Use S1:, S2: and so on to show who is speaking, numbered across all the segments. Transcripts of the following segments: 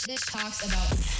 S1: This talks about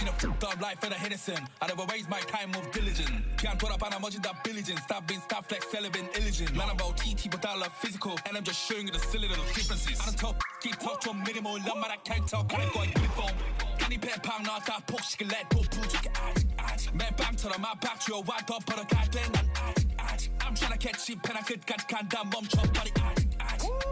S2: in a fucked up life for the Henderson. I never waste my time with diligence. Can't put up on a much that billion. Stop being stop flex, relevant, illusion. Man about TT but I love physical. And I'm just showing you the silly little differences. I don't talk, keep talk to a minimal. Love I can't talk, can't go uniform. Candy pet pound not that push, can let go push. Man bang to the my back to your white up, but a goddamn. I'm tryna catch you, pen I could got down mum chop body.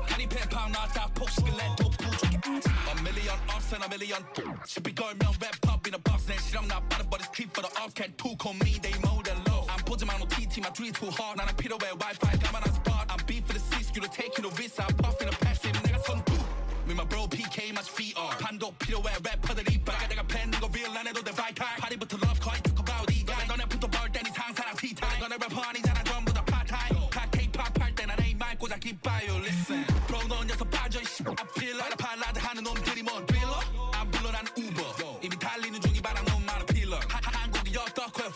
S2: Candy pet pound not that push, can let go push. A million ups and a million should be going round red pub in a box. Then shit, I'm not bad, but it's creep for the ups. Can't two call me, they more than low. I'm putting my no TT, my dream too hard. Now I pit away Wi-Fi, got my nice spot. I'm beef for the seats, you to take you to risk. I'm puffing a passive, nigga, son too. With my bro PK, my feet are Pando, pit away red pub, the lead back. I got a pen, nigga, real line, I know the right time. Party, but to love, call it, talk about these guys. Don't put the bar, then it's hands, and I'm tea time. Gonna rap honey, then I drum with a part time. Pack cake, pop part, then I ain't mine, cause I keep by you, listen. Bro, no, just a bad joy, shit. I feel like a pilot, 하는 놈들이 뭔 driller. I'm 불러난 Uber. 이미 달리는 중이봐라, 넌 많은 필러. 한국이 어떻고요,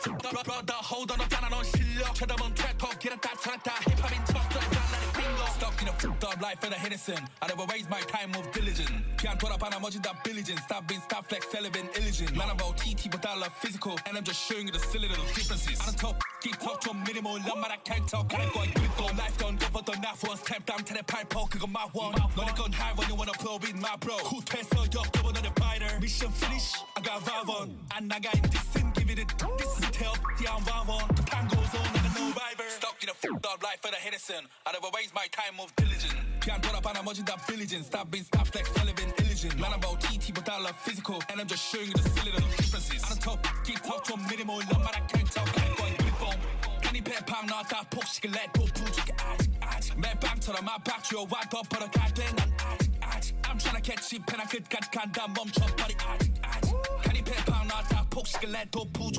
S2: brother, hold on, 없잖아, 넌 실력. 쳐다본 트랙터, 길었다, 쳐놨다, 힙합인 척, 잘라낸 finger. Stuck in a fucked up life for the Henderson. I never waste my time with diligence. Can't put up on a much that billion. Stop being stop flex, relevant, illusion. Man about TT, but I love physical. And I'm just showing you the silly little differences. I don't talk, keep talk to a minimal. Love I can't talk, can't go uniform. Life don't go for the knife one. Step down to the pipe, poke, 그거 my one. 너네 건 high when you wanna blow with my bro. Who 됐어, 역겨워 너네 fighter. Mission finish, I got vibe on. 안 나가 in this and give it a this is help, yeah I'm vibe on. The time goes on, I'm a no rival. Stuck in a fucked up life for the Henderson. I never waste my time with diligence. Can't put up on a much that billion. Stop being stop flex, relevant, illusion. Man about TT, but I love physical. And I'm just showing you the silly little differences. I don't talk, keep talk to a minimal. Love I can't talk, can't go uniform. Candy pet palm, not that push, can let go push. Man bang to the my back to your white up, but a goddamn. I'm tryna catch you, pen I could got down mum chop body. Candy pet palm, not that push, can let go push.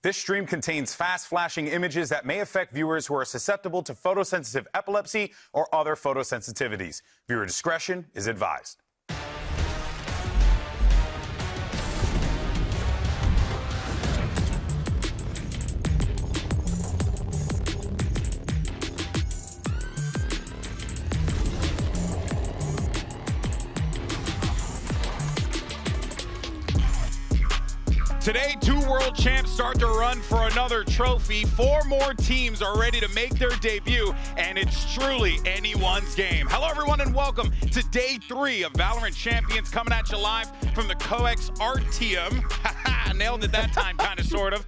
S3: This stream contains fast-flashing images that may affect viewers who are susceptible to photosensitive epilepsy or other photosensitivities. Viewer discretion is advised.
S4: Today, 2 world champs start to run for another trophy. 4 more teams are ready to make their debut, and it's truly anyone's game. Hello, everyone, and welcome to Day 3 of VALORANT Champions, coming at you live from the COEX Artium. Nailed it that time, kind of, sort of.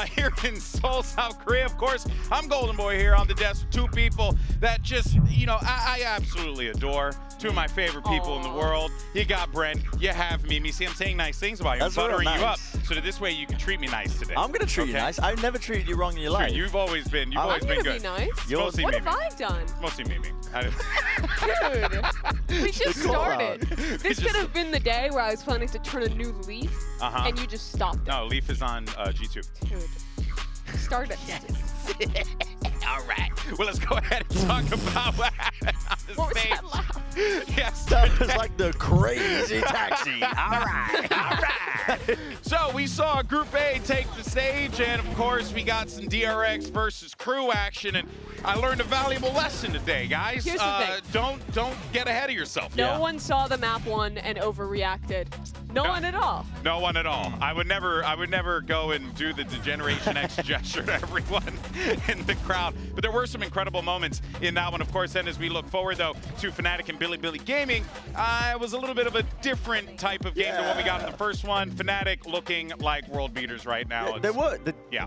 S4: Here in Seoul, South Korea, of course. I'm Golden Boy here on the desk with 2 people that just, you know, I absolutely adore. 2 of my favorite people in the world. You got Brent, you have Mimi. See, I'm saying nice things about you. I'm buttering you up so that this way you can treat me nice today.
S5: I'm going to treat you nice. I've never treated you wrong in your life.
S4: Sure, you've always been good.
S6: I'm going to be nice. What have I done?
S4: Mostly Mimi.
S6: Dude, we just started. This could have been the day where I was planning to turn a new leaf, and you just stopped it.
S4: No, Leaf is on G2.
S6: Dude, start it.
S4: All right. Well, let's go ahead and talk about what happened on the
S6: What
S4: stage.
S6: was that laugh?
S4: Yes,
S5: That was like the crazy taxi. All right.
S4: all right. So we saw Group A take the stage, and of course we got some DRX versus crew action, and I learned a valuable lesson today, guys.
S6: Here's the thing.
S4: Don't get ahead of yourself.
S6: No one saw the map 1 and overreacted. No one at all.
S4: No one at all. I would never go and do the Degeneration X gesture to everyone in the crowd. But there were some incredible moments in that one, of course. And as we look forward, though, to Fnatic and Billy Gaming, it was a little bit of a different type of game than what we got in the first one. Fnatic looking like world beaters right now.
S5: They were.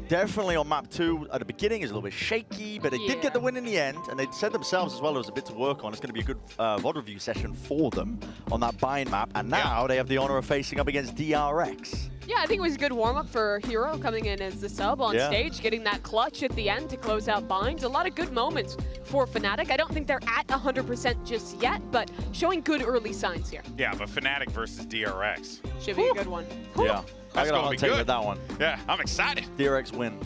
S5: Definitely on map 2 at the beginning is a little bit shaky, but they did get the win in the end. And they said themselves as well there was a bit to work on. It's going to be a good VOD review session for them on that bind map. And now they have the honor of facing up against DRX.
S6: Yeah, I think it was a good warm-up for Hero coming in as the sub on stage, getting that clutch at the end to close out binds. A lot of good moments for Fnatic. I don't think they're at 100% just yet, but showing good early signs here.
S4: Yeah, but Fnatic versus DRX.
S6: Should be a good one.
S5: Yeah. I got a hot take with that one.
S4: Yeah, I'm excited.
S5: DRX win.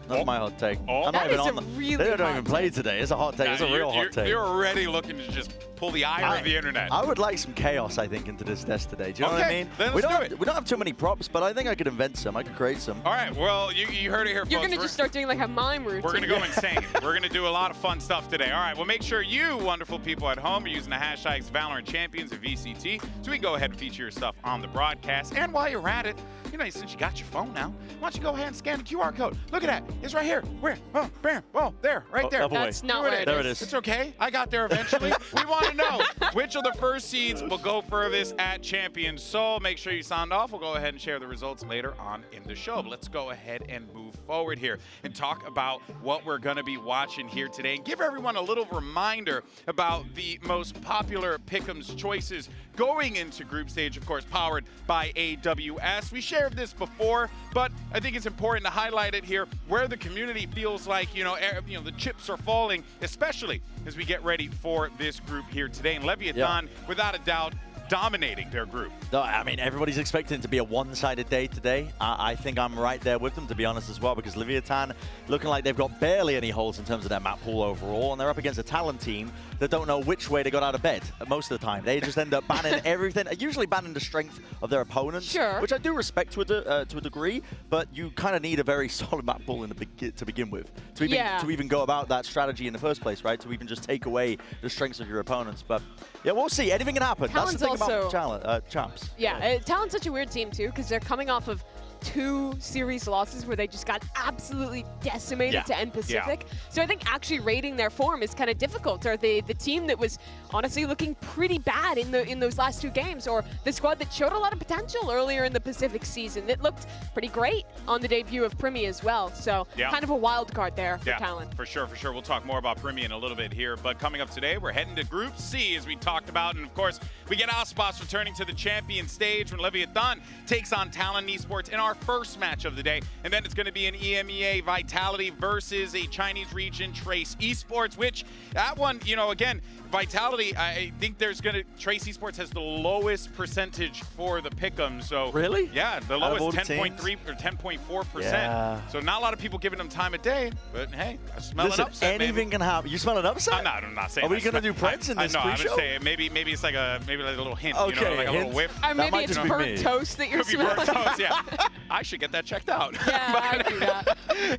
S5: That's my hot take. I'm not even on them.
S6: Really
S5: they don't even play today. It's a hot take. It's a real hot take.
S4: You're already looking to just pull the ire of the internet.
S5: I would like some chaos, I think, into this test today. Do you know what I mean?
S4: Then
S5: we
S4: let's do it.
S5: don't have too many props, but I think I could invent some. I could create some.
S4: All right, well, you heard it here, folks.
S6: You're going to just start doing like a mime routine.
S4: We're going to go insane. We're going to do a lot of fun stuff today. All right, well, make sure you wonderful people at home are using the hashtags VALORANT Champions and VCT so we can go ahead and feature your stuff on the broadcast. And while you're at it, you know, since you got your phone now, why don't you go ahead and scan the QR code? Look at that. It's right here. Where? Oh, bam. Oh, there. Right there.
S6: That's not where it is.
S5: There it is.
S4: It's okay. I got there eventually. We want to know which of the first seeds will go furthest at Champions Seoul. Make sure you signed off. We'll go ahead and share the results later on in the show. But let's go ahead and move forward here and talk about what we're going to be watching here today and give everyone a little reminder about the most popular pick'ems choices going into group stage, of course, powered by AWS. We shared this before, but I think it's important to highlight it here where the community feels like, you know, the chips are falling, especially as we get ready for this group here today. And Leviatán, without a doubt, dominating their group.
S5: No, I mean, everybody's expecting it to be a one-sided day today. I think I'm right there with them, to be honest, as well, because Leviatán looking like they've got barely any holes in terms of their map pool overall, and they're up against a Talon team that don't know which way they got out of bed most of the time. They just end up banning everything, usually banning the strength of their opponents, which I do respect to a degree, but you kind of need a very solid map pool to begin with, to even go about that strategy in the first place, right? To even just take away the strengths of your opponents. But yeah, we'll see. Anything can happen.
S6: Talon's
S5: That's the thing
S6: also
S5: about champs.
S6: Yeah, Talon's such a weird team too, because they're coming off of 2 series losses where they just got absolutely decimated to end Pacific. So I think actually rating their form is kind of difficult. Or the team that was honestly looking pretty bad in those last 2 games, or the squad that showed a lot of potential earlier in the Pacific season that looked pretty great on the debut of Primi as well. So kind of a wild card there for Talon.
S4: For sure, for sure. We'll talk more about Primi in a little bit here. But coming up today, we're heading to Group C, as we talked about. And of course, we get Aspas returning to the champion stage when Leviatán takes on Talon Esports in our first match of the day. And then it's going to be an EMEA Vitality versus a Chinese region Trace Esports, which that one, you know, again, Vitality, I think there's going to, Trace Esports has the lowest percentage for the pick'em. So
S5: really?
S4: Yeah, the lowest 10.3 or 10.4%.
S5: Yeah.
S4: So not a lot of people giving them time of day, but hey, I smell
S5: Listen,
S4: an upset.
S5: anything can happen. You smell an upset?
S4: I'm not saying.
S5: Are we going to do Preds in this
S4: pre-show?
S5: pre-show?
S4: I'm saying maybe it's like a little hint,
S5: Okay,
S4: you know, like a little whiff.
S6: Or maybe it's burnt toast that you're
S4: Could be burnt
S6: smelling.
S4: toast, yeah. I should get that checked out.
S6: Yeah, I do that.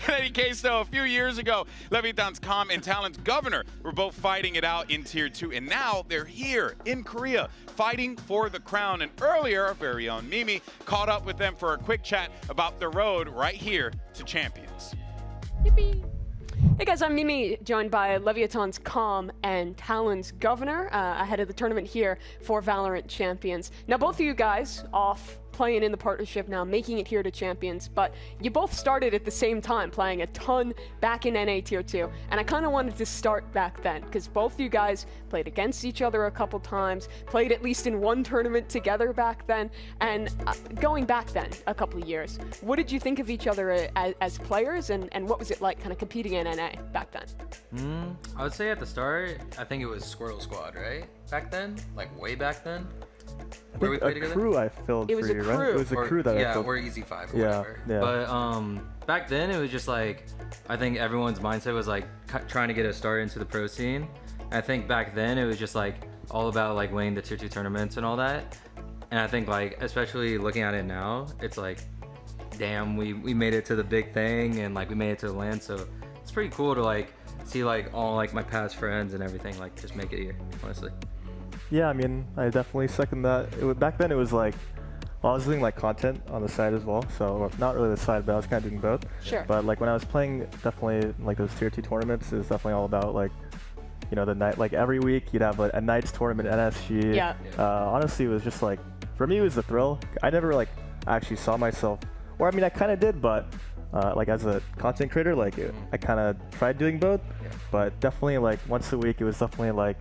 S4: In any case, though, a few years ago, Leviatán's Com and Talon's Governor were both fighting it out in Tier 2, and now they're here in Korea fighting for the crown. And earlier, our very own Mimi caught up with them for a quick chat about the road right here to Champions.
S6: Yippee. Hey guys, I'm Mimi, joined by Leviatán's Com and Talon's Governor ahead of the tournament here for VALORANT Champions. Now, both of you guys off playing in the partnership now, making it here to Champions, but you both started at the same time, playing a ton back in NA Tier 2, and I kind of wanted to start back then, because both of you guys played against each other a couple times, played at least in one tournament together back then, and going back then a couple of years, what did you think of each other as players, and what was it like kind of competing in NA back then?
S7: I would say at the start, I think it was Squirrel Squad, right? Back then? Like way back then? Where we played together?
S8: Crew I filled
S6: It was
S8: for
S6: a
S8: you,
S6: crew.
S8: right? It was a crew that I filled.
S7: Yeah, we're Easy 5 or
S8: Yeah,
S7: whatever.
S8: yeah.
S7: But back then it was just like, I think everyone's mindset was like trying to get a start into the pro scene. I think back then it was just like all about like winning the Tier 2 tournaments and all that. And I think like, especially looking at it now, it's like, damn, we made it to the big thing and like we made it to the land. So it's pretty cool to like see like all like my past friends and everything like just make it here, honestly.
S8: Yeah, I mean, I definitely second that. Back then it was like, well, I was doing like content on the side as well, so not really the side, but I was kind of doing both.
S6: Sure.
S8: But like when I was playing, definitely like those Tier 2 tournaments, it was definitely all about like, you know, the night, like every week you'd have a night's tournament at NSG.
S6: Yeah.
S8: Honestly, it was just like, for me it was a thrill. I never like actually saw myself, or I mean I kind of did, but like as a content creator, like I kind of tried doing both, but definitely like once a week it was definitely like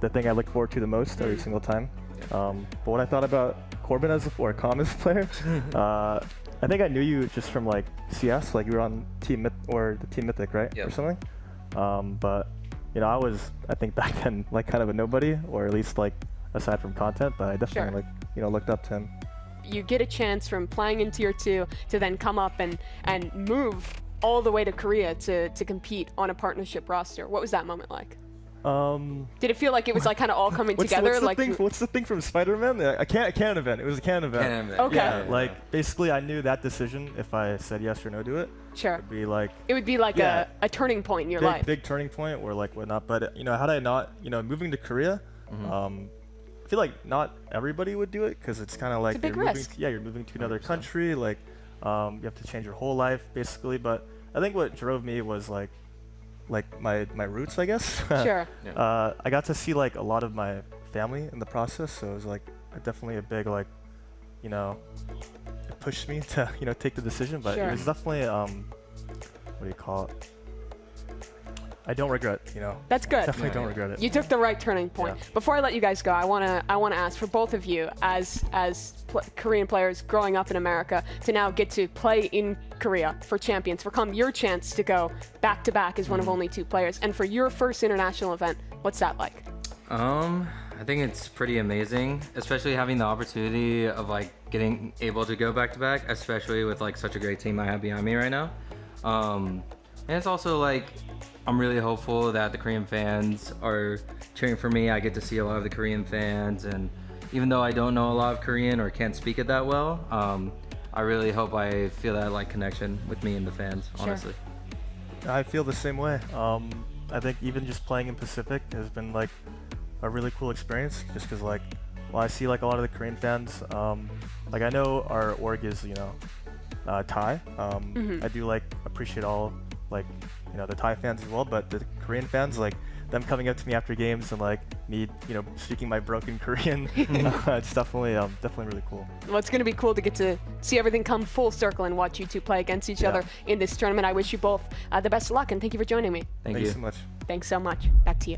S8: the thing I look forward to the most every single time. But when I thought about Corbin or Com as a player, I think I knew you just from like CS, like you were on Team Mythic, right?
S7: Yep.
S8: Or something. But you know, I think back then like kind of a nobody, or at least like aside from content, but I definitely like, you know, looked up to him.
S6: You get a chance from playing in Tier 2 to then come up and move all the way to Korea to compete on a partnership roster. What was that moment like? Did it feel like it was like kind of all coming together?
S8: What's the thing from Spider-Man? A Canon event. It was a Canon event.
S6: Okay.
S8: Yeah, like basically I knew that decision, if I said yes or no to it,
S6: Sure.
S8: it would be like
S6: a turning point in your life.
S8: Big turning point or like whatnot. But you know, had I not, you know, moving to Korea, I feel like not everybody would do it, because it's kind of like
S6: It's a big
S8: you're
S6: risk.
S8: you're moving to another country, like you have to change your whole life basically. But I think what drove me was like my roots, I guess.
S6: Sure.
S8: I got to see like a lot of my family in the process, so it was like definitely a big like, you know, it pushed me to, you know, take the decision. But
S6: Sure.
S8: it was definitely what do you call it? I don't regret, you know.
S6: That's good.
S8: Definitely don't regret it.
S6: You took the right turning point.
S8: Yeah.
S6: Before I let you guys go, I wanna ask for both of you, as Korean players growing up in America, to now get to play in Korea for Champions, for your chance to go back to back as one of only 2 players, and for your first international event, what's that like?
S7: I think it's pretty amazing, especially having the opportunity of like getting able to go back to back, especially with like such a great team I have behind me right now. And it's also like, I'm really hopeful that the Korean fans are cheering for me. I get to see a lot of the Korean fans, and even though I don't know a lot of Korean or can't speak it that well, I really hope I feel that like connection with me and the fans, honestly.
S8: I feel the same way. I think even just playing in Pacific has been like a really cool experience, just because like, well, I see like a lot of the Korean fans like I know our org is, you know, Thai. I do like appreciate all like, you know, the Thai fans as well, but the Korean fans, like them coming up to me after games and like me, you know, speaking my broken Korean, it's definitely really cool.
S6: Well, it's going to be cool to get to see everything come full circle and watch you two play against each other in this tournament. I wish you both the best of luck, and thank you for joining me.
S8: Thank you so much.
S6: Thanks so much. Back to you.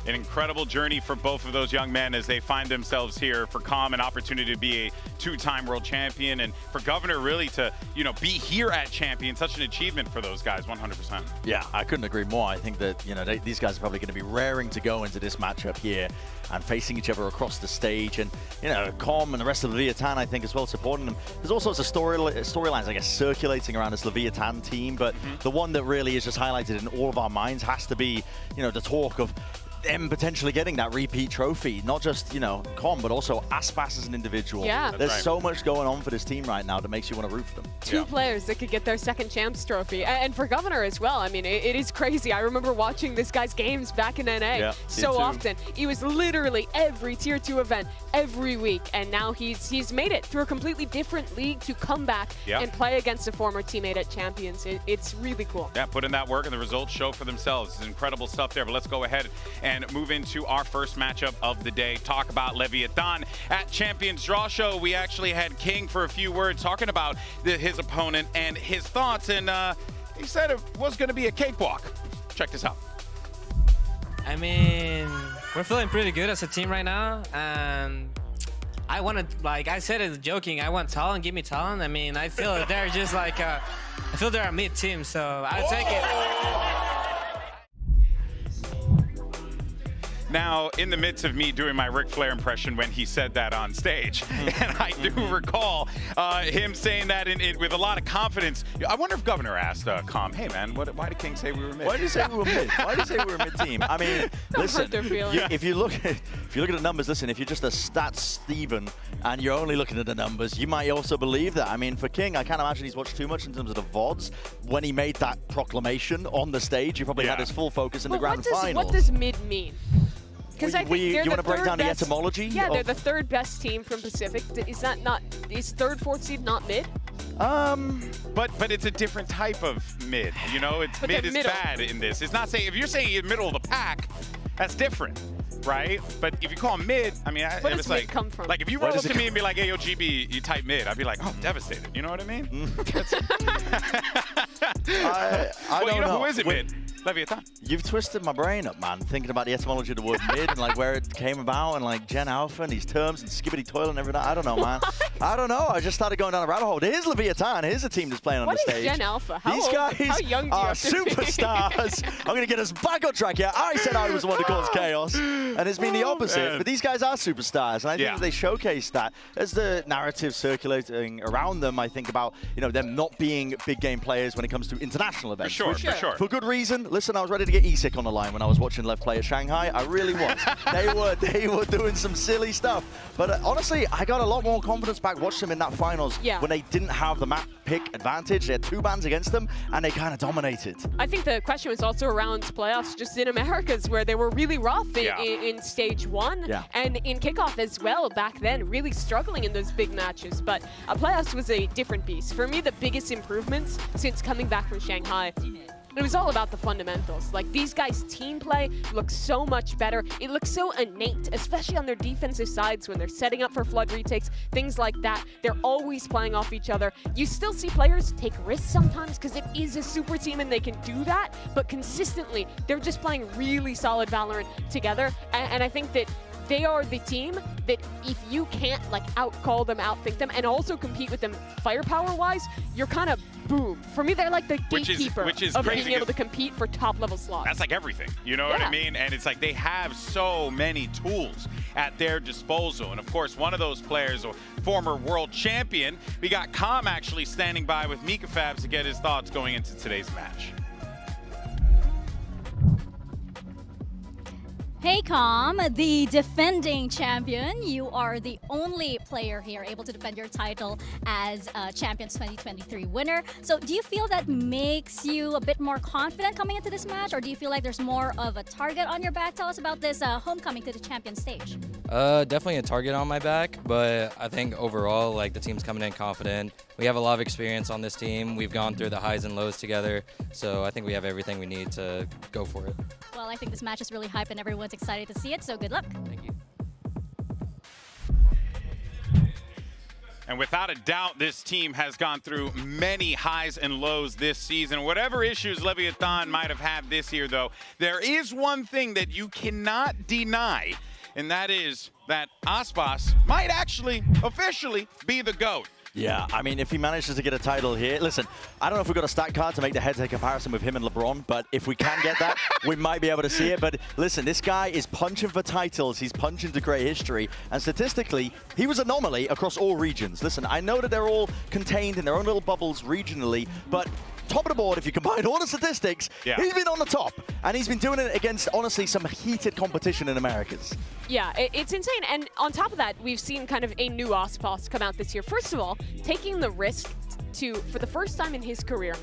S4: An incredible journey for both of those young men as they find themselves here. For Com, an opportunity to be a two-time world champion, and for Governor really to, you know, be here at Champion. Such an achievement for those guys, 100%.
S5: Yeah, I couldn't agree more. I think that, you know, these guys are probably going to be raring to go into this matchup here and facing each other across the stage. And, you know, Com and the rest of the Leviatán, I think, as well, supporting them. There's all sorts of storylines, I guess, circulating around this Leviatán team, but the one that really is just highlighted in all of our minds has to be, you know, the talk of them potentially getting that repeat trophy. Not just, you know, Com, but also Aspas as an individual.
S6: Yeah.
S5: There's so much going on for this team right now that makes you want to root for them.
S6: Two players that could get their second champs trophy. And for Governor as well. I mean, it is crazy. I remember watching this guy's games back in NA so often. He was literally every Tier 2 event every week. And now he's made it through a completely different league to come back and play against a former teammate at Champions. It's really cool.
S4: Yeah, put in that work and the results show for themselves. It's incredible stuff there. But let's go ahead and move into our first matchup of the day. Talk about Leviatán. At Champions Draw Show, we actually had King for a few words talking about his opponent and his thoughts, and he said it was going to be a cakewalk. Check this out.
S9: I mean, we're feeling pretty good as a team right now, and I want to, like I said it joking, I want Talon, give me Talon. I mean, I feel they're just like, I feel they're a mid team, so I'll take it.
S4: Now, in the midst of me doing my Ric Flair impression when he said that on stage, and I do recall him saying that with a lot of confidence. I wonder if Governor asked Com, hey man, why did King say we were mid?
S5: Why did he say we were mid? Why did he say we were mid team? I mean, listen, if you look at the numbers, listen, if you're just a stats Steven and you're only looking at the numbers, you might also believe that. I mean, for King, I can't imagine he's watched too much in terms of the VODs. When he made that proclamation on the stage, he probably had his full focus in the grand final.
S6: What does mid mean? Because I think
S5: you want to break down the etymology?
S6: Yeah, they're the third best team from Pacific. Is that not, is third, fourth seed not mid?
S4: But it's a different type of mid. You know, mid is bad in this. It's not saying, if you're saying you're middle of the pack, that's different, right? But if you call him mid, I mean,
S6: where does mid come from?
S4: Like if you roll up to me and be like, hey, yo, GB, you type mid, I'd be like, oh, devastated. You know what I mean?
S5: I don't know.
S4: Who is it mid? Leviatán.
S5: You've twisted my brain up, man, thinking about the etymology of the word mid and like where it came about and like Gen Alpha and these terms and skibbity toilet and everything. I don't know, man. I don't know. I just started going down a rabbit hole. Here's Leviatán. Here's a team that's playing on the stage.
S6: What is Gen Alpha?
S5: These guys
S6: how young do you
S5: are
S6: have to be?
S5: superstars. I'm going to get us back on track here. I said I was the one to cause chaos, and it's been the opposite. But these guys are superstars, and I think that they showcase that as the narrative circulating around them. I think about, you know, them not being big game players when it comes to international events.
S4: For sure.
S5: For good reason. Listen, I was ready to get ESIC on the line when I was watching Lev play at Shanghai. I really was. they were doing some silly stuff. But honestly, I got a lot more confidence back watching them in that finals when they didn't have the map pick advantage. They had two bans against them, and they kind of dominated.
S6: I think the question was also around playoffs just in Americas, where they were really rough in stage one and in kickoff as well back then, really struggling in those big matches. But playoffs was a different beast. For me, the biggest improvements since coming back from Shanghai, it was all about the fundamentals. Like, these guys' team play looks so much better. It looks so innate, especially on their defensive sides when they're setting up for flood retakes, things like that. They're always playing off each other. You still see players take risks sometimes because it is a super team and they can do that, but consistently, they're just playing really solid Valorant together. And I think that they are the team that if you can't like out-call them, outthink them, and also compete with them firepower-wise, you're kind of boom. For me, they're like the gatekeeper of being able to compete for top-level slots.
S4: That's like everything, you know what I mean? And it's like they have so many tools at their disposal. And of course, one of those players, a former world champion, we got Com actually standing by with Mika Fabs to get his thoughts going into today's match.
S10: Hey Com, the defending champion. You are the only player here able to defend your title as Champions 2023 winner. So do you feel that makes you a bit more confident coming into this match, or do you feel like there's more of a target on your back? Tell us about this homecoming to the champion stage.
S7: Definitely a target on my back, but I think overall, like, the team's coming in confident. We have a lot of experience on this team. We've gone through the highs and lows together, so I think we have everything we need to go for it.
S10: Well, I think this match is really hype and everyone's excited to see it, so good luck.
S7: Thank you.
S4: And without a doubt, this team has gone through many highs and lows this season. Whatever issues Leviatán might have had this year, though, there is one thing that you cannot deny, and that is that Aspas might actually officially be the GOAT.
S5: Yeah, I mean, if he manages to get a title here, listen, I don't know if we've got a stat card to make the head-to-head comparison with him and LeBron, but if we can get that, we might be able to see it. But listen, this guy is punching for titles. He's punching to great history. And statistically, he was an anomaly across all regions. Listen, I know that they're all contained in their own little bubbles regionally, but top of the board, if you combine all the statistics, he's been on the top. And he's been doing it against, honestly, some heated competition in Americas.
S6: Yeah, it's insane. And on top of that, we've seen kind of a new Aspas come out this year. First of all, taking the risk to, for the first time in his career,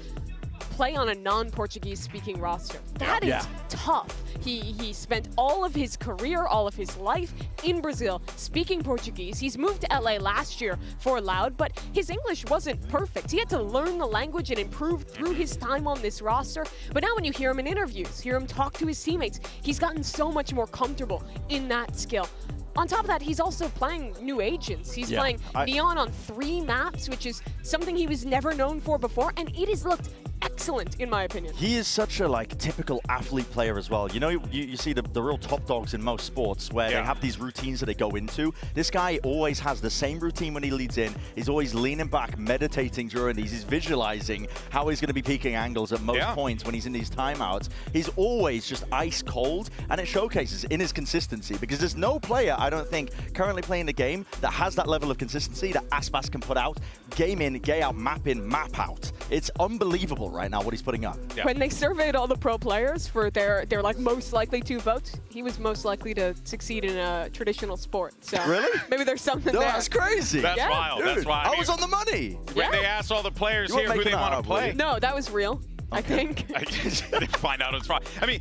S6: play on a non-Portuguese speaking roster. That is tough. He spent all of his career, all of his life in Brazil speaking Portuguese. He's moved to LA last year for Loud, but his English wasn't perfect. He had to learn the language and improve through his time on this roster. But now when you hear him in interviews, hear him talk to his teammates, he's gotten so much more comfortable in that skill. On top of that, he's also playing new agents. He's playing Neon on 3 maps, which is something he was never known for before, and it has looked excellent, in my opinion.
S5: He is such a typical athlete player as well. You know, you see the real top dogs in most sports where they have these routines that they go into. This guy always has the same routine when he leads in. He's always leaning back, meditating during these. He's visualizing how he's going to be peaking angles at most points when he's in these timeouts. He's always just ice cold, and it showcases in his consistency, because there's no player, I don't think, currently playing the game that has that level of consistency that Aspas can put out, game in, game out, map in, map out. It's unbelievable right now what he's putting up.
S6: When they surveyed all the pro players for their like most likely to vote, he was most likely to succeed in a traditional sport. So
S5: really?
S6: Maybe there's something there.
S5: That's crazy.
S4: That's wild.
S5: Dude,
S4: that's wild.
S5: I was on the money.
S4: When they asked all the players here who they want to play.
S6: No, that was real. I think.
S4: I didn't find out it's fraud. I mean,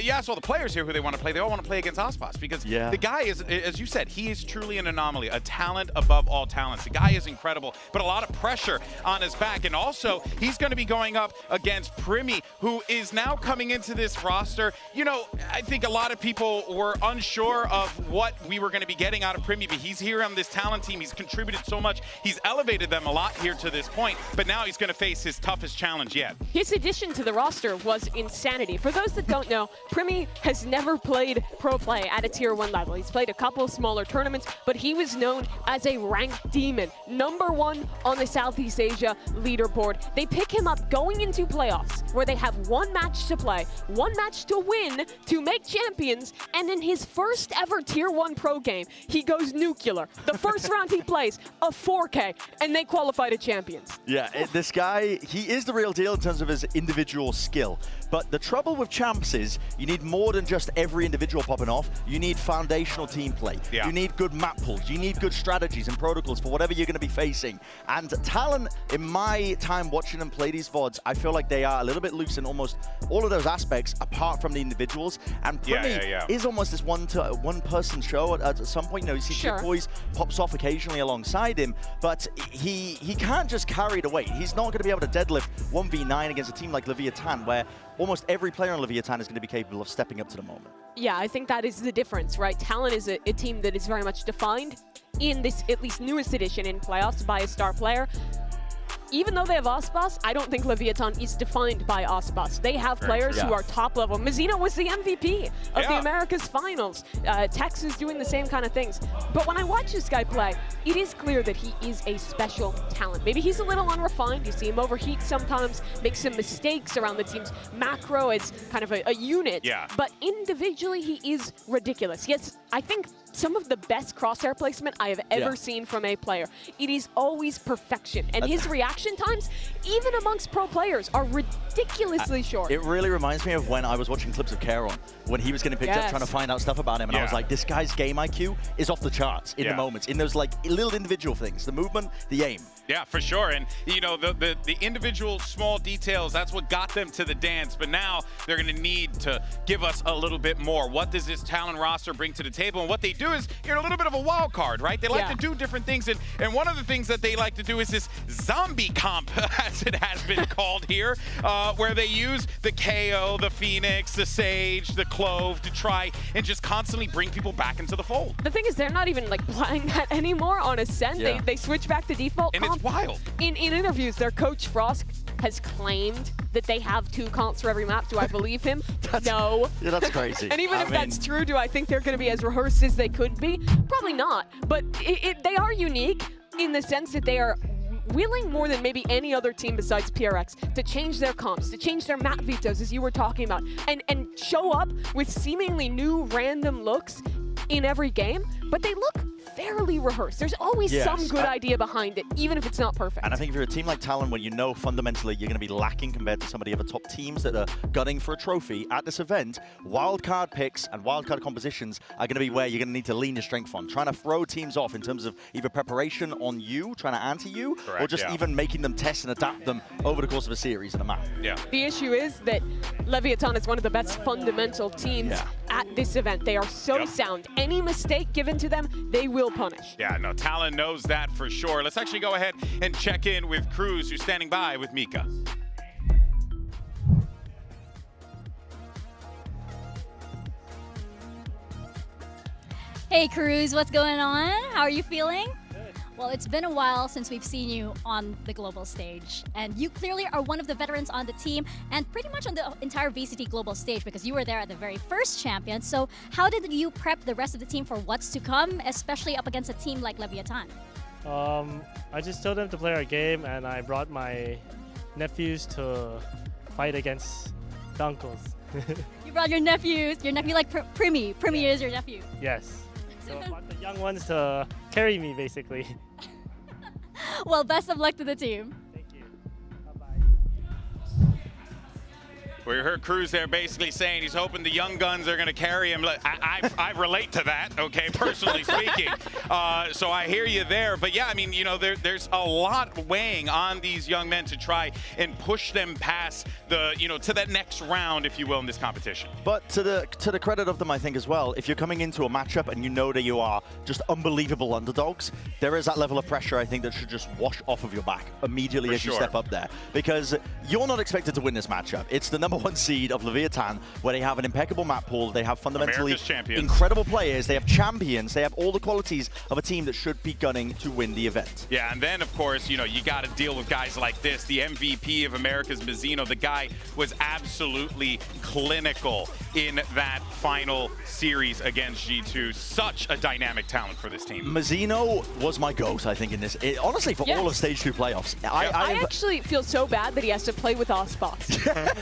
S4: you asked all the players here who they want to play. They all want to play against Aspas because the guy is, as you said, he is truly an anomaly, a talent above all talents. The guy is incredible, but a lot of pressure on his back. And also, he's going to be going up against Primi, who is now coming into this roster. You know, I think a lot of people were unsure of what we were going to be getting out of Primi, but he's here on this talent team. He's contributed so much. He's elevated them a lot here to this point, but now he's going to face his toughest challenge yet.
S6: His addition to the roster was insanity. For those that don't know, Primi has never played pro play at a tier 1 level. He's played a couple smaller tournaments, but he was known as a ranked demon. #1 on the Southeast Asia leaderboard. They pick him up going into playoffs where they have 1 match to play, 1 match to win to make champions, and in his first ever tier 1 pro game, he goes nuclear. The first round he plays, a 4K, and they qualify to champions.
S5: Yeah, this guy, he is the real deal in terms of his individual skill. But the trouble with champs is you need more than just every individual popping off. You need foundational team play.
S4: Yeah.
S5: You need good map pulls. You need good strategies and protocols for whatever you're going to be facing. And Talon, in my time watching them play these VODs, I feel like they are a little bit loose in almost all of those aspects apart from the individuals. And Primi is almost this one-person show at some point. You know, you see Chip Boys pops off occasionally alongside him, but he can't just carry the weight. He's not going to be able to deadlift 1v9 against a team like Leviatán, where almost every player on Leviatán is going to be capable of stepping up to the moment.
S6: Yeah, I think that is the difference, right? Talon is a team that is very much defined in this at least newest edition in playoffs by a star player. Even though they have Aspas, I don't think Leviatán is defined by Aspas. They have players who are top level. Mazino was the MVP of the Americas Finals. Tex is doing the same kind of things. But when I watch this guy play, it is clear that he is a special talent. Maybe he's a little unrefined. You see him overheat sometimes, make some mistakes around the team's macro as kind of a unit. But individually, he is ridiculous. Yes, I think some of the best crosshair placement I have ever seen from a player. It is always perfection. And his reaction times, even amongst pro players, are ridiculously short.
S5: It really reminds me of when I was watching clips of Caron, when he was getting picked up trying to find out stuff about him. And I was like, this guy's game IQ is off the charts in the moments, in those like little individual things, the movement, the aim.
S4: Yeah, for sure. And, you know, the individual small details, that's what got them to the dance. But now they're going to need to give us a little bit more. What does this Talon roster bring to the table? And what they do is, you're a little bit of a wild card, right? They like to do different things. And one of the things that they like to do is this zombie comp, as it has been called here, where they use the KO, the Phoenix, the Sage, the Clove to try and just constantly bring people back into the fold.
S6: The thing is, they're not even like playing that anymore on Ascent. They switch back to default
S4: and it's wild.
S6: In interviews, their coach Frost has claimed that they have 2 comps for every map. Do I believe him? No.
S5: Yeah, that's crazy.
S6: And even if that's true, do I think they're going to be as rehearsed as they could be? Probably not. But they are unique in the sense that they are willing more than maybe any other team besides PRX to change their comps, to change their map vetoes, as you were talking about, and show up with seemingly new random looks in every game, but they look fairly rehearsed. There's always some good idea behind it, even if it's not perfect.
S5: And I think if you're a team like Talon, where you know fundamentally you're going to be lacking compared to some of the other top teams that are gunning for a trophy at this event, wildcard picks and wildcard compositions are going to be where you're going to need to lean your strength on. Trying to throw teams off in terms of either preparation on you, trying to anti you, or just even making them test and adapt them over the course of a series and a map.
S6: The issue is that Leviatán is one of the best fundamental teams at this event. They are so sound. Any mistake given to them, they will punish.
S4: Yeah, no, Talon knows that for sure. Let's actually go ahead and check in with Cruz, who's standing by with Mika.
S10: Hey Cruz, what's going on? How are you feeling? Well, it's been a while since we've seen you on the global stage, and you clearly are one of the veterans on the team and pretty much on the entire VCT global stage because you were there at the very first champion. So how did you prep the rest of the team for what's to come, especially up against a team like Leviatán?
S11: I just told them to play our game, and I brought my nephews to fight against the uncles.
S10: You brought your nephews, like Primi. Primi is your nephew.
S11: Yes. So I want the young ones to carry me, basically.
S10: Well, best of luck to the team.
S11: Thank you. Bye-bye.
S4: We heard Cruz there basically saying he's hoping the young guns are going to carry him. I relate to that, okay, personally speaking. So I hear you there. But yeah, I mean, you know, there's a lot weighing on these young men to try and push them past the, you know, to that next round, if you will, in this competition.
S5: But to the credit of them, I think as well, if you're coming into a matchup and you know that you are just unbelievable underdogs, there is that level of pressure, I think, that should just wash off of your back immediately as you step up there. Because you're not expected to win this matchup. It's the #1 seed of Leviatán, where they have an impeccable map pool. They have fundamentally incredible players. They have champions. They have all the qualities of a team that should be gunning to win the event.
S4: Yeah, and then, of course, you know, you got to deal with guys like this. The MVP of America's Mazzino, the guy was absolutely clinical in that final series against G2. Such a dynamic talent for this team.
S5: Mazzino was my GOAT, I think, in this. Honestly, for all of Stage 2 playoffs.
S6: I actually feel so bad that he has to play with Osbox.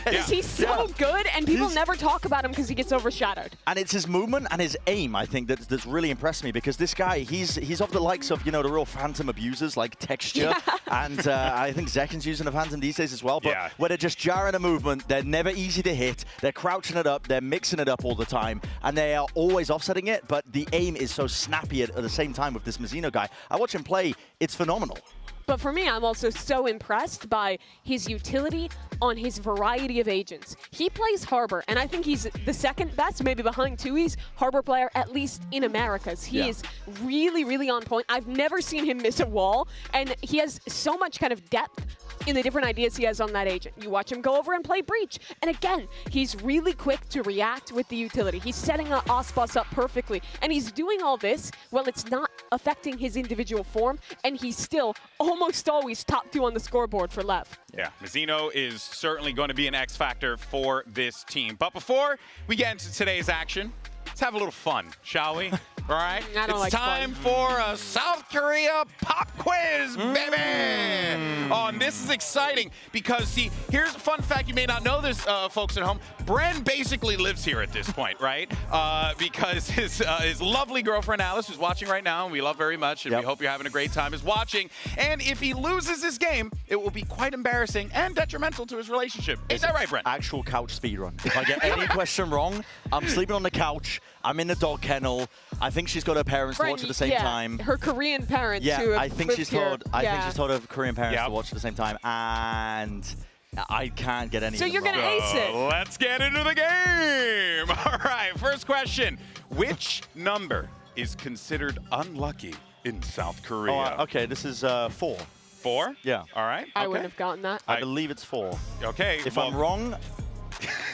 S6: Because he's so good, and people never talk about him because he gets overshadowed.
S5: And it's his movement and his aim, I think, that's really impressed me, because this guy, he's of the likes of, you know, the real Phantom abusers like Texture, and I think Zekken's using the Phantom these days as well, but where they're just jarring a movement, they're never easy to hit, they're crouching it up, they're mixing it up all the time, and they are always offsetting it, but the aim is so snappy at the same time with this Mazzino guy. I watch him play, it's phenomenal.
S6: But for me, I'm also so impressed by his utility on his variety of agents. He plays Harbor, and I think he's the second best, maybe behind Tui's Harbor player, at least in Americas. He is really, really on point. I've never seen him miss a wall, and he has so much kind of depth in the different ideas he has on that agent. You watch him go over and play Breach, and again, he's really quick to react with the utility. He's setting Osboss up perfectly, and he's doing all this while it's not affecting his individual form, and he's still almost always top 2 on the scoreboard for Lev.
S4: Yeah, Mazzino is certainly going to be an X factor for this team. But before we get into today's action, let's have a little fun, shall we? All right? It's time for a South Korea pop quiz, baby! Oh, and this is exciting because, see, here's a fun fact. You may not know this, folks at home. Bren basically lives here at this point, right? Because his lovely girlfriend Alice, who's watching right now, and we love very much, and we hope you're having a great time, is watching. And if he loses this game, it will be quite embarrassing and detrimental to his relationship. Is that right, Brent?
S5: Actual couch speedrun. If I get any question wrong, I'm sleeping on the couch, I'm in the dog kennel, I think she's got her parents to watch at the same time.
S6: Her Korean parents
S5: Yeah,
S6: who have
S5: I think
S6: lived
S5: she's
S6: here.
S5: told her Korean parents to watch at the same time, and I can't get any
S6: So
S5: of them
S6: you're going to
S5: wrong.
S6: ace it.
S4: Let's get into the game. All right, first question. Which number is considered unlucky in South Korea?
S5: Oh, okay, this is 4.
S4: 4?
S5: Yeah.
S4: All right.
S6: I wouldn't have gotten that.
S5: I believe it's 4.
S4: Okay.
S5: If I'm wrong,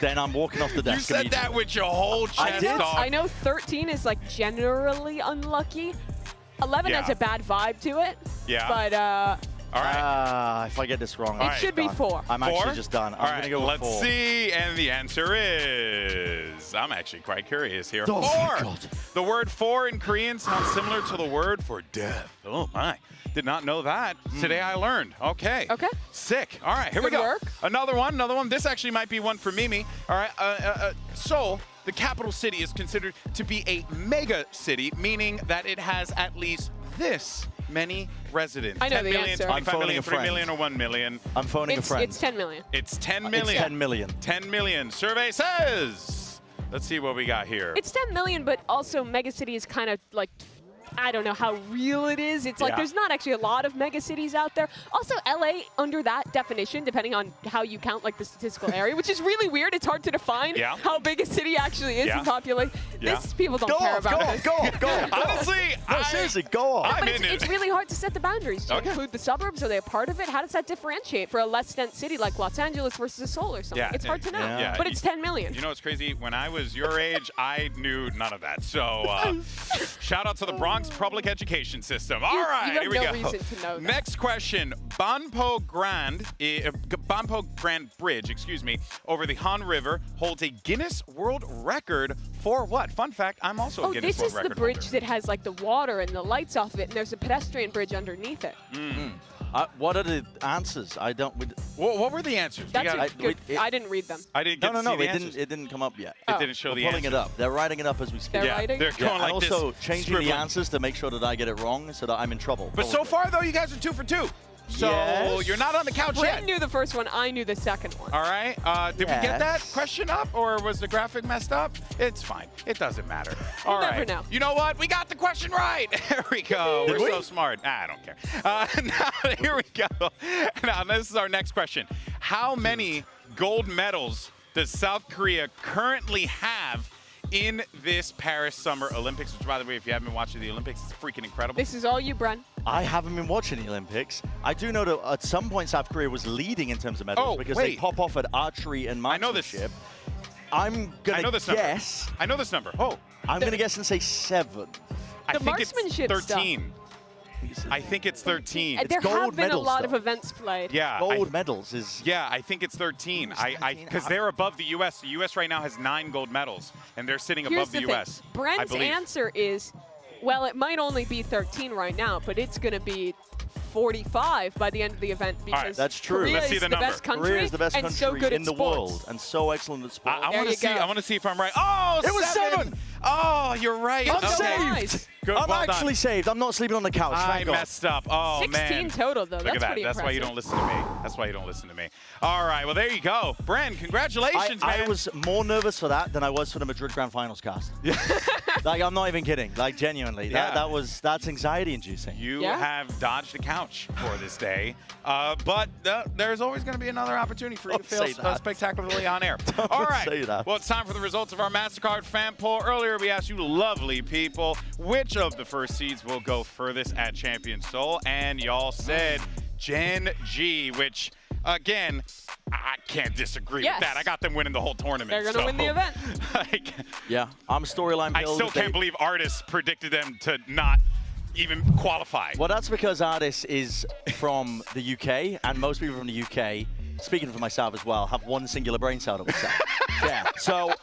S5: then I'm walking off the desk.
S4: You said that with your whole chest,
S5: I did.
S4: dog.
S6: I know 13 is like generally unlucky. 11 has a bad vibe to it.
S4: Yeah.
S6: But
S4: all right.
S5: If I get this wrong,
S6: it should be 4.
S5: I'm actually just done. I'm
S4: going
S5: to go with 4.
S4: Let's see. And the answer is, I'm actually quite curious here.
S5: Oh,
S4: 4.
S5: God.
S4: The word 4 in Korean sounds similar to the word for death. Oh, my. Did not know that. Today I learned. Okay.
S6: Okay.
S4: Sick. All right, here we
S6: Good
S4: go.
S6: work.
S4: Another one. This actually might be one for Mimi. All right. Seoul, the capital city, is considered to be a mega city, meaning that it has at least this many residents.
S6: I know
S4: 10
S6: the
S4: million,
S6: answer.
S4: 25
S5: I'm
S4: million,
S5: phoning a
S4: 3 million, or 1 million.
S5: I'm phoning a friend.
S6: It's 10 million.
S4: It's 10 million.
S5: It's 10 million.
S4: 10 million. Survey says. Let's see what we got here.
S6: It's 10 million, but also megacity is kind of like, I don't know how real it is. It's like there's not actually a lot of megacities out there. Also, LA, under that definition, depending on how you count like the statistical area, which is really weird. It's hard to define how big a city actually is in population. This people don't care about this.
S5: Go off.
S4: Honestly,
S5: seriously, go off.
S6: But it's really hard to set the boundaries. To include the suburbs, are they a part of it? How does that differentiate for a less dense city like Los Angeles versus a Seoul or something? It's hard to know. But it's 10 million.
S4: You know what's crazy? When I was your age, I knew none of that. So shout out to the Bronx public education system. All right,
S6: you
S4: here we
S6: have
S4: go.
S6: no reason to know that.
S4: Next question. Banpo Grand Bridge, over the Han River holds a Guinness World Record for what? Fun fact, I'm also a Guinness World Record
S6: This is the bridge that has like the water and the lights off of it, and there's a pedestrian bridge underneath it.
S5: What are the answers? I don't.
S4: What were the answers?
S6: That's good. I didn't read them.
S4: I didn't get to see the answers.
S5: It didn't come up yet.
S4: It didn't show the
S5: We're pulling
S4: answers.
S5: it up. They're writing it up as we speak.
S6: They're writing?
S4: They're going like
S5: and
S4: this.
S5: also changing
S4: scribbling.
S5: the answers to make sure that I get it wrong, so that I'm in trouble.
S4: But so far, though, you guys are 2 for 2. So you're not on the couch
S6: Brent
S4: yet.
S6: knew the first one. I knew the second one.
S4: All right. Did we get that question up, or was the graphic messed up? It's fine. It doesn't matter. All right.
S6: never know.
S4: You know what? We got the question right. There we go. We're so smart. I don't care. Now, here we go. Now, this is our next question. How many gold medals does South Korea currently have in this Paris Summer Olympics? Which, by the way, if you haven't been watching the Olympics, it's freaking incredible.
S6: This is all you, Bren.
S5: I haven't been watching the Olympics. I do know that at some point South Korea was leading in terms of medals because they pop off at archery and marksmanship. I'm going to guess.
S4: I know this number.
S5: I'm going to guess and say 7.
S4: I think it's
S6: marksmanship
S4: 13. I think it's 13.
S6: There have been a lot of events played.
S4: Yeah.
S5: Gold medals is...
S4: Yeah, I think it's 13. Because they're above the U.S. The U.S. right now has 9 gold medals, and they're sitting above the U.S.
S6: Brent's answer is, well, it might only be 13 right now, but it's going to be 45 by the end of the event because
S5: that's true.
S6: Korea
S4: Let's see
S6: is
S4: the
S6: the
S4: number.
S6: best country
S5: Korea is the best
S6: and
S5: country
S6: so good
S5: in
S6: at
S5: the
S6: sports.
S5: world and so excellent at sports.
S4: I want to see if I'm right. Oh,
S5: it was 7.
S4: Oh, you're right.
S5: I'm
S4: Okay.
S5: saved.
S4: Good,
S5: I'm
S4: well
S5: actually
S4: done.
S5: saved. I'm not sleeping on the couch.
S4: I
S5: Thank God.
S4: messed up. Oh,
S6: 16
S4: man.
S6: total, though.
S4: Look
S6: That's
S4: at that.
S6: pretty
S4: That's why you
S6: impressive.
S4: don't listen to me. That's why you don't listen to me. All right. Well, there you go. Bren, congratulations, man.
S5: I was more nervous for that than I was for the Madrid Grand Finals cast. Like, I'm not even kidding. Like, genuinely. That's anxiety-inducing.
S4: You have dodged the couch for this day. But there's always going to be another opportunity for you to fail spectacularly on air. All right.
S5: Say that.
S4: Well, it's time for the results of our MasterCard fan poll. Earlier, we asked you lovely people which of the first seeds will go furthest at Champion Seoul, and y'all said Gen G, which, again, I can't disagree with that. I got them winning the whole tournament.
S6: They're going to win the event.
S5: Yeah, I'm storyline
S4: I
S5: build.
S4: still can't believe Artis predicted them to not even qualify.
S5: Well, that's because Artis is from the UK, and most people from the UK, speaking for myself as well, have one singular brain cell that we say. Yeah. So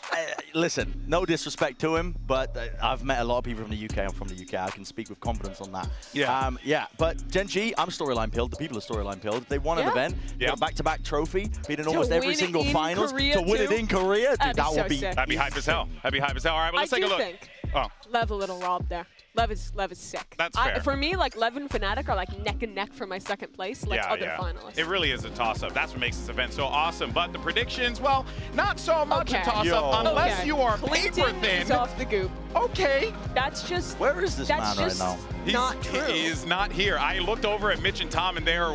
S5: Listen, no disrespect to him, but I've met a lot of people from the UK. I'm from the UK. I can speak with confidence on that.
S4: Yeah.
S5: Yeah, but Gen G, I'm storyline pilled. The people are storyline pilled. They won an event, got a back-to-back trophy, beat in almost every single finals. To win it in Korea, dude, that would be...
S4: That'd be hype as hell. That'd be hype as hell. All right, well, let's take a look.
S6: Lev a little robbed there. Lev is sick.
S4: That's fair.
S6: For me, like Lev and Fnatic are like neck and neck for my second place, like other finalists.
S4: It really is a toss-up. That's what makes this event so awesome. But the predictions, well, not so much a toss-up unless you are paper thin.
S6: Off the goop.
S4: Okay.
S6: That's just.
S5: Where is this man right now?
S6: Not true.
S4: He is not here. I looked over at Mitch and Tom, and they're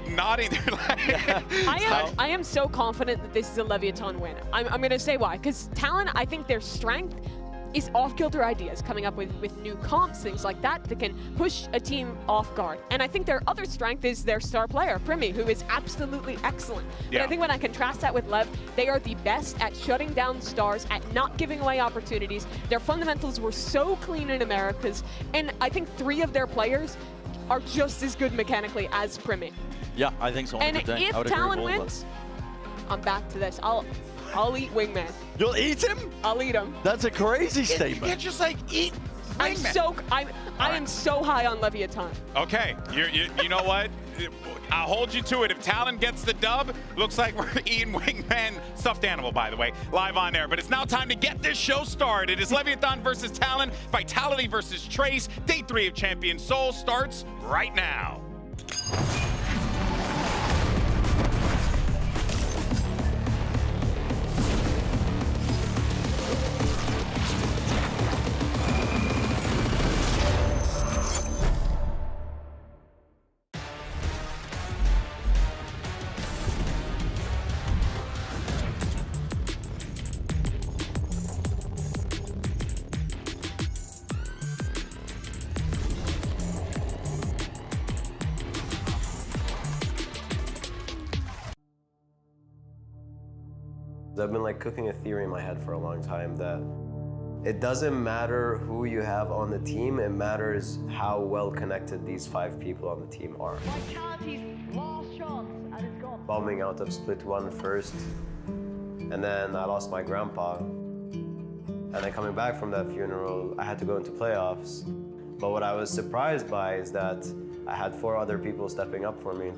S4: nodding. They're like,
S6: I am so confident that this is a Leviatán win. I'm going to say why. Because Talon, I think their strength is off-kilter ideas, coming up with new comps, things like that can push a team off guard. And I think their other strength is their star player, Primi, who is absolutely excellent. But I think when I contrast that with Lev, they are the best at shutting down stars, at not giving away opportunities. Their fundamentals were so clean in Americas, and I think 3 of their players are just as good mechanically as Primi.
S5: Yeah, I think so.
S6: And if Talon wins, I'm back to this. I'll eat Wingman.
S5: You'll eat him?
S6: I'll eat him.
S5: That's a crazy statement.
S4: You can't just like eat Wingman.
S6: I am so high on Leviatán.
S4: Okay, you know what? I'll hold you to it. If Talon gets the dub, looks like we're eating Wingman, stuffed animal, by the way, live on air. But it's now time to get this show started. It's Leviatán versus Talon, Vitality versus Trace. Day 3 of Champions Seoul starts right now.
S12: I've been like cooking a theory in my head for a long time that it doesn't matter who you have on the team, it matters how well connected these 5 people on the team are. Bombing out of split 1 first, and then I lost my grandpa. And then coming back from that funeral, I had to go into playoffs. But what I was surprised by is that I had 4 other people stepping up for me.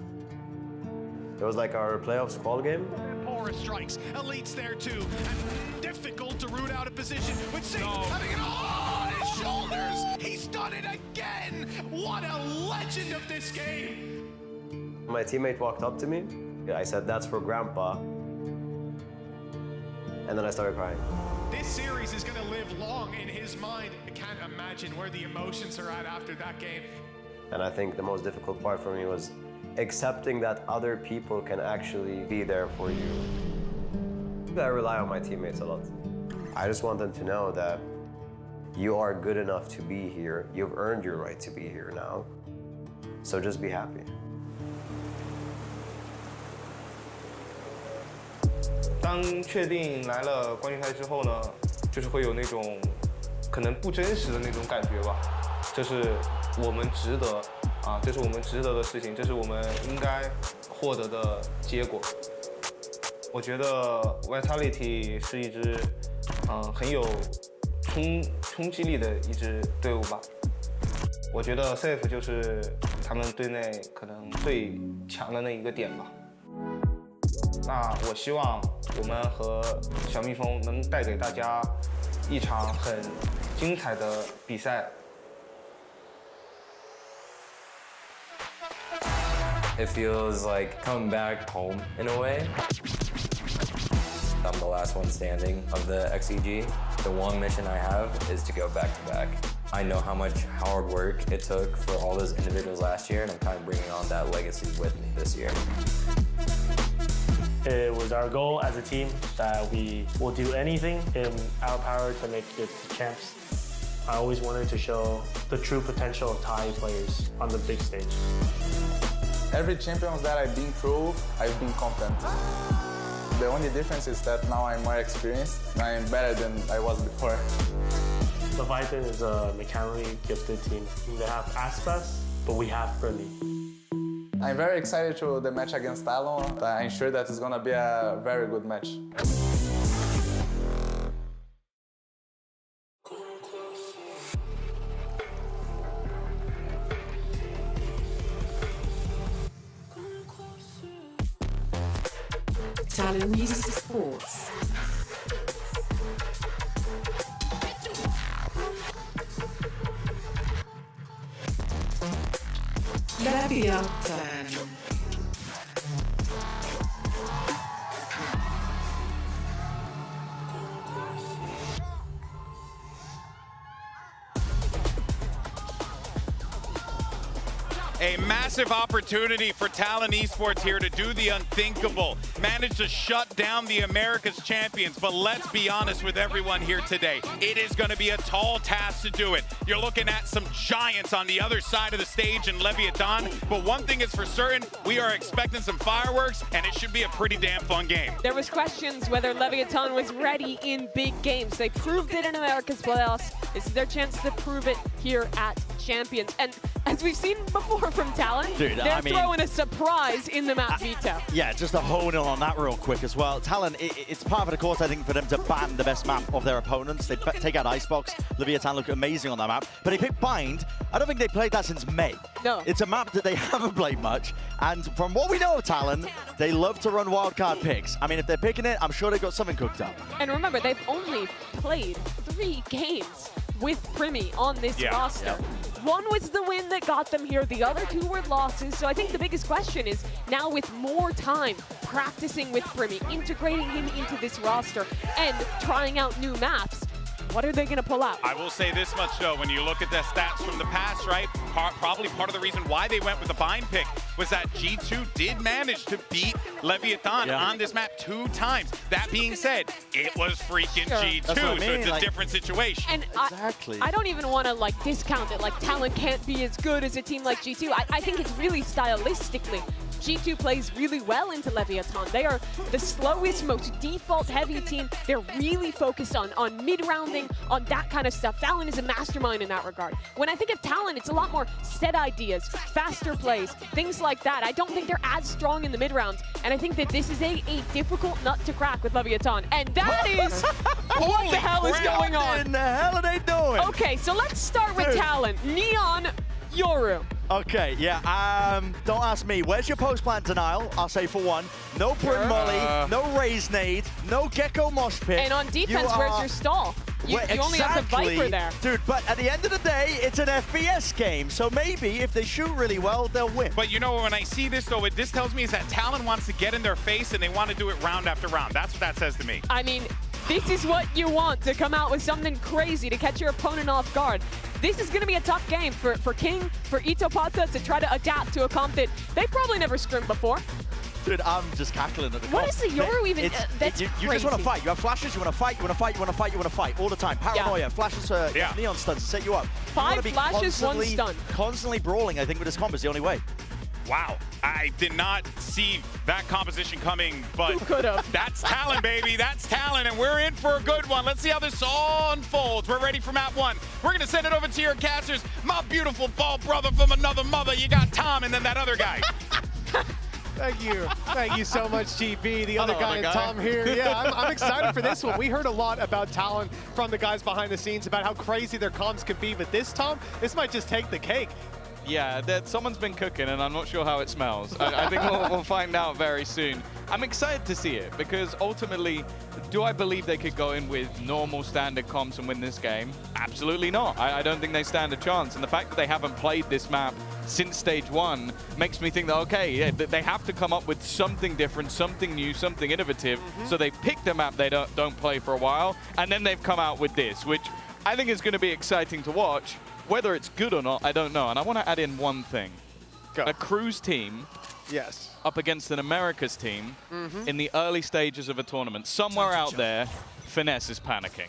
S12: It was like our playoffs qual game.
S2: Porous strikes, Elite's there too, and difficult to root out a position. With Sing having it all on his shoulders, he's done it again. What a legend of this game.
S12: My teammate walked up to me. I said, "That's for Grandpa." And then I started crying.
S2: This series is gonna live long in his mind. I can't imagine where the emotions are at after that game.
S12: And I think the most difficult part for me was accepting that other people can actually be there for you. I rely on my teammates a lot. I just want them to know that you are good enough to be here. You've earned your right to be here now. So just be happy.
S13: 当确定来了冠军赛之后呢，就是会有那种可能不真实的那种感觉吧。这是我们值得。 这是我们值得的事情，这是我们应该获得的结果。我觉得 Vitality 是一支很有冲击力的一支队伍吧。我觉得 Safe 就是他们队内可能最强的那一个点吧。那我希望我们和小蜜蜂能带给大家一场很精彩的比赛。
S14: It feels like coming back home in a way. I'm the last one standing of the XEG. The one mission I have is to go back to back. I know how much hard work it took for all those individuals last year, and I'm kind of bringing on that legacy with me this year.
S11: It was our goal as a team that we will do anything in our power to make it to champs. I always wanted to show the true potential of Thai players on the big stage.
S15: Every champions that I've been through, I've been confident. The only difference is that now I'm more experienced and I'm better than I was before.
S11: Leviatán is a mechanically gifted team. They have Aspas, but we have Primi.
S15: I'm very excited to the match against Talon. I'm sure that it's gonna be a very good match.
S16: Talon Esports. Leviatán.
S4: A massive opportunity for Talon Esports here to do the unthinkable, manage to shut down the America's champions. But let's be honest with everyone here today, it is going to be a tall task to do it. You're looking at some giants on the other side of the stage in Leviatán, but one thing is for certain, we are expecting some fireworks, and it should be a pretty damn fun game.
S6: There was questions whether Leviatán was ready in big games. They proved it in America's playoffs. This is their chance to prove it here at Champions. And as we've seen before from Talon, they're throwing a surprise in the map veto.
S5: Yeah, just to hone in on that real quick as well. Talon, it's part of the course, I think, for them to ban the best map of their opponents. They take out Icebox. Leviatán look amazing on that map. But they picked Bind. I don't think they played that since May.
S6: No.
S5: It's a map that they haven't played much. And from what we know of Talon, they love to run wildcard picks. I mean, if they're picking it, I'm sure they've got something cooked up.
S6: And remember, they've only played 3 games with Primi on this roster. One was the win that got them here, the other 2 were losses. So I think the biggest question is, now with more time practicing with Primi, integrating him into this roster, and trying out new maps, what are they going to pull out?
S4: I will say this much, though. When you look at the stats from the past, right, probably part of the reason why they went with the bind pick was that G2 did manage to beat Leviatán on this map 2 times. That being said, it was freaking G2, so it's a different situation.
S6: And I don't even want to like discount it, like Talon can't be as good as a team like G2. I think it's really stylistically. G2 plays really well into Leviatán. They are the slowest, most default-heavy team. They're really focused on mid-rounding, on that kind of stuff. Talon is a mastermind in that regard. When I think of Talon, it's a lot more set ideas, faster plays, things like that. I don't think they're as strong in the mid-rounds, and I think that this is a difficult nut to crack with Leviatán. And that is what the hell is going on?
S5: What in the hell are they doing?
S6: Okay, so let's start with Talon. Neon, Yoru.
S5: Okay, don't ask me. Where's your post-plant denial? I'll say for one. No Prim Molly, no Raise Nade, no Gecko Mosh Pit.
S6: And on defense, where's your stall? You only have the Viper there.
S5: Dude, but at the end of the day, it's an FPS game, so maybe if they shoot really well, they'll win.
S4: But you know, when I see this, though, what this tells me is that Talon wants to get in their face, and they want to do it round after round. That's what that says to me.
S6: I mean, this is what you want, to come out with something crazy to catch your opponent off guard. This is going to be a tough game for King, for Itopata to try to adapt to a comp that they probably never scrimmed before.
S5: Dude, I'm just cackling at the
S6: What is the Yoru even? That's
S5: you
S6: crazy.
S5: just want to fight. You have flashes, you want to fight, you want to fight, you want to fight, you want to fight all the time. Paranoia, flashes, neon stuns to set you up.
S6: 5 flashes, 1 stun.
S5: Constantly brawling, I think, with this comp is the only way.
S4: Wow, I did not see that composition coming, but that's Talon, baby. That's Talon, and we're in for a good one. Let's see how this all unfolds. We're ready for map 1. We're going to send it over to your casters. My beautiful ball brother from another mother. You got Tom and then that other guy.
S17: Thank you. Thank you so much, GP. The other guy and Tom here. Yeah, I'm excited for this one. We heard a lot about Talon from the guys behind the scenes about how crazy their comps can be, but this, Tom, this might just take the cake.
S18: Yeah, someone's been cooking, and I'm not sure how it smells. I think we'll find out very soon. I'm excited to see it, because ultimately, do I believe they could go in with normal standard comps and win this game? Absolutely not. I don't think they stand a chance. And the fact that they haven't played this map since stage 1 makes me think that, okay, yeah, they have to come up with something different, something new, something innovative. So they picked a map they don't play for a while, and then they've come out with this, which I think is going to be exciting to watch. Whether it's good or not, I don't know. And I want to add in one thing. A Cruise team up against an Americas team in the early stages of a tournament. Somewhere out there, Finesse is panicking.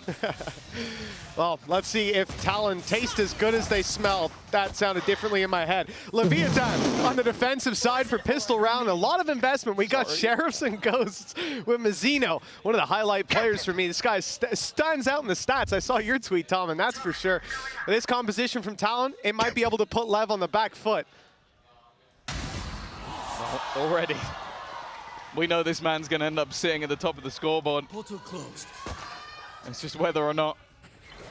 S17: Well, let's see if Talon taste as good as they smell. That sounded differently in my head. Leviatán on the defensive side for pistol round. A lot of investment. We got Sheriffs and Ghosts with Mazzino, one of the highlight players for me. This guy stands out in the stats. I saw your tweet, Tom, and that's for sure. This composition from Talon, it might be able to put Lev on the back foot.
S18: Already. We know this man's going to end up sitting at the top of the scoreboard.
S2: Portal closed.
S18: It's just whether or not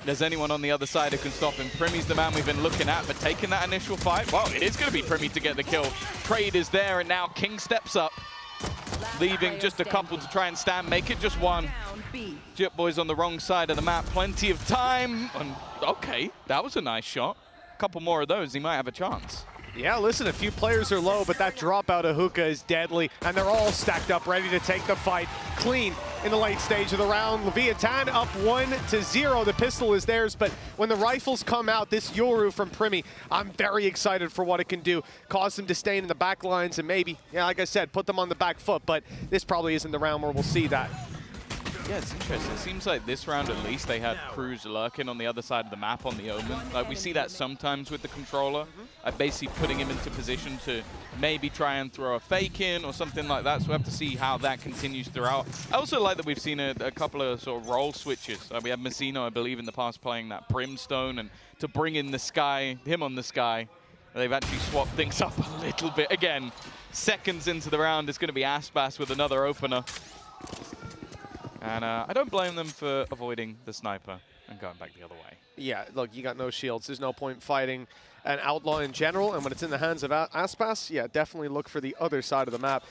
S18: there's anyone on the other side who can stop him. Primi's the man we've been looking at, but taking that initial fight, well, it is going to be Primi to get the kill. Trade is there, and now King steps up. leaving just a couple to try and stand, make it just one. Jip Boy's on the wrong side of the map, plenty of time. And okay, that was a nice shot. A couple more of those, he might have a chance.
S17: Yeah, listen, a few players are low, but that dropout of Hookah is deadly, and they're all stacked up, ready to take the fight clean in the late stage of the round. Leviatán up 1-0. The pistol is theirs, but when the rifles come out, this Yoru from Primi, I'm very excited for what it can do. Cause them to stay in the back lines and maybe, yeah, like I said, put them on the back foot, but this probably isn't the round where we'll see that.
S18: Yeah, it's interesting. It seems like this round, at least, they had crews lurking on the other side of the map on the Omen. Like, we see that sometimes with the controller. Basically putting him into position to maybe try and throw a fake in or something like that. So we have to see how that continues throughout. I also like that we've seen a couple of sort of role switches. We had Messino, I believe, in the past playing that Brimstone, and to bring in the Sky, him on the Sky, they've actually swapped things up a little bit. Again, seconds into the round, it's going to be Aspas with another opener. And I don't blame them for avoiding the sniper and going back the other way.
S17: Yeah, look, you got no shields. There's no point fighting an outlaw in general. And when it's in the hands of Aspas, yeah, definitely look for the other side of the map.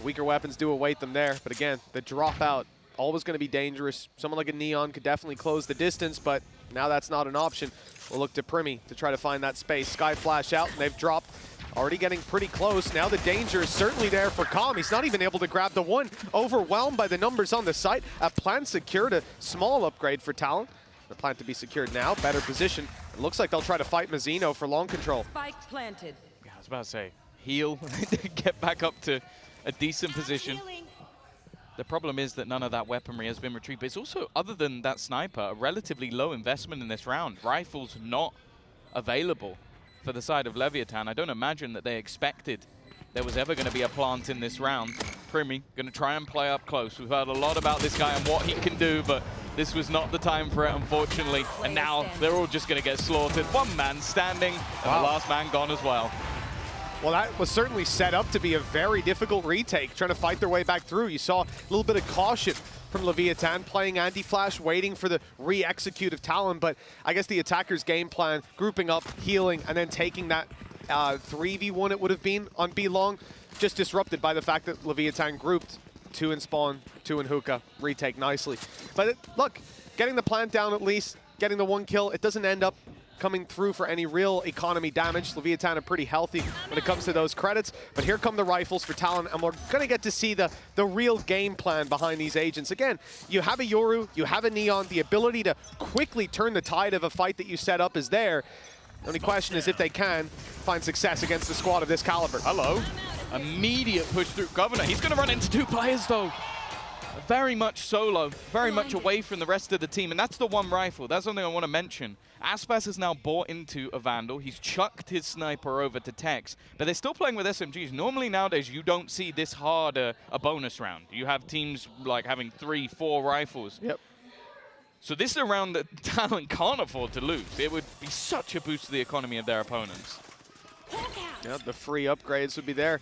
S17: Weaker weapons do await them there. But again, the dropout, always going to be dangerous. Someone like a Neon could definitely close the distance, but now that's not an option. We'll look to Primi to try to find that space. Sky flash out, and they've dropped. Already getting pretty close. Now the danger is certainly there for Calm. He's not even able to grab the one. Overwhelmed by the numbers on the site. A plant secured, a small upgrade for Talon. The plant to be secured now. Better position. It looks like they'll try to fight Mazzino for long control.
S16: Spike planted.
S18: Yeah, I was about to say, heal, get back up to a decent position. The problem is that none of that weaponry has been retrieved. But it's also, other than that sniper, a relatively low investment in this round. Rifles not available for the side of Leviatán. I don't imagine that they expected there was ever going to be a plant in this round. Primi going to try and play up close. We've heard a lot about this guy and what he can do, but this was not the time for it, unfortunately. And now they're all just going to get slaughtered. One man standing, and the last man gone as well.
S17: Well, that was certainly set up to be a very difficult retake, trying to fight their way back through. You saw a little bit of caution from Leviatán, playing anti-flash, waiting for the re-execute of Talon, but I guess the attacker's game plan, grouping up, healing, and then taking that 3v1 it would have been on B-Long, just disrupted by the fact that Leviatán grouped 2 in spawn, 2 in hookah, retake nicely. But look, getting the plant down at least, getting the 1 kill, it doesn't end up coming through for any real economy damage. Leviatán are pretty healthy when it comes to those credits, but here come the rifles for Talon, and we're going to get to see the real game plan behind these agents. Again, you have a Yoru, you have a Neon, the ability to quickly turn the tide of a fight that you set up is there. The only question is if they can find success against a squad of this caliber.
S18: Hello. Immediate push through Governor. He's going to run into 2 players, though. Very much solo, very much away from the rest of the team, and that's the one rifle. That's something I want to mention. Aspas has now bought into a Vandal. He's chucked his sniper over to Tex, but they're still playing with SMGs. Normally nowadays you don't see this hard a bonus round. You have teams like having 3, 4 rifles.
S17: Yep.
S18: So this is a round that Talon can't afford to lose. It would be such a boost to the economy of their opponents.
S17: Yeah, the free upgrades would be there,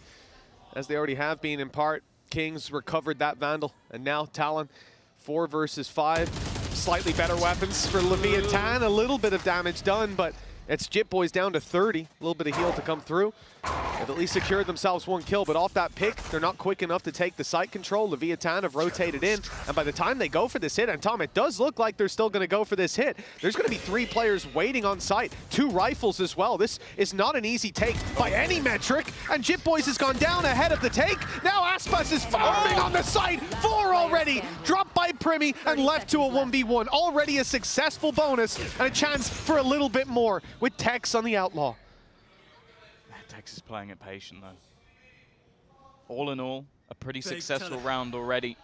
S17: as they already have been in part. Kings recovered that Vandal, and now Talon 4 versus 5. Slightly better weapons for Leviatán. A little bit of damage done, but it's Jip Boys down to 30. A little bit of heal to come through. They've at least secured themselves 1 kill, but off that pick, they're not quick enough to take the site control. Leviatán have rotated in, and by the time they go for this hit, and Tom, it does look like they're still going to go for this hit. There's going to be 3 players waiting on site, 2 rifles as well. This is not an easy take by any metric, and Jip Boys has gone down ahead of the take. Now Aspas is farming on the site. 4 already, dropped by Primi and left to a 1v1. Already a successful bonus and a chance for a little bit more with Tex on the Outlaw.
S18: Tex is playing it patient, though. All in all, a pretty successful round already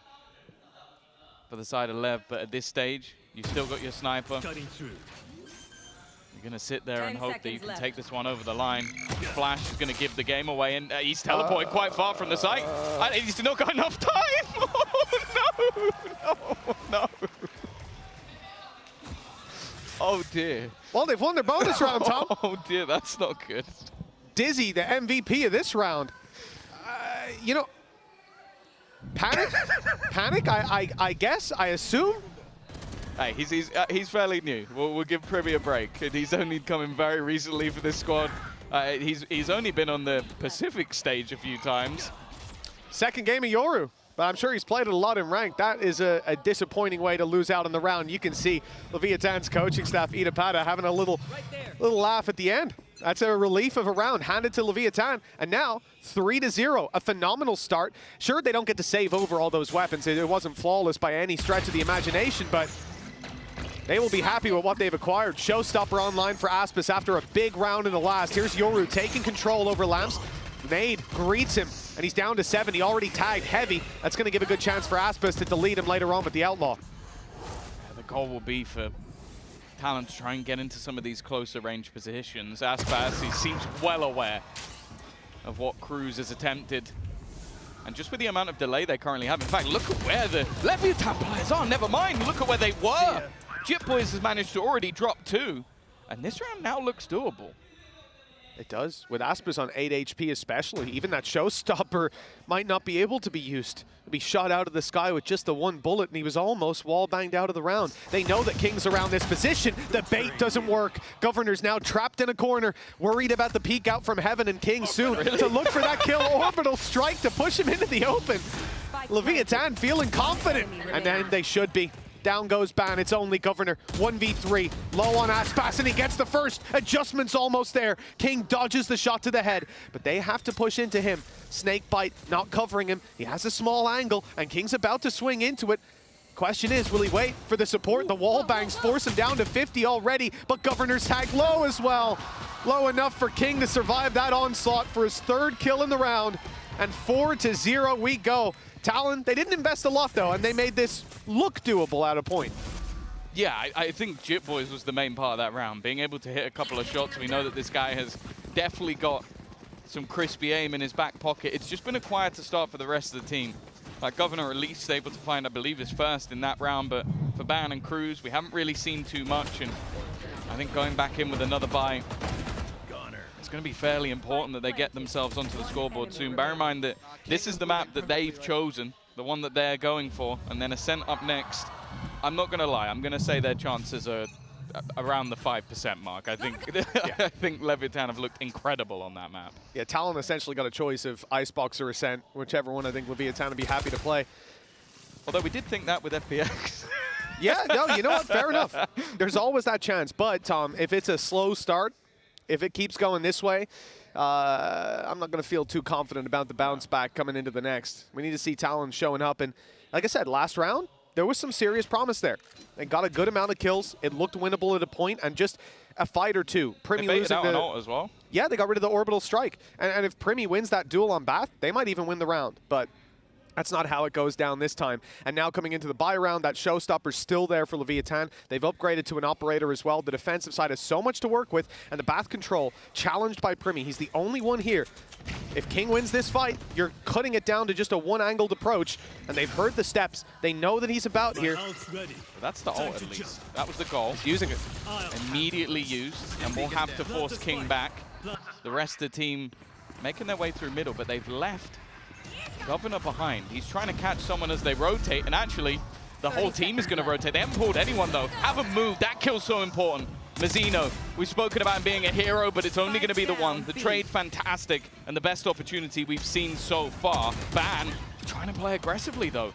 S18: for the side of Lev, but at this stage, you've still got your sniper. You're going to sit there and hope that you can take this one over the line. Flash is going to give the game away, and he's teleported quite far from the site. And he's not got enough time! Oh, no! No, no! Oh, dear.
S17: Well, they've won their bonus round, Tom.
S18: Oh, dear, that's not good.
S17: Dizzy, the MVP of this round. You know, Panic? Panic, I guess, I assume?
S18: Hey, he's fairly new. We'll give Privy a break. He's only come in very recently for this squad. He's only been on the Pacific stage a few times.
S17: Second game of Yoru. But I'm sure he's played it a lot in rank. That is a disappointing way to lose out in the round. You can see Leviatán's coaching staff, Itapata, having a little laugh at the end. That's a relief of a round handed to Leviatán. And now 3-0, a phenomenal start. Sure, they don't get to save over all those weapons. It wasn't flawless by any stretch of the imagination, but they will be happy with what they've acquired. Showstopper online for Aspis after a big round in the last. Here's Yoru taking control over Lamps. Nade greets him, and he's down to 7. He already tagged heavy. That's going to give a good chance for Aspis to delete him later on with the Outlaw.
S18: The goal will be for Talon to try and get into some of these closer range positions. Aspas, he seems well aware of what Cruz has attempted. And just with the amount of delay they currently have, in fact, look at where the Leviatán players are, never mind, look at where they were. Jip Boys has managed to already drop 2, and this round now looks doable.
S17: It does, with Aspis on 8 HP especially. Even that Showstopper might not be able to be used. He'll be shot out of the sky with just the 1 bullet, and he was almost wall-banged out of the round. They know that King's around this position. The bait doesn't work. Governor's now trapped in a corner, worried about the peek out from Heaven and King soon to look for that kill. Orbital strike to push him into the open. Leviatán feeling confident, and then they should be. Down goes Ban, it's only Governor. 1v3, low on Aspas, and he gets the first. Adjustment's almost there. King dodges the shot to the head, but they have to push into him. Snakebite not covering him. He has a small angle, and King's about to swing into it. Question is, will he wait for the support? The wall bangs force him down to 50 already, but Governor's tag low as well. Low enough for King to survive that onslaught for his 3rd kill in the round, and 4-0 we go. Talon, they didn't invest a lot though, and they made this look doable at a point.
S18: Yeah, I think Jip Boys was the main part of that round. Being able to hit a couple of shots, we know that this guy has definitely got some crispy aim in his back pocket. It's just been a quieter start for the rest of the team. Like Governor at least able to find, I believe, his first in that round, but for Ban and Cruz, we haven't really seen too much, and I think going back in with another buy, it's going to be fairly important that they get themselves onto the scoreboard soon. Bear in mind that this is the map that they've chosen, the one that they're going for, and then Ascent up next. I'm not going to lie, I'm going to say their chances are around the 5% mark. I think I think Leviatán have looked incredible on that map.
S17: Yeah, Talon essentially got a choice of Icebox or Ascent, whichever one I think Leviatán would be happy to play.
S18: Although we did think that with FPX.
S17: Yeah, no, you know what, fair enough. There's always that chance, but Tom, if it's a slow start, if it keeps going this way, I'm not going to feel too confident about the bounce back coming into the next. We need to see Talon showing up. And like I said, last round, there was some serious promise there. They got a good amount of kills. It looked winnable at a point, and just a fight or two. Primi losing
S18: out on ult as well.
S17: Yeah, they got rid of the orbital strike. And if Primi wins that duel on Bath, they might even win the round. But that's not how it goes down this time. And now coming into the bye round, that Showstopper's still there for Leviatán. They've upgraded to an operator as well. The defensive side has so much to work with, and the Bath control challenged by Primi. He's the only one here. If King wins this fight, you're cutting it down to just a one-angled approach, and they've heard the steps. They know that he's about here.
S18: That's the ult at least. That was the goal.
S17: He's using it.
S18: Immediately used, and we'll have to force King back. The rest of the team making their way through middle, but they've left Governor behind. He's trying to catch someone as they rotate, and actually, the whole team is going to rotate. They haven't pulled anyone, though. Haven't moved. That kill's so important. Mazzino, we've spoken about him being a hero, but it's only going to be the one. The trade, fantastic, and the best opportunity we've seen so far. Ban trying to play aggressively, though,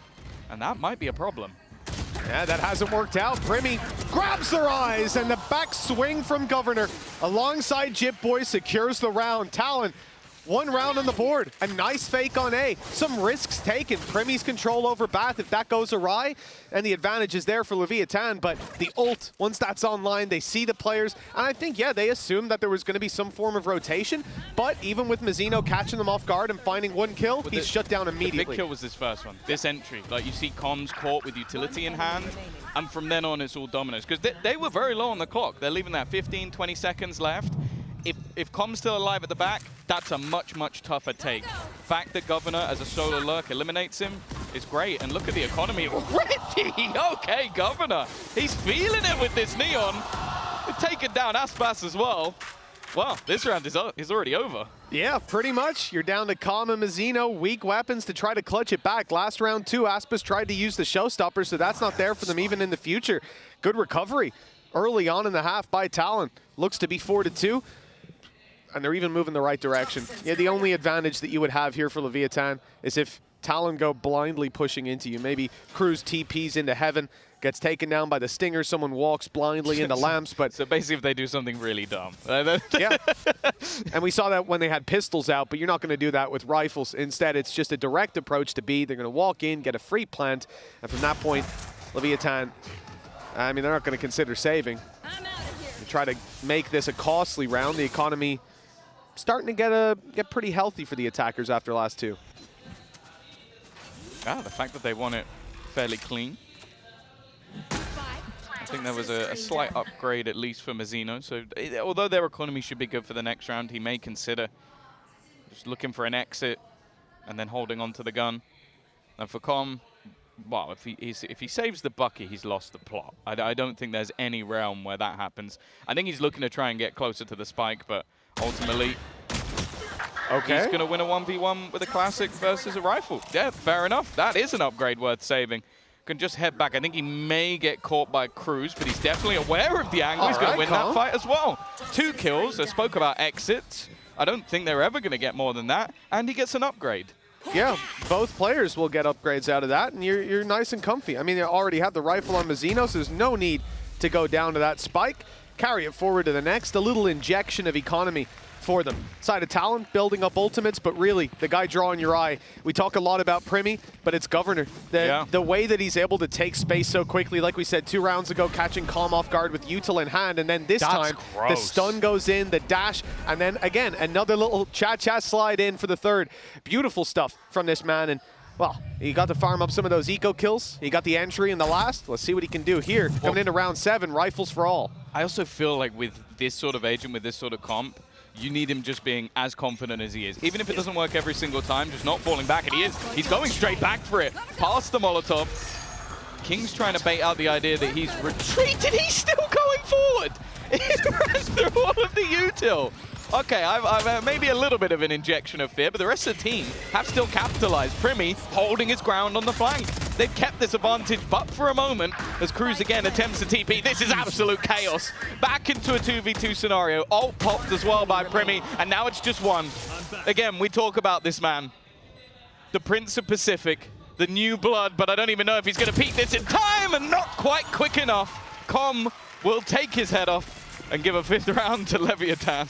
S18: and that might be a problem.
S17: Yeah, that hasn't worked out. Primi grabs their eyes, and the back swing from Governor alongside Jip Boy secures the round. Talon, 1 round on the board. A nice fake on A. Some risks taken. Primi's control over Bath if that goes awry, and the advantage is there for Leviatán, but the ult, once that's online, they see the players, and I think, yeah, they assumed that there was going to be some form of rotation, but even with Mazzino catching them off guard and finding 1 kill, he's shut down immediately.
S18: The big kill was his first one. This entry, like you see comms caught with utility in hand, and from then on it's all dominoes, because they were very low on the clock. They're leaving that 15, 20 seconds left. If Com's still alive at the back, that's a much, much tougher take. The fact that Governor, as a solo lurk, eliminates him is great. And look at the economy already. Okay, Governor. He's feeling it with this Neon. They've taken down Aspas as well. Well, this round is already over.
S17: Yeah, pretty much. You're down to Com and Mazzino, weak weapons to try to clutch it back. Last round, too, Aspas tried to use the Showstopper, so that's not there for them even in the future. Good recovery early on in the half by Talon. Looks to be 4-2. And they're even moving the right direction. Yeah, the only advantage that you would have here for Leviatán is if Talon go blindly pushing into you. Maybe Cruz TPs into heaven, gets taken down by the Stinger, someone walks blindly into lamps, but...
S18: So basically if they do something really dumb.
S17: Yeah. And we saw that when they had pistols out, but you're not going to do that with rifles. Instead, it's just a direct approach to B. They're going to walk in, get a free plant, and from that point, Leviatán, I mean, they're not going to consider saving. They try to make this a costly round. The economy starting to get pretty healthy for the attackers after the last two.
S18: The fact that they won it fairly clean. I think there was a slight upgrade, at least for Mazzino. So although their economy should be good for the next round, he may consider just looking for an exit and then holding on to the gun. And for Com, well, if he saves the Bucky, he's lost the plot. I don't think there's any realm where that happens. I think he's looking to try and get closer to the spike, but ultimately, he's going to win a 1v1 with a classic versus a rifle. Yeah, fair enough. That is an upgrade worth saving. Can just head back. I think he may get caught by Cruz, but he's definitely aware of the angle. He's going to win that fight as well. 2 kills. I spoke about exits. I don't think they're ever going to get more than that. And he gets an upgrade.
S17: Yeah, both players will get upgrades out of that, and you're nice and comfy. I mean, they already have the rifle on Mazzino, so there's no need to go down to that spike. Carry it forward to the next. A little injection of economy for them. Side of Talon, building up ultimates, but really, the guy drawing your eye. We talk a lot about Primi, but it's Governor. The way that he's able to take space so quickly, like we said 2 rounds ago, catching Calm off guard with util in hand, and then this time, the stun goes in, the dash, and then again, another little cha-cha slide in for the third. Beautiful stuff from this man, and well, he got to farm up some of those eco kills. He got the entry in the last. Let's see what he can do here. Coming into round 7, rifles for all.
S18: I also feel like with this sort of agent, with this sort of comp, you need him just being as confident as he is. Even if it doesn't work every single time, just not falling back. And he is. He's going straight back for it. Past the Molotov. King's trying to bait out the idea that he's retreated. He's still going forward. He ran through all of the util. Okay, I've maybe a little bit of an injection of fear, but the rest of the team have still capitalized. Primi holding his ground on the flank. They've kept this advantage, but for a moment, as Cruz again attempts to TP, this is absolute chaos. Back into a 2v2 scenario. Ult popped as well by Primi, and now it's just one. Again, we talk about this man. The Prince of Pacific, the new blood, but I don't even know if he's going to peak this in time, and not quite quick enough. Com will take his head off and give a 5th round to Leviatán.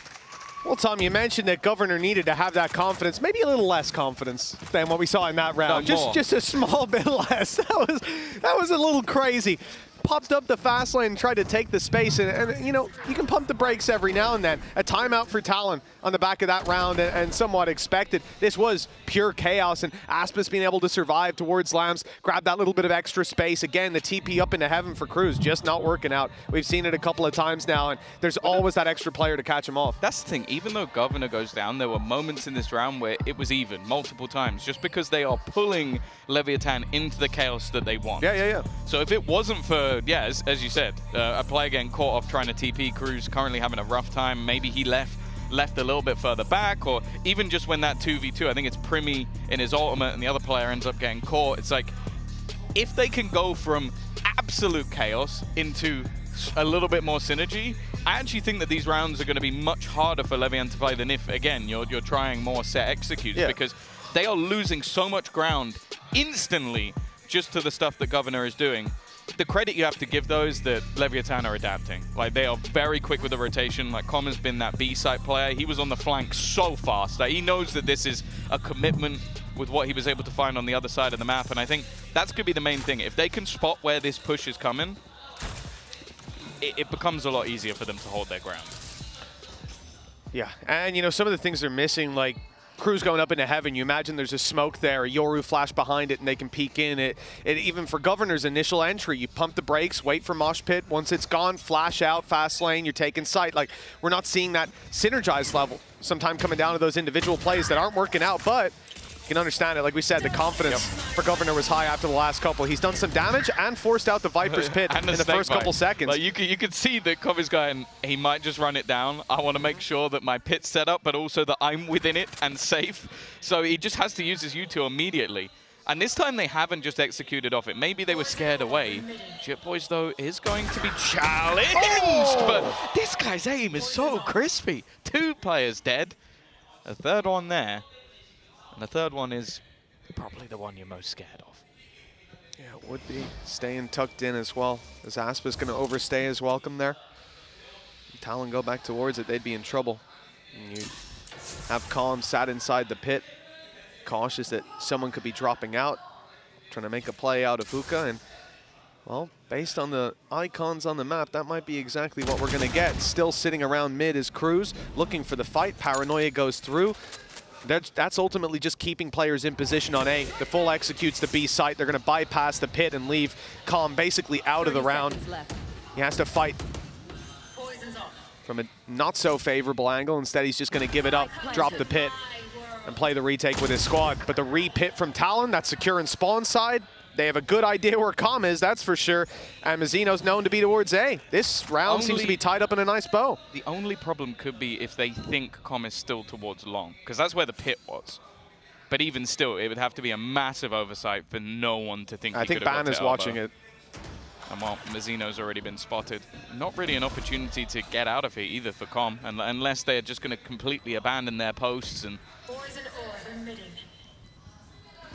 S17: Well, Tom, you mentioned that Governor needed to have that confidence, maybe a little less confidence than what we saw in that round. Just a small bit less. That was a little crazy. Popped up the fast lane and tried to take the space, and you know, you can pump the brakes every now and then. A timeout for Talon on the back of that round, and somewhat expected. This was pure chaos, and Aspas being able to survive towards Lambs, grab that little bit of extra space. Again, the TP up into heaven for Cruz, just not working out. We've seen it a couple of times now, and there's always that extra player to catch him off.
S18: That's the thing, even though Governor goes down, there were moments in this round where it was even, multiple times, just because they are pulling Leviatán into the chaos that they want.
S17: Yeah.
S18: So if it wasn't for, as you said, a player getting caught off trying to TP, Cruz currently having a rough time, maybe he left a little bit further back, or even just when that 2v2, I think it's Primi in his ultimate and the other player ends up getting caught, it's like, if they can go from absolute chaos into a little bit more synergy, I actually think that these rounds are going to be much harder for Leviatán to play than if, again, you're trying more set executes, because they are losing so much ground instantly just to the stuff that Governor is doing. The credit you have to give those that Leviatán are adapting. Like, they are very quick with the rotation. Like, Com has been that B-site player. He was on the flank so fast. Like, he knows that this is a commitment with what he was able to find on the other side of the map. And I think that's going to be the main thing. If they can spot where this push is coming, it becomes a lot easier for them to hold their ground.
S17: Yeah, and you know, some of the things they're missing, like Cruz going up into heaven, you imagine there's a smoke there, a Yoru flash behind it, and they can peek in. It even for Governor's initial entry, you pump the brakes, wait for Mosh Pit. Once it's gone, flash out, fast lane, you're taking sight. Like, we're not seeing that synergized level sometime coming down to those individual plays that aren't working out, but you can understand it. Like we said, the confidence for Governor was high after the last couple. He's done some damage and forced out the Viper's Pit in the first couple seconds.
S18: Like, you could see that Covy's going, he might just run it down. I want to make sure that my pit's set up, but also that I'm within it and safe. So he just has to use his U2 immediately. And this time they haven't just executed off it. Maybe they were scared away. Jetboys, though, is going to be challenged. But this guy's aim is so crispy. 2 players dead. A third one there. And the third one is
S4: probably the one you're most scared of.
S17: Yeah, it would be. Staying tucked in as well. As Aspa's going to overstay his welcome there. If Talon go back towards it, they'd be in trouble. And you have Calm sat inside the pit, cautious that someone could be dropping out, trying to make a play out of Hookah. And, well, based on the icons on the map, that might be exactly what we're going to get. Still sitting around mid is Cruz, looking for the fight. Paranoia goes through. That's ultimately just keeping players in position on A. The full executes the B site. They're going to bypass the pit and leave Calm basically out of the round. He has to fight from a not so favorable angle. Instead, he's just going to give it up, drop the pit, and play the retake with his squad. But the re-pit from Talon, that's secure in spawn side. They have a good idea where Com is, that's for sure. And Mazzino's known to be towards A. This round seems to be tied up in a nice bow.
S18: The only problem could be if they think Com is still towards long, because that's where the pit was. But even still, it would have to be a massive oversight for no one to think.
S17: I think Ban is watching it.
S18: And well, Mazzino's already been spotted. Not really an opportunity to get out of here either for Com, unless they're just going to completely abandon their posts. And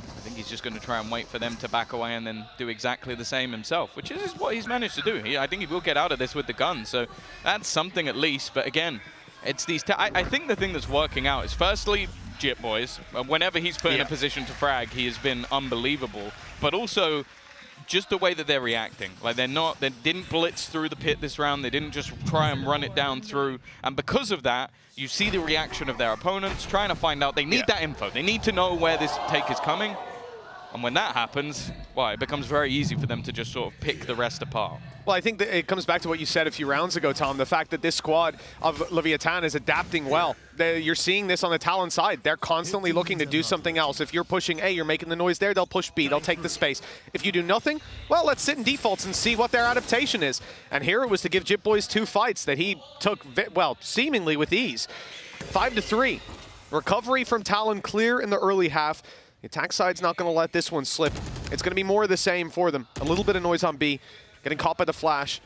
S18: I think he's just going to try and wait for them to back away and then do exactly the same himself, which is what he's managed to do. I think he will get out of this with the gun, so that's something at least. But again, it's these. I think the thing that's working out is firstly, Jit Boys. Whenever he's put in a position to frag, he has been unbelievable. But also, just the way that they're reacting. Like they didn't blitz through the pit this round. They didn't just try and run it down through. And because of that, you see the reaction of their opponents trying to find out. They need that info. They need to know where this take is coming. And when that happens, well, it becomes very easy for them to just sort of pick the rest apart.
S17: Well, I think that it comes back to what you said a few rounds ago, Tom, the fact that this squad of Leviatán is adapting well. You're seeing this on the Talon side. They're constantly looking to do something else. If you're pushing A, you're making the noise there, they'll push B, they'll take the space. If you do nothing, well, let's sit in defaults and see what their adaptation is. And here it was to give Jit Boys 2 fights that he took, well, seemingly with ease. 5-3. Recovery from Talon clear in the early half. The attack side's not going to let this one slip. It's going to be more of the same for them. A little bit of noise on B. Getting caught by the flash.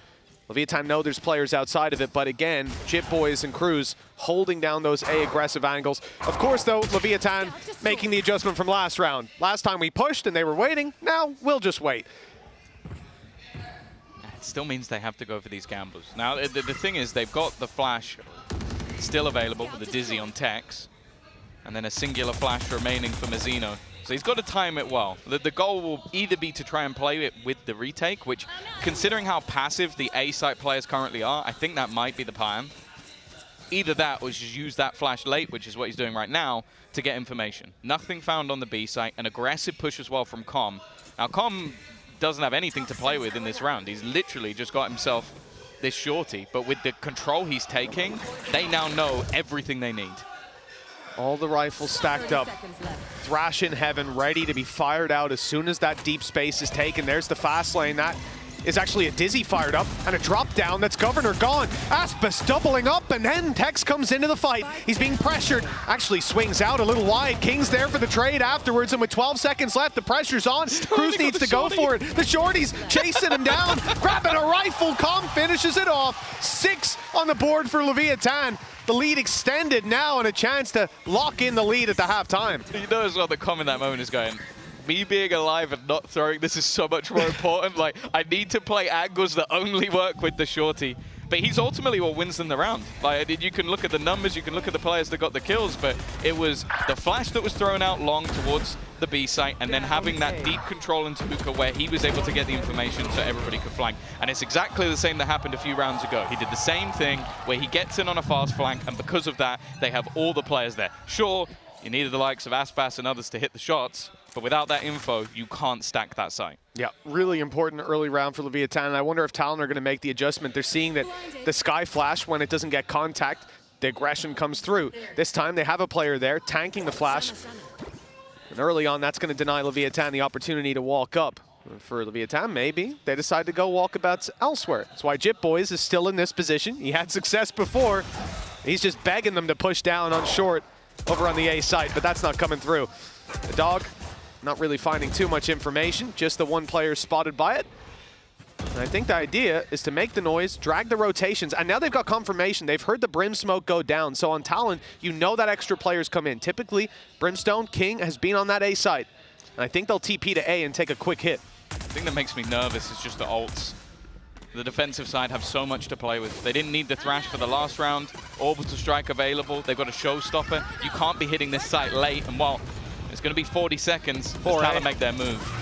S17: Leviatán know there's players outside of it, but again, Jit Boys and Cruz holding down those A aggressive angles. Of course, though, Leviatán making the adjustment from last round. Last time we pushed and they were waiting. Now we'll just wait.
S18: It still means they have to go for these gambles. Now, the thing is, they've got the flash still available with the Dizzy on Tex, and then a singular flash remaining for Mazzino. So he's got to time it well. The goal will either be to try and play it with the retake, which, considering how passive the A site players currently are, I think that might be the plan. Either that or just use that flash late, which is what he's doing right now, to get information. Nothing found on the B site. An aggressive push as well from Com. Now, Com doesn't have anything to play with in this round. He's literally just got himself this shorty. But with the control he's taking, they now know everything they need.
S17: All the rifles stacked up. Thrash in heaven, ready to be fired out as soon as that deep space is taken. There's the fast lane. That is actually a Dizzy fired up and a drop down. That's Governor gone. Aspas doubling up, and then Tex comes into the fight. He's being pressured. Actually swings out a little wide. King's there for the trade afterwards, and with 12 seconds left, the pressure's on. Cruz needs to go for it. The shorty's chasing him down, grabbing a rifle. Com finishes it off. 6 on the board for Leviatán. The lead extended now, and a chance to lock in the lead at the halftime.
S18: You know as well the Com in that moment is going, me being alive and not throwing, this is so much more important. Like, I need to play angles that only work with the shorty. But he's ultimately what wins them the round. Like, you can look at the numbers, you can look at the players that got the kills, but it was the flash that was thrown out long towards the B site, and then having that deep control into Hookah where he was able to get the information so everybody could flank. And it's exactly the same that happened a few rounds ago. He did the same thing where he gets in on a fast flank, and because of that, they have all the players there. Sure, you needed the likes of Aspas and others to hit the shots, but without that info, you can't stack that site.
S17: Yeah, really important early round for Leviatán. And I wonder if Talon are going to make the adjustment. They're seeing that the Sky Flash, when it doesn't get contact, the aggression comes through. This time they have a player there tanking the flash. And early on, that's going to deny Leviatán the opportunity to walk up. For Leviatán, maybe they decide to go walkabouts elsewhere. That's why Jit Boys is still in this position. He had success before. He's just begging them to push down on short over on the A site, but that's not coming through. The dog not really finding too much information, just the one player spotted by it. And I think the idea is to make the noise, drag the rotations, and now they've got confirmation. They've heard the Brim smoke go down, so on Talon, you know that extra players come in. Typically, Brimstone, King has been on that A site. And I think they'll TP to A and take a quick hit.
S18: The thing that makes me nervous is just the ults. The defensive side have so much to play with. They didn't need the Thrash for the last round. Orbital Strike available. They've got a Showstopper. You can't be hitting this site late. And well, it's going to be 40 seconds as Talon make their move.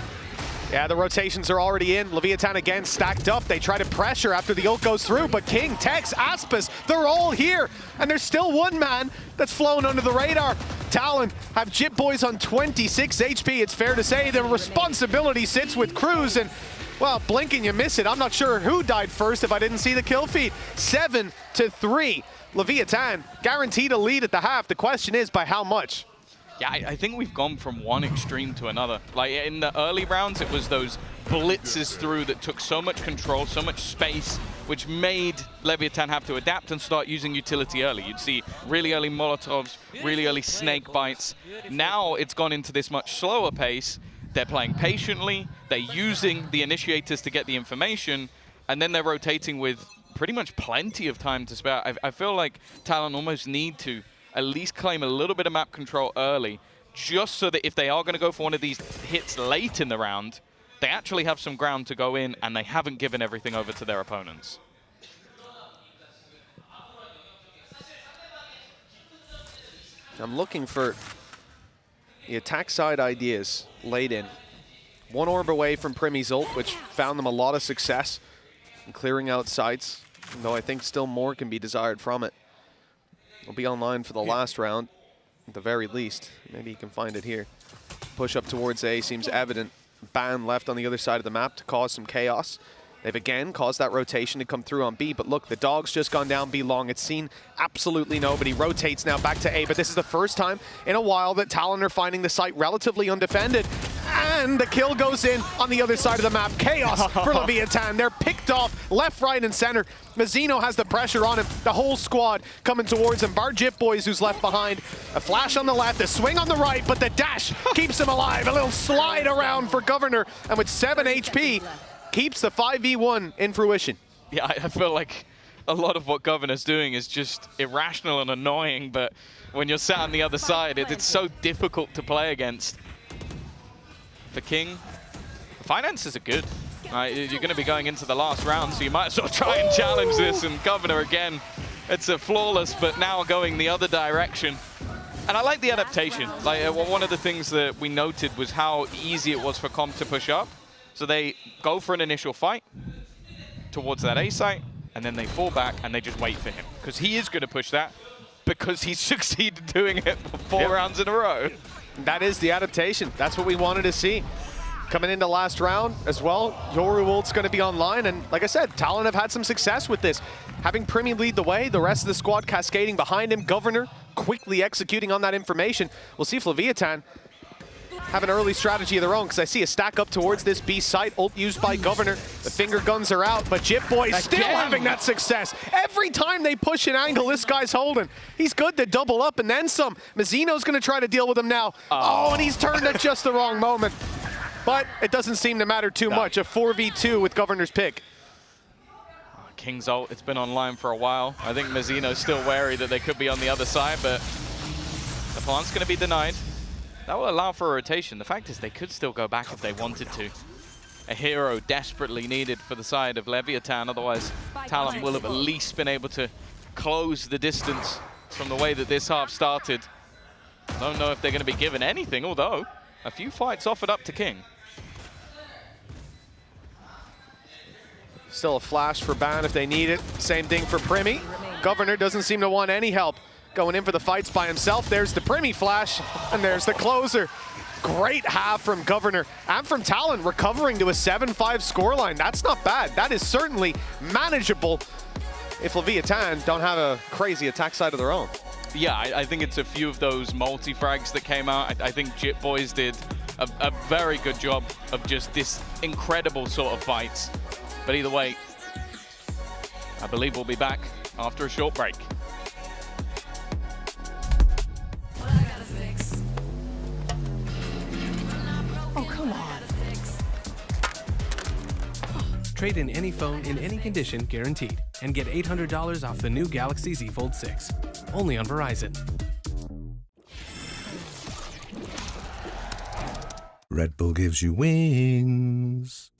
S17: Yeah, the rotations are already in. Leviatán again stacked up. They try to pressure after the ult goes through, but King, Tex, Aspis, they're all here. And there's still one man that's flown under the radar. Talon have Jit Boys on 26 HP. It's fair to say the responsibility sits with Cruz, and well, blink and you miss it. I'm not sure who died first if I didn't see the kill feed. 7-3. Leviatán guaranteed a lead at the half. The question is, by how much?
S18: Yeah, I think we've gone from one extreme to another. Like in the early rounds, it was those blitzes through that took so much control, so much space, which made Leviatán have to adapt and start using utility early. You'd see really early Molotovs, really early snake bites. Now it's gone into this much slower pace. They're playing patiently, they're using the initiators to get the information, and then they're rotating with pretty much plenty of time to spare. I feel like Talon almost need to at least claim a little bit of map control early, just so that if they are going to go for one of these hits late in the round, they actually have some ground to go in and they haven't given everything over to their opponents.
S17: I'm looking for the attack side ideas laid in. One orb away from Primy's ult, which found them a lot of success in clearing out sites, though I think still more can be desired from it. Will be online for the last round, at the very least. Maybe you can find it here. Push up towards A seems evident. Ban left on the other side of the map to cause some chaos. They've again caused that rotation to come through on B, but look, the dog's just gone down B long. It's seen absolutely nobody. Rotates now back to A, but this is the first time in a while that Talon are finding the site relatively undefended. And the kill goes in on the other side of the map. Chaos for Leviatán. They're picked off left, right, and center. Mazzino has the pressure on him. The whole squad coming towards him. Bar Jit Boys, who's left behind. A flash on the left, a swing on the right, but the dash keeps him alive. A little slide around for Governor, and with 7 HP, keeps the 5v1 in fruition.
S18: Yeah, I feel like a lot of what Governor's doing is just irrational and annoying, but when you're sat on the other side, it's so difficult to play against. For King, the finances are good. You're going to be going into the last round, so you might as well try and challenge this. And Governor, again, it's a flawless, but now going the other direction. And I like the adaptation. Like one of the things that we noted was how easy it was for Comp to push up. So they go for an initial fight towards that A site, and then they fall back and they just wait for him. Because he is going to push that, because he's succeeded doing it for 4 rounds in a row.
S17: That is the adaptation. That's what we wanted to see. Coming into last round as well, Yoru ult's going to be online, and like I said, Talon have had some success with this. Having Primy lead the way, the rest of the squad cascading behind him, Governor quickly executing on that information. We'll see if Leviatán have an early strategy of their own, because I see a stack up towards this B site, ult used by Governor. The finger guns are out, but Jit Boy still having that success. Every time they push an angle, this guy's holding. He's good to double up and then some. Mazzino's going to try to deal with him now. Oh, and he's turned at just the wrong moment. But it doesn't seem to matter too much. A 4v2 with Governor's pick.
S18: King's ult, it's been online for a while. I think Mazzino's still wary that they could be on the other side, but the plant's going to be denied. That will allow for a rotation. The fact is they could still go back if they wanted to. A hero desperately needed for the side of Leviatán, otherwise Talon will have at least been able to close the distance from the way that this half started. Don't know if they're going to be given anything, although a few fights offered up to King.
S17: Still a flash for Ban if they need it. Same thing for Primy. Governor doesn't seem to want any help. Going in for the fights by himself. There's the Primy flash, and there's the closer. Great half from Governor and from Talon, recovering to a 7-5 scoreline. That's not bad. That is certainly manageable if Leviatán don't have a crazy attack side of their own.
S18: Yeah, I think it's a few of those multi-frags that came out. I think Jit Boys did a very good job of just this incredible sort of fights. But either way, I believe we'll be back after a short break.
S16: Oh, come on. Trade in any phone in any condition guaranteed and get $800 off the new Galaxy Z Fold 6. Only on Verizon.
S19: Red Bull gives you wings.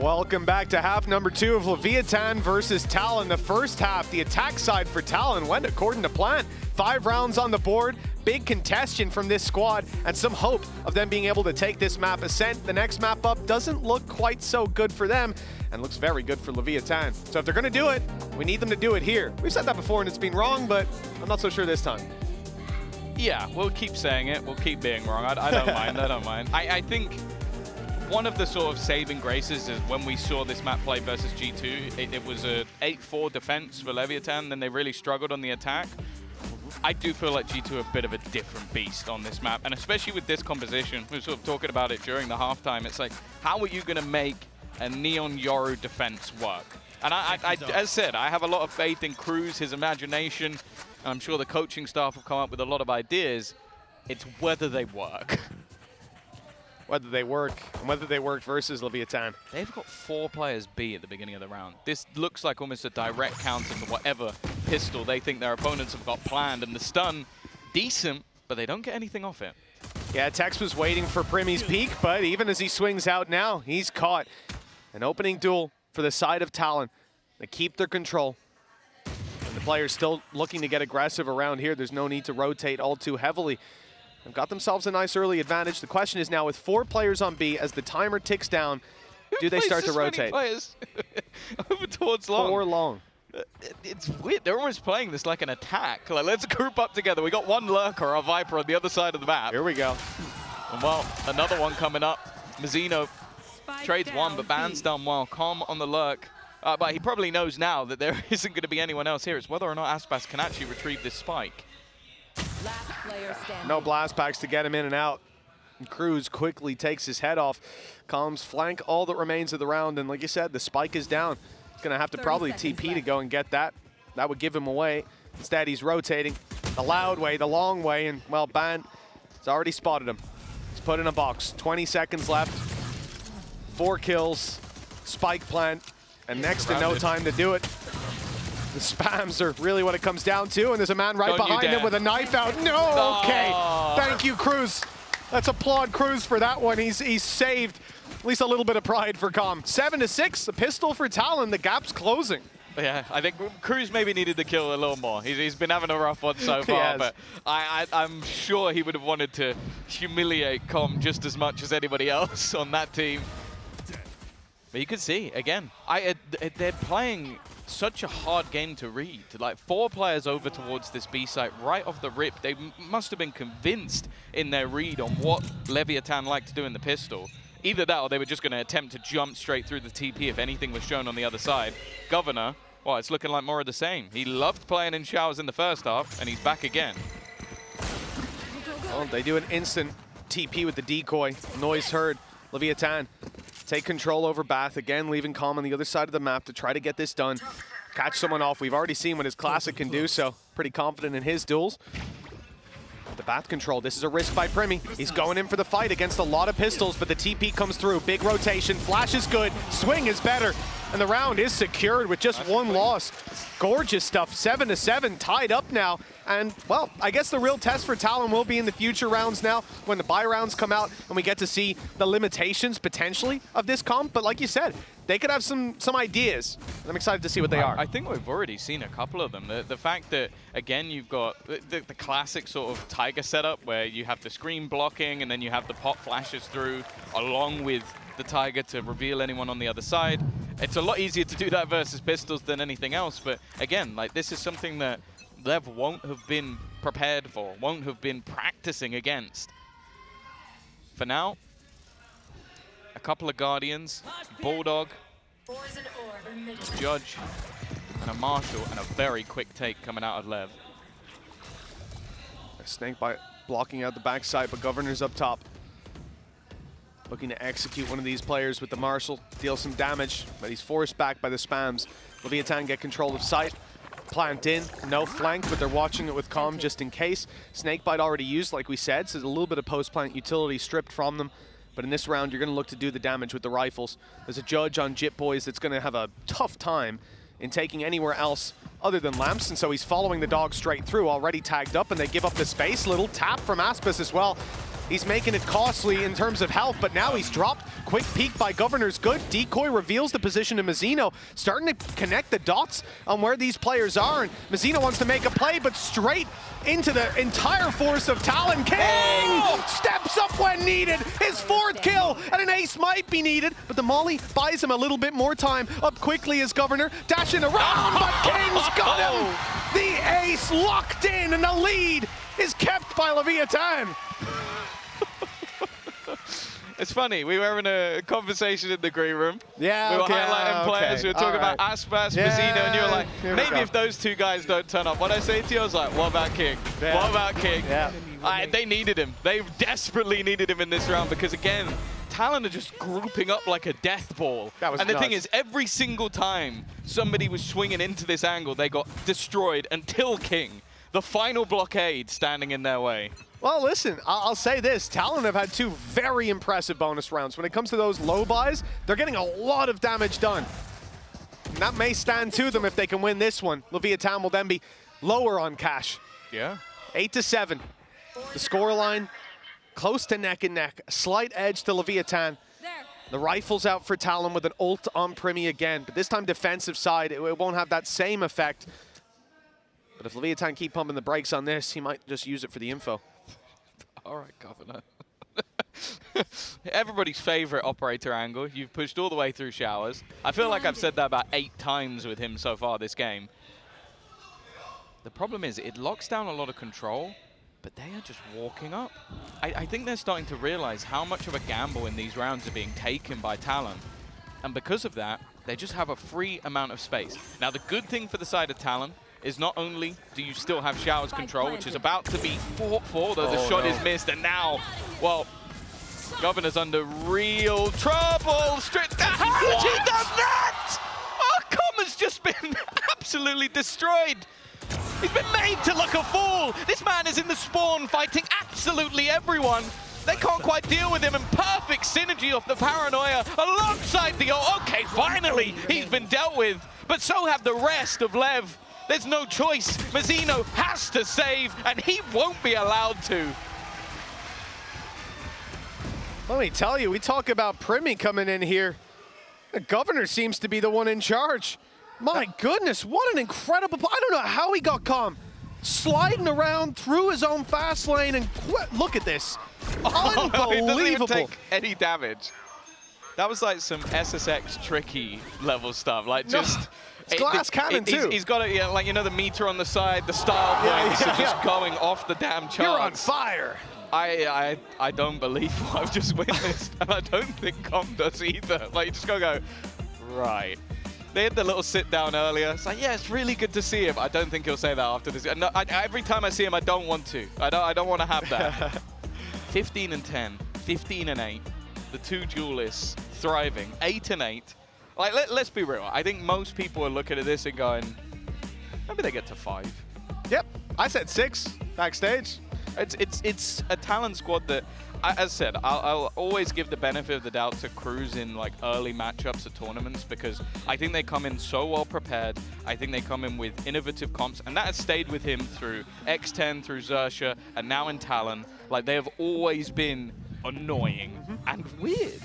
S17: Welcome back to half number 2 of Leviatán versus Talon. The first half, the attack side for Talon went according to plan. 5 rounds on the board, big contention from this squad, and some hope of them being able to take this map. Ascent, the next map up, doesn't look quite so good for them, and looks very good for Leviatán. So if they're gonna do it, we need them to do it here. We've said that before and it's been wrong, but I'm not so sure this time.
S18: Yeah, we'll keep saying it. We'll keep being wrong. I don't mind. I don't mind. I think one of the sort of saving graces is when we saw this map play versus G2, it was a 8-4 defense for Leviatán, then they really struggled on the attack. I do feel like G2 are a bit of a different beast on this map, and especially with this composition. We were sort of talking about it during the halftime. It's like, how are you going to make a Neon Yoru defense work? And as I said, I have a lot of faith in Cruz, his imagination, and I'm sure the coaching staff have come up with a lot of ideas. It's whether they work.
S17: Whether they work, and whether they work versus Leviatán.
S18: They've got 4 players B at the beginning of the round. This looks like almost a direct counter to whatever pistol they think their opponents have got planned. And the stun, decent, but they don't get anything off it.
S17: Yeah, Tex was waiting for Primmy's peak, but even as he swings out now, he's caught. An opening duel for the side of Talon. They keep their control. And the players still looking to get aggressive around here. There's no need to rotate all too heavily. They've got themselves a nice early advantage. The question is now, with 4 players on B, as the timer ticks down, do they start to rotate?
S18: Players over towards long.
S17: 4 long.
S18: It's weird. They're almost playing this like an attack. Like, let's group up together. We got one Lurker, our Viper, on the other side of the map.
S17: Here we go.
S18: And well, another one coming up. Mazzino trades one, but Ban's done well. Com on the Lurk. But he probably knows now that there isn't going to be anyone else here. It's whether or not Aspas can actually retrieve this spike.
S17: No blast packs to get him in and out. And Cruz quickly takes his head off. Comms flank all that remains of the round, and like you said, the spike is down. He's gonna have to probably TP to go and get that. That would give him away. Instead, he's rotating the loud way, the long way, and well, Ban has already spotted him. He's put in a box. 20 seconds left. 4 kills, spike plant, and next to no time to do it. The spams are really what it comes down to, and there's a man right behind him with a knife out. No, okay. Thank you, Cruz. Let's applaud Cruz for that one. He's saved at least a little bit of pride for Com. 7-6, a pistol for Talon. The gap's closing.
S18: Yeah, I think Cruz maybe needed to kill a little more. He's been having a rough one so far, but I'm sure he would have wanted to humiliate Com just as much as anybody else on that team. But you can see, again, they're playing such a hard game to read. Like 4 players over towards this B site right off the rip. They must have been convinced in their read on what Leviatán like to do in the pistol. Either that or they were just going to attempt to jump straight through the TP if anything was shown on the other side. Governor, well, it's looking like more of the same. He loved playing in showers in the first half, and he's back again.
S17: Well, they do an instant TP with the decoy. Noise heard. Leviatán take control over Bath, again leaving Com on the other side of the map to try to get this done. Catch someone off. We've already seen what his classic can do, so pretty confident in his duels. The Bath control, this is a risk by Primmy. He's going in for the fight against a lot of pistols, but the TP comes through. Big rotation, flash is good, swing is better. And the round is secured with just one loss. Gorgeous stuff, 7-7, tied up now. And, well, I guess the real test for Talon will be in the future rounds now, when the buy rounds come out and we get to see the limitations, potentially, of this comp. But like you said, they could have some ideas. I'm excited to see what they are.
S18: I think we've already seen a couple of them. The fact that, again, you've got the classic sort of Tiger setup where you have the screen blocking and then you have the pop flashes through along with the Tiger to reveal anyone on the other side. It's a lot easier to do that versus pistols than anything else. But again, like, this is something that Lev won't have been prepared for, won't have been practicing against. For now, a couple of Guardians, Bulldog, a Judge, and a Marshal, and a very quick take coming out of Lev.
S17: Snakebite blocking out the backside, but Governor's up top. Looking to execute one of these players with the Marshal, deal some damage, but he's forced back by the spams. Leviatán get control of site. Plant in, no flank, but they're watching it with calm just in case. Snakebite already used, like we said, so there's a little bit of post-plant utility stripped from them. But in this round, you're going to look to do the damage with the rifles. There's a Judge on Jit Boys that's going to have a tough time in taking anywhere else other than Lamps, and so he's following the dog straight through, already tagged up, and they give up the space. Little tap from Aspis as well. He's making it costly in terms of health, but now he's dropped. Quick peek by Governor's good. Decoy reveals the position to Mazzino, starting to connect the dots on where these players are, and Mazzino wants to make a play, but straight into the entire force of Talon. King steps up when needed. His fourth kill, and an ace might be needed, but the Molly buys him a little bit more time. Up quickly as Governor, dashing around, but King's got him. The ace locked in, and the lead is kept by Leviatán.
S18: It's funny, we were having a conversation in the green room.
S17: Yeah,
S18: we were highlighting players, we were talking about Aspas, Mazzino, and you were like, maybe if those two guys don't turn up. What I say to you, I was like, what about King?
S17: Yeah.
S18: What about King?
S17: Yeah.
S18: They needed him. They desperately needed him in this round because, again, Talon are just grouping up like a death ball.
S17: That was
S18: and the
S17: nuts.
S18: thing is, every single time somebody was swinging into this angle, they got destroyed until King, the final blockade, standing in their way.
S17: Well, listen, I'll say this. Talon have had two very impressive bonus rounds. When it comes to those low buys, they're getting a lot of damage done. And that may stand to them if they can win this one. Leviatán will then be lower on cash.
S18: Yeah.
S17: 8-7. The scoreline close to neck and neck. A slight edge to Leviatán. The rifle's out for Talon with an ult on Primi again, but this time defensive side, it won't have that same effect. But if Leviatán keep pumping the brakes on this, he might just use it for the info.
S18: All right, Governor. Everybody's favorite operator angle. You've pushed all the way through showers. I feel like I've said that about 8 times with him so far this game. The problem is it locks down a lot of control, but they are just walking up. I think they're starting to realize how much of a gamble in these rounds are being taken by Talon. And because of that, they just have a free amount of space. Now, the good thing for the side of Talon is not only do you still have Showers control, which is about to be fought for, though the shot is missed, and now, well, Governor's under real trouble. Straight down. How has he done that? Oh, Comma's just been absolutely destroyed. He's been made to look a fool. This man is in the spawn fighting absolutely everyone. They can't quite deal with him, and perfect synergy off the paranoia alongside the... Okay, finally, he's been dealt with, but so have the rest of Lev. There's no choice. Mazzino has to save, and he won't be allowed to.
S17: Let me tell you, we talk about Primi coming in here. The Governor seems to be the one in charge. My goodness, what an incredible... I don't know how he got calm. Sliding around through his own fast lane, and look at this. Unbelievable.
S18: He doesn't even take any damage. That was like some SSX tricky level stuff. Like just...
S17: It's glass cannon too.
S18: He's got it, like, you know, the meter on the side, the style points are just going off the damn charts.
S17: You're on fire.
S18: I don't believe what I've just witnessed, and I don't think Com does either. Like, you just go, right. They had the little sit down earlier. It's like, yeah, it's really good to see him. I don't think he'll say that after this. No, every time I see him, I don't want to. I don't want to have that. 15 and 10, 15 and 8. The two duelists thriving. 8 and 8. Like, let's be real. I think most people are looking at this and going, maybe they get to 5.
S17: Yep, I said 6 backstage.
S18: It's a Talon squad that, as I said, I'll always give the benefit of the doubt to Cruz in like early matchups at tournaments, because I think they come in so well prepared. I think they come in with innovative comps, and that has stayed with him through X10, through Xerxia, and now in Talon. Like, they have always been annoying and weird,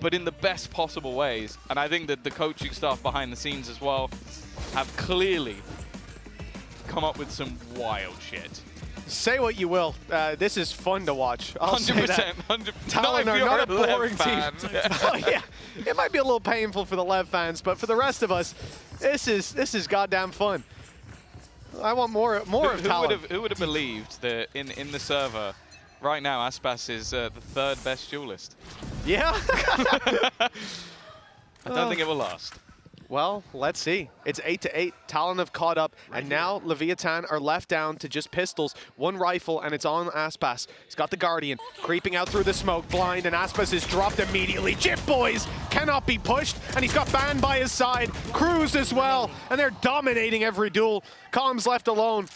S18: but in the best possible ways. And I think that the coaching staff behind the scenes as well have clearly come up with some wild shit.
S17: Say what you will, this is fun to watch.
S18: 100%.
S17: Talon are not a boring team. Oh, yeah. It might be a little painful for the Lev fans, but for the rest of us, this is goddamn fun. I want more of Talon.
S18: Who would have believed that in the server right now, Aspas is the 3rd best duelist?
S17: Yeah.
S18: I don't think it will last.
S17: Well, let's see. It's 8-8. Talon have caught up, and now Leviatán are left down to just pistols. One rifle, and it's on Aspas. He's got the Guardian creeping out through the smoke, blind, and Aspas is dropped immediately. Jip Boys cannot be pushed, and he's got Ban by his side. Cruz as well, and they're dominating every duel. Comms left alone.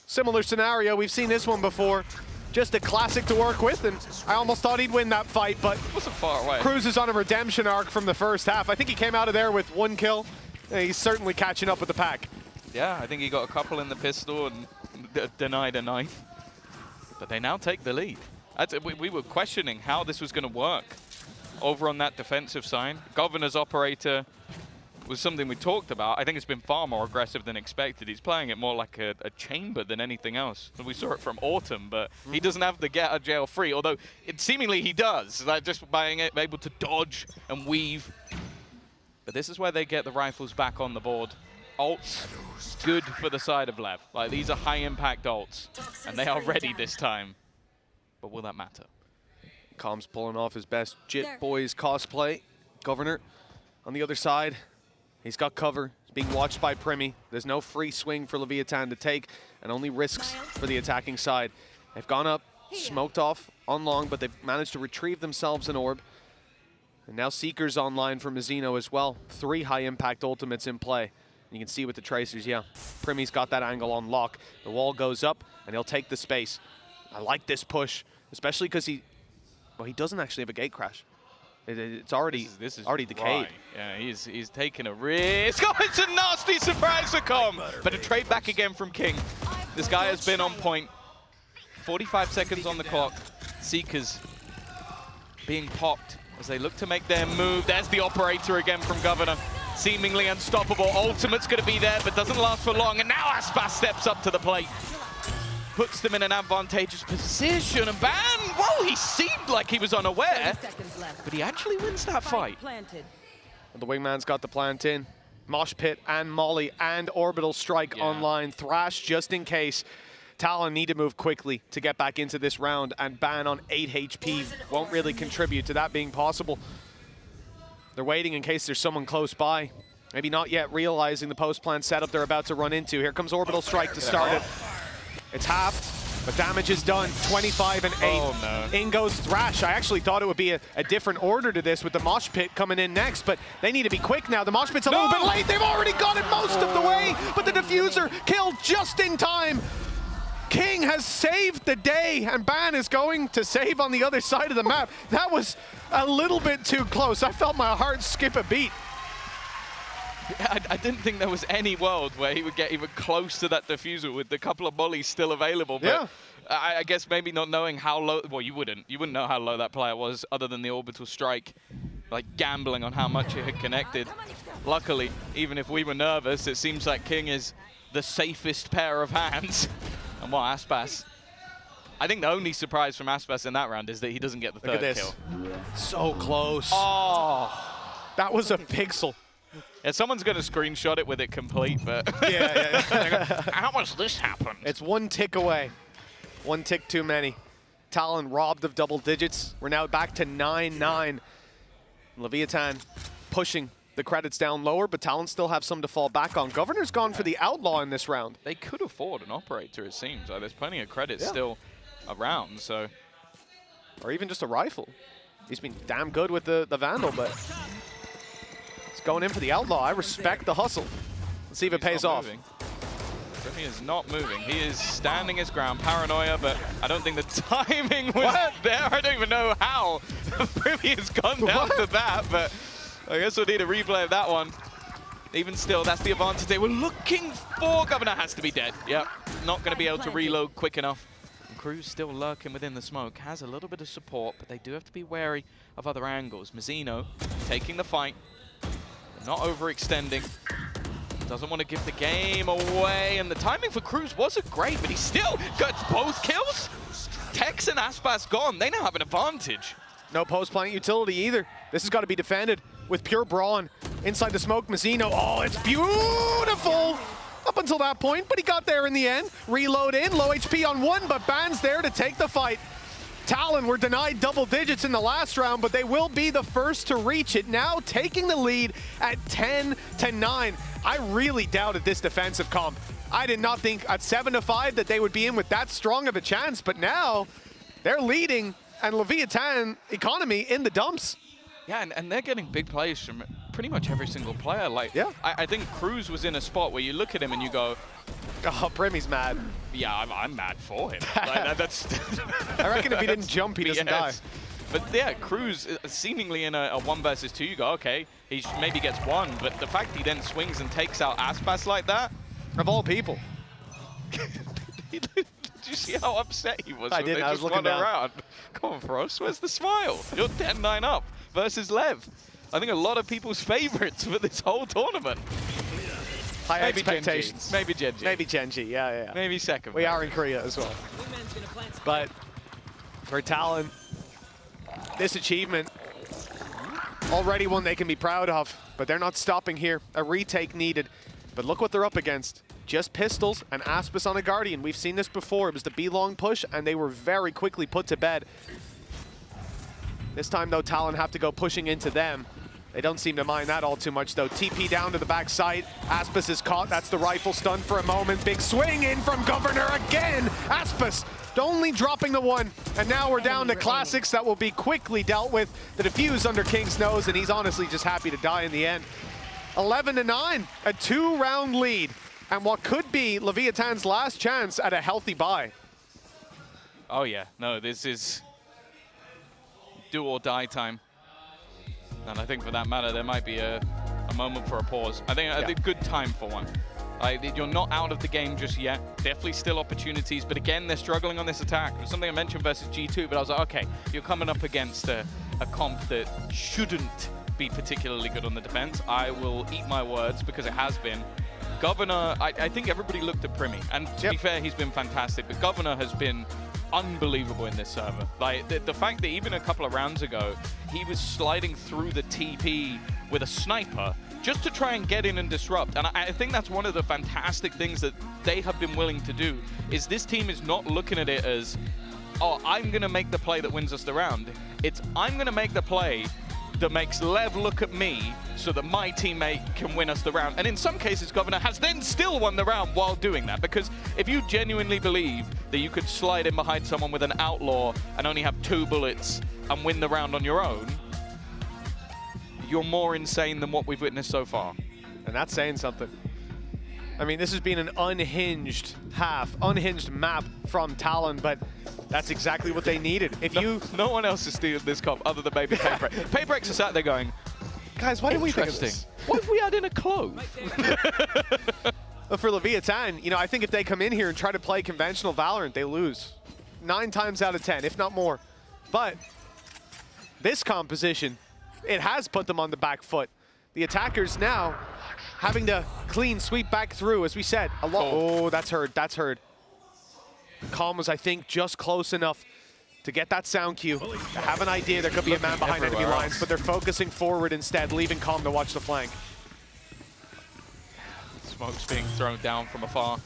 S17: Similar scenario. We've seen this one before. Just a classic to work with, and I almost thought he'd win that fight, but
S18: wasn't far away.
S17: Cruz is on a redemption arc from the first half. I think he came out of there with 1 kill. He's certainly catching up with the pack.
S18: Yeah, I think he got a couple in the pistol and denied a knife. But they now take the lead. We were questioning how this was going to work over on that defensive side. Governor's operator was something we talked about. I think it's been far more aggressive than expected. He's playing it more like a chamber than anything else. We saw it from Autumn, but he doesn't have the get out of jail free, although seemingly he does, like just being able to dodge and weave. But this is where they get the rifles back on the board. Ults, good for the side of Lev. Like, these are high impact ults, and they are ready this time. But will that matter?
S17: Comms pulling off his best Jit Boys cosplay. Governor on the other side. He's got cover. He's being watched by Primi. There's no free swing for Leviatán to take, and only risks for the attacking side. They've gone up, smoked off on long, but they've managed to retrieve themselves an orb. And now Seeker's online for Mizzino as well. 3 high-impact ultimates in play. And you can see with the tracers, yeah, Primi's got that angle on lock. The wall goes up, and he'll take the space. I like this push, especially because he doesn't actually have a gate crash. It's already already decayed.
S18: Yeah, he's taking a risk. Oh, it's a nasty surprise to come. But a trade back again from King. This guy has been on point. 45 seconds on the clock. Seekers being popped as they look to make their move. There's the operator again from Governor. Seemingly unstoppable. Ultimate's going to be there, but doesn't last for long. And now Aspas steps up to the plate. Puts them in an advantageous position, and Ban, whoa, he seemed like he was unaware, but he actually wins that fight.
S17: The wingman's got the plant in. Mosh Pit and Molly and Orbital Strike online. Thrash just in case. Talon need to move quickly to get back into this round, and Ban on 8 HP won't really contribute to that being possible. They're waiting in case there's someone close by. Maybe not yet realizing the post-plant setup they're about to run into. Here comes Orbital Strike to start it. It's halved, but damage is done. 25 and 8.
S18: Oh, no.
S17: In goes Thrash. I actually thought it would be a different order to this with the Mosh Pit coming in next, but they need to be quick now. The Mosh Pit's a little bit late. They've already got it most of the way, but the diffuser killed just in time. King has saved the day, and Ban is going to save on the other side of the map. That was a little bit too close. I felt my heart skip a beat.
S18: I didn't think there was any world where he would get even close to that diffuser with a couple of mollies still available. But
S17: yeah.
S18: I guess maybe not knowing how low, well, you wouldn't know how low that player was other than the orbital strike, like gambling on how much it had connected. Luckily, even if we were nervous, it seems like King is the safest pair of hands. And what, Aspas? I think the only surprise from Aspas in that round is that he doesn't get the third kill.
S17: So close.
S18: Oh,
S17: that was a pixel.
S18: Yeah, someone's going to screenshot it with it complete, but
S17: yeah.
S18: How much this happened?
S17: It's 1 tick away. 1 tick too many. Talon robbed of double digits. We're now back to 9-9. Leviatán pushing the credits down lower, but Talon still have some to fall back on. Governor's gone for the Outlaw in this round.
S18: They could afford an operator, it seems. Like, there's plenty of credits still around, so.
S17: Or even just a rifle. He's been damn good with the Vandal, but going in for the Outlaw. I respect the hustle. Let's see if it pays off.
S18: Primi is not moving. He is standing his ground. Paranoia, but I don't think the timing was there. I don't even know how Primi has gone down to that, but I guess we'll need a replay of that one. Even still, that's the advantage they were looking for. Governor has to be dead. Yep, not going to be able to reload quick enough. And Cruz still lurking within the smoke. Has a little bit of support, but they do have to be wary of other angles. Mazzino taking the fight, not overextending. Doesn't want to give the game away, and the timing for Cruz wasn't great, but he still got both kills. Tex and Aspas gone. They now have an advantage.
S17: No post-plant utility either. This has got to be defended with pure brawn. Inside the smoke, Mazzino. Oh, it's beautiful! Up until that point, but he got there in the end. Reload in, low HP on one, but Ban's there to take the fight. Talon were denied double digits in the last round, but they will be the first to reach it. Now taking the lead at 10-9. I really doubted this defensive comp. I did not think at 7-5 that they would be in with that strong of a chance, but now they're leading, and Leviatán economy in the dumps.
S18: Yeah, and they're getting big plays from pretty much every single player. Like, yeah. I think Cruz was in a spot where you look at him and you go,
S17: oh, Primi's mad.
S18: Yeah, I'm mad for him. Like, that's
S17: I reckon if he didn't jump, he doesn't die.
S18: But yeah, Cruz seemingly in a 1 versus 2, you go, okay, he maybe gets one, but the fact he then swings and takes out Aspas like that.
S17: Of all people.
S18: Did you see how upset he was?
S17: I didn't, I was looking down.
S18: Around? Come on, Frost, where's the smile? You're 10-9 up versus Lev. I think a lot of people's favorites for this whole tournament.
S17: High
S18: maybe
S17: expectations.
S18: Genji. Maybe Genji.
S17: Maybe Genji, yeah.
S18: Maybe second.
S17: We are in Korea as well. But for Talon, this achievement, already one they can be proud of, but they're not stopping here. A retake needed. But look what they're up against. Just pistols and Aspas on a Guardian. We've seen this before. It was the B-long push, and they were very quickly put to bed. This time, though, Talon have to go pushing into them. They don't seem to mind that all too much, though. TP down to the back side. Aspas is caught. That's the rifle stun for a moment. Big swing in from Governor again. Aspas only dropping the one. And now we're down to classics that will be quickly dealt with. The defuse under King's nose, and he's honestly just happy to die in the end. 11-9, a 2-round lead. And what could be Leviatán's last chance at a healthy buy.
S18: Oh, yeah. No, this is do or die time. And I think for that matter, there might be a moment for a pause. I think a good time for one. You're not out of the game just yet. Definitely still opportunities, but again, they're struggling on this attack. It was something I mentioned versus G2, but I was like, okay, you're coming up against a comp that shouldn't be particularly good on the defense. I will eat my words because it has been. Governor, I think everybody looked at Primi, and to be fair, he's been fantastic, but Governor has been unbelievable in this server. Like, the fact that even a couple of rounds ago, he was sliding through the TP with a sniper just to try and get in and disrupt. And I think that's one of the fantastic things that they have been willing to do, is this team is not looking at it as, oh, I'm going to make the play that wins us the round. It's, I'm going to make the play that makes Lev look at me so that my teammate can win us the round. And in some cases, Governor has then still won the round while doing that. Because if you genuinely believe that you could slide in behind someone with an outlaw and only have 2 bullets and win the round on your own, you're more insane than what we've witnessed so far.
S17: And that's saying something. I mean, this has been an unhinged unhinged map from Talon, but that's exactly what they needed. If
S18: no one else is stealing this comp other than maybe Paper. Paper are sat there going,
S17: guys, why didn't we think of this?
S18: What if we add in a clove?
S17: But for Leviatán, you know, I think if they come in here and try to play conventional Valorant, they lose 9 times out of 10, if not more. But this composition, it has put them on the back foot. The attackers now having to clean sweep back through, as we said. Oh, that's heard, that's heard. Calm was, I think, just close enough to get that sound cue, to have an idea there could be a man behind enemy lines, but they're focusing forward instead, leaving Calm to watch the flank.
S18: Smoke's being thrown down from afar.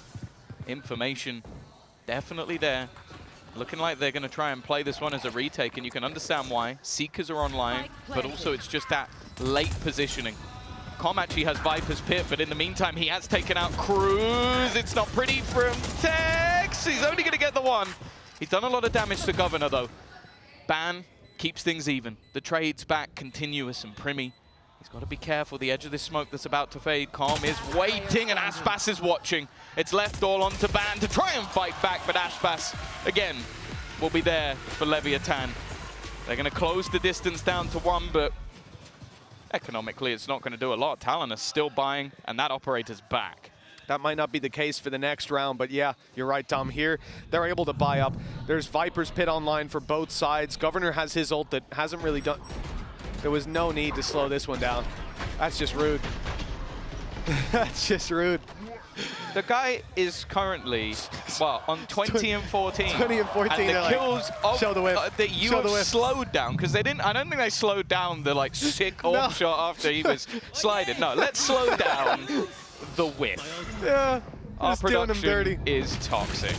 S18: Information definitely there. Looking like they're going to try and play this one as a retake, and you can understand why. Seekers are online, but also it's just that late positioning. Com actually has Viper's Pit, but in the meantime, he has taken out Cruz. It's not pretty from Tex. He's only going to get the one. He's done a lot of damage to Governor, though. Ban keeps things even. The trade's back continuous, and Primi He's got to be careful. The edge of this smoke that's about to fade. Calm is waiting, and Aspas is watching. It's left all onto Ban to try and fight back, but Aspas, again, will be there for Leviatán. They're going to close the distance down to 1, but economically, it's not going to do a lot. Talon is still buying, and that operator's back.
S17: That might not be the case for the next round, but yeah, you're right, Tom. Here, they're able to buy up. There's Viper's Pit online for both sides. Governor has his ult that hasn't really done... There was no need to slow this one down. That's just rude. That's just rude.
S18: The guy is currently, well, on 20 and 14.
S17: 20 and 14,
S18: and the kills
S17: like, show the whip.
S18: That you have slowed down, because they didn't, I don't think they slowed down the like sick ult shot after he was slided. No, let's slow down the whip.
S17: Yeah,
S18: our
S17: doing him dirty.
S18: production is toxic.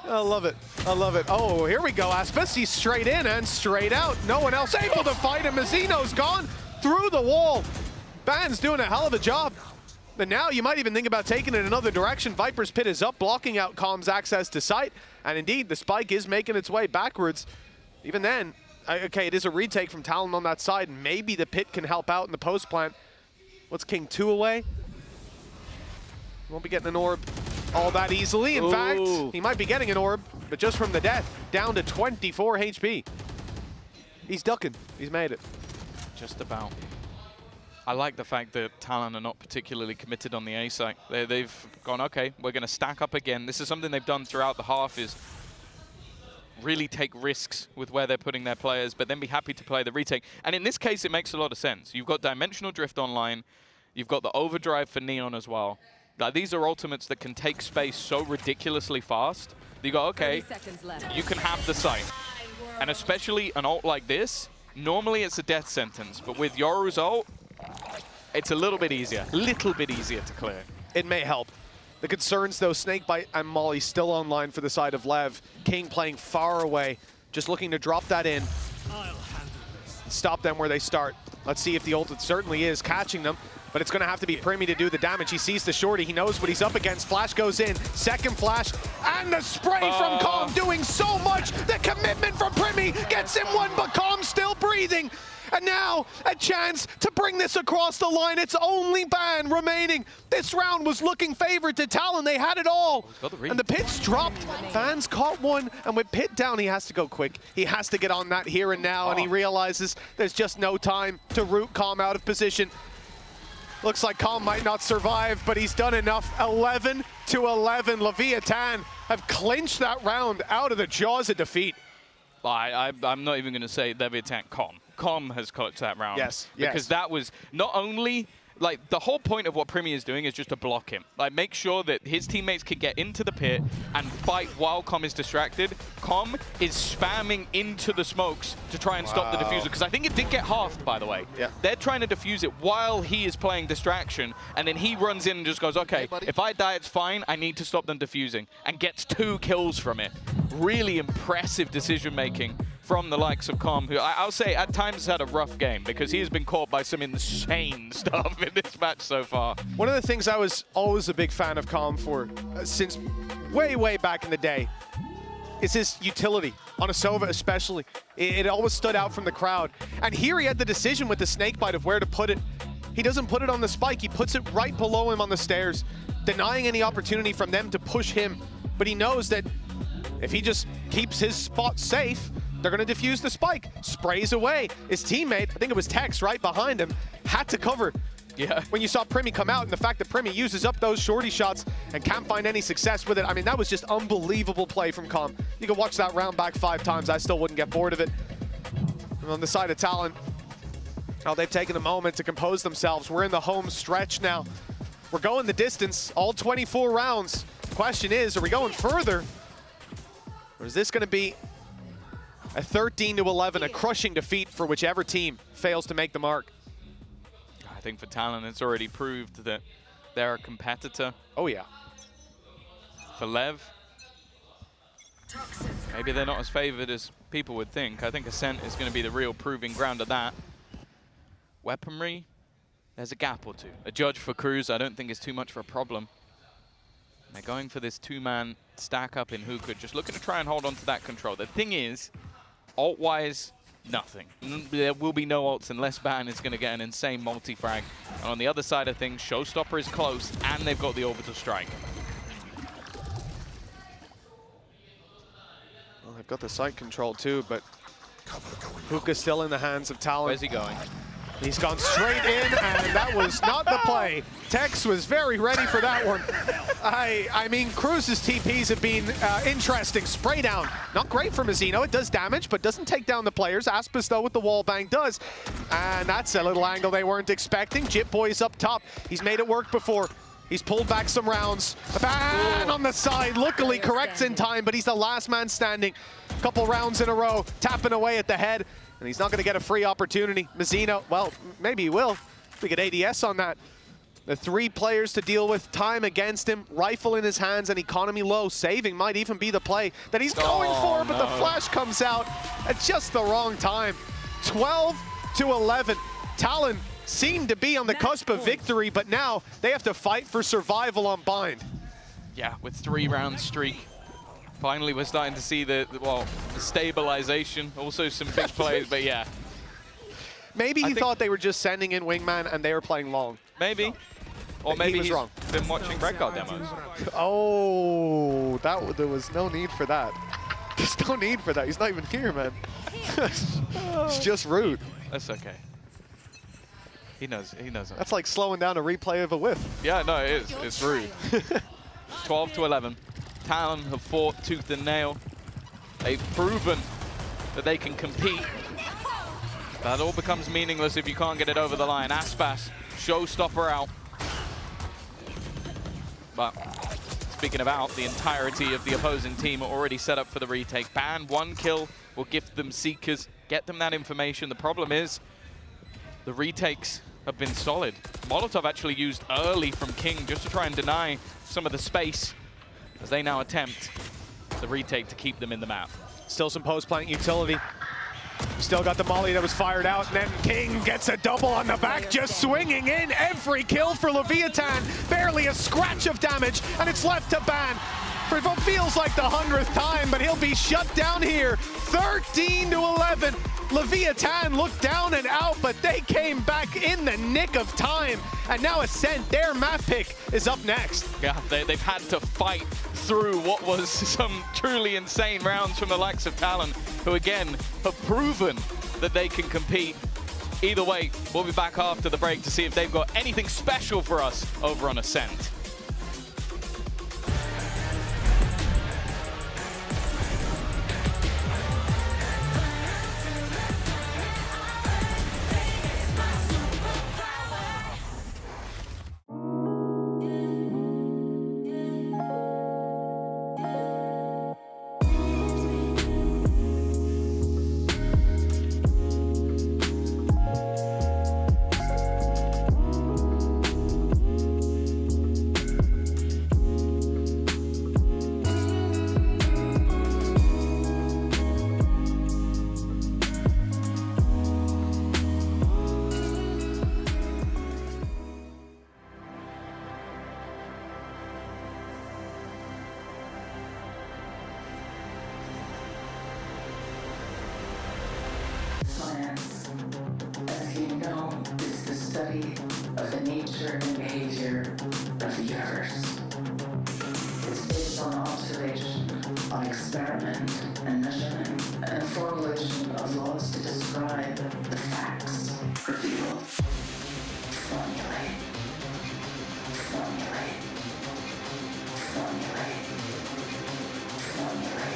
S17: I love it. I love it. Oh, here we go. Aspas, he's straight in and straight out. No one else able to fight him. Mazino's gone through the wall. Ban's doing a hell of a job. But now you might even think about taking it another direction. Viper's Pit is up, blocking out Calm's access to sight. And indeed, the spike is making its way backwards. Even then, okay, it is a retake from Talon on that side. Maybe the Pit can help out in the post plant. What's King 2 away? Won't be getting an orb all that easily. In fact, he might be getting an orb, but just from the death, down to 24 HP. He's ducking. He's made it.
S18: Just about. I like the fact that Talon are not particularly committed on the A site. They've gone, okay, we're going to stack up again. This is something they've done throughout the half, is really take risks with where they're putting their players, but then be happy to play the retake. And in this case, it makes a lot of sense. You've got Dimensional Drift online. You've got the Overdrive for Neon as well. Like, these are ultimates that can take space so ridiculously fast. You go, okay, you can have the site. And especially an ult like this, normally it's a death sentence, but with Yoru's ult, it's a little bit easier to clear.
S17: It may help. The concerns, though, Snakebite and Molly still online for the side of Lev. King playing far away, just looking to drop that in. Stop them where they start. Let's see if the ult certainly is catching them. But it's going to have to be Primi to do the damage. He sees the shorty. He knows what he's up against. Flash goes in. Second flash. And the spray from Calm doing so much. The commitment from Primi gets him one, but Calm still breathing. And now a chance to bring this across the line. It's only Ban remaining. This round was looking favored to Talon. They had it all. And the Pit's dropped. Ban's caught one. And with Pit down, he has to go quick. He has to get on that here and now. And he realizes there's just no time to root Calm out of position. Looks like Calm might not survive, but he's done enough. 11-11. Leviatán have clinched that round out of the jaws of defeat.
S18: I'm not even going to say Leviatán, Calm. Calm has clutched that round.
S17: Yes,
S18: because that was not only, like, the whole point of what Primi is doing is just to block him. Like, make sure that his teammates can get into the pit and fight while Calm is distracted. Calm is spamming into the smokes to try and stop the diffuser, because I think it did get halved, by the way.
S17: Yeah.
S18: They're trying to defuse it while he is playing distraction, and then he runs in and just goes, okay, if I die, it's fine. I need to stop them defusing, and gets 2 kills from it. Really impressive decision-making from the likes of Calm, who I'll say at times has had a rough game because he has been caught by some insane stuff in this match so far.
S17: One of the things I was always a big fan of Calm for, since way back in the day, is his utility, on a Sova especially. It always stood out from the crowd. And here he had the decision with the Snakebite of where to put it. He doesn't put it on the spike, he puts it right below him on the stairs, denying any opportunity from them to push him. But he knows that if he just keeps his spot safe, they're going to defuse the spike. Sprays away. His teammate, I think it was Tex right behind him, had to cover.
S18: Yeah.
S17: When you saw Primi come out, and the fact that Primi uses up those shorty shots and can't find any success with it, I mean, that was just unbelievable play from Calm. You could watch that round back 5 times. I still wouldn't get bored of it. And on the side of Talon, oh, they've taken a moment to compose themselves. We're in the home stretch now. We're going the distance, all 24 rounds. The question is, are we going further? Or is this going to be a 13-11, a crushing defeat for whichever team fails to make the mark?
S18: I think for Talon, it's already proved that they're a competitor.
S17: Oh, yeah.
S18: For Lev, maybe they're not as favored as people would think. I think Ascent is going to be the real proving ground of that. Weaponry, there's a gap or two. A judge for Cruz, I don't think is too much of a problem. They're going for this 2-man stack up in Hookah, just looking to try and hold on to that control. The thing is, ult-wise, nothing. There will be no ults unless Ban is going to get an insane multi-frag. And on the other side of things, Showstopper is close, and they've got the orbital strike.
S17: Well, they've got the site control too, but Hookah's still in the hands of Talon.
S18: Where's he going?
S17: He's gone straight in, and that was not the play. Tex was very ready for that one. I mean, Cruz's TPs have been interesting. Spray down, not great for Mazzino. It does damage, but doesn't take down the players. Aspis, though, with the wall bang does. And that's a little angle they weren't expecting. Jit Boy's up top. He's made it work before. He's pulled back some rounds. Ban on the side, luckily corrects in time, but he's the last man standing. Couple rounds in a row, tapping away at the head. And he's not going to get a free opportunity. Mazzino, well, maybe he will. We get ADS on that. The 3 players to deal with, time against him, rifle in his hands, and economy low. Saving might even be the play that he's going for, but the flash comes out at just the wrong time. 12-11. Talon seemed to be on the cusp of victory, but now they have to fight for survival on Bind.
S18: Yeah, with 3-round streak. Finally, we're starting to see the stabilization, also some big plays, but yeah.
S17: Maybe he thought they were just sending in Wingman and they were playing long.
S18: Maybe. Or maybe
S17: he's wrong.
S18: Been watching Red Guard demos.
S17: Oh, there was no need for that. There's no need for that. He's not even here, man. It's just rude.
S18: That's okay. He knows. He knows.
S17: That's like slowing down a replay of a whiff.
S18: Yeah, no, it is. It's rude. 12-11. Talon have fought tooth and nail. They've proven that they can compete. That all becomes meaningless if you can't get it over the line. Aspas, Showstopper out. But speaking of out, the entirety of the opposing team are already set up for the retake. Ban, 1 kill will gift them Seekers, get them that information. The problem is the retakes have been solid. Molotov actually used early from King just to try and deny some of the space as they now attempt the retake to keep them in the map.
S17: Still some post-plant utility. Still got the molly that was fired out, and then King gets a double on the back, just swinging in. Every kill for Leviatán, barely a scratch of damage, and it's left to Ban for what feels like the 100th time, but he'll be shut down here. 13-11. Leviatán looked down and out, but they came back in the nick of time. And now Ascent, their map pick, is up next.
S18: Yeah, they've had to fight through what was some truly insane rounds from the likes of Talon, who again have proven that they can compete. Either way, we'll be back after the break to see if they've got anything special for us over on Ascent.
S20: Science, as you know, is the study of the nature and behavior of the universe. It's based on observation, on experiment and measurement, and the formulation of laws to describe the facts, reveal, formulate, formulate, formulate, formulate.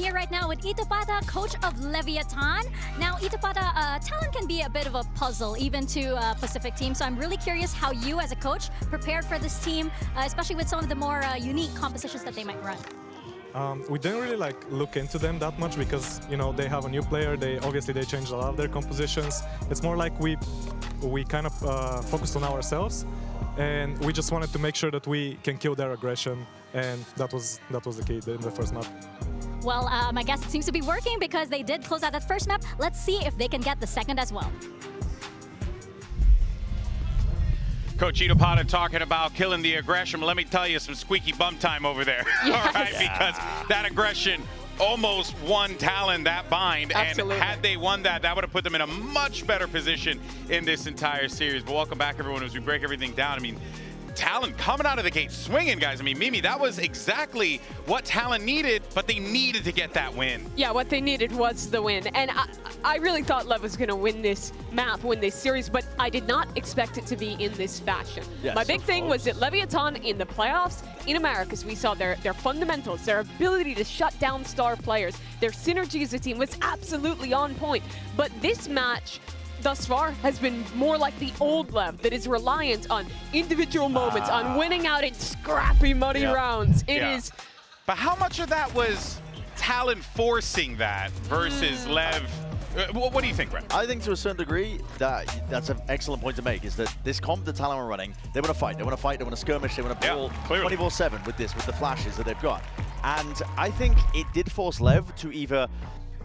S10: here right now with Itopata, coach of Leviatán. Now, Itopata, Talon can be a bit of a puzzle, even to Pacific team. So I'm really curious how you, as a coach, prepared for this team, especially with some of the more unique compositions that they might run.
S21: We didn't really look into them that much because they have a new player. They changed a lot of their compositions. It's more like we kind of focused on ourselves, and we just wanted to make sure that we can kill their aggression, and that was the key in the first map.
S10: Well, I guess it seems to be working because they did close out that first map. Let's see if they can get the second as well.
S4: Coach Itopata talking about killing the aggression. Let me tell you, some squeaky bum time over there.
S6: Yes.
S4: All right, because that aggression almost won Talon that bind.
S6: Absolutely.
S4: And had they won that, that would have put them in a much better position in this entire series. But welcome back, everyone, as we break everything down. I mean, Talon coming out of the gate swinging, guys. I mean, Mimi, that was exactly what Talon needed, but they needed to get that win.
S6: Yeah, what they needed was the win. And I really thought Lev was going to win this map, win this series, but I did not expect it to be in this fashion.
S5: Yes,
S6: My big thing was that Leviatán in the playoffs in Americas, we saw their fundamentals, their ability to shut down star players, their synergy as a team was absolutely on point. But this match thus far has been more like the old Lev that is reliant on individual moments, on winning out in scrappy, muddy rounds. It is.
S4: But how much of that was Talon forcing that versus Lev? What do you think, Brent?
S5: I think to a certain degree that's an excellent point to make, is that this comp that Talon are running, they want to fight, they want to skirmish, they want to ball 24/7 with the flashes that they've got. And I think it did force Lev to either,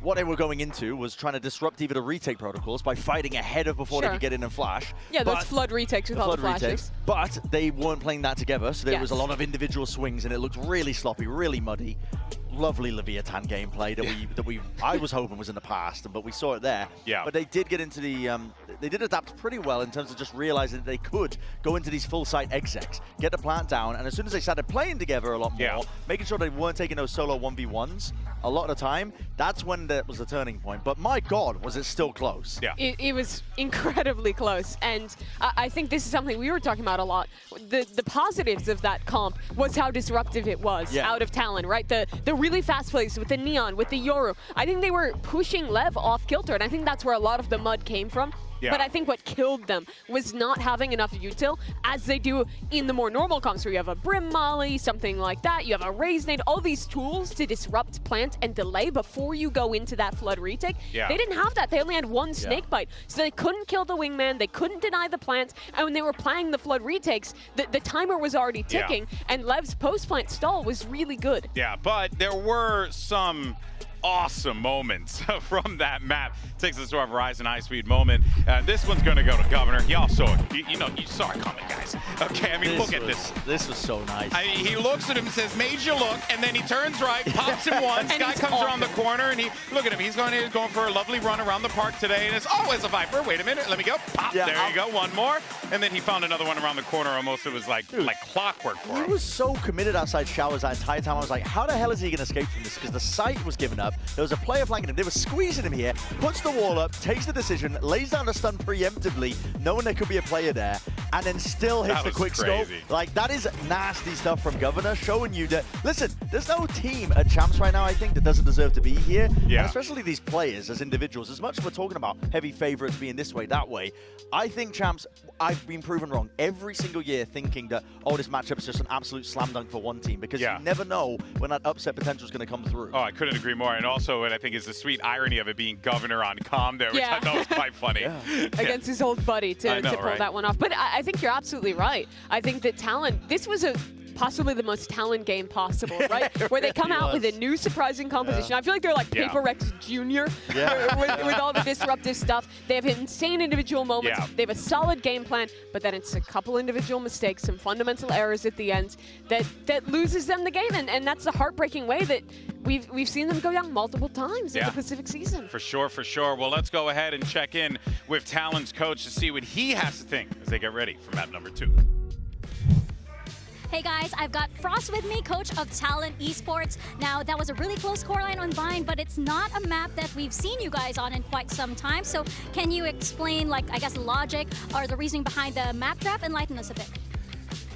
S5: what they were going into was trying to disrupt either the retake protocols by fighting ahead of before they could get in and flash.
S6: Yeah, those flood retakes with all the flashes.
S5: But they weren't playing that together, so there was a lot of individual swings, and it looked really sloppy, really muddy. Lovely Leviatán gameplay that I was hoping was in the past, but we saw it there.
S4: Yeah.
S5: But they did get into the they did adapt pretty well in terms of just realizing that they could go into these full site execs, get the plant down, and as soon as they started playing together a lot more, making sure they weren't taking those solo 1v1s a lot of the time, that's when that was the turning point. But my God, was it still close?
S4: Yeah.
S6: It was incredibly close, and I think this is something we were talking about a lot. The positives of that comp was how disruptive it was out of Talon, right? The really fast plays with the Neon, with the Yoru. I think they were pushing Lev off kilter, and I think that's where a lot of the mud came from.
S4: Yeah.
S6: But I think what killed them was not having enough util, as they do in the more normal comps, where you have a Brim Molly, something like that, you have a Raise Nade, all these tools to disrupt, plant, and delay before you go into that flood retake.
S4: Yeah.
S6: They didn't have that. They only had one snake bite. So they couldn't kill the wingman, they couldn't deny the plants, and when they were playing the flood retakes, the timer was already ticking, and Lev's post-plant stall was really good.
S4: Yeah, but there were some awesome moments from that map. Takes us to our Verizon high-speed moment. This one's going to go to Governor. Y'all saw it. You saw it coming, guys. Okay, I mean, look at this.
S5: This was so nice.
S4: I mean, he looks at him and says, made you look, and then he turns right, pops him once, guy comes around the corner, and look at him. He's going for a lovely run around the park today, and it's always a Viper. Wait a minute, let me go. Pop, there you go, one more. And then he found another one around the corner almost. It was like clockwork for him.
S5: He was so committed outside showers that entire time. I was like, how the hell is he going to escape from this? Because the site was given up. There was a player flanking him. They were squeezing him here, puts the wall up, takes the decision, lays down the stun preemptively, knowing there could be a player there, and then still hits the quick scope. Like, that is nasty stuff from Governor, showing you that, listen, there's no team at Champs right now, I think, that doesn't deserve to be here.
S4: Yeah.
S5: And especially these players as individuals. As much as we're talking about heavy favorites being this way, that way, I think Champs, I've been proven wrong every single year thinking that, oh, this matchup is just an absolute slam dunk for one team, because you never know when that upset potential is going to come through.
S4: Oh, I couldn't agree more. And also, what I think is the sweet irony of it being Governor on comm there, which I thought was quite funny.
S6: Against his old buddy to pull that one off. But I think you're absolutely right. I think that Talon, this was possibly the most Talon game possible, right? Where they come out with a new surprising composition. I feel like they're like Paper Rex Jr. With all the disruptive stuff. They have insane individual moments. They have a solid game plan, but then it's a couple individual mistakes, some fundamental errors at the end that loses them the game. And that's the heartbreaking way that we've seen them go down multiple times in the Pacific season.
S4: For sure, for sure. Well, let's go ahead and check in with Talon's coach to see what he has to think as they get ready for map number 2.
S10: Hey guys, I've got Frost with me, coach of Talon Esports. Now, that was a really close scoreline on Vine, but it's not a map that we've seen you guys on in quite some time. So can you explain, like, I guess, the logic or the reasoning behind the map draft? Enlighten us a bit.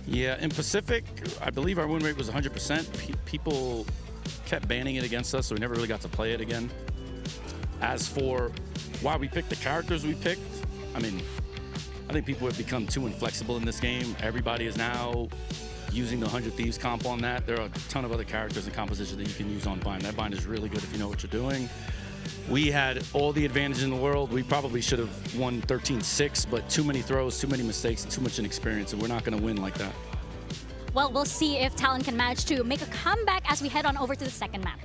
S22: Yeah, in Pacific, I believe our win rate was 100%. People
S1: kept banning it against us, so we never really got to play it again. As for why we picked the characters we picked, I mean, I think people have become too inflexible in this game. Everybody is now using the 100 Thieves comp on that. There are a ton of other characters and compositions that you can use on bind. That bind is really good if you know what you're doing. We had all the advantage in the world. We probably should have won 13-6, but too many throws, too many mistakes, and too much inexperience, and we're not going to win like that.
S10: Well, we'll see if Talon can manage to make a comeback as we head on over to the second map.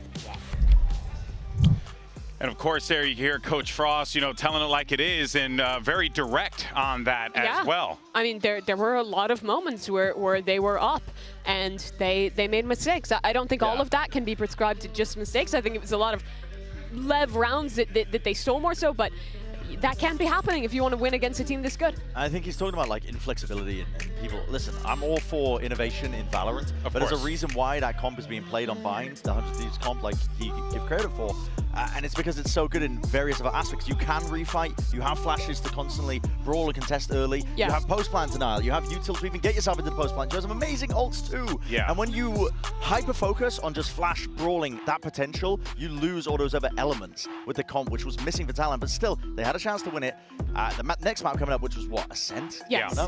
S4: And of course, there you hear Coach Frost, you know, telling it like it is, and very direct on that as well.
S6: I mean, there were a lot of moments where they were up and they made mistakes. I don't think all of that can be prescribed to just mistakes. I think it was a lot of Lev rounds that they stole more so, but that can't be happening if you want to win against a team this good.
S5: I think he's talking about like inflexibility and people. Listen, I'm all for innovation in Valorant, but there's a reason why that comp is being played on Bind, the 100 Thieves comp, like he give credit for. And it's because it's so good in various other aspects. You can refight, you have flashes to constantly brawl and contest early, you have post-plant denial, you have util to even get yourself into the post-plant. You have some amazing ults too. And when you hyper-focus on just flash brawling that potential, you lose all those other elements with the comp, which was missing for Talon, but still, they had a chance to win it. The next map coming up, which was what, Ascent?
S6: Yes.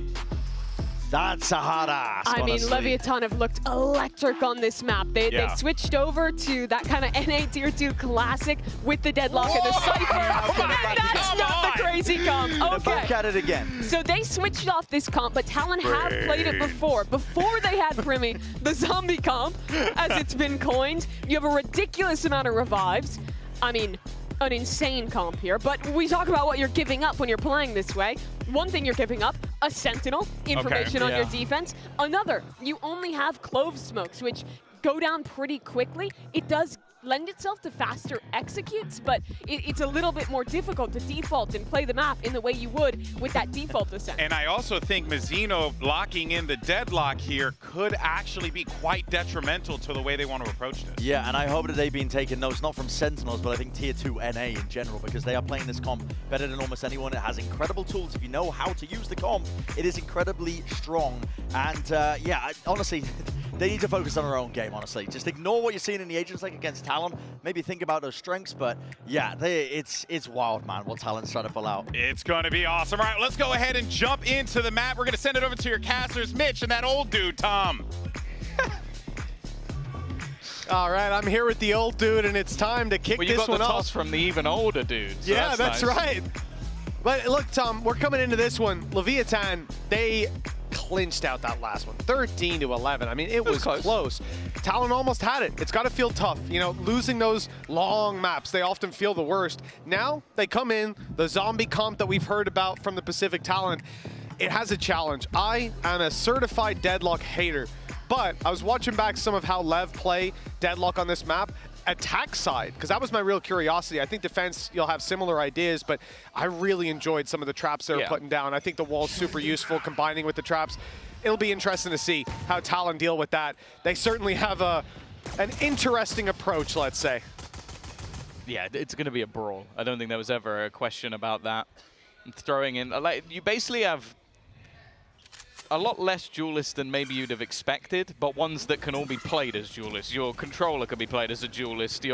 S5: That's a hard ass,
S6: I mean, Leviatán have looked electric on this map. They switched over to that kind of NA Tier 2 classic with the deadlock and the Cypher. And that's not the crazy comp. Okay.
S5: Back at it again.
S6: So they switched off this comp, but Talon have played it before. Before they had Primi, the zombie comp, as it's been coined. You have a ridiculous amount of revives. I mean, an insane comp here, but we talk about what you're giving up when you're playing this way. One thing you're giving up, a Sentinel, information on your defense. Another, you only have Clove Smokes, which go down pretty quickly. It does lend itself to faster executes, but it's a little bit more difficult to default and play the map in the way you would with that default Ascent.
S4: And I also think Mazzino locking in the deadlock here could actually be quite detrimental to the way they want to approach this.
S5: Yeah, and I hope that they've been taking notes, not from Sentinels, but I think Tier 2 NA in general, because they are playing this comp better than almost anyone. It has incredible tools. If you know how to use the comp, it is incredibly strong. And yeah, honestly, they need to focus on their own game, honestly. Just ignore what you're seeing in the Agents League against Talon. Maybe think about those strengths, but yeah, it's wild, man, what Talon's trying to pull out.
S4: It's going to be awesome. All right, let's go ahead and jump into the map. We're going to send it over to your casters, Mitch, and that old dude, Tom.
S17: All right, I'm here with the old dude, and it's time to kick this one off.
S18: You got the toss from the even older dude. So
S17: yeah, that's nice. Right. But look, Tom, we're coming into this one. Leviatán, they clinched out that last one, 13-11. I mean, it was close. Talon almost had it. It's got to feel tough. You know, losing those long maps, they often feel the worst. Now they come in, the zombie comp that we've heard about from the Pacific Talon, it has a challenge. I am a certified deadlock hater, but I was watching back some of how Lev play deadlock on this map. Attack side, because that was my real curiosity. I think defense, you'll have similar ideas, but I really enjoyed some of the traps they were putting down. I think the wall's super useful, combining with the traps. It'll be interesting to see how Talon deal with that. They certainly have an interesting approach, let's say.
S18: Yeah, it's going to be a brawl. I don't think there was ever a question about that. Throwing in, like, you basically have a lot less duelists than maybe you'd have expected, but ones that can all be played as duelists. Your controller can be played as a duelist.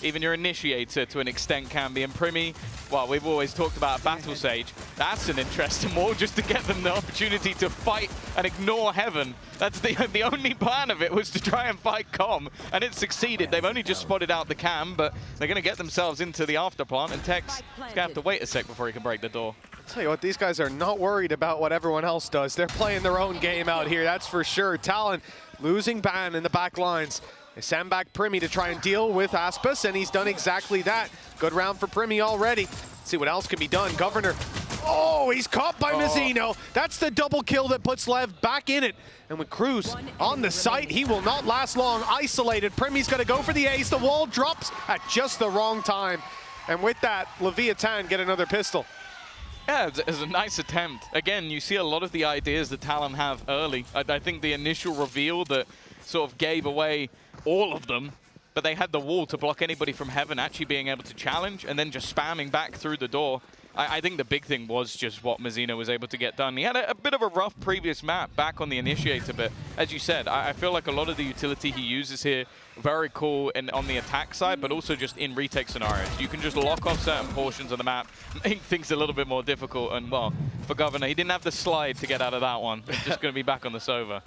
S18: Even your initiator to an extent can be. And Primi, well, we've always talked about Battle Sage. That's an interesting more just to get them the opportunity to fight and ignore Heaven. That's the only plan of it, was to try and fight Com, and it succeeded. They've only just spotted out the cam, but they're going to get themselves into the after plant, and Tex is going to have to wait a sec before he can break the door.
S17: Tell you what, these guys are not worried about what everyone else does. They're playing their own game out here, that's for sure. Talon losing Ban in the back lines. They send back Primi to try and deal with Aspis, and he's done exactly that. Good round for Primi already. Let's see what else can be done. Governor, oh, he's caught by Mazzino. That's the double kill that puts Lev back in it. And with Cruz on the site, he will not last long. Isolated, Primi's gonna go for the ace. The wall drops at just the wrong time. And with that, Leviatán get another pistol.
S18: Yeah, it was a nice attempt. Again, you see a lot of the ideas that Talon have early. I think the initial reveal that sort of gave away all of them, but they had the wall to block anybody from heaven actually being able to challenge, and then just spamming back through the door. I think the big thing was just what Mazzino was able to get done. He had a bit of a rough previous map back on the Initiator, but as you said, I feel like a lot of the utility he uses here, very cool and on the attack side, but also just in retake scenarios. You can just lock off certain portions of the map, make things a little bit more difficult, and well, for Governor, he didn't have the slide to get out of that one. He's just going to be back on the Sova.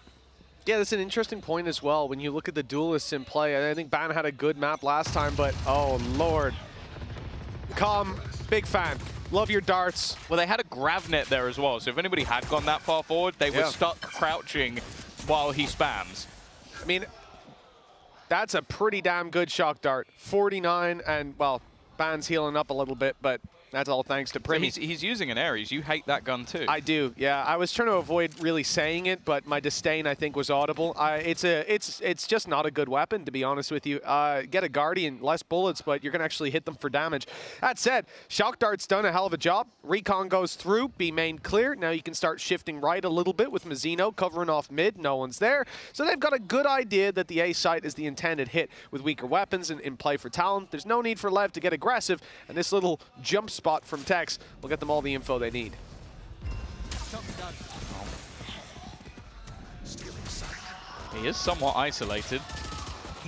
S17: Yeah, that's an interesting point as well. When you look at the duelists in play, I think Ban had a good map last time, but oh lord. Calm, big fan. Love your darts.
S18: Well, they had a Gravnet there as well, so if anybody had gone that far forward, they were stuck crouching while he spams.
S17: I mean, that's a pretty damn good shock dart. 49, and well, Ban's healing up a little bit, but that's all thanks to Primi.
S18: So he's using an Ares. You hate that gun too.
S17: I do, yeah. I was trying to avoid really saying it, but my disdain, I think, was audible. It's just not a good weapon, to be honest with you. Get a Guardian, less bullets, but you're going to actually hit them for damage. That said, Shock Dart's done a hell of a job. Recon goes through, B main clear. Now you can start shifting right a little bit with Mazzino covering off mid. No one's there. So they've got a good idea that the A site is the intended hit with weaker weapons in play for Talon. There's no need for Lev to get aggressive, and this little jump spot from Tex will get them all the info they need.
S18: He is somewhat isolated.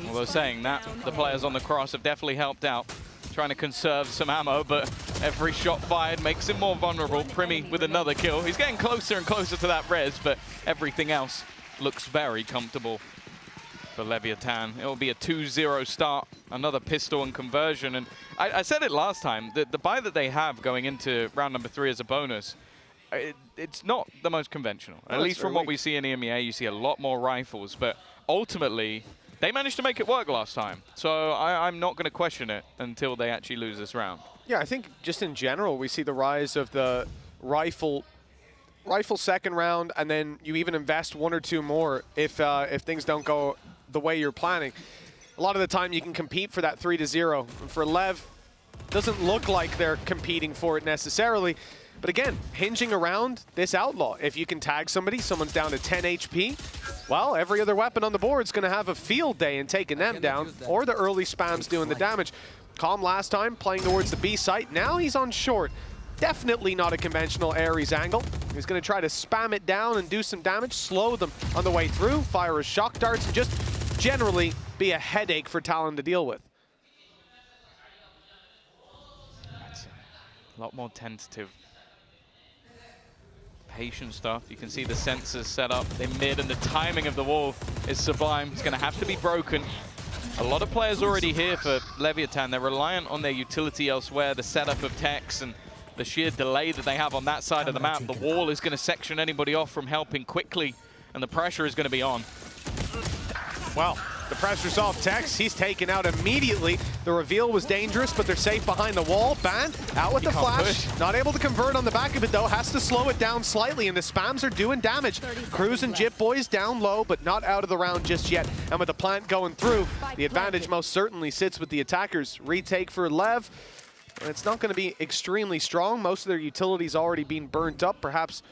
S18: Although saying that, the players on the cross have definitely helped out. Trying to conserve some ammo, but every shot fired makes him more vulnerable. Primi with another kill. He's getting closer and closer to that res, but everything else looks very comfortable for Leviatán. It will be a 2-0 start, another pistol and conversion. And I said it last time, the buy that they have going into round number 3 as a bonus, it's not the most conventional. At least from what we see in EMEA, you see a lot more rifles, but ultimately, they managed to make it work last time. So I'm not going to question it until they actually lose this round.
S17: Yeah, I think just in general, we see the rise of the rifle second round, and then you even invest 1 or 2 more if things don't go the way you're planning. A lot of the time you can compete for that 3-0. For Lev, doesn't look like they're competing for it necessarily. But again, hinging around this Outlaw. If you can tag somebody, someone's down to 10 HP, well, every other weapon on the board is going to have a field day in taking them down, or the early spams doing the damage. Calm last time, playing towards the B site. Now he's on short. Definitely not a conventional Ares angle. He's going to try to spam it down and do some damage, slow them on the way through, fire his shock darts, and just generally be a headache for Talon to deal with.
S18: That's a lot more tentative. Patient stuff. You can see the sensors set up in mid, and the timing of the wall is sublime. It's going to have to be broken. A lot of players already here for Leviatán. They're reliant on their utility elsewhere, the setup of Tex, and the sheer delay that they have on that side of the map. The wall is going to section anybody off from helping quickly, and the pressure is going to be on.
S17: Well, the pressure's off Tex. He's taken out immediately. The reveal was dangerous, but they're safe behind the wall. Ban out with the flash. Not able to convert on the back of it, though. Has to slow it down slightly, and the spams are doing damage. Cruz and Jip Boys down low, but not out of the round just yet. And with the plant going through, the advantage most certainly sits with the attackers. Retake for Lev. And it's not going to be extremely strong. Most of their utilities already being burnt up. Perhaps,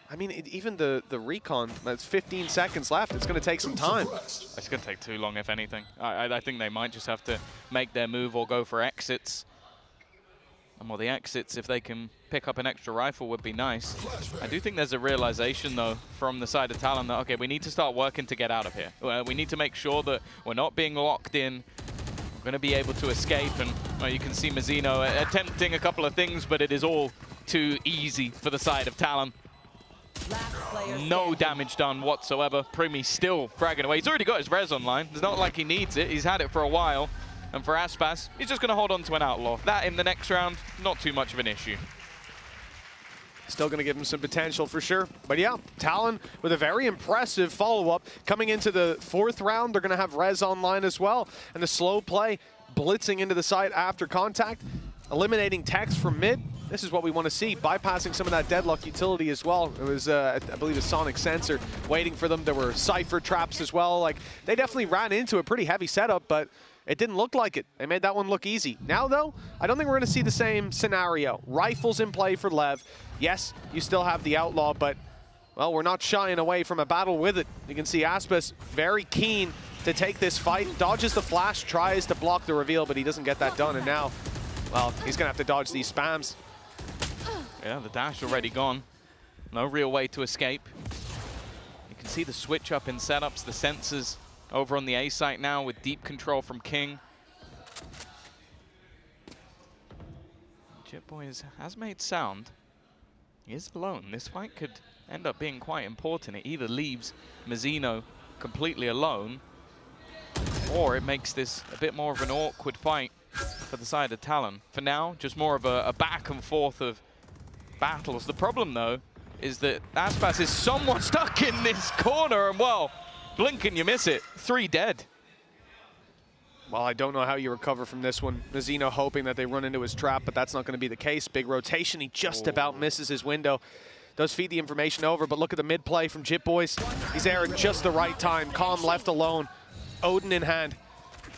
S17: I mean, even the recon, that's 15 seconds left. It's going to take some time.
S18: It's going to take too long, if anything. I think they might just have to make their move or go for exits. And well, the exits, if they can pick up an extra rifle, would be nice. I do think there's a realization, though, from the side of Talon that, okay, we need to start working to get out of here. We need to make sure that we're not being locked in. We're going to be able to escape, and well, you can see Mazzino attempting a couple of things, but it is all too easy for the side of Talon. No damage done whatsoever. Primi still fragging away. He's already got his res online. It's not like he needs it. He's had it for a while. And for Aspas, he's just going to hold on to an Outlaw. That in the next round, not too much of an issue.
S17: Still going to give him some potential for sure. But yeah, Talon with a very impressive follow-up. Coming into the 4th round, they're going to have res online as well. And the slow play, blitzing into the side after contact, eliminating Tex from mid. This is what we want to see, bypassing some of that deadlock utility as well. It was, I believe, a sonic sensor waiting for them. There were Cypher traps as well. Like, they definitely ran into a pretty heavy setup, but it didn't look like it. They made that one look easy. Now, though, I don't think we're going to see the same scenario. Rifles in play for Lev. Yes, you still have the Outlaw, but, well, we're not shying away from a battle with it. You can see Aspas very keen to take this fight. Dodges the flash, tries to block the reveal, but he doesn't get that done. And now, well, he's going to have to dodge these spams.
S18: Yeah, the dash already gone. No real way to escape. You can see the switch up in setups, the sensors over on the A site now with deep control from King. Jitboy has made sound. He is alone. This fight could end up being quite important. It either leaves Mazzino completely alone, or it makes this a bit more of an awkward fight for the side of Talon. For now, just more of a back and forth of battles. The problem, though, is that Aspas is somewhat stuck in this corner, and well, blink and you miss it. 3 dead.
S17: Well, I don't know how you recover from this one. Mazzino hoping that they run into his trap, but that's not going to be the case. Big rotation, he just about misses his window. Does feed the information over, but look at the mid play from Jitboys. He's there at just the right time. Calm left alone. Odin in hand.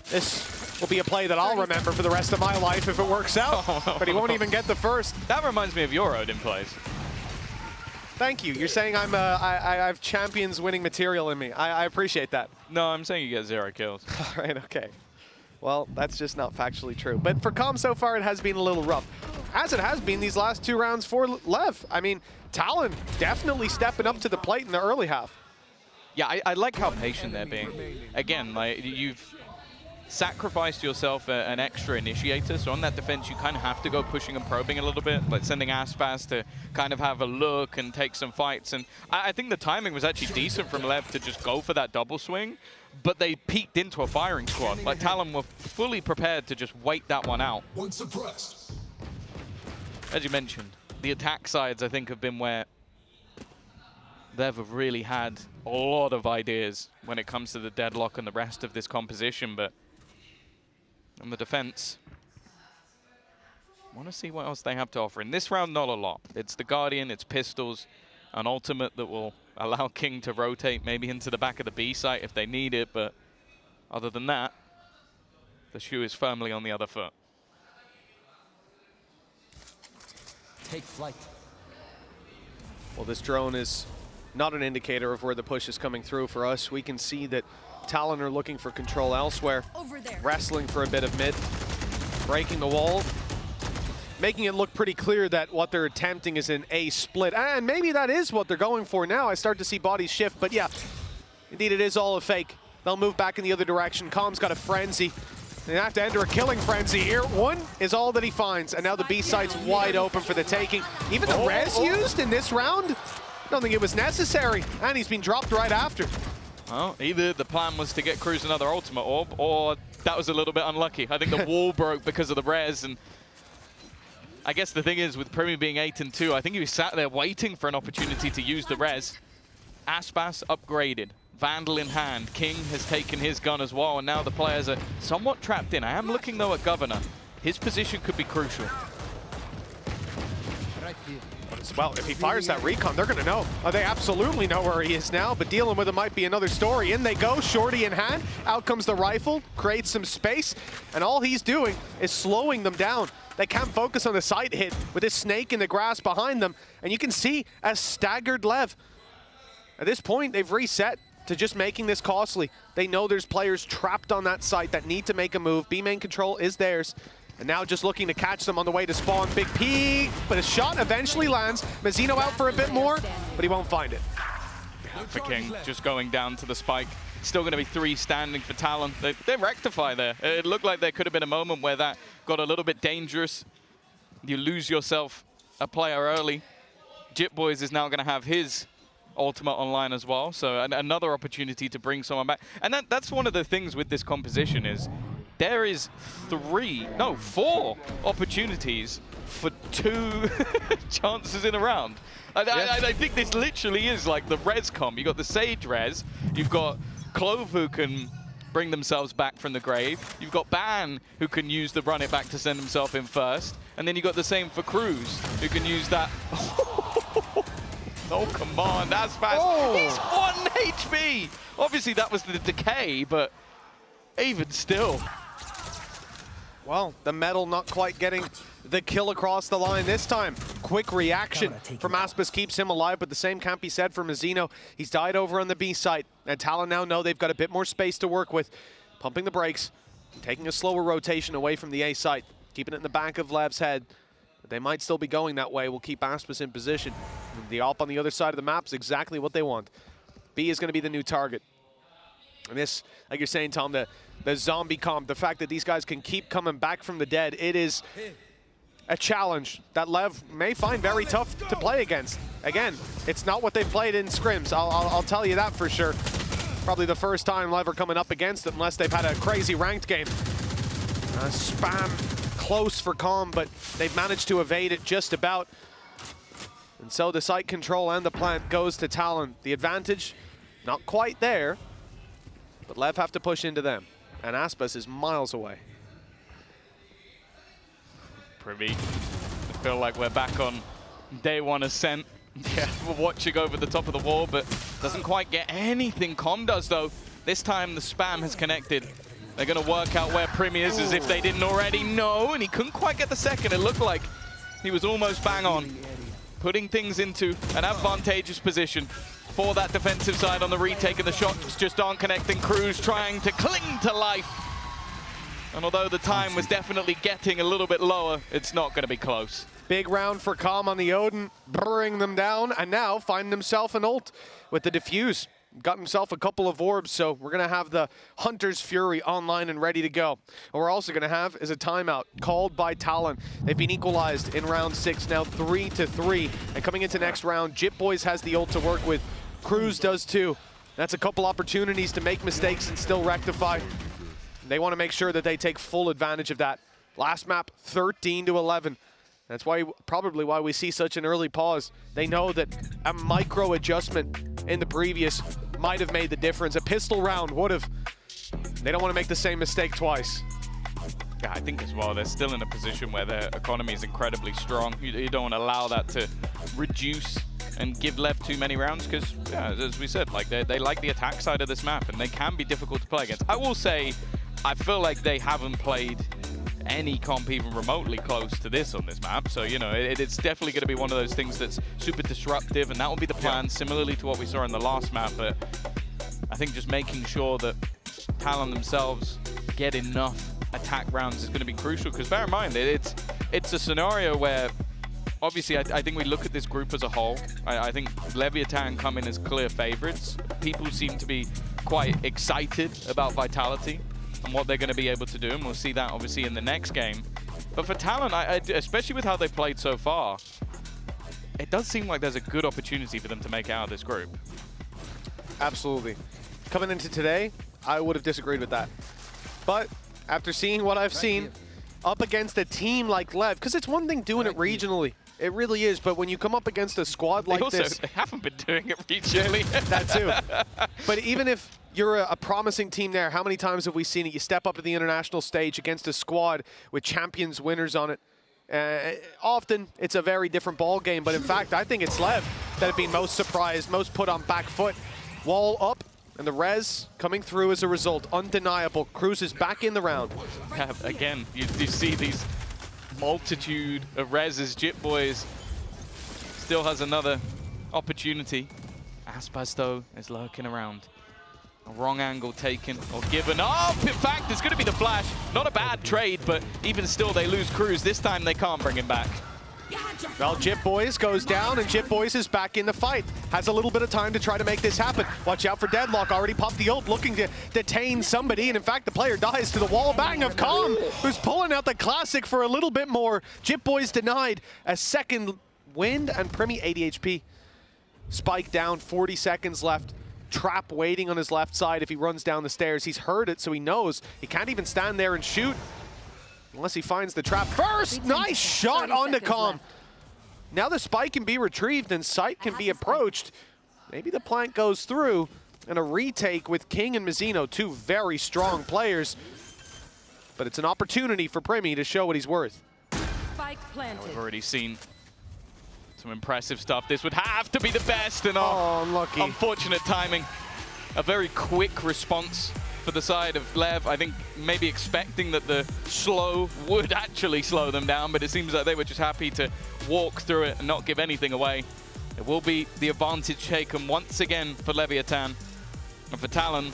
S17: This will be a play that I'll remember for the rest of my life if it works out, but he won't even get the first.
S18: That reminds me of your Odin plays.
S17: Thank you. You're saying I have champions winning material in me. I appreciate that.
S18: No, I'm saying you get 0 kills.
S17: All right, okay. Well, that's just not factually true. But for Calm so far, it has been a little rough, as it has been these last 2 rounds for Lev. I mean, Talon definitely stepping up to the plate in the early half.
S18: Yeah, I like how patient they're being. Again, like, you've sacrificed yourself an extra initiator, so on that defense you kind of have to go pushing and probing a little bit, like sending Aspas to kind of have a look and take some fights. And I think the timing was actually decent from Lev to just go for that double swing, but they peeked into a firing squad. Like, Talon were fully prepared to just wait that one out. As you mentioned, the attack sides, I think, have been where Lev have really had a lot of ideas when it comes to the deadlock and the rest of this composition, but on the defense, want to see what else they have to offer. In this round, not a lot. It's the Guardian, it's pistols, an ultimate that will allow King to rotate maybe into the back of the B site if they need it, but other than that, the shoe is firmly on the other foot.
S3: Take flight.
S17: Well, this drone is not an indicator of where the push is coming through for us. We can see that Talon are looking for control elsewhere. Over there. Wrestling for a bit of mid. Breaking the wall. Making it look pretty clear that what they're attempting is an A split. And maybe that is what they're going for now. I start to see bodies shift, but yeah, indeed it is all a fake. They'll move back in the other direction. Calm's got a frenzy. They have to enter a killing frenzy here. 1 is all that he finds, and now the B site's wide open for the taking. Even the res used in this round, I don't think it was necessary, and he's been dropped right after.
S18: Well, either the plan was to get Cruz another ultimate orb, or that was a little bit unlucky. I think the wall broke because of the res, and I guess the thing is, with Primi being 8-2, I think he was sat there waiting for an opportunity to use the res. Aspas upgraded. Vandal in hand. King has taken his gun as well, and now the players are somewhat trapped in. I am looking, though, at Governor. His position could be crucial.
S17: Well, if he fires that recon, they're going to know. Oh, they absolutely know where he is now, but dealing with it might be another story. In they go, shorty in hand. Out comes the rifle, creates some space, and all he's doing is slowing them down. They can't focus on the side hit with this snake in the grass behind them, and you can see a staggered Lev. At this point, they've reset to just making this costly. They know there's players trapped on that site that need to make a move. B-main control is theirs. And now just looking to catch them on the way to spawn. Big peek, but a shot eventually lands. Mazzino out for a bit more, but he won't find it.
S18: For King, just going down to the spike. Still going to be 3 standing for Talon. They rectify there. It looked like there could have been a moment where that got a little bit dangerous. You lose yourself a player early. Jitboys is now going to have his ultimate online as well, so another opportunity to bring someone back. And that's one of the things with this composition is there is 4 opportunities for 2 chances in a round. I think this literally is like the res comp. You've got the Sage res, you've got Clove who can bring themselves back from the grave, you've got Ban who can use the run it back to send himself in first, and then you've got the same for Cruz who can use that. Oh, come on, that's fast. Oh. He's 1 HP. Obviously, that was the decay, but even still.
S17: Well, the metal not quite getting the kill across the line this time. Quick reaction from Aspis keeps him alive, but the same can't be said for Mizzino. He's died over on the B site, and Talon now know they've got a bit more space to work with. Pumping the brakes, taking a slower rotation away from the A site, keeping it in the back of Lev's head. But they might still be going that way. We'll keep Aspis in position. The AWP on the other side of the map is exactly what they want. B is going to be the new target. And this, like you're saying, Tom, the zombie comp, the fact that these guys can keep coming back from the dead, it is a challenge that Lev may find very tough to play against. Again, it's not what they've played in scrims, I'll tell you that for sure. Probably the first time Lev are coming up against them unless they've had a crazy ranked game. Spam close for Calm, but they've managed to evade it just about. And so the site control and the plant goes to Talon. The advantage, not quite there, but Lev have to push into them. And Aspis is miles away.
S18: Privy, I feel like we're back on day one Ascent. Yeah, we're watching over the top of the wall, but doesn't quite get anything. Com does, though. This time the spam has connected. They're going to work out where Prim is as if they didn't already know, and he couldn't quite get the second. It looked like he was almost bang on, putting things into an advantageous position for that defensive side on the retake, and the shots just aren't connecting. Cruz trying to cling to life. And although the time was definitely getting a little bit lower, it's not going to be close.
S17: Big round for Calm on the Odin, burring them down, and now finding himself an ult with the defuse. Got himself a couple of orbs, so we're going to have the Hunter's Fury online and ready to go. What we're also going to have is a timeout called by Talon. They've been equalized in round 6, now 3-3. And coming into next round, Jip Boys has the ult to work with. Cruz does too. That's a couple opportunities to make mistakes and still rectify. They want to make sure that they take full advantage of that. Last map, 13-11. That's probably why we see such an early pause. They know that a micro adjustment in the previous might have made the difference. A pistol round would have. They don't want to make the same mistake twice.
S18: Yeah, I think as well, they're still in a position where their economy is incredibly strong. You don't want to allow that to reduce and give Lev too many rounds, because, yeah, as we said, like they like the attack side of this map, and they can be difficult to play against. I will say, I feel like they haven't played any comp even remotely close to this on this map. So, you know, it's definitely going to be one of those things that's super disruptive, and that will be the plan, similarly to what we saw in the last map. But I think just making sure that Talon themselves get enough attack rounds is going to be crucial, because bear in mind, it's a scenario where, obviously, I think we look at this group as a whole. I think Leviatán come in as clear favorites. People seem to be quite excited about Vitality and what they're going to be able to do, and we'll see that obviously in the next game. But for Talon, especially with how they've played so far, it does seem like there's a good opportunity for them to make it out of this group.
S17: Absolutely. Coming into today, I would have disagreed with that. But after seeing what I've seen, up against a team like Lev, because it's one thing doing it regionally, it really is, but when you come up against a squad like this...
S18: They haven't been doing it regionally.
S17: That too. But even if you're a promising team there, how many times have we seen it? You step up to the international stage against a squad with champions winners on it. Often, it's a very different ball game, but in fact, I think it's Lev that have been most surprised, most put on back foot. Wall up, and the res coming through as a result. Undeniable. Cruz is back in the round.
S18: Yeah, again, you see these multitude of reses. Jip Boys still has another opportunity. Aspis, though, is lurking around. A wrong angle taken or given. Oh, in fact, it's going to be the flash. Not a bad trade, but even still, they lose Cruz. This time, they can't bring him back.
S17: Well, Jip Boys goes down, and Jip Boys is back in the fight. Has a little bit of time to try to make this happen. Watch out for Deadlock. Already popped the ult, looking to detain somebody, and in fact, the player dies to the wall bang of Calm, who's pulling out the classic for a little bit more. Jip Boys denied a second wind, and Primi 80 HP. Spike down, 40 seconds left. Trap waiting on his left side if he runs down the stairs. He's heard it, so he knows he can't even stand there and shoot unless he finds the trap first. Nice shot onto Calm. Now the spike can be retrieved and site can be approached. Maybe the plant goes through, and a retake with King and Mizzino, two very strong players. But it's an opportunity for Primi to show what he's worth.
S18: Spike planted. We've already seen some impressive stuff. This would have to be the best, and unlucky. Unfortunate timing. A very quick response for the side of Lev. I think maybe expecting that the slow would actually slow them down, but it seems like they were just happy to walk through it and not give anything away. It will be the advantage taken once again for Leviatán. And for Talon,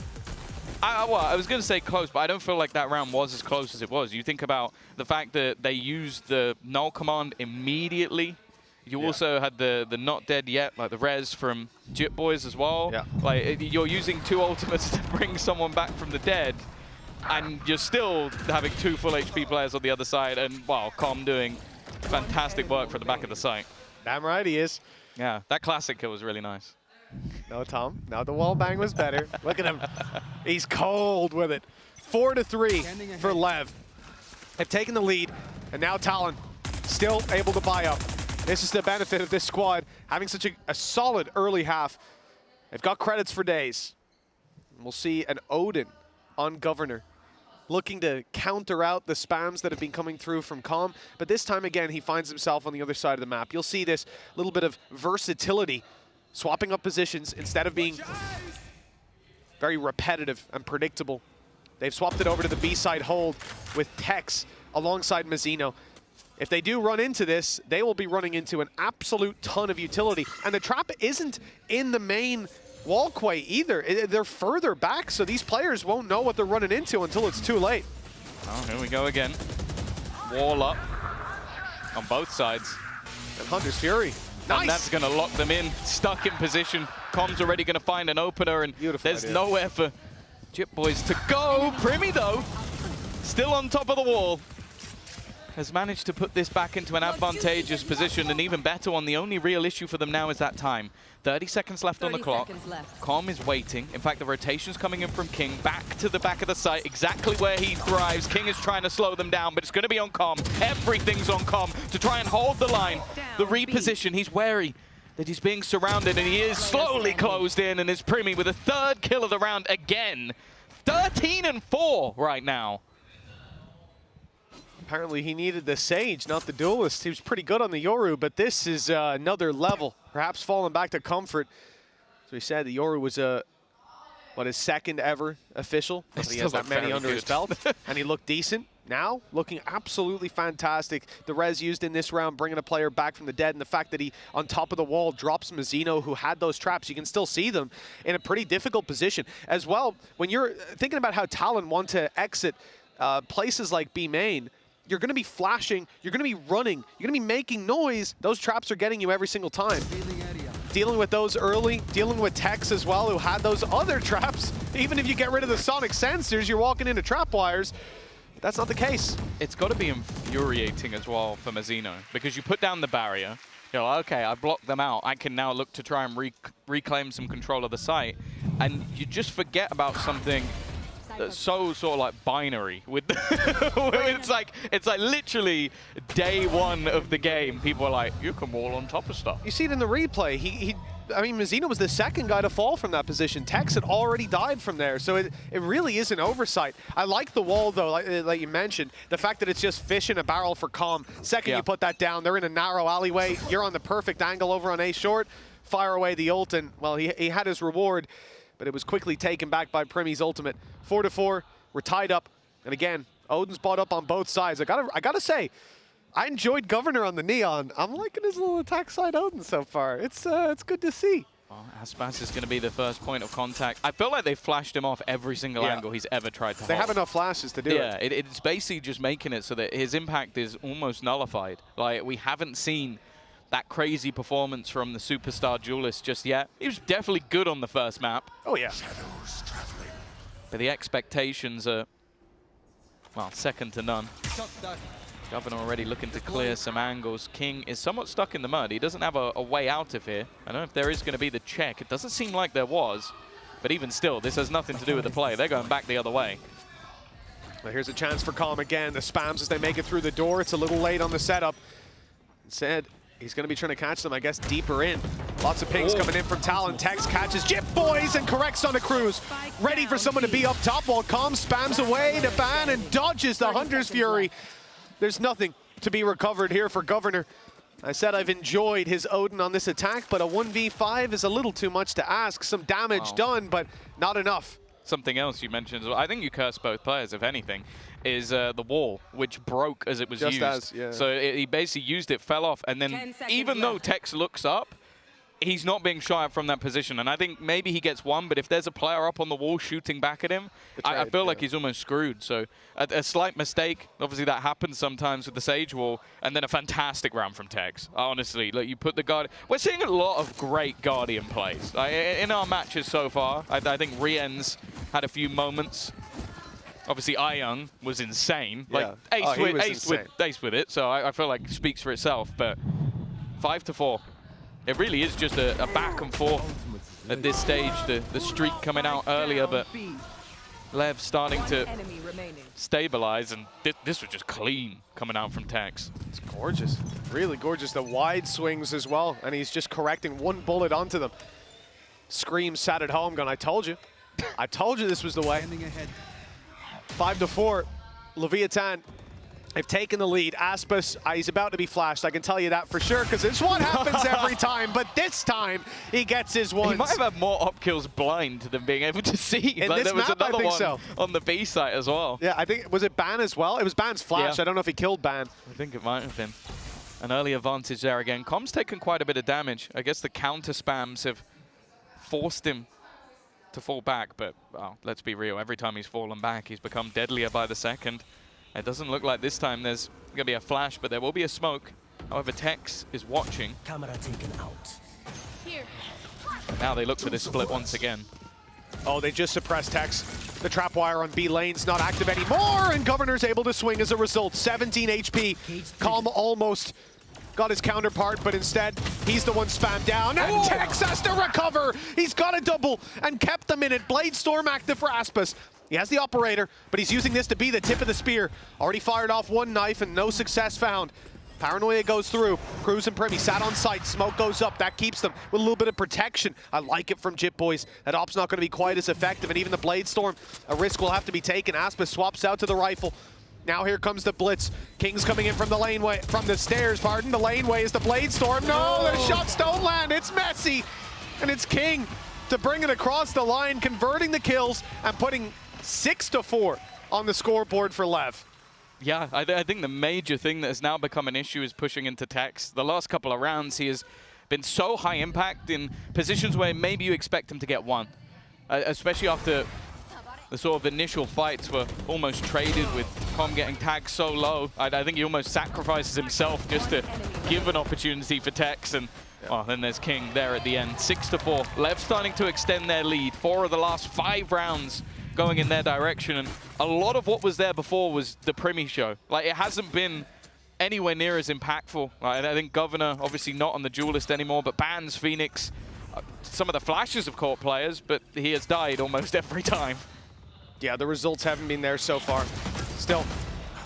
S18: I was going to say close, but I don't feel like that round was as close as it was. You think about the fact that they used the null command immediately. You also had the not dead yet, like the res from Jit Boys as well. Yeah. Like you're using 2 ultimates to bring someone back from the dead, and you're still having 2 full HP players on the other side. And wow, Com doing fantastic work for the back of the site.
S17: Damn right he is.
S18: Yeah, that classic kill was really nice.
S17: No, Tom. Now the wall bang was better. Look at him. He's cold with it. 4-3 for Lev. They've taken the lead, and now Talon still able to buy up. This is the benefit of this squad, having such a solid early half. They've got credits for days. And we'll see an Odin on Governor, looking to counter out the spams that have been coming through from Com. But this time again, he finds himself on the other side of the map. You'll see this little bit of versatility, swapping up positions instead of being very repetitive and predictable. They've swapped it over to the B-side hold with Tex alongside Mazzino. If they do run into this, they will be running into an absolute ton of utility. And the trap isn't in the main walkway either. They're further back, so these players won't know what they're running into until it's too late.
S18: Oh, here we go again. Wall up on both sides.
S17: And Hunter's Fury. Nice.
S18: And that's going to lock them in, stuck in position. Com's already going to find an opener, and there's nowhere for Jit Boys to go. Primi, though, still on top of the wall, has managed to put this back into an advantageous position, and even better one. The only real issue for them now is that time. 30 seconds left on the clock. Com is waiting. In fact, the rotation's coming in from King back to the back of the site, exactly where he thrives. King is trying to slow them down, but it's going to be on Com. Everything's on Com to try and hold the line. The reposition, he's wary that he's being surrounded, and he is slowly closed in, and is Primi with a 3rd kill of the round again. 13-4 right now.
S17: Apparently he needed the Sage, not the Duelist. He was pretty good on the Yoru, but this is another level. Perhaps falling back to comfort. As we said, the Yoru was his 2nd ever official. He has that many under his belt, and he looked decent. Now, looking absolutely fantastic. The res used in this round, bringing a player back from the dead, and the fact that he, on top of the wall, drops Mazzino, who had those traps. You can still see them in a pretty difficult position. As well, when you're thinking about how Talon want to exit places like B main, you're going to be flashing, you're going to be running, you're going to be making noise. Those traps are getting you every single time. Dealing with those early, dealing with Tex as well, who had those other traps. Even if you get rid of the sonic sensors, you're walking into trap wires. But that's not the case.
S18: It's got to be infuriating as well for Mazzino, because you put down the barrier, you're like, okay, I blocked them out. I can now look to try and reclaim some control of the site. And you just forget about something that's so sort of like binary with it's like literally day 1 of the game. People are like, you can wall on top of stuff.
S17: You see it in the replay. I mean, Mazzino was the 2nd guy to fall from that position. Tex had already died from there, so it really is an oversight. I like the wall, though, like you mentioned. The fact that it's just fish in a barrel for Com. Second you put that down, they're in a narrow alleyway. You're on the perfect angle over on A short. Fire away the ult, and, well, he had his reward, but it was quickly taken back by Primi's ultimate. 4-4, we're tied up. And again, Odin's bought up on both sides. I gotta say, I enjoyed Governor on the Neon. I'm liking his little attack side Odin so far. It's good to see.
S18: Well, Aspas is going to be the first point of contact. I feel like they flashed him off every single angle he's ever tried to hold.
S17: They have enough flashes to do it.
S18: Yeah, it's basically just making it so that his impact is almost nullified. Like, we haven't seen that crazy performance from the superstar duelist just yet. He was definitely good on the first map.
S17: Oh, yeah.
S18: But the expectations are, well, second to none. Governor already looking to clear some angles. King is somewhat stuck in the mud. He doesn't have a way out of here. I don't know if there is going to be the check. It doesn't seem like there was. But even still, this has nothing to do with the play. They're going back the other way.
S17: Well, here's a chance for Com again. The spams as they make it through the door. It's a little late on the setup. Instead, he's going to be trying to catch them, I guess, deeper in. Lots of pings coming in from Talon. Tex catches Jit Boys and corrects on a cruise. Ready for someone to be up top while Com spams away to ban and dodges the Hunter's Fury. There's nothing to be recovered here for Governor. I said I've enjoyed his Odin on this attack, but a 1v5 is a little too much to ask. Some damage done, but not enough.
S18: something else you mentioned as well. I think you curse both players, if anything, is the wall, which broke as it was used. So he basically used it, fell off, and then even though Tex looks up, he's not being shot at from that position. And I think maybe he gets one, but if there's a player up on the wall shooting back at him, I feel like he's almost screwed. So a slight mistake, obviously that happens sometimes with the Sage wall, and then a fantastic round from Tex. Honestly, like you put the Guardian. We're seeing a lot of great Guardian plays. In our matches so far, I think Rien's had a few moments. Obviously, Young was insane. Like ace with it, so I feel like it speaks for itself. But 5-4. It really is just a back and forth at this stage. The streak coming out earlier, but Lev starting to stabilize, and this was just clean coming out from Tex.
S17: It's gorgeous, really gorgeous. The wide swings as well, and he's just correcting one bullet onto them. Scream sat at home going, I told you this was the way. 5-4, Leviatán. They've taken the lead. Aspas, he's about to be flashed. I can tell you that for sure, because it's what happens every time. But this time, he gets his ones.
S18: He might have had more up kills blind than being able to see.
S17: In
S18: like,
S17: this
S18: there was
S17: map,
S18: another
S17: I think
S18: one
S17: so.
S18: On the B site as well.
S17: Yeah, I think, was it Ban as well? It was Ban's flash.
S18: Yeah.
S17: I don't know if he killed Ban.
S18: I think it might have been. An early advantage there again. Com's taken quite a bit of damage. I guess the counter spams have forced him to fall back. But well, let's be real. Every time he's fallen back, he's become deadlier by the second. It doesn't look like this time there's going to be a flash, but there will be a smoke. However, Tex is watching.
S3: Camera taken out.
S6: Here.
S18: Now they look for this split once again.
S17: Oh, they just suppressed Tex. The trap wire on B lane's not active anymore, and Governor's able to swing as a result. 17 HP. Calm almost got his counterpart, but instead, he's the one spammed down, and Tex has to recover! He's got a double, and kept them in it. Blade Storm active for Aspas. He has the operator, but he's using this to be the tip of the spear. Already fired off one knife and no success found. Paranoia goes through. Cruz and Premi sat on site. Smoke goes up. That keeps them with a little bit of protection. I like it from Jit Boys. That op's not going to be quite as effective, and even the Blade Storm, a risk will have to be taken. Aspas swaps out to the rifle. Now here comes the blitz. King's coming in from the laneway, from the stairs, pardon. The laneway is the Blade Storm. No, the shots don't land. It's messy, and it's King to bring it across the line, converting the kills and putting 6-4 on the scoreboard for Lev.
S18: Yeah, I think the major thing that has now become an issue is pushing into Tex. The last couple of rounds, he has been so high impact in positions where maybe you expect him to get one, especially after the sort of initial fights were almost traded with Com getting tagged so low. I think he almost sacrifices himself just to give an opportunity for Tex, and oh, then there's King there at the end. 6-4. Lev starting to extend their lead. 4 of the last 5 rounds going in their direction, and a lot of what was there before was the Primi show. Like, it hasn't been anywhere near as impactful. I think Governor, obviously not on the duelist anymore, but Bans, Phoenix, some of the flashes have caught players, but he has died almost every time.
S17: Yeah, the results haven't been there so far. Still,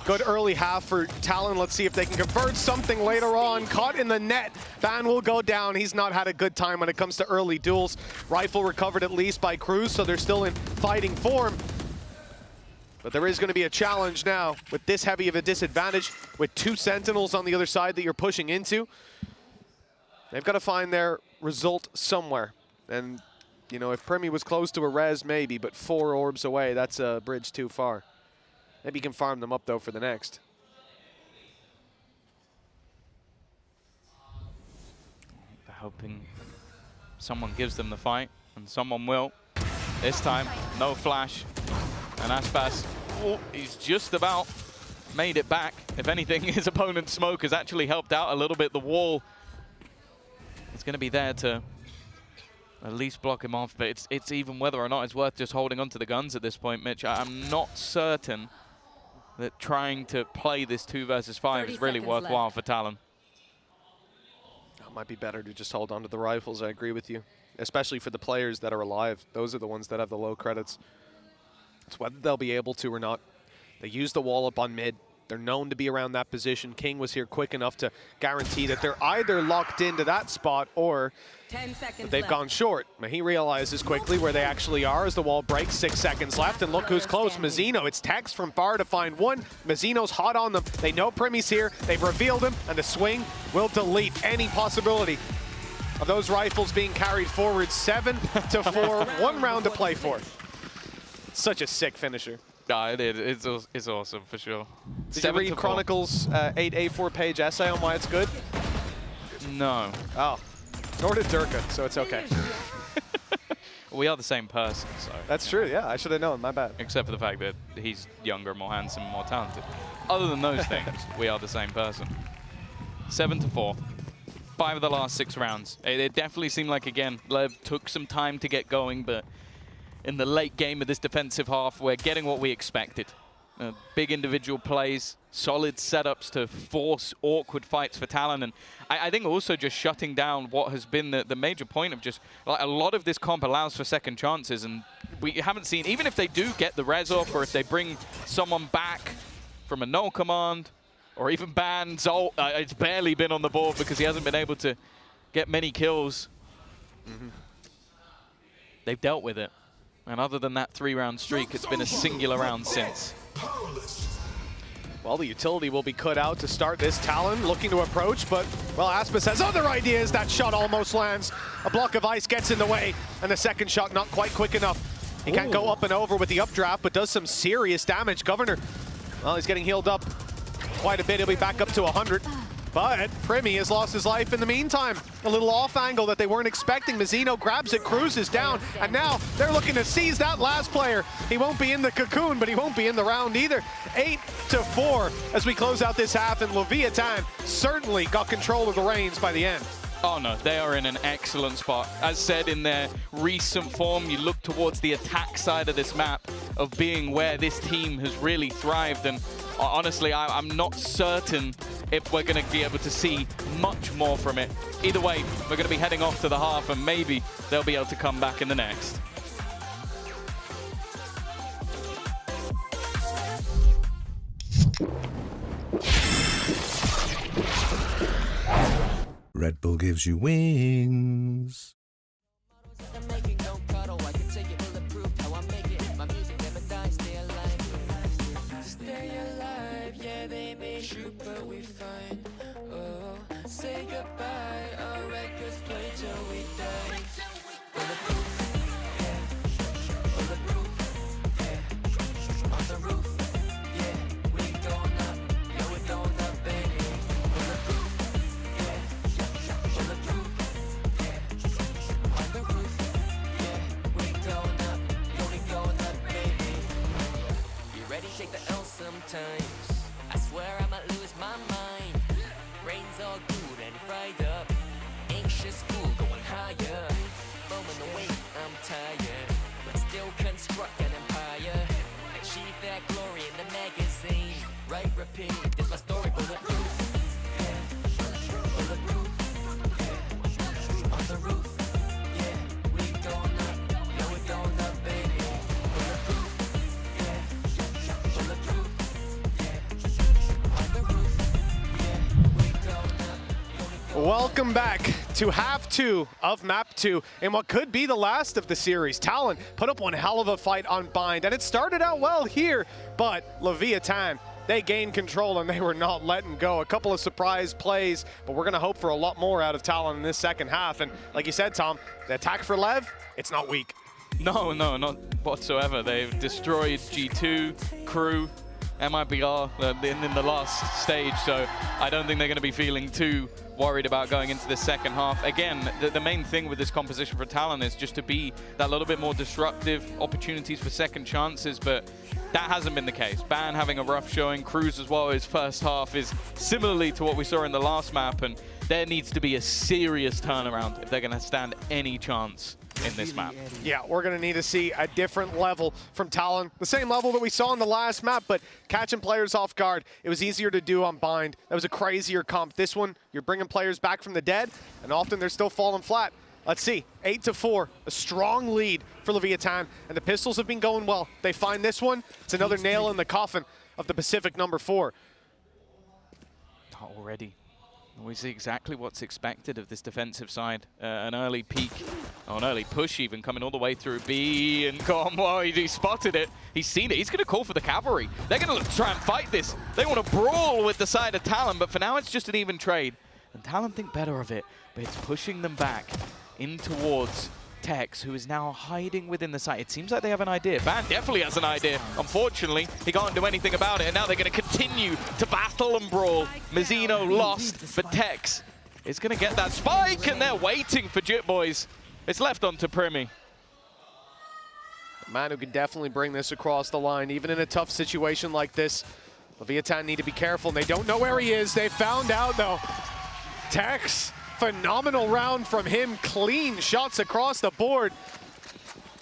S17: good early half for Talon. Let's see if they can convert something later on. Caught in the net. Van will go down. He's not had a good time when it comes to early duels. Rifle recovered at least by Cruz, so they're still in fighting form. But there is going to be a challenge now with this heavy of a disadvantage, with 2 Sentinels on the other side that you're pushing into. They've got to find their result somewhere. And, you know, if Premi was close to a res, maybe, but 4 orbs away, that's a bridge too far. Maybe you can farm them up, though, for the next.
S18: They're hoping someone gives them the fight, and someone will. This time, no flash. And Aspas, oh, he's just about made it back. If anything, his opponent's smoke has actually helped out a little bit. The wall is going to be there to at least block him off, but it's even whether or not it's worth just holding onto the guns at this point, Mitch. I'm not certain that trying to play this 2 versus 5 is really worthwhile for Talon.
S17: It might be better to just hold on to the rifles, I agree with you. Especially for the players that are alive. Those are the ones that have the low credits. It's whether they'll be able to or not. They use the wall up on mid. They're known to be around that position. King was here quick enough to guarantee that they're either locked into that spot or that they've gone short. But he realizes quickly where they actually are as the wall breaks. 6 seconds left, and look who's close. Mazzino. It's Tex from far to find one. Mazzino's hot on them. They know Primi's here. They've revealed him, and the swing will delete any possibility of those rifles being carried forward. 7-4, 1 round to play for. Such a sick finisher.
S18: It is. It's awesome for sure.
S17: Did you read Chronicles 8 A4 page essay on why it's good?
S18: No.
S17: Oh, nor did Durka, so it's okay.
S18: We are the same person, so.
S17: That's true, yeah. I should have known, my bad.
S18: Except for the fact that he's younger, more handsome, more talented. Other than those things, we are the same person. 7-4. 5 of the last 6 rounds. It definitely seemed like, again, Lev took some time to get going, but in the late game of this defensive half, we're getting what we expected. Big individual plays, solid setups to force awkward fights for Talon, and I think also just shutting down what has been the major point of just, like, a lot of this comp allows for second chances, and we haven't seen, even if they do get the res off, or if they bring someone back from a null command, or even ban Zolt, it's barely been on the board because he hasn't been able to get many kills. They've dealt with it. And other than that 3-round streak, it's been a singular round since.
S17: Well, the utility will be cut out to start this. Talon looking to approach, but, well, Aspis has other ideas. That shot almost lands. A block of ice gets in the way, and the second shot not quite quick enough. He can't go up and over with the updraft, but does some serious damage. Governor, well, he's getting healed up quite a bit. He'll be back up to 100. But Primi has lost his life in the meantime. A little off angle that they weren't expecting. Mazzino grabs it, cruises down, and now they're looking to seize that last player. He won't be in the cocoon, but he won't be in the round either. 8-4 as we close out this half, and Leviatán certainly got control of the reins by the end.
S18: Oh no, they are in an excellent spot. As said, in their recent form, you look towards the attack side of this map of being where this team has really thrived, and honestly, I'm not certain if we're going to be able to see much more from it. Either way, we're going to be heading off to the half, and maybe they'll be able to come back in the next.
S19: Red Bull gives you wings.
S2: Say goodbye, our records play till we die. On the roof, yeah, we going up, yeah, we going up, baby. On the roof, yeah, on the roof, yeah, on the roof, yeah, we going up, yeah, we going up, baby. You ready? Take the L sometimes. I swear I might lose my mind. Brains all good and fried up. Anxious fool going higher. Moment away, I'm tired, but still construct an empire. Achieve that glory in the magazine. Write, repeat, this my story, bulletproof. Bulletproof. On the roof, yeah, we going up, yeah, we going up, baby. Bulletproof, yeah, bulletproof.
S17: Welcome back to half 2 of map 2 in what could be the last of the series. Talon put up one hell of a fight on Bind, and it started out well here, but Leviatán, they gained control and they were not letting go. A couple of surprise plays, but we're going to hope for a lot more out of Talon in this second half. And like you said, Tom, the attack for Lev, it's not weak.
S18: No, not whatsoever. They've destroyed G2, Crew, MIBR in the last stage, so I don't think they're going to be feeling too worried about going into the second half. Again, the main thing with this composition for Talon is just to be that little bit more disruptive, opportunities for second chances, but that hasn't been the case. Ban having a rough showing, Cruz as well, his first half is similarly to what we saw in the last map, and there needs to be a serious turnaround if they're going to stand any chance in this map.
S17: Yeah, we're going to need to see a different level from Talon. The same level that we saw in the last map, but catching players off guard, it was easier to do on Bind. That was a crazier comp. This one, you're bringing players back from the dead, and often they're still falling flat. Let's see, 8-4, a strong lead for Leviatán, and the pistols have been going well. They find this one, it's another nail in the coffin of the Pacific number 4.
S18: Already. We see exactly what's expected of this defensive side. An early peek, or an early push even, coming all the way through B, and he spotted it. He's seen it. He's going to call for the cavalry. They're going to try and fight this. They want to brawl with the side of Talon, but for now it's just an even trade. And Talon think better of it, but it's pushing them back in towards
S4: Tex, who is now hiding within the site. It seems like they have an idea. Ban definitely has an idea. Unfortunately, he can't do anything about it, and now they're going to continue to battle and brawl. Mizzino lost, but Tex is going to get that spike, and they're waiting for Jit Boys. It's left on to Primi.
S17: The man who can definitely bring this across the line, even in a tough situation like this. Leviatán need to be careful, and they don't know where he is. They found out, though. Tex, phenomenal round from him. Clean shots across the board.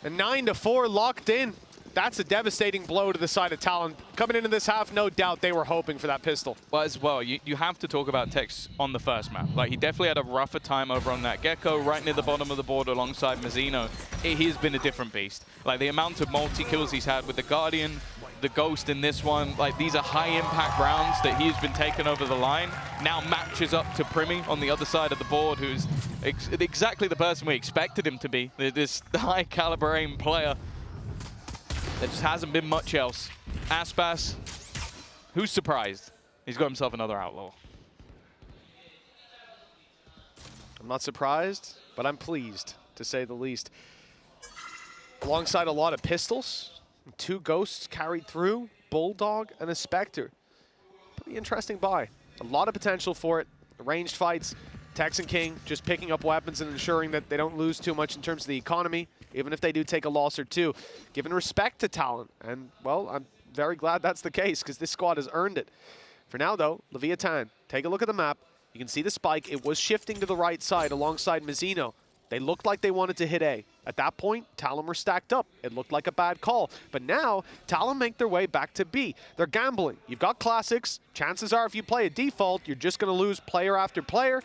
S17: And 9-4 locked in. That's a devastating blow to the side of Talon. Coming into this half, no doubt they were hoping for that pistol.
S18: Well, as well, you have to talk about Tex on the first map. Like, he definitely had a rougher time over on that Gecko, right near the bottom of the board alongside Mizzino. He's been a different beast. Like, the amount of multi-kills he's had with the Guardian, the Ghost in this one, like, these are high-impact rounds that he's been taking over the line. Now matches up to Primi on the other side of the board, who's exactly the person we expected him to be. This high-caliber aim player. There just hasn't been much else. Aspas, who's surprised? He's got himself another outlaw.
S17: I'm not surprised, but I'm pleased, to say the least. Alongside a lot of pistols, 2 Ghosts carried through, Bulldog and a Spectre. Pretty interesting buy. A lot of potential for it. Ranged fights, Tex and King just picking up weapons and ensuring that they don't lose too much in terms of the economy, even if they do take a loss or two. Giving respect to Talon, and, well, I'm very glad that's the case because this squad has earned it. For now, though, Leviatán, take a look at the map. You can see the spike. It was shifting to the right side alongside Mizzino. They looked like they wanted to hit A. At that point, Talon were stacked up. It looked like a bad call. But now, Talon make their way back to B. They're gambling. You've got classics. Chances are if you play a default, you're just going to lose player after player,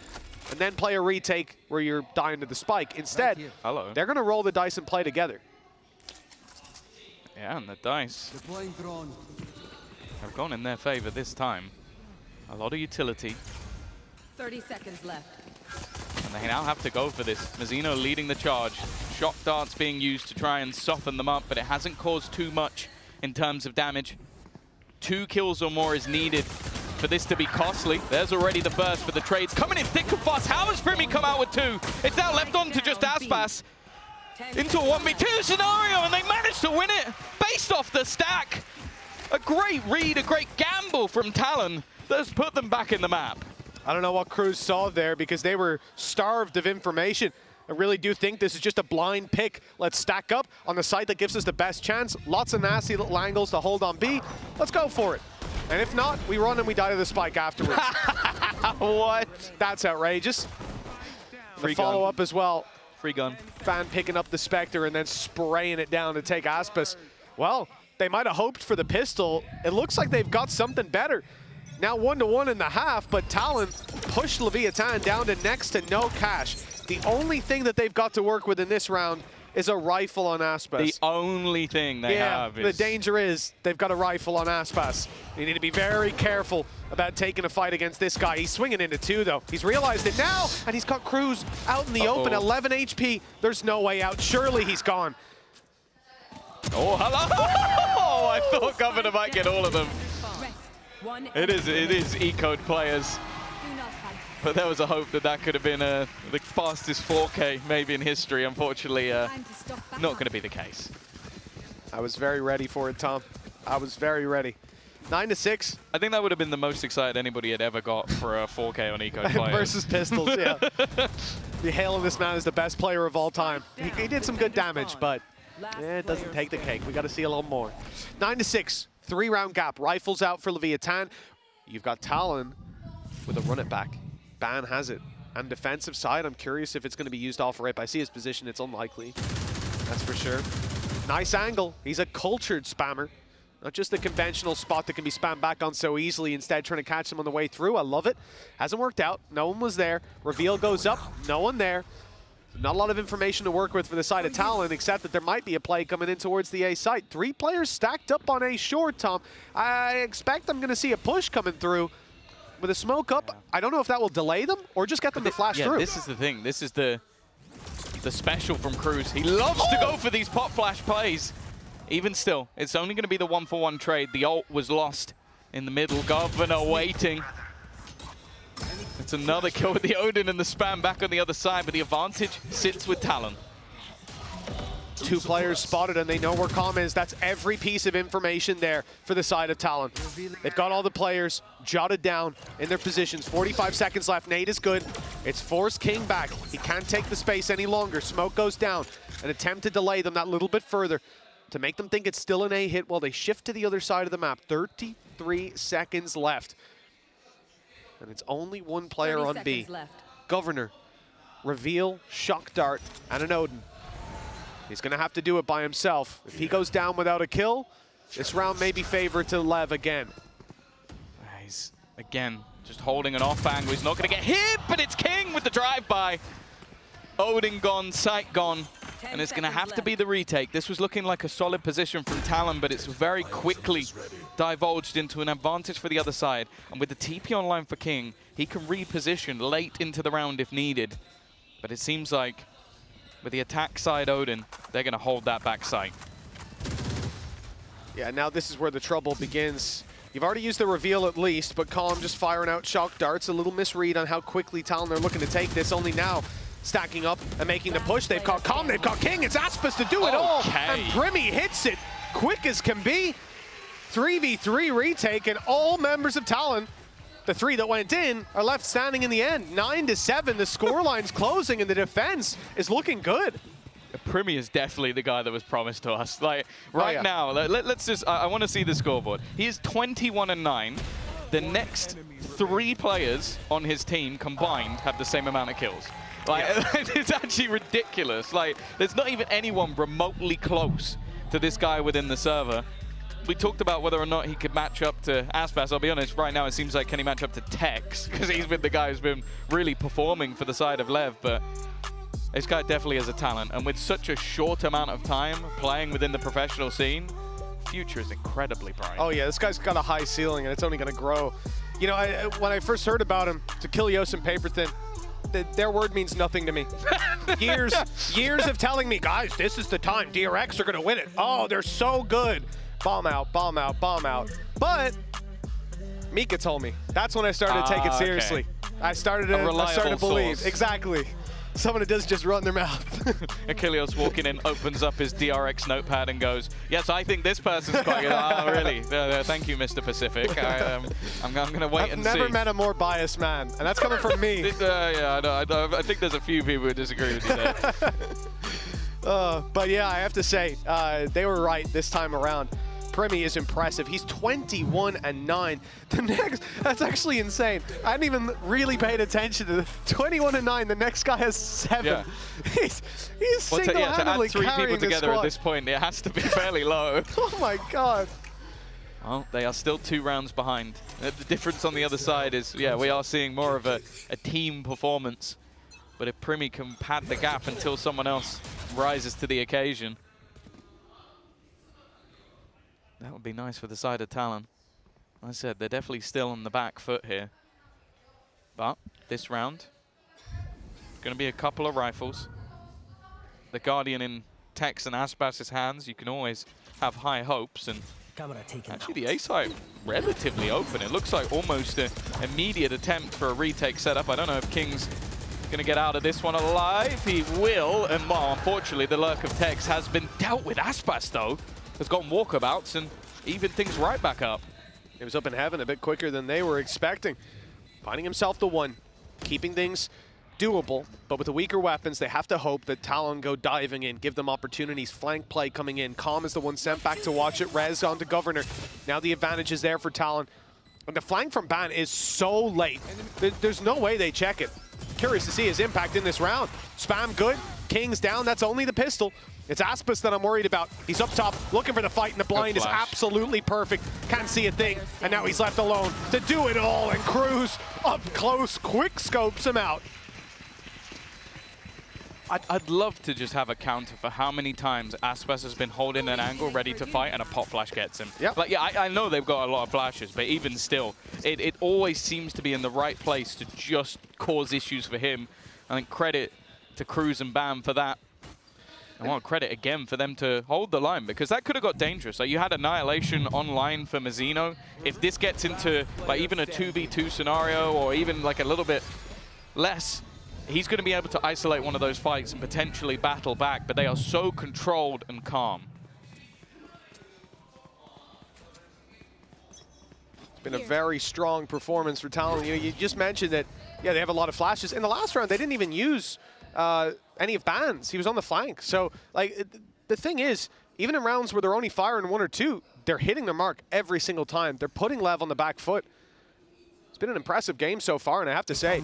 S17: and then play a retake where you're dying to the spike. Instead, they're going to roll the dice and play together.
S18: Yeah, and the dice have gone in their favor this time. A lot of utility.
S8: 30 seconds left.
S18: And they now have to go for this. Mizzino leading the charge. Shock darts being used to try and soften them up, but it hasn't caused too much in terms of damage. 2 kills or more is needed for this to be costly. There's already the first, but the trade's coming in thick and fast. How has Primi come out with 2? It's now left on to just Aspas into a 1v2 scenario, and they managed to win it based off the stack. A great read, a great gamble from Talon that's put them back in the map.
S17: I don't know what Cruz saw there because they were starved of information. I really do think this is just a blind pick. Let's stack up on the site that gives us the best chance. Lots of nasty little angles to hold on B. Let's go for it. And if not, we run and we die to the spike afterwards.
S18: What?
S17: That's outrageous. The follow-up as well.
S18: Free gun.
S17: Fan picking up the Spectre and then spraying it down to take Aspas. Well, they might have hoped for the pistol. It looks like they've got something better. Now 1-1 in the half, but Talon pushed Leviatán down to next to no cash. The only thing that they've got to work with in this round is a rifle on Aspas.
S18: The only thing they have is...
S17: the danger is they've got a rifle on Aspas. You need to be very careful about taking a fight against this guy. He's swinging into 2, though. He's realized it now, and he's got Cruz out in the open, 11 HP. There's no way out. Surely he's gone.
S18: Oh, hello! Oh, I thought Governor might get all of them. It is E-code players. But there was a hope that that could have been the fastest 4K maybe in history. Unfortunately, not going to be the case.
S17: I was very ready for it, Tom. I was very ready. 9-6.
S18: I think that would have been the most excited anybody had ever got for a 4K on E-code players.
S17: Versus pistols, yeah. The hail of this man is the best player of all time. He did some good damage, but it doesn't take the cake. We got to see a little more. 9-6. 3-round gap. Rifles out for Leviatán. You've got Talon with a run it back. Ban has it. And defensive side, I'm curious if it's going to be used off rip. I see his position. It's unlikely. That's for sure. Nice angle. He's a cultured spammer. Not just the conventional spot that can be spammed back on so easily, instead trying to catch them on the way through. I love it. Hasn't worked out. No one was there. Reveal goes up. No one there. Not a lot of information to work with for the side of Talon, except that there might be a play coming in towards the A site. 3 players stacked up on A short, Tom. I expect I'm going to see a push coming through with a smoke up. I don't know if that will delay them or just get them to flash through.
S18: This is the thing. This is the special from Cruz. He loves to go for these pop flash plays. Even still, it's only going to be the 1-for-1 trade. The ult was lost in the middle. Governor waiting. It's another kill with the Odin and the spam back on the other side, but the advantage sits with Talon.
S17: 2 players spotted and they know where Calm is. That's every piece of information there for the side of Talon. They've got all the players jotted down in their positions. 45 seconds left. Nade is good. It's forced King back. He can't take the space any longer. Smoke goes down. An attempt to delay them that little bit further to make them think it's still an A hit while they shift to the other side of the map. 33 seconds left. And it's only 1 player on B. Governor, reveal, shock dart, and an Odin. He's going to have to do it by himself. If he goes down without a kill, this round may be favored to Lev again.
S18: He's, again, just holding an off angle. He's not going to get hit, but it's King with the drive-by. Odin gone, sight gone, and it's going to have to be the retake. This was looking like a solid position from Talon, but it's very quickly divulged into an advantage for the other side. And with the TP online for King, he can reposition late into the round if needed. But it seems like with the attack side Odin, they're going to hold that back site.
S17: Yeah, now this is where the trouble begins. You've already used the reveal at least, but Calm just firing out shock darts. A little misread on how quickly Talon are looking to take this. Only now stacking up and making the push. They've caught Calm, they've caught King. It's Aspas to do it all. And Brimmy hits it quick as can be. 3v3 retake, and all members of Talon, the 3 that went in, are left standing in the end. 9-7, the scoreline's closing, and the defense is looking good.
S18: Primi is definitely the guy that was promised to us. Like right now, let's just, I want to see the scoreboard. He is 21-9. The next 3 players on his team combined have the same amount of kills. Like, it's actually ridiculous. Like, there's not even anyone remotely close to this guy within the server. We talked about whether or not he could match up to Aspas. I'll be honest, right now it seems like can he match up to Tex, because he's been the guy who's been really performing for the side of Lev, but this guy definitely has a talent. And with such a short amount of time playing within the professional scene, future is incredibly bright.
S17: Oh yeah, this guy's got a high ceiling and it's only going to grow. You know, when I first heard about him, to Kilios and Paperthin, their word means nothing to me. years of telling me, guys, this is the time. DRX are going to win it. Oh, they're so good. Bomb out, bomb out, bomb out. But Mika told me. That's when I started to take it seriously. Okay. I started to believe. Source. Exactly. Someone who does just run their mouth.
S18: Achilles walking in, opens up his DRX notepad and goes, yes, I think this person's quite good. Oh, really? Thank you, Mr. Pacific. I'm going to wait and see.
S17: I've never met a more biased man, and that's coming from me.
S18: Yeah, I think there's a few people who disagree with you there.
S17: But yeah, I have to say, they were right this time around. Primi is impressive. He's 21-9. The next, that's actually insane. I hadn't even really paid attention to the 21-9. The next guy has 7. Yeah. He's single-handedly
S18: to add 3
S17: carrying
S18: people together
S17: squad.
S18: At this point, it has to be fairly low.
S17: Oh my God.
S18: Well, they are still 2 rounds behind. The difference on the other side is, yeah, we are seeing more of a team performance. But if Primi can pad the gap until someone else rises to the occasion, that would be nice for the side of Talon. Like I said, they're definitely still on the back foot here. But this round, going to be a couple of rifles. The Guardian in Tex and Aspas's hands, you can always have high hopes. And actually the A side relatively open. It looks like almost an immediate attempt for a retake setup. I don't know if King's going to get out of this one alive. He will, and well, unfortunately the lurk of Tex has been dealt with. Aspas, though, has gotten walkabouts and even things right back up.
S17: It was up in heaven a bit quicker than they were expecting. Finding himself the 1, keeping things doable, but with the weaker weapons, they have to hope that Talon go diving in, give them opportunities, flank play coming in. Calm is the one sent back to watch it, Rez onto Governor. Now the advantage is there for Talon. And the flank from Ban is so late. There's no way they check it. Curious to see his impact in this round. Spam good, King's down, that's only the pistol. It's Aspas that I'm worried about. He's up top, looking for the fight, and the blind is absolutely perfect. Can't see a thing, and now he's left alone to do it all, and Cruz up close, quick scopes him out.
S18: I'd love to just have a counter for how many times Aspas has been holding an angle ready to fight and a pop flash gets him.
S17: Yep.
S18: Like, yeah, I know they've got a lot of flashes, but even still, it always seems to be in the right place to just cause issues for him. I think credit to Cruz and Bam for that. I want credit again for them to hold the line, because that could have got dangerous. Like, you had Annihilation online for Mazzino. If this gets into like even a 2v2 scenario or even like a little bit less, he's going to be able to isolate one of those fights and potentially battle back, but they are so controlled and calm.
S17: It's been a very strong performance for Talon. You just mentioned that, yeah, they have a lot of flashes. In the last round, they didn't even use any of Ban's. He was on the flank. So, like, the thing is, even in rounds where they're only firing 1 or 2, they're hitting their mark every single time. They're putting Lev on the back foot. It's been an impressive game so far, and I have to say,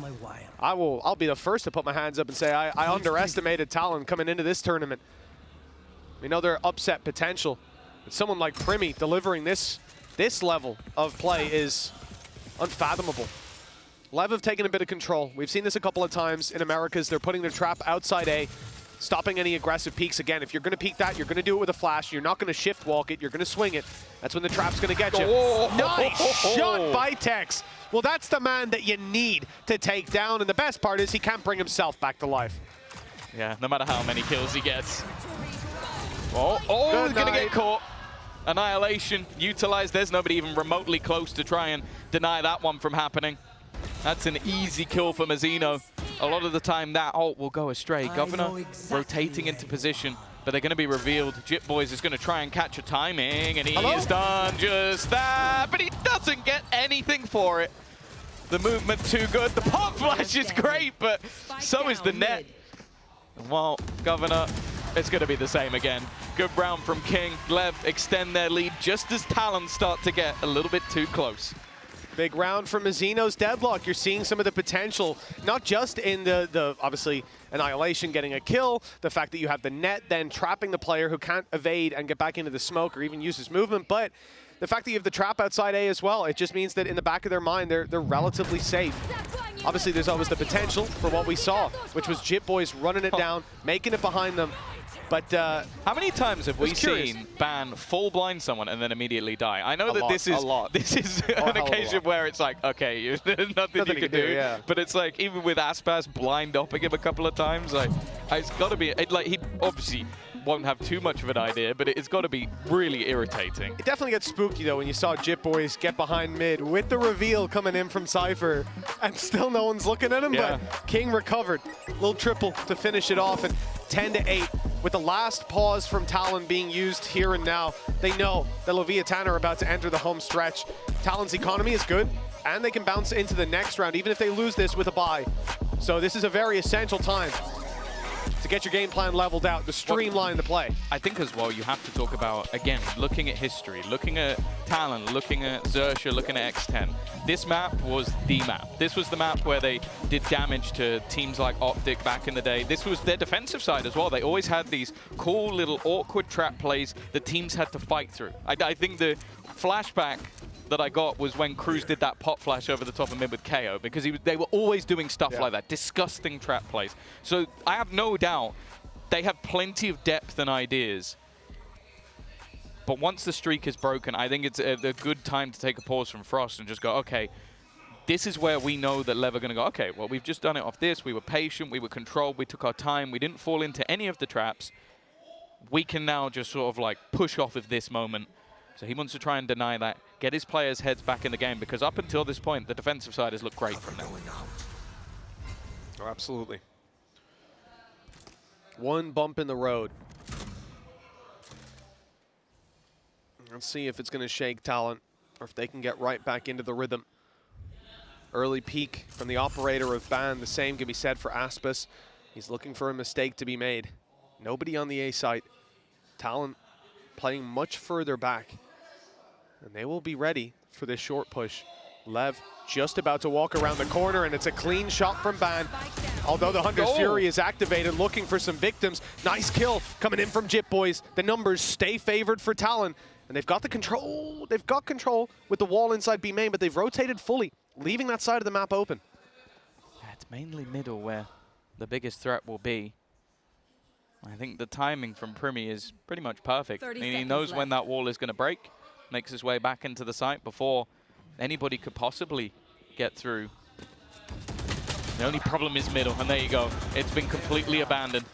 S17: I'll be the first to put my hands up and say I underestimated Talon coming into this tournament. We know their upset potential, but someone like Primi delivering this level of play is unfathomable. Lev have taken a bit of control. We've seen this a couple of times in Americas. They're putting their trap outside A, stopping any aggressive peeks. Again, if you're going to peek that, you're going to do it with a flash. You're not going to shift walk it. You're going to swing it. That's when the trap's going to get you.
S18: Oh.
S17: Nice shot by Tex. Well, that's the man that you need to take down. And the best part is he can't bring himself back to life.
S18: Yeah, no matter how many kills he gets. Oh, he's going to get caught. Annihilation utilized. There's nobody even remotely close to try and deny that one from happening. That's an easy kill for Mazzino. A lot of the time that ult will go astray. Governor rotating into position, but they're going to be revealed. Jip Boys is going to try and catch a timing, and he is done just that, but he doesn't get anything for it. The movement too good. The pop flash is great, but so is the net. Well, Governor, it's going to be the same again. Good round from King. Lev extend their lead just as Talon start to get a little bit too close.
S17: Big round for Mazzino's Deadlock. You're seeing some of the potential, not just in the obviously Annihilation getting a kill, the fact that you have the net then trapping the player who can't evade and get back into the smoke or even use his movement, but the fact that you have the trap outside A as well, it just means that in the back of their mind, they're relatively safe. Obviously, there's always the potential for what we saw, which was Jip Boys running it down, making it behind them. But
S18: how many times have we seen Ban full blind someone and then immediately die? I know that this is an occasion where it's like, okay, there's nothing you can do.
S17: Yeah.
S18: But it's like, even with Aspas blind upping him a couple of times, like, it's got to be, like, he obviously won't have too much of an idea, but it's got to be really irritating.
S17: It definitely gets spooky, though, when you saw Jip Boys get behind mid with the reveal coming in from Cypher, and still no one's looking at him, but King recovered. Little triple to finish it off, and 10-8. With the last pause from Talon being used here and now, they know that Leviatán are about to enter the home stretch. Talon's economy is good, and they can bounce into the next round, even if they lose this with a bye. So this is a very essential time to get your game plan leveled out, to streamline the play.
S18: I think as well you have to talk about, again, looking at history, looking at Talon, looking at Xerxia, looking at X10. This map was the map. This was the map where they did damage to teams like Optic back in the day. This was their defensive side as well. They always had these cool little awkward trap plays that teams had to fight through. I think the flashback that I got was when Cruz did that pop flash over the top of mid with KO, because they were always doing stuff like that, disgusting trap plays. So I have no doubt they have plenty of depth and ideas. But once the streak is broken, I think it's a good time to take a pause from Frost and just go, okay, this is where we know that Lev are going to go, okay, well, we've just done it off this. We were patient, we were controlled, we took our time, we didn't fall into any of the traps. We can now just sort of like push off of this moment. So he wants to try and deny that, get his players' heads back in the game, because up until this point, the defensive side has looked great from them.
S17: Oh, absolutely. One bump in the road. Let's see if it's going to shake Talon, or if they can get right back into the rhythm. Early peak from the operator of Ban. The same can be said for Aspas. He's looking for a mistake to be made. Nobody on the A site. Talon playing much further back. And they will be ready for this short push. Lev just about to walk around the corner, and it's a clean shot from Ban. Although the Hunter's Fury is activated, looking for some victims. Nice kill coming in from Jip Boys. The numbers stay favored for Talon. And they've got the control. They've got control with the wall inside B main, but they've rotated fully, leaving that side of the map open.
S18: Yeah, it's mainly middle where the biggest threat will be. I think the timing from Primi is pretty much perfect. I mean, he knows when that wall is going to break, makes his way back into the site before anybody could possibly get through. The only problem is middle, and there you go. It's been completely abandoned.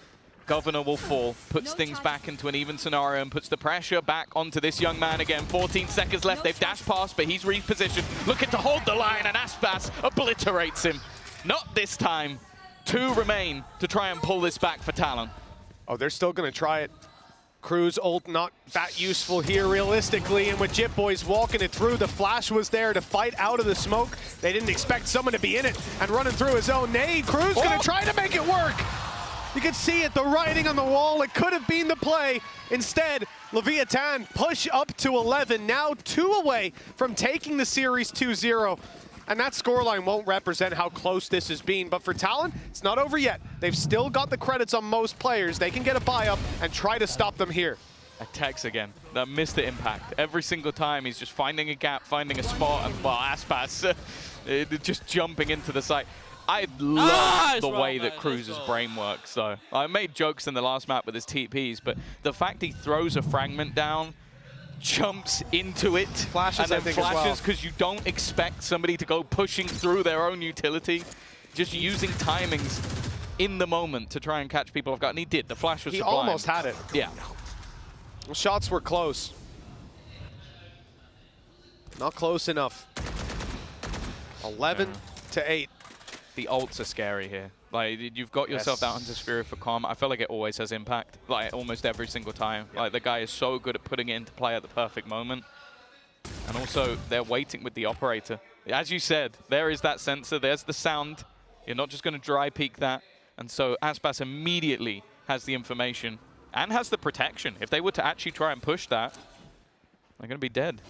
S18: Governor will fall, puts things back into an even scenario and puts the pressure back onto this young man again. 14 seconds left, they've dashed past, but he's repositioned, looking to hold the line, and Aspas obliterates him. Not this time. 2 remain to try and pull this back for Talon.
S17: Oh, they're still going to try it. Cruz ult not that useful here realistically, and with Jit Boys walking it through, the flash was there to fight out of the smoke. They didn't expect someone to be in it and running through his own nade. Cruz going to try to make it work. You can see it, the writing on the wall. It could have been the play. Instead, Leviatán push up to 11, now 2 away from taking the series 2-0. And that scoreline won't represent how close this has been. But for Talon, it's not over yet. They've still got the credits on most players. They can get a buy-up and try to stop them here.
S18: Attacks again. That missed the impact. Every single time he's just finding a gap, finding a spot, and well, Aspas just jumping into the site. I love the way that Cruz's brain works, though. I made jokes in the last map with his TPs, but the fact he throws a fragment down, jumps into it,
S17: flashes,
S18: and then flashes because you don't expect somebody to go pushing through their own utility, just using timings in the moment to try and catch people off guard. And he did. The flash was sublime.
S17: He almost had it.
S18: Yeah.
S17: The shots were close. Not close enough. 11 to 8.
S18: The ults are scary here. Like, you've got yourself that Hunter's Fury for Calm. I feel like it always has impact, like almost every single time. Like, the guy is so good at putting it into play at the perfect moment. And also, they're waiting with the operator. As you said, there is that sensor, there's the sound. You're not just going to dry peek that. And so Aspas immediately has the information and has the protection. If they were to actually try and push that, they're going to be dead.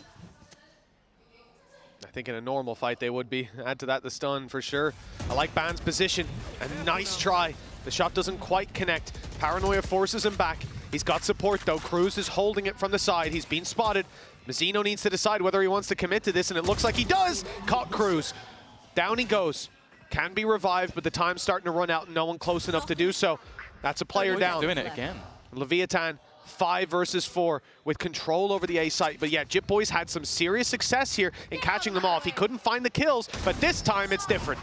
S17: I think in a normal fight they would be. Add to that the stun for sure. I like Ban's position. A nice try. The shot doesn't quite connect. Paranoia forces him back. He's got support though. Cruz is holding it from the side. He's been spotted. Mazzino needs to decide whether he wants to commit to this, and it looks like he does. Caught Cruz. Down he goes. Can be revived, but the time's starting to run out and no one close enough to do so. That's a player down.
S18: Doing it again.
S17: Leviatán 5 versus 4 with control over the A site. But yeah, Jit Boys had some serious success here in catching them off. He couldn't find the kills, but this time it's different.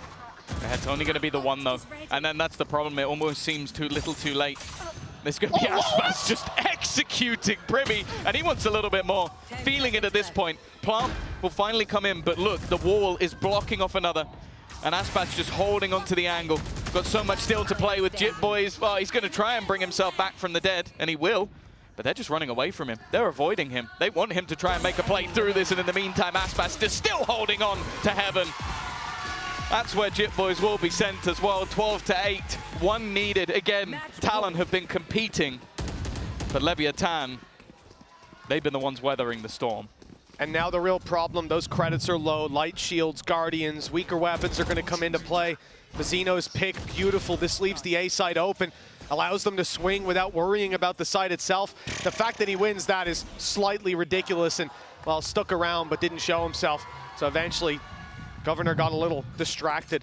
S18: It's only going to be the one though. And then that's the problem. It almost seems too little too late. There's going to be Aspas just executing Privy, and he wants a little bit more. Feeling it at this point. Plant will finally come in, but look, the wall is blocking off another. And Aspas just holding onto the angle. Got so much still to play with Jit Boys. Well, he's going to try and bring himself back from the dead, and he will. But they're just running away from him. They're avoiding him. They want him to try and make a play through this, and in the meantime, Aspas is still holding on to heaven. That's where Jit Boys will be sent as well. 12 to 8. 1 needed. Again, Talon have been competing, but Leviatán, they've been the ones weathering the storm.
S17: And now the real problem, those credits are low. Light shields, guardians, weaker weapons are going to come into play. Mazzino's pick, beautiful. This leaves the A side open. Allows them to swing without worrying about the site itself. The fact that he wins that is slightly ridiculous, and, well, stuck around but didn't show himself. So eventually, Governor got a little distracted.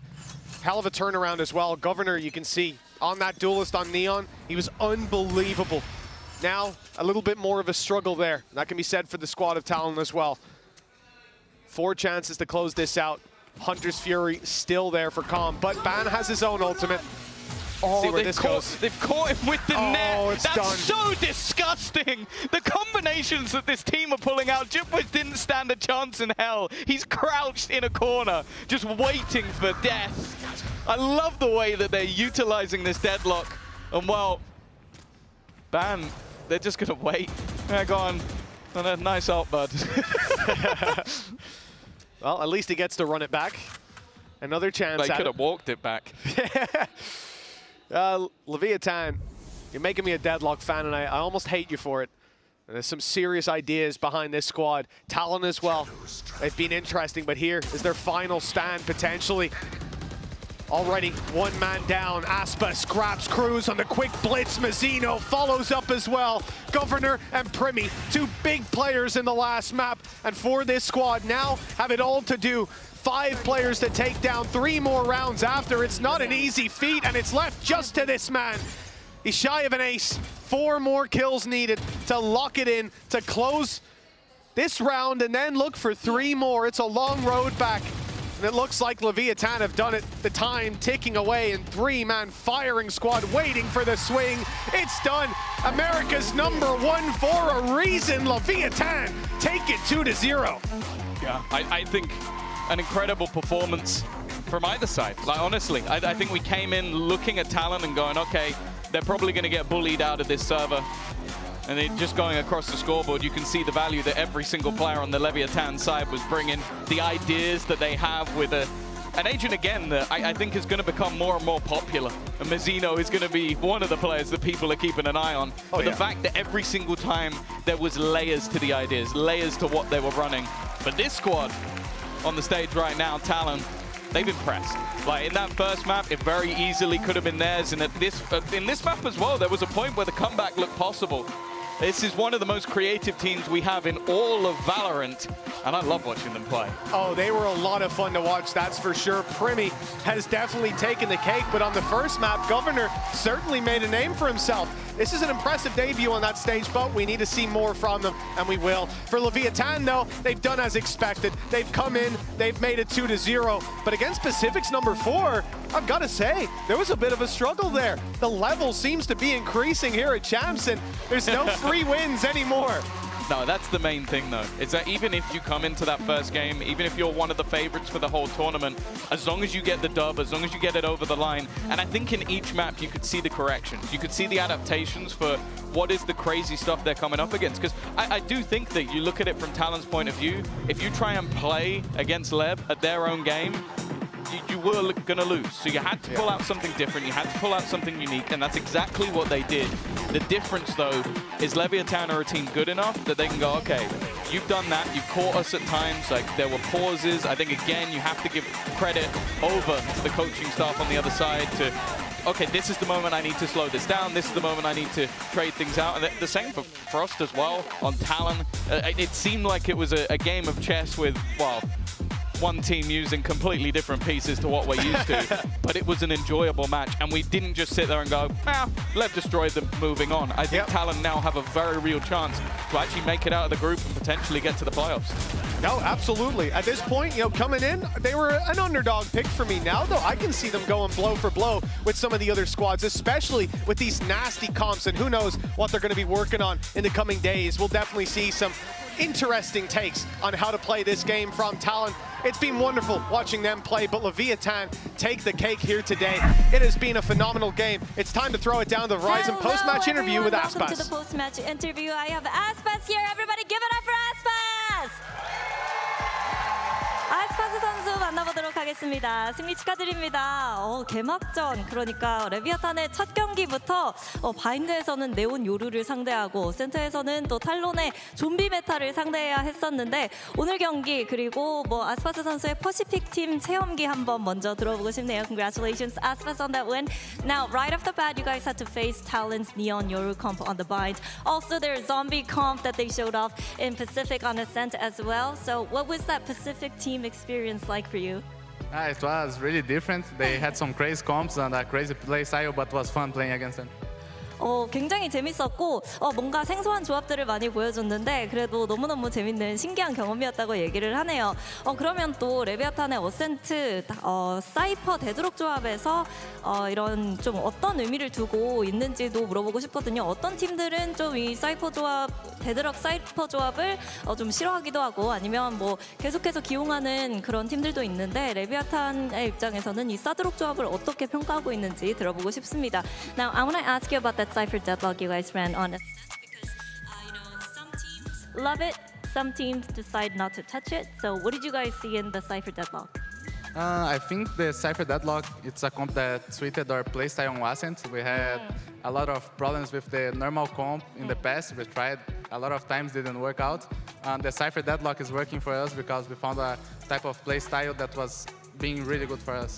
S17: Hell of a turnaround as well. Governor, you can see, on that duelist on Neon, he was unbelievable. Now, a little bit more of a struggle there. That can be said for the squad of Talon as well. 4 chances to close this out. Hunter's Fury still there for Calm, but Ban has his own ultimate.
S18: Oh,
S17: see where this goes.
S18: They've caught him with the net.
S17: It's
S18: That's
S17: done.
S18: so disgusting. The combinations that this team are pulling out. Jit Boys didn't stand a chance in hell. He's crouched in a corner, just waiting for death. I love the way that they're utilizing this deadlock. And well, Ban, they're just gonna wait. Yeah, go on. Oh, nice ult, bud.
S17: Well, at least he gets to run it back. Another chance.
S18: They could have walked it back.
S17: Leviatán, you're making me a deadlock fan, and I almost hate you for it. And there's some serious ideas behind this squad. Talon as well. They've been interesting, but here is their final stand, potentially. Already 1 man down. Aspas grabs Cruz on the quick blitz. Mazzino follows up as well. Governor and Primi, 2 big players in the last map. And for this squad now have it all to do. 5 players to take down, 3 more rounds after. It's not an easy feat, and it's left just to this man. He's shy of an ace. 4 more kills needed to lock it in, to close this round, and then look for 3 more. It's a long road back. And it looks like Leviatán have done it. The time ticking away, and 3-man firing squad waiting for the swing. It's done. America's #1 for a reason. Leviatán take it 2-0.
S18: Yeah, I think an incredible performance from either side. Like, honestly, I think we came in looking at Talon and going, okay, they're probably going to get bullied out of this server. And then just going across the scoreboard, you can see the value that every single player on the Leviatán side was bringing, the ideas that they have with an agent, again, that I think is going to become more and more popular. And Mazzino is going to be one of the players that people are keeping an eye on. But the fact that every single time there was layers to the ideas, layers to what they were running. But this squad on the stage right now, Talon, they've impressed. Like, in that first map, it very easily could have been theirs. And in this map as well, there was a point where the comeback looked possible. This is one of the most creative teams we have in all of Valorant, and I love watching them play.
S17: Oh, they were a lot of fun to watch, that's for sure. Primi has definitely taken the cake, but on the first map, Governor certainly made a name for himself. This is an impressive debut on that stage, but we need to see more from them, and we will. For Leviatán, though, they've done as expected. They've come in, they've made it 2-0, but against Pacific's number 4, I've got to say, there was a bit of a struggle there. The level seems to be increasing here at Champs, and there's no free wins anymore.
S18: No, that's the main thing, though. Is that even if you come into that first game, even if you're one of the favorites for the whole tournament, as long as you get the dub, as long as you get it over the line, and I think in each map you could see the corrections. You could see the adaptations for what is the crazy stuff they're coming up against. Because I do think that you look at it from Talon's point of view, if you try and play against Lev at their own game, you were going to lose. So you had to pull out something different, you had to pull out something unique, and that's exactly what they did. The difference, though, is Leviatán are a team good enough that they can go, okay, you've done that, you've caught us at times, like there were pauses. I think, again, you have to give credit over to the coaching staff on the other side to, okay, this is the moment I need to slow this down, this is the moment I need to trade things out. And the same for Frost as well on Talon. It seemed like it was a game of chess with, well, one team using completely different pieces to what we're used to, but it was an enjoyable match, and we didn't just sit there and go, Lev destroyed them, moving on. I think Talon now have a very real chance to actually make it out of the group and potentially get to the playoffs.
S17: No, absolutely. At this point, you know, coming in, they were an underdog pick for me. Now, though, I can see them going blow for blow with some of the other squads, especially with these nasty comps, and who knows what they're going to be working on in the coming days. We'll definitely see some interesting takes on how to play this game from Talon. It's been wonderful watching them play, but Leviatán take the cake here today. It has been a phenomenal game. It's time to throw it down to the Verizon post-match interview with Aspas.
S9: Welcome to the post-match interview. I have Aspas here. Everybody give it up for Aspas! 아스파스 선수 만나보도록 하겠습니다. 승리 축하드립니다. 개막전, 그러니까 레비아탄의 첫 경기부터 바인드에서는 네온 요루를 상대하고 센터에서는 또 탈론의 좀비 메타를 상대해야 했었는데 오늘 경기 그리고 뭐 아스파스 선수의 퍼시픽 팀 체험기 한번 먼저 들어보고 싶네요. Congratulations, Aspas, on that win. Now, right off the bat, you guys had to face Talon's Neon Yoru comp on the bind. Also, their zombie comp that they showed off in Pacific on Ascent as well. So, what was that Pacific team experience like for you?
S22: It was really different. They had some crazy comps and a crazy play style, but it was fun playing against them.
S9: 굉장히 재밌었고 뭔가 생소한 조합들을 많이 보여줬는데 그래도 너무너무 재밌는 신기한 경험이었다고 얘기를 하네요. 그러면 또 레비아탄의 어센트 사이퍼 데드록 조합에서 이런 좀 어떤 의미를 두고 있는지도 물어보고 싶거든요. 어떤 팀들은 좀 이 사이퍼 조합, 데드록 사이퍼 조합을 좀 싫어하기도 하고 아니면 뭐 계속해서 기용하는 그런 팀들도 있는데 레비아탄의 입장에서는 이 사드록 조합을 어떻게 평가하고 있는지 들어보고 싶습니다. Now, I want to ask you about that Cypher deadlock you guys ran on Ascent because you know some teams love it, some teams decide not to touch it. So what did you guys see in the Cypher deadlock?
S22: I think the Cypher deadlock, it's a comp that suited our playstyle on Ascent. We had a lot of problems with the normal comp in the past. We tried a lot of times, didn't work out. The Cypher deadlock is working for us because we found a type of playstyle that was being really good for us.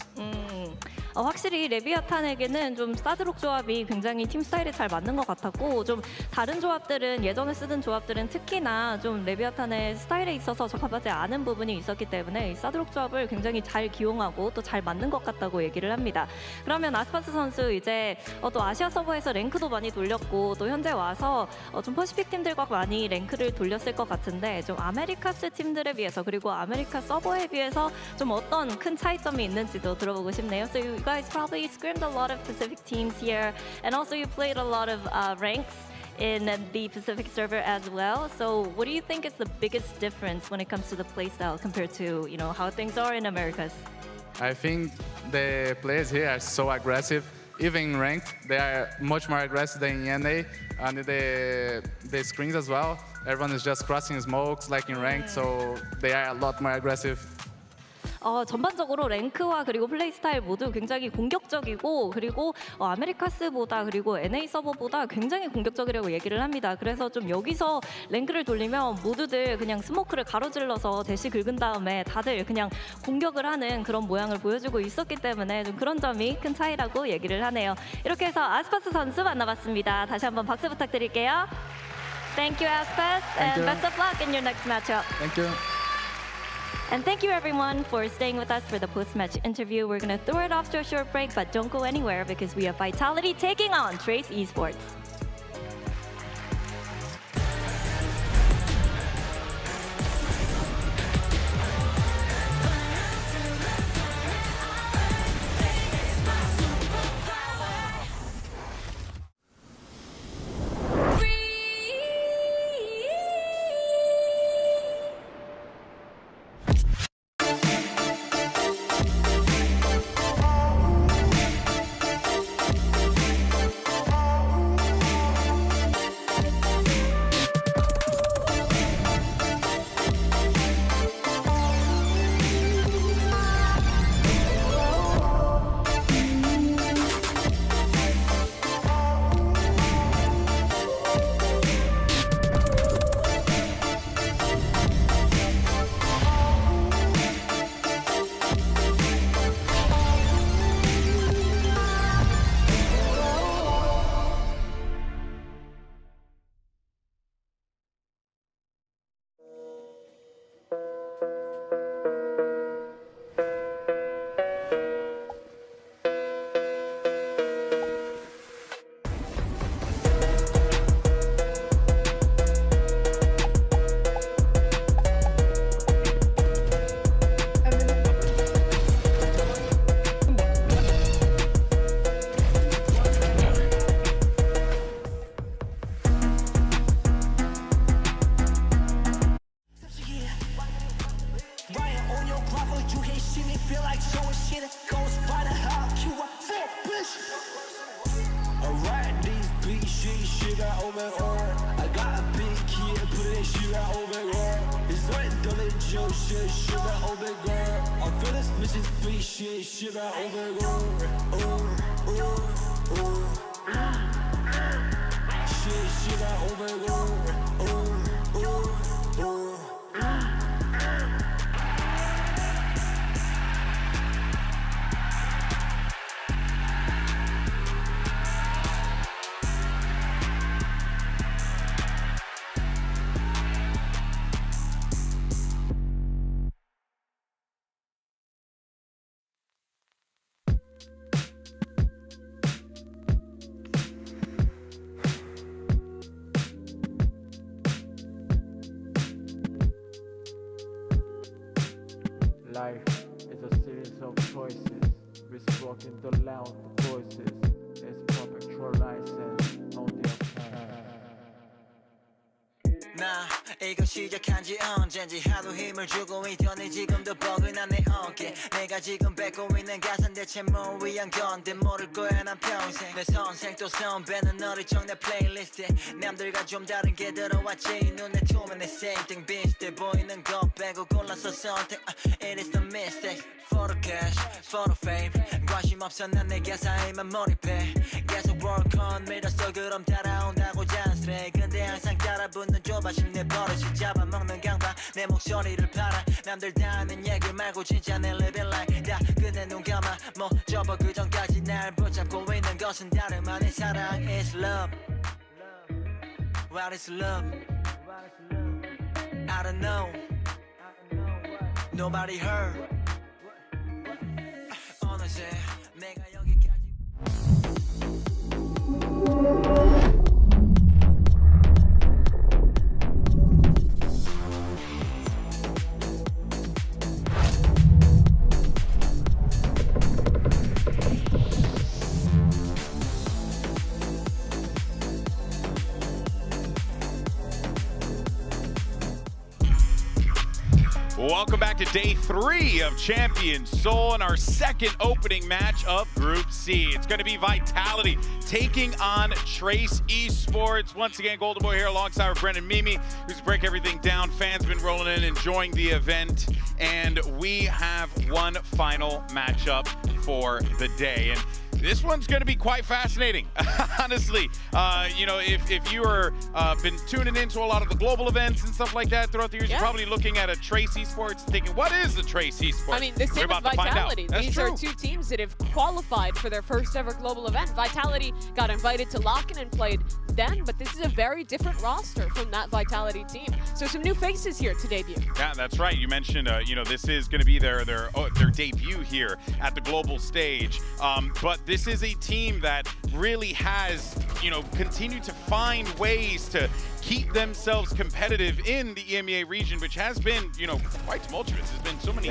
S9: 확실히 레비아탄에게는 좀 사드록 조합이 굉장히 팀 스타일에 잘 맞는 것 같았고 좀 다른 조합들은 예전에 쓰던 조합들은 특히나 좀 레비아탄의 스타일에 있어서 적합하지 않은 부분이 있었기 때문에 이 사드록 조합을 굉장히 잘 기용하고 또 잘 맞는 것 같다고 얘기를 합니다. 그러면 아스파스 선수 이제 또 아시아 서버에서 랭크도 많이 돌렸고 또 현재 와서 좀 퍼시픽 팀들과 많이 랭크를 돌렸을 것 같은데 좀 아메리카스 팀들에 비해서 그리고 아메리카 서버에 비해서 좀 어떤 큰 차이점이 있는지도 들어보고 싶네요. So you guys probably scrimmed a lot of Pacific teams here, and also you played a lot of ranks in the Pacific server as well. So what do you think is the biggest difference when it comes to the playstyle compared to how things are in Americas?
S22: I think the players here are so aggressive. Even in ranked, they are much more aggressive than in NA. And the screens as well, everyone is just crossing smokes like in ranked, so they are a lot more aggressive.
S9: 전반적으로 랭크와 그리고 플레이 스타일 모두 굉장히 공격적이고 그리고 아메리카스보다 그리고 NA 서버보다 굉장히 공격적이라고 얘기를 합니다. 그래서 좀 여기서 랭크를 돌리면 모두들 그냥 스모크를 가로질러서 대시 긁은 다음에 다들 그냥 공격을 하는 그런 모양을 보여주고 있었기 때문에 좀 그런 점이 큰 차이라고 얘기를 하네요. 이렇게 해서 아스파스 선수 만나봤습니다. 다시 한번 박수 부탁드릴게요. Thank you, Aspas, and best of luck in your next matchup.
S22: Thank you.
S9: And thank you everyone for staying with us for the post-match interview. We're going to throw it off to a short break, but don't go anywhere because we have Vitality taking on Trace Esports.
S7: Life is a series of choices, reciprocating the loud voices. It's perpetual license on the
S12: 나 이거 시작한 지 언젠지 하도 힘을 주고 있더니 지금도 뻐근한 내 어깨 내가 지금 뱉고 있는 가사는 대체 뭘 위한 건데 모를 거야 난 평생 내 선생 또 선배는 너를 정내 플레이리스트에 남들과 좀 다른 게 들어왔지 눈에 투면 내 same thing 비슷해 보이는 거 빼고 골라서 선택 It is the mistake For the cash, for the fame 관심 없어 난 내 가사에만 몰입해 계속 work on 믿었어 그럼 따라온다고 잔스레 근데 항상 따라붙는 조바심 내 버릇이 잡아먹는 강박 내 목소리를 팔아 남들 다 하는 얘기 말고 진짜 내 living life 다 끝내 눈 감아 뭐 접어 그 전까지 날 붙잡고 있는 것은 다름 아닌 사랑 It's love What is love? I don't know Nobody heard 어느새 내가 여기까지
S4: Welcome back to day 3 of Champions Seoul and our second opening match of Group C. It's going to be Vitality taking on Trace Esports. Once again, Golden Boy here alongside with Brendan Mimi, who's break everything down. Fans been rolling in, enjoying the event, and we have one final matchup for the day. And this one's going to be quite fascinating, honestly. You know, if you are been tuning into a lot of the global events and stuff like that throughout the years, you're probably looking at a Trace Esports thinking, what is a Trace Esports?
S6: I mean, the same with Vitality. These are two teams that have qualified for their first ever global event. Vitality got invited to Lock-in and played then, but this is a very different roster from that Vitality team. So some new faces here to debut.
S4: Yeah, that's right. You mentioned, you know, this is going to be their debut here at the global stage. But this is a team that really has, you know, continued to find ways to keep themselves competitive in the EMEA region, which has been, you know, quite tumultuous. There's been so much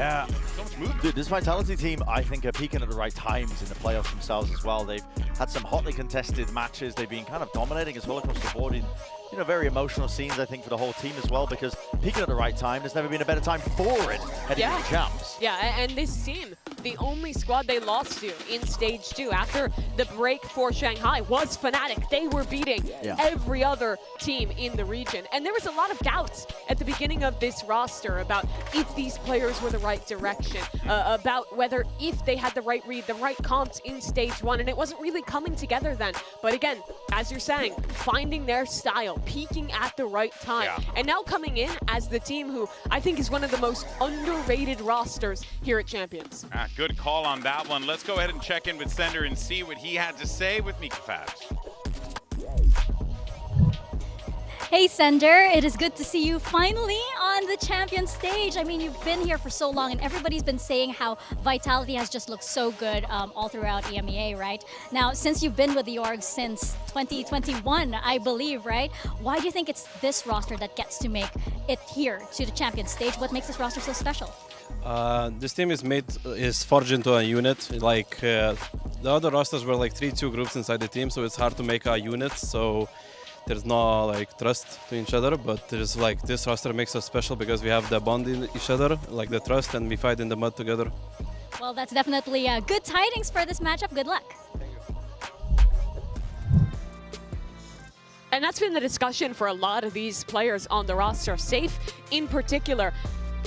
S4: movement.
S5: Dude, this Vitality team, I think, are peaking at the right times in the playoffs themselves as well. They've had some hotly contested matches. They've been kind of dominating as well across the board in, you know, very emotional scenes, I think, for the whole team as well, because peaking at the right time, there's never been a better time for it heading into the champs.
S6: Yeah, and this team, the only squad they lost to in Stage 2 after the break for Shanghai was Fnatic. They were beating every other team in the region. And there was a lot of doubts at the beginning of this roster about if these players were the right direction, about whether if they had the right read, the right comps in Stage 1, and it wasn't really coming together then. But again, as you're saying, finding their style, peaking at the right time, and now coming in as the team who I think is one of the most underrated rosters here at Champions.
S4: Good call on that one. Let's go ahead and check in with Sender and see what he had to say with Mika Fabs.
S10: Hey Sender, it is good to see you finally on the champion stage. I mean, you've been here for so long and everybody's been saying how Vitality has just looked so good all throughout EMEA, right? Now, since you've been with the org since 2021, I believe, right? Why do you think it's this roster that gets to make it here to the champion stage? What makes this roster so special?
S13: This team is forged into a unit. Like the other rosters were like 3-2 groups inside the team, so it's hard to make a unit. So there's no like trust to each other, but there's like this roster makes us special because we have the bond in each other, like the trust, and we fight in the mud together.
S10: Well, that's definitely good tidings for this matchup. Good luck.
S6: And that's been the discussion for a lot of these players on the roster. Safe in particular.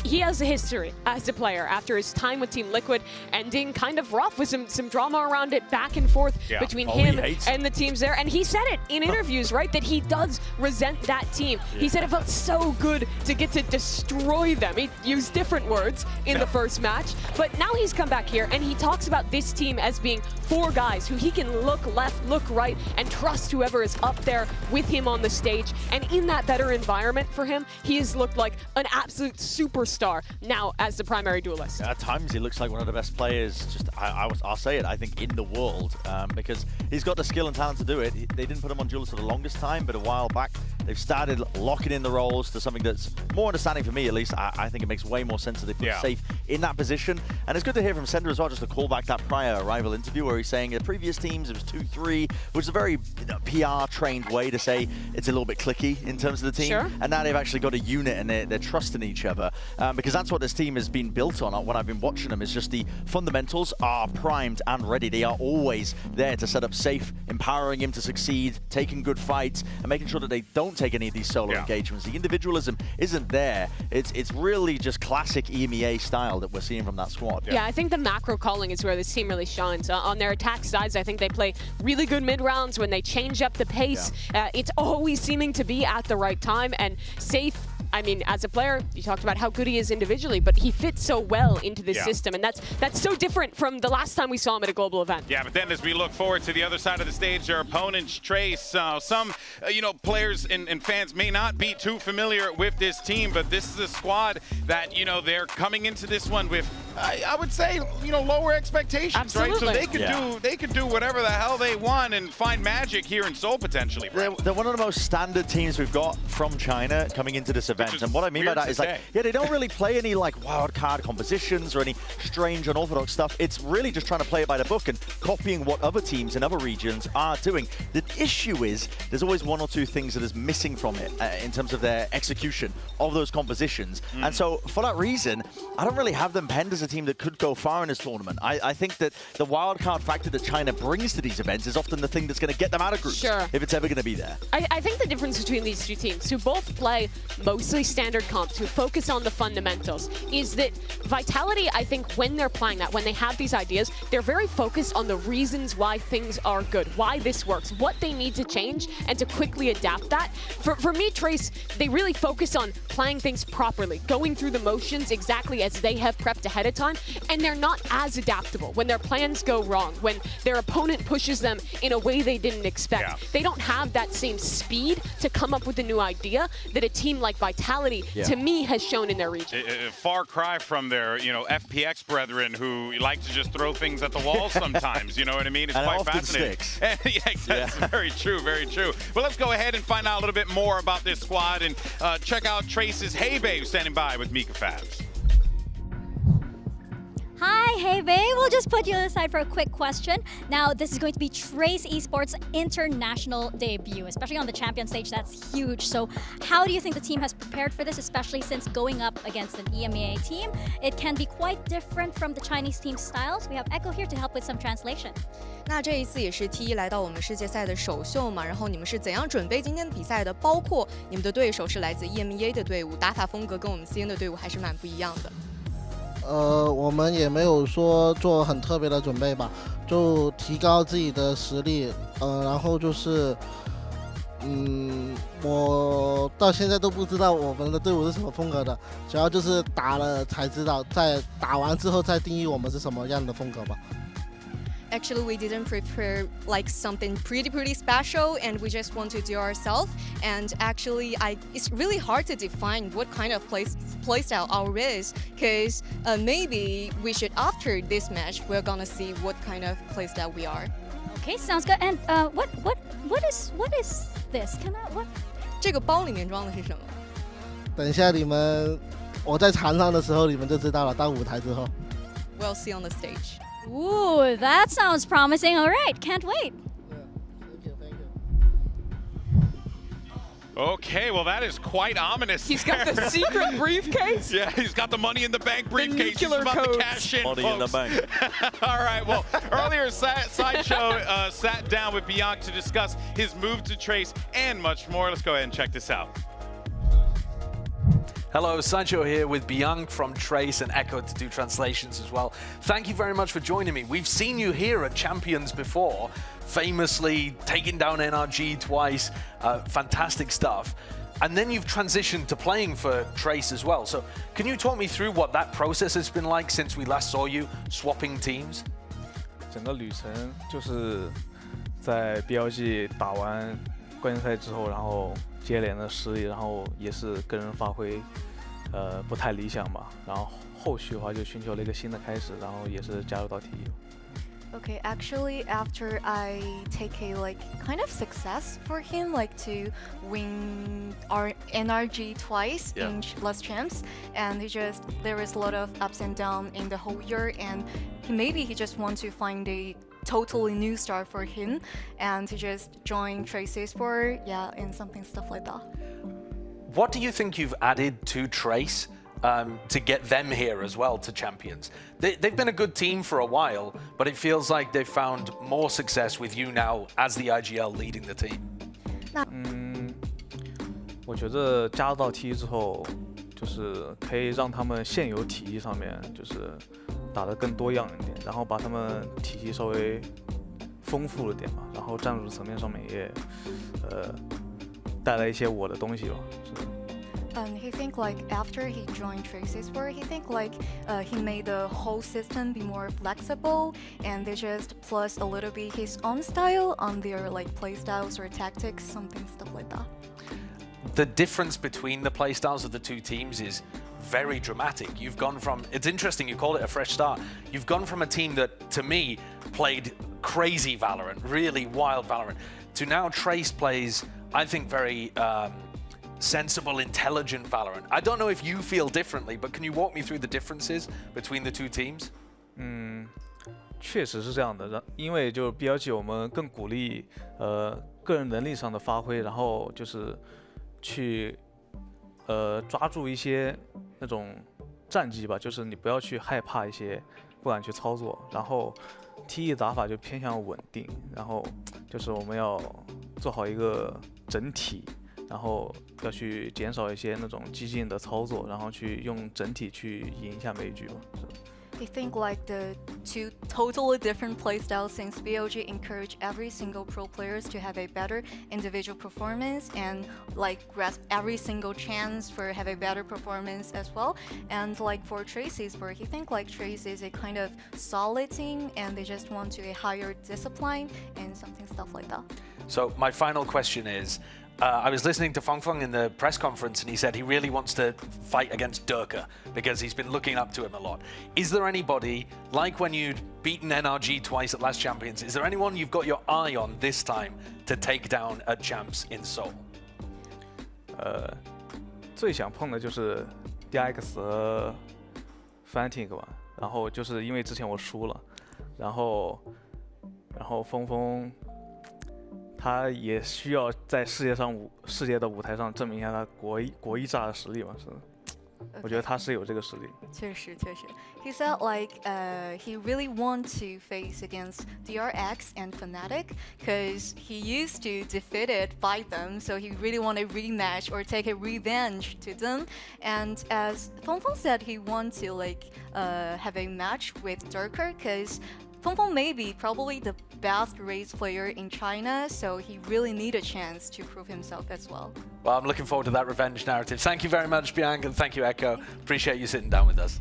S6: He has a history as a player after his time with Team Liquid ending kind of rough with some drama around it back and forth between him and the teams there. And he said it in interviews, right, that he does resent that team. He said it felt so good to get to destroy them. He used different words in the first match, but now he's come back here and he talks about this team as being 4 guys who he can look left, look right, and trust whoever is up there with him on the stage. And in that better environment for him, he has looked like an absolute superstar now as the primary duelist.
S5: At times he looks like one of the best players, just I'll say it, I think, in the world, because he's got the skill and talent to do it. They didn't put him on duelist for the longest time, but a while back they've started locking in the roles to something that's more understanding for me, at least. I think it makes way more sense that they put Safe in that position. And it's good to hear from Sender as well, just to call back that prior arrival interview where he's saying the previous teams it was 2-3, which is a very PR trained way to say it's a little bit clicky in terms of the team. And now they've actually got a unit and they're trusting each other. Because that's what this team has been built on when I've been watching them, is just the fundamentals are primed and ready. They are always there to set up Safe, empowering him to succeed, taking good fights, and making sure that they don't take any of these solo engagements. The individualism isn't there. It's really just classic EMEA style that we're seeing from that squad.
S6: Yeah, I think the macro calling is where this team really shines. On their attack sides, I think they play really good mid-rounds when they change up the pace. It's always seeming to be at the right time, and Safe, I mean, as a player, you talked about how good he is individually, but he fits so well into this system, and that's so different from the last time we saw him at a global event.
S4: Yeah, but then as we look forward to the other side of the stage, their opponents, Trace, some, you know, players and fans may not be too familiar with this team, but this is a squad that, you know, they're coming into this one with I would say, you know, lower expectations,
S6: Absolutely.
S4: right? So they could do whatever the hell they want and find magic here in Seoul potentially.
S5: They're one of the most standard teams we've got from China coming into this event, and what I mean by that is like, yeah, they don't really play any like wild card compositions or any strange unorthodox stuff. It's really just trying to play it by the book and copying what other teams in other regions are doing. The issue is there's always one or two things that is missing from it in terms of their execution of those compositions, and so for that reason, I don't really have them penned as a team that could go far in this tournament. I think that the wildcard factor that China brings to these events is often the thing that's going to get them out of groups, if it's ever going to be there.
S6: I think the difference between these two teams, who both play mostly standard comps, who focus on the fundamentals, is that Vitality, I think when they're playing that, when they have these ideas, they're very focused on the reasons why things are good, why this works, what they need to change, and to quickly adapt that. For me, Trace, they really focus on playing things properly, going through the motions exactly as they have prepped ahead of time, and they're not as adaptable when their plans go wrong, when their opponent pushes them in a way they didn't expect. They don't have that same speed to come up with a new idea that a team like Vitality, to me, has shown in their region.
S4: A far cry from their, you know, FPX brethren who like to just throw things at the wall sometimes, you know what I mean? It's
S5: and
S4: quite
S5: often
S4: fascinating.
S5: Sticks.
S4: That's very true, very true. Well, let's go ahead and find out a little bit more about this squad and check out Trace's Hey Babe standing by with Mika Fabs.
S10: Hi, hey babe. We'll just put you aside for a quick question. Now, this is going to be Trace Esports' international debut, especially on the champion stage. That's huge. So how do you think the team has prepared for this, especially since going up against an EMEA team? It can be quite different from the Chinese team styles. We have Echo here to help with some translation.
S11: 那这一次也是 T1来到我们世界赛的首秀嘛，然后你们是怎样准备今天的比赛的？包括你们的对手是来自 EMEA 的队伍，打法风格跟我们 CN 的队伍还是蛮不一样的。
S14: 我们也没有说做很特别的准备吧，就提高自己的实力，然后就是，我到现在都不知道我们的队伍是什么风格的，主要就是打了才知道，在打完之后再定义我们是什么样的风格吧。
S11: Actually, we didn't prepare like something pretty special, and we just want to do ourselves. And actually, it's really hard to define what kind of playstyle our is, because maybe we should, after this match, we're gonna see what kind of playstyle we are.
S10: Okay, sounds good. And what is this? Can I what?
S11: 这个包里面装的是什么？
S14: 等一下我在场上的时候，你们就知道了。到舞台之后
S11: ，We'll see on the stage.
S10: Ooh, that sounds promising. All right, can't wait.
S4: Okay, well, that is quite ominous.
S6: He's got the secret briefcase?
S4: Yeah, he's got the money in the bank briefcase. He's about to cash in,
S5: money
S4: folks.
S5: in the bank.
S4: All right, well, earlier Sideshow sat down with Bianc to discuss his move to Trace and much more. Let's go ahead and check this out.
S23: Hello, Sideshow here with Bianc from Trace and Echo to do translations as well. Thank you very much for joining me. We've seen you here at Champions before, famously taking down NRG twice, fantastic stuff. And then you've transitioned to playing for Trace as well. So can you talk me through what that process has been like since we last saw you swapping teams?
S24: 整个旅程就是在 BLG 打完冠军赛之后，然后接连的失利，然后也是个人发挥不太理想吧，然后后续的话就寻求了一个新的开始，然后也是加入到 T1。
S11: Okay, actually, after I take a kind of success for him, to win our NRG twice in last champs, and there is a lot of ups and downs in the whole year, and he just wants to find a totally new start for him, and to just join Trace Esports, and stuff like that.
S23: What do you think you've added to Trace to get them here as well to Champions? They've been a good team for a while, but it feels like they've found more success with you now as the IGL leading the team.
S24: 我觉得加入到 T1之后，就是可以让他们现有体系上面就是打得更多样一点，然后把他们体系稍微丰富了点嘛，然后战术层面上面也带来一些我的东西吧。
S11: He think after he joined Trace Esports, he think he made the whole system be more flexible, and they just plus a little bit his own style on their play styles or tactics, stuff like that.
S23: The difference between the play styles of the two teams is very dramatic. You've gone from, it's interesting, you call it a fresh start. You've gone from a team that, to me, played crazy Valorant, really wild Valorant, to now Trace plays, I think, very sensible, intelligent Valorant. I don't know if you feel differently, but can you walk me through the differences between the two teams?
S24: 确实是这样的，因为就 BLG 我们更鼓励个人能力上的发挥，然后就是去抓住一些那种战绩吧，就是你不要去害怕一些，不敢去操作，然后 TE 打法就偏向稳定，然后就是我们要做好一个整体，然后要去减少一些那种激进的操作，然后去用整体去赢一下每一局嘛。
S11: I think like the two totally different playstyles, since BLG encourage every single pro players to have a better individual performance and like grasp every single chance for have a better performance as well. And like for Trace Esports, he think like Trace is a kind of solid team and they just want to a higher discipline and something stuff like that.
S23: So my final question is, I was listening to Feng Feng in the press conference and he said he really wants to fight against Durka because he's been looking up to him a lot. Is there anybody, like when you'd beaten NRG twice at Last Champions, is there anyone you've got your eye on this time to take down at Champs in Seoul?
S24: 最想碰的就是 DX 和 Fnatic 吧，然后就是因为之前我输了，然后峰峰 他也需要在世界的舞台上证明一下他国一炸的实力嘛，是。我觉得他是有这个实力。
S11: 确实。He said like he really want to face against DRX and Fnatic because he used to fight them, so he really want a rematch or take a revenge to them. And as Feng Feng said, he want to like have a match with Durka because Feng Feng may be probably the best race player in China, so he really need a chance to prove himself as well.
S23: Well, I'm looking forward to that revenge narrative. Thank you very much, Bianca, and thank you, Echo. Appreciate you sitting down with us.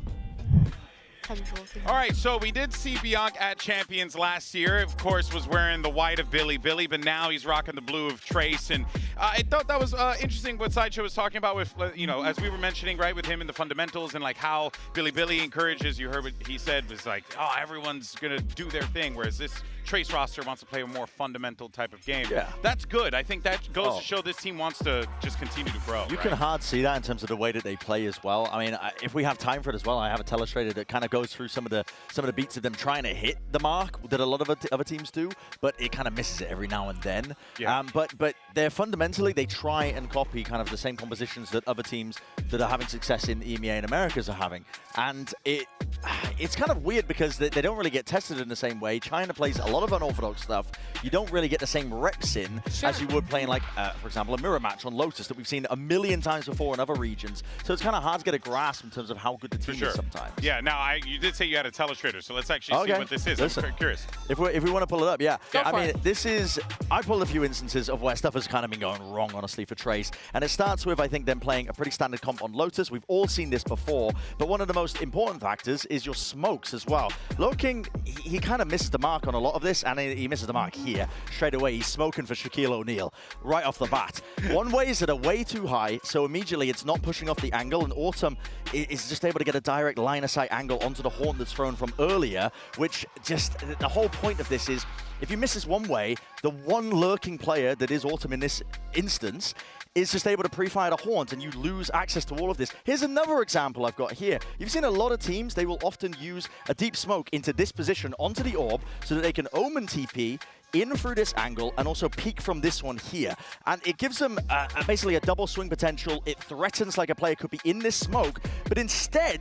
S4: All right, so we did see Bianca at Champions last year. Of course, was wearing the white of Billy, but now he's rocking the blue of Trace. And I thought that was interesting what Sideshow was talking about with, you know, as we were mentioning, right, with him in the fundamentals and like how Billy encourages, you heard what he said, was like, oh, everyone's going to do their thing, whereas this Trace roster wants to play a more fundamental type of game.
S5: Yeah.
S4: That's good. I think that goes to show this team wants to just continue to grow.
S5: You can hard see that in terms of the way that they play as well. I mean, if we have time for it as well, I have a telestrator that kind of goes through some of the beats of them trying to hit the mark that a lot of other teams do, but it kind of misses it every now and then.
S4: Yeah.
S5: But they're fundamentally, they try and copy kind of the same compositions that other teams that are having success in EMEA and Americas are having. And it's kind of weird because they don't really get tested in the same way. China plays a lot of unorthodox stuff. You don't really get the same reps in as you would playing like, for example, a mirror match on Lotus that we've seen a million times before in other regions. So it's kind of hard to get a grasp in terms of how good the team is sometimes.
S4: Yeah, now you did say you had a telestrator, so let's actually see what this is.
S5: Listen,
S4: I'm curious.
S5: If we want to pull it up, yeah.
S4: Go for
S5: it. This is, I pulled a few instances of where stuff has kind of been going wrong, honestly, for Trace. And it starts with, I think, them playing a pretty standard comp on Lotus. We've all seen this before, but one of the most important factors is your smokes as well. Loking, he kind of misses the mark on a lot of this, and he misses the mark here. Straight away, he's smoking for Shaquille O'Neal right off the bat. One way is that are way too high, so immediately it's not pushing off the angle, and Autumn is just able to get a direct line-of-sight angle onto the horn that's thrown from earlier, which just, the whole point of this is, if you miss this one way, the one lurking player that is Autumn in this instance is just able to pre-fire the horns and you lose access to all of this. Here's another example I've got here. You've seen a lot of teams, they will often use a deep smoke into this position onto the orb so that they can Omen TP in through this angle and also peek from this one here. And it gives them basically a double swing potential. It threatens like a player could be in this smoke, but instead,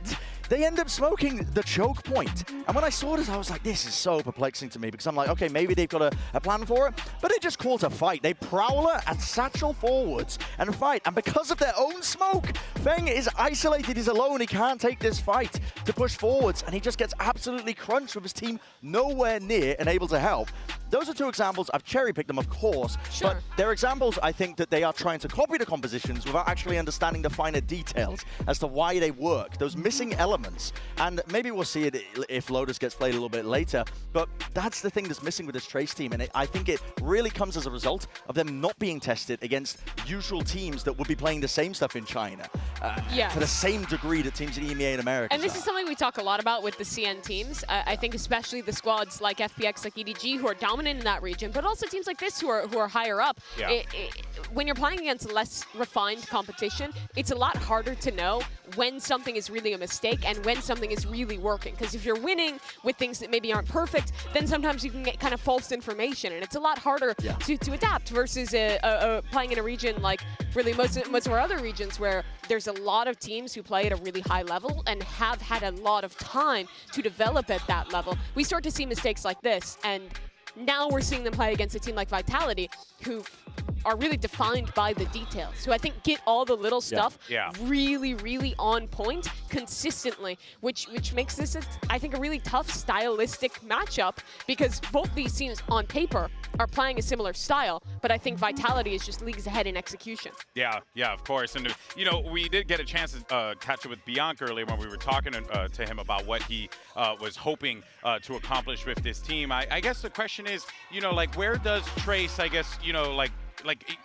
S5: they end up smoking the choke point. And when I saw this, I was like, this is so perplexing to me because I'm like, okay, maybe they've got a plan for it, but they just call to fight. They Prowler and Satchel forwards and fight. And because of their own smoke, Feng is isolated, he's alone, he can't take this fight to push forwards, and he just gets absolutely crunched with his team nowhere near and able to help. Those are two examples. I've cherry-picked them, of course, but they're examples, I think, that they are trying to copy the compositions without actually understanding the finer details as to why they work, those missing elements. And maybe we'll see it if Lotus gets played a little bit later, but that's the thing that's missing with this Trace team, and I think it really comes as a result of them not being tested against usual teams that would be playing the same stuff in China. to the same degree that teams in EMEA and America.
S6: And this is something we talk a lot about with the CN teams. I think especially the squads like FPX, like EDG, who are dominant in that region, but also teams like this who are higher up.
S4: Yeah.
S6: When you're playing against less refined competition, it's a lot harder to know when something is really a mistake and when something is really working. Because if you're winning with things that maybe aren't perfect, then sometimes you can get kind of false information, and it's a lot harder to adapt versus playing in a region like really most of our other regions where there's a lot of teams who play at a really high level and have had a lot of time to develop at that level. We start to see mistakes like this, and now we're seeing them play against a team like Vitality, who are really defined by the details, who I think get all the little stuff really, really on point consistently, which makes this, I think, a really tough stylistic matchup, because both these teams on paper are playing a similar style, but I think Vitality is just leagues ahead in execution.
S4: Yeah, of course. And, you know, we did get a chance to catch up with Bianca earlier when we were talking to him about what he was hoping to accomplish with this team. I guess the question is, you know, like, where does Trace, I guess, you know, like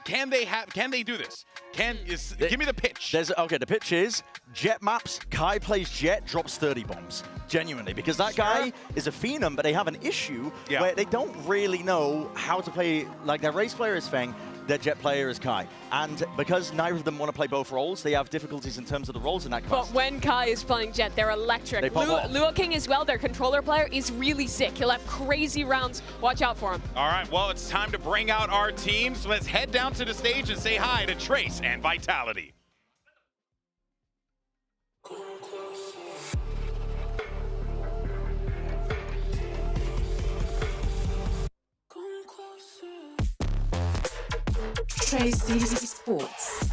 S4: can they do this? Give me the pitch.
S5: The pitch is Jet maps, Kai plays Jet, drops 30 bombs. Genuinely, because that guy is a phenom, but they have an issue where they don't really know how to play. Like, their race player is Feng, their Jet player is Kai. And because neither of them want to play both roles, they have difficulties in terms of the roles in that class.
S6: But when Kai is playing Jet, they're electric.
S5: They pop off.
S6: Luo King as well, their controller player, is really sick. He'll have crazy rounds. Watch out for him.
S4: All right, well, it's time to bring out our teams. Let's head down to the stage and say hi to Trace and Vitality.
S8: Trace Esports.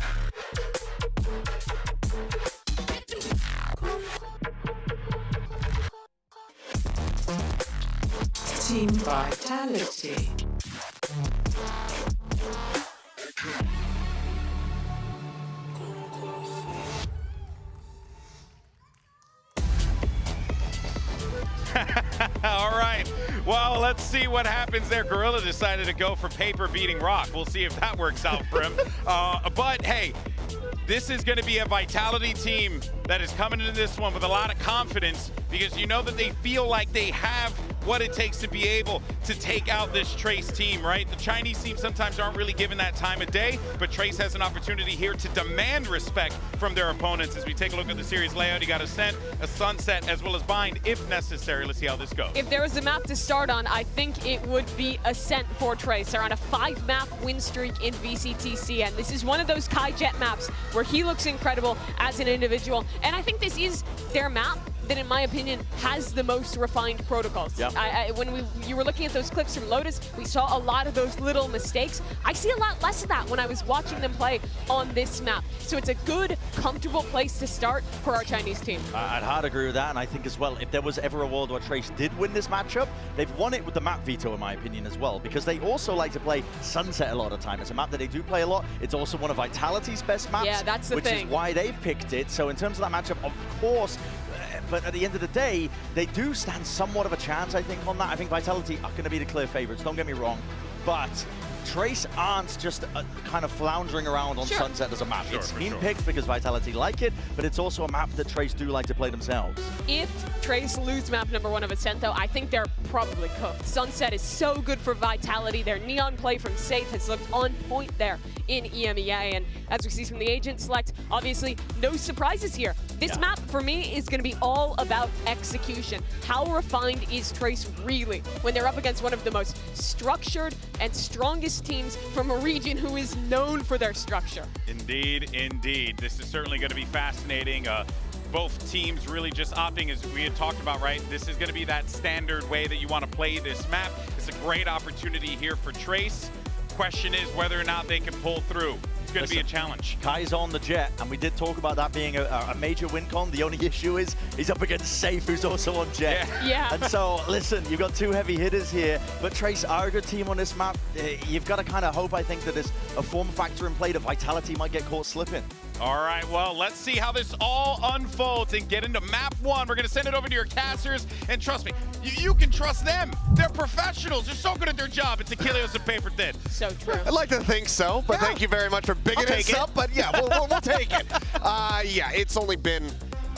S8: Team Vitality.
S4: All right. Well, let's see what happens there. Gorilla decided to go for paper beating rock. We'll see if that works out for him. But hey, this is going to be a Vitality team that is coming into this one with a lot of confidence, because you know that they feel like they have what it takes to be able to take out this Trace team, right? The Chinese teams sometimes aren't really given that time of day, but Trace has an opportunity here to demand respect from their opponents. As we take a look at the series layout, you got Ascent, a Sunset, as well as Bind, if necessary. Let's see how this goes.
S6: If there was a map to start on, I think it would be Ascent for Trace. They're on a 5-map win streak in VCT, and this is one of those Kai Jet maps where he looks incredible as an individual. And I think this is their map that, in my opinion, has the most refined protocols. When you were looking at those clips from Lotus, we saw a lot of those little mistakes. I see a lot less of that when I was watching them play on this map. So it's a good, comfortable place to start for our Chinese team.
S5: I'd hard agree with that, and I think as well, if there was ever a world where Trace did win this matchup, they've won it with the map veto, in my opinion, as well, because they also like to play Sunset a lot of time. It's a map that they do play a lot. It's also one of Vitality's best maps,
S6: yeah, that's the
S5: which
S6: thing.
S5: Is why they've picked it. So in terms of that matchup, of course, but at the end of the day, they do stand somewhat of a chance, I think, on that. I think Vitality are going to be the clear favorites, don't get me wrong, but Trace aren't just kind of floundering around on Sunset as a map. It's been picked because Vitality like it, but it's also a map that Trace do like to play themselves.
S6: If Trace lose map #1 of Ascent, though, I think they're probably cooked. Sunset is so good for Vitality. Their Neon play from Safe has looked on point there in EMEA, and as we see from the agent select, obviously no surprises here. This map, for me, is going to be all about execution. How refined is Trace really when they're up against one of the most structured and strongest teams from a region who is known for their structure?
S4: Indeed, indeed. This is certainly going to be fascinating. Both teams really just opting, as we had talked about, right? This is going to be that standard way that you want to play this map. It's a great opportunity here for Trace. Question is whether or not they can pull through. It's going to be a challenge.
S5: Kai's on the Jet, and we did talk about that being a major win con. The only issue is he's up against Safe, who's also on Jet.
S6: Yeah.
S5: And so, listen, you've got two heavy hitters here, but Trace are a good team on this map. You've got to kind of hope, I think, that there's a form factor in play that Vitality might get caught slipping.
S4: All right, well, let's see how this all unfolds and get into map 1. We're going to send it over to your casters, and trust me, You can trust them. They're professionals. They're so good at their job. It's Achilles and paper thin.
S6: So true.
S17: I'd like to think so, but thank you very much for bigging us up. But yeah, we'll take it. Yeah, it's only been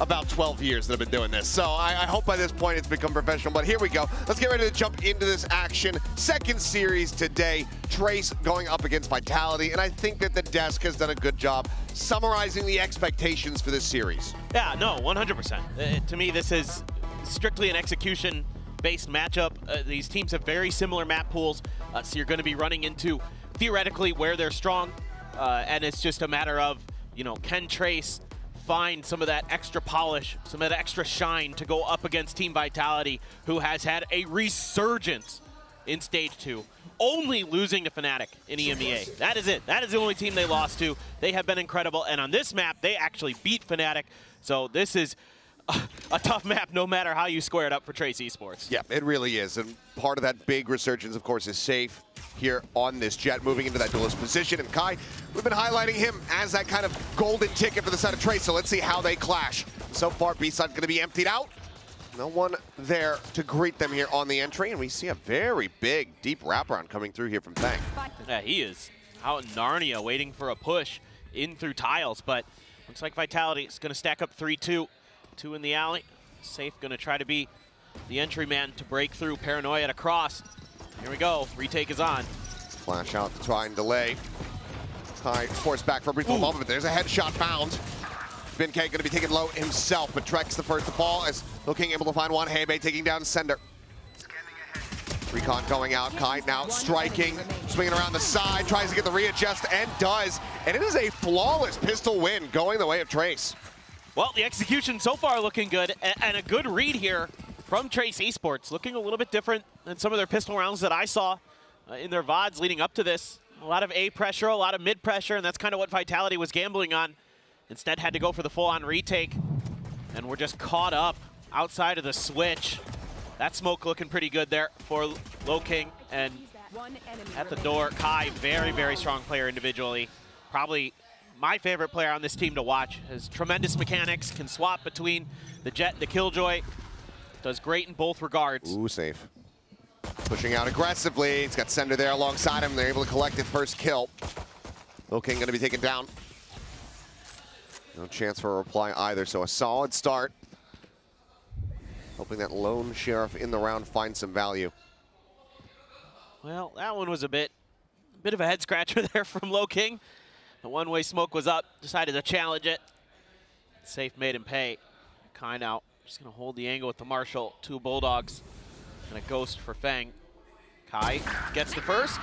S17: about 12 years that I've been doing this. So I hope by this point it's become professional, but here we go. Let's get ready to jump into this action. Second series today, Trace going up against Vitality, and I think that the desk has done a good job summarizing the expectations for this series.
S15: Yeah, no, 100%. To me, this is strictly an execution-based matchup. These teams have very similar map pools, so you're going to be running into, theoretically, where they're strong, and it's just a matter of, you know, can Trace find some of that extra polish, some of that extra shine to go up against Team Vitality, who has had a resurgence in Stage 2, only losing to Fnatic in EMEA. That is it. That is the only team they lost to. They have been incredible, and on this map, they actually beat Fnatic. So this is a tough map no matter how you square it up for Trace Esports.
S17: Yeah, it really is. And part of that big resurgence, of course, is Safe here on this jet, moving into that duelist position. And Kai, we've been highlighting him as that kind of golden ticket for the side of Trace, so let's see how they clash. So far, B-side going to be emptied out. No one there to greet them here on the entry, and we see a very big, deep wraparound coming through here from Fang.
S15: Yeah, he is out in Narnia waiting for a push in through tiles, but looks like Vitality is going to stack up 3-2. 2 in the alley. Safe going to try to be the entry man to break through. Paranoia at a cross. Here we go. Retake is on.
S17: Flash out to try and delay. Kai forced back for a brief moment, but there's a headshot found. Ben K going to be taken low himself, but Trek's the first to fall as looking able to find one. Hebe taking down Sender. Recon going out. Kai now striking, swinging around the side, tries to get the readjust, and does. And it is a flawless pistol win going the way of Trace.
S15: Well, the execution so far looking good, and a good read here from Trace Esports. Looking a little bit different than some of their pistol rounds that I saw in their VODs leading up to this. A lot of A pressure, a lot of mid pressure, and that's kind of what Vitality was gambling on. Instead had to go for the full-on retake, and we're just caught up outside of the switch. That smoke looking pretty good there for Loking, and at the door, Kai, very, very strong player individually. Probably my favorite player on this team to watch. Has tremendous mechanics, can swap between the Jet and the Killjoy. Does great in both regards.
S17: Ooh, Safe. Pushing out aggressively. He's got Sender there alongside him. They're able to collect the first kill. Loking going to be taken down. No chance for a reply either, so a solid start. Hoping that lone Sheriff in the round finds some value.
S15: Well, that one was a bit of a head scratcher there from Loking. The one-way smoke was up, decided to challenge it. Safe made him pay. Kai now just gonna hold the angle with the Marshal, 2 Bulldogs, and a Ghost for Fang. Kai gets the first,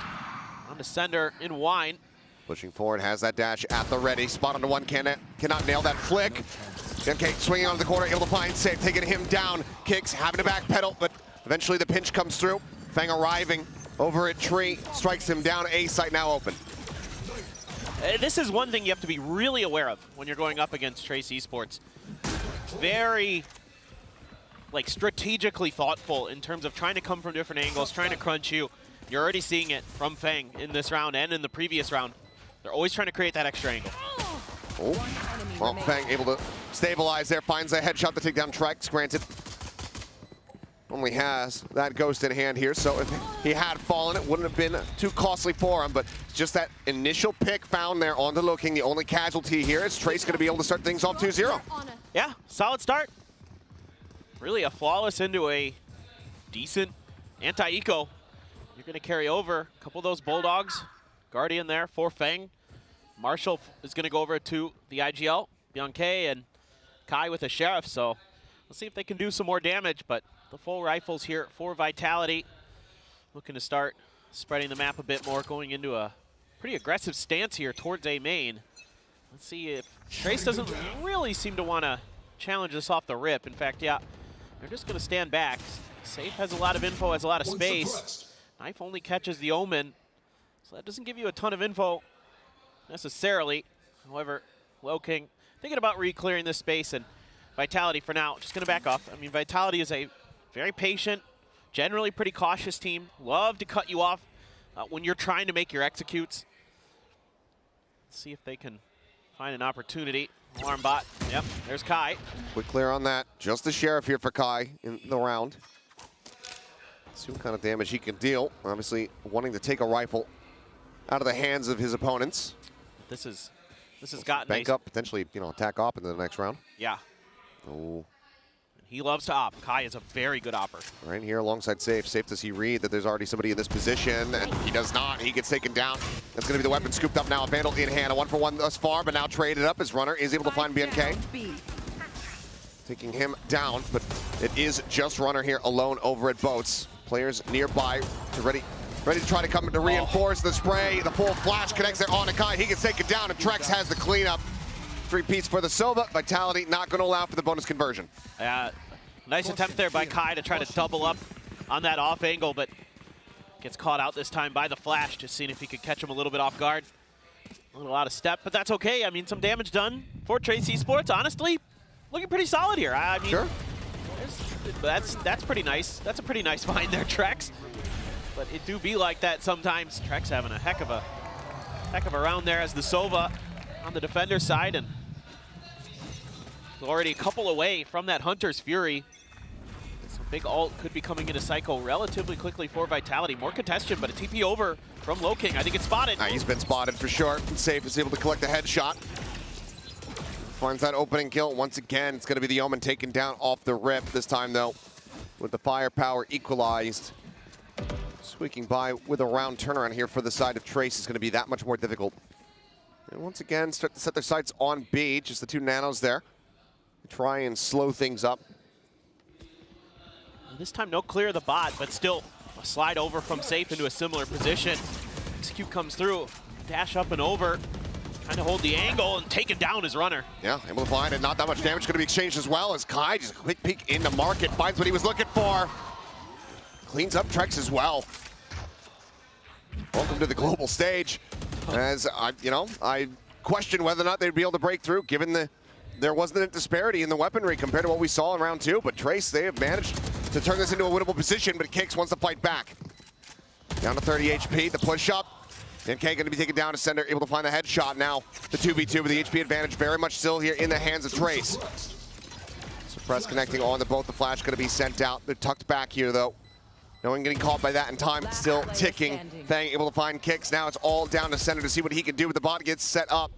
S15: on to Sender in Wine.
S17: Pushing forward, has that dash at the ready. Spot onto one, cannot nail that flick. MK swinging onto the corner, able to find Safe, taking him down. Kicks, having to backpedal, but eventually the pinch comes through. Fang arriving over at Tree, strikes him down. A site now open.
S15: This is one thing you have to be really aware of when you're going up against Trace Esports. Very, like, strategically thoughtful in terms of trying to come from different angles, trying to crunch you. You're already seeing it from Fang in this round and in the previous round. They're always trying to create that extra angle.
S17: Oh. Well, Fang able to stabilize there, finds a headshot to take down Trex, granted. Only has that Ghost in hand here, so if he had fallen, it wouldn't have been too costly for him, but just that initial pick found there onto Loking, the only casualty here. Is Trace going to be able to start things off 2-0?
S15: Yeah, solid start. Really a flawless into a decent anti-eco. You're going to carry over a couple of those Bulldogs. Guardian there for Fang. Marshall is going to go over to the IGL, Bianche, and Kai with a Sheriff, so let's see if they can do some more damage, but the full rifles here for Vitality. Looking to start spreading the map a bit more, going into a pretty aggressive stance here towards A main. Let's see if Trace doesn't really seem to want to challenge this off the rip. In fact, yeah, they're just going to stand back. Safe has a lot of info, has a lot of space. Knife only catches the Omen, so that doesn't give you a ton of info necessarily. However, Loking thinking about re-clearing this space, and Vitality for now just going to back off. I mean, Vitality is a very patient, generally pretty cautious team. Love to cut you off when you're trying to make your executes. Let's see if they can find an opportunity. Alarm bot. Yep, there's Kai.
S17: Quick clear on that. Just the Sheriff here for Kai in the round.
S1: See what kind of damage he can deal. Obviously wanting to take a rifle out of the hands of his opponents.
S15: This has gotten
S1: bank up, potentially, you know, attack op into the next round.
S15: Yeah.
S1: Oh.
S15: He loves to op. Kai is a very good opper.
S1: Right here alongside Safe. Safe, does he read that there's already somebody in this position? And he does not. He gets taken down. That's going to be the weapon scooped up now. A Vandal in hand. A 1-for-1 thus far, but now traded up. His runner is able to find BNK. Taking him down, but it is just runner here alone over at Boats. Players nearby to ready to try to come to reinforce the spray. The full flash connects there on Kai. He gets taken down, and Trex has the cleanup. 3-piece for the Sova. Vitality not going to allow for the bonus conversion.
S15: Nice attempt there by Kai to try to double up on that off angle, but gets caught out this time by the flash, just seeing if he could catch him a little bit off guard. A little out of step, but that's okay. I mean, some damage done for Trace Esports. Honestly, looking pretty solid here. I mean,
S1: sure.
S15: That's pretty nice. That's a pretty nice find there, Trex. But it do be like that sometimes. Trex having a heck of a round there as the Sova on the defender side, and already a couple away from that Hunter's Fury. So big ult could be coming into Psycho relatively quickly for Vitality. More congestion, but a TP over from Low King. I think it's spotted.
S1: He's been spotted for sure. Safe is able to collect a headshot. Finds that opening kill. Once again, it's going to be the Omen taken down off the rip. This time, though, with the firepower equalized. Squeaking by with a round turnaround here for the side of Trace is going to be that much more difficult. And once again, start to set their sights on B. Just the 2 nanos there. Try and slow things up.
S15: This time, no clear of the bot, but still a slide over from Safe into a similar position. Execute comes through, dash up and over, trying to hold the angle and taking down his runner.
S1: Yeah, able to find it. Not that much damage going to be exchanged as well as Kai just a quick peek into market, finds what he was looking for. Cleans up Trex as well. Welcome to the global stage. As I question whether or not they'd be able to break through, given there wasn't a disparity in the weaponry compared to what we saw in round 2. But Trace, they have managed to turn this into a winnable position, but Kicks wants to fight back. Down to 30 HP, the push up. NK going to be taken down to Sender, able to find the headshot now. The 2v2 with the HP advantage very much still here in the hands of Trace. Suppress connecting on the both. The flash going to be sent out. They're tucked back here though. No one getting caught by that in time, still ticking. Fang able to find Kicks. Now it's all down to Sender to see what he can do with the bot. Gets set up.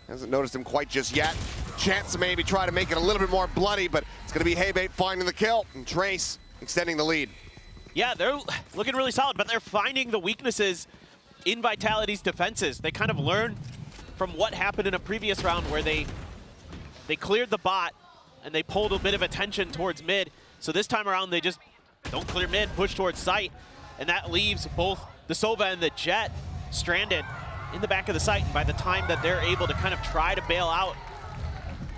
S1: Hasn't noticed him quite just yet. Chance to maybe try to make it a little bit more bloody, but it's going to be Haybait finding the kill, and Trace extending the lead.
S15: Yeah, they're looking really solid, but they're finding the weaknesses in Vitality's defenses. They kind of learned from what happened in a previous round where they cleared the bot and they pulled a bit of attention towards mid. So this time around, they just don't clear mid, push towards site, and that leaves both the Sova and the Jet stranded in the back of the site. And by the time that they're able to kind of try to bail out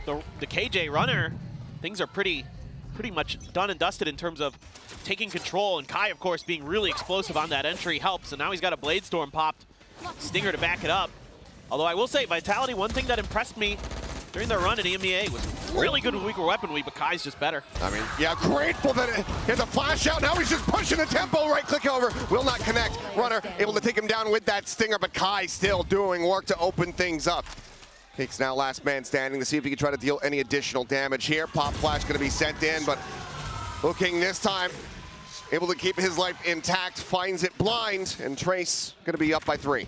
S15: the KJ runner, things are pretty much done and dusted in terms of taking control. And Kai, of course, being really explosive on that entry helps. And now he's got a Blade Storm popped, Stinger to back it up. Although I will say, Vitality, one thing that impressed me during their run at EMEA was really good with weaker weaponry, but Kai's just better.
S1: I mean, yeah, grateful that he had the flash out. Now he's just pushing the tempo, right click over. Will not connect. Runner able to take him down with that Stinger, but Kai still doing work to open things up. Kicks now last man standing to see if he can try to deal any additional damage here. Pop flash going to be sent in, but looking this time, able to keep his life intact, finds it blind, and Trace going to be up by 3.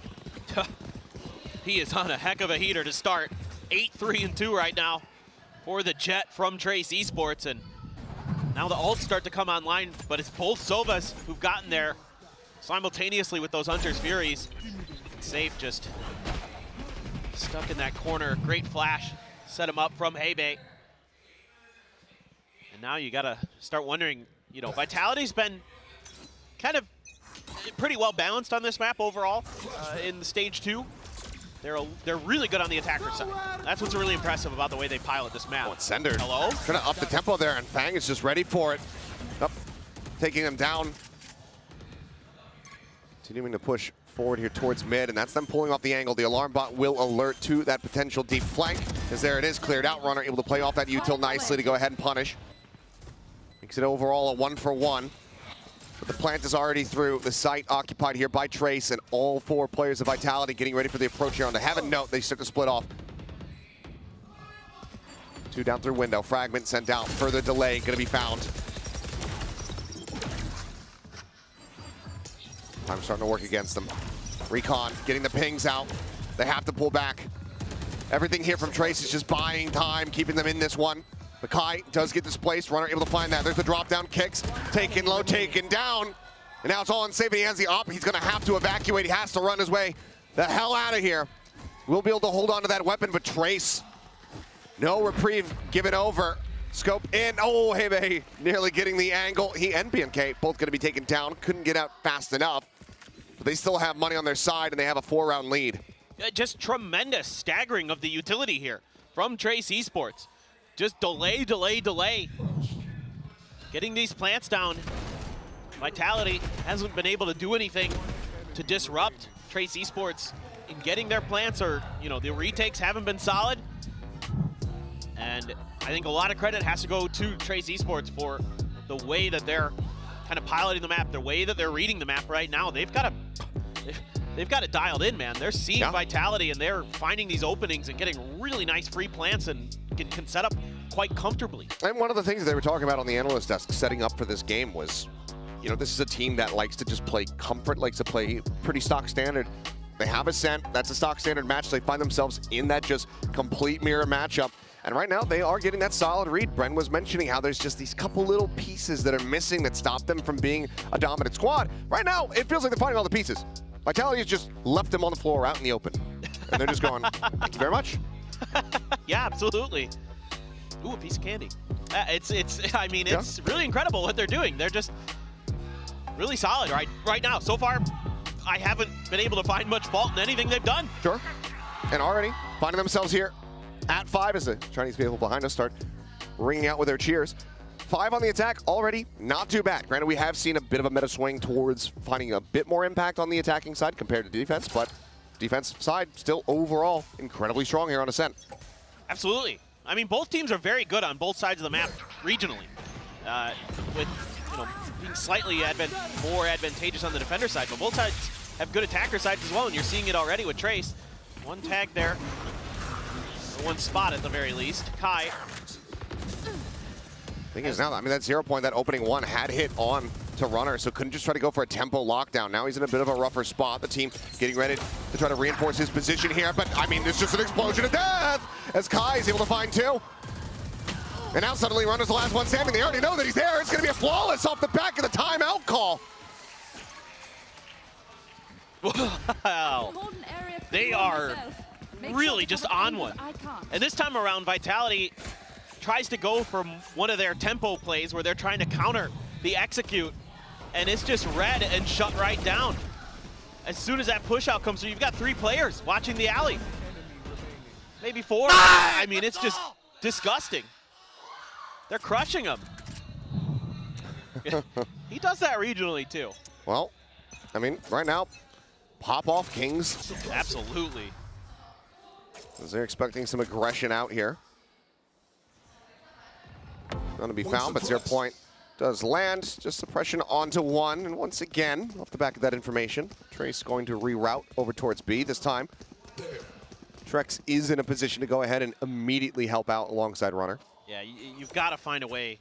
S15: He is on a heck of a heater to start. 8-3-2 right now for the Jet from Trace Esports, and now the ults start to come online, but it's both Sovas who've gotten there simultaneously with those Hunter's Furies. Safe just stuck in that corner. Great flash, set him up from Haybait. And now you gotta start wondering, you know, Vitality's been kind of pretty well balanced on this map overall in the stage 2. They're really good on the attacker side. That's what's really impressive about the way they pilot this map.
S1: Oh, it's Sender.
S15: Hello?
S1: Trying to up the tempo there, and Fang is just ready for it. Up, taking him down. Continuing to push forward here towards mid, and that's them pulling off the angle. The alarm bot will alert to that potential deep flank, as there it is, cleared out. Runner able to play off that util nicely to go ahead and punish. Makes it overall a 1-for-1. But the plant is already through. The site occupied here by Trace, and all 4 players of Vitality getting ready for the approach here on the heaven note. They start to split off. 2 down through window. Fragment sent out. Further delay going to be found. Time's starting to work against them. Recon getting the pings out. They have to pull back. Everything here from Trace is just buying time, keeping them in this one. But Kai does get displaced. Runner able to find that. There's the drop down kicks. Taken low, taken down. And now it's all unsafe. He has the op. He's going to have to evacuate. He has to run his way the hell out of here. We'll be able to hold on to that weapon, but Trace, no reprieve. Give it over. Scope in. Oh, Hebe nearly getting the angle. He and BNK both going to be taken down. Couldn't get out fast enough. But they still have money on their side, and they have a 4-round lead.
S15: Just tremendous staggering of the utility here from Trace Esports. Just delay, delay, delay. Getting these plants down. Vitality hasn't been able to do anything to disrupt Trace Esports in getting their plants, or, you know, the retakes haven't been solid. And I think a lot of credit has to go to Trace Esports for the way that they're kind of piloting the map, the way that they're reading the map right now. They've got it dialed in, man. They're seeing Vitality, and they're finding these openings and getting really nice free plants and can set up quite comfortably.
S1: And one of the things they were talking about on the analyst desk setting up for this game was, you know, this is a team that likes to just play comfort, likes to play pretty stock standard. They have Ascent, that's a stock standard match. They find themselves in that just complete mirror matchup. And right now, they are getting that solid read. Bren was mentioning how there's just these couple little pieces that are missing that stop them from being a dominant squad. Right now, it feels like they're finding all the pieces. Vitality has just left them on the floor out in the open. And they're just going, thank you very much.
S15: Yeah, absolutely. Ooh, a piece of candy. I mean, it's really incredible what they're doing. They're just really solid right now. So far, I haven't been able to find much fault in anything they've done.
S1: Sure. And already finding themselves here at 5 as the Chinese people behind us start ringing out with their cheers. 5 on the attack already, not too bad. Granted, we have seen a bit of a meta swing towards finding a bit more impact on the attacking side compared to defense, but defense side still overall incredibly strong here on Ascent.
S15: Absolutely. I mean, both teams are very good on both sides of the map regionally, with, you know, being slightly more advantageous on the defender side, but both sides have good attacker sides as well, and you're seeing it already with Trace. One tag there, or one spot at the very least. Kai.
S1: Thing is now, I mean, that 0 point, that opening one had hit on to Runner, so couldn't just try to go for a tempo lockdown. Now he's in a bit of a rougher spot. The team getting ready to try to reinforce his position here, but I mean, it's just an explosion of death as Kai is able to find 2. And now suddenly Runner's the last one standing. They already know that he's there. It's going to be a flawless off the back of the timeout call.
S15: Wow. They are really just on one. And this time around, Vitality tries to go for one of their tempo plays where they're trying to counter the execute, and it's just read and shut right down. As soon as that push out comes through, you've got 3 players watching the alley. Maybe 4. I mean, it's just disgusting. They're crushing him. He does that regionally too.
S1: Well, I mean, right now, pop off Kings.
S15: Absolutely.
S1: As they're expecting some aggression out here. Going to be found, but 0 point does land. Just suppression onto 1, and once again, off the back of that information, Trace going to reroute over towards B this time. Trex is in a position to go ahead and immediately help out alongside Runner.
S15: Yeah, you've got to find a way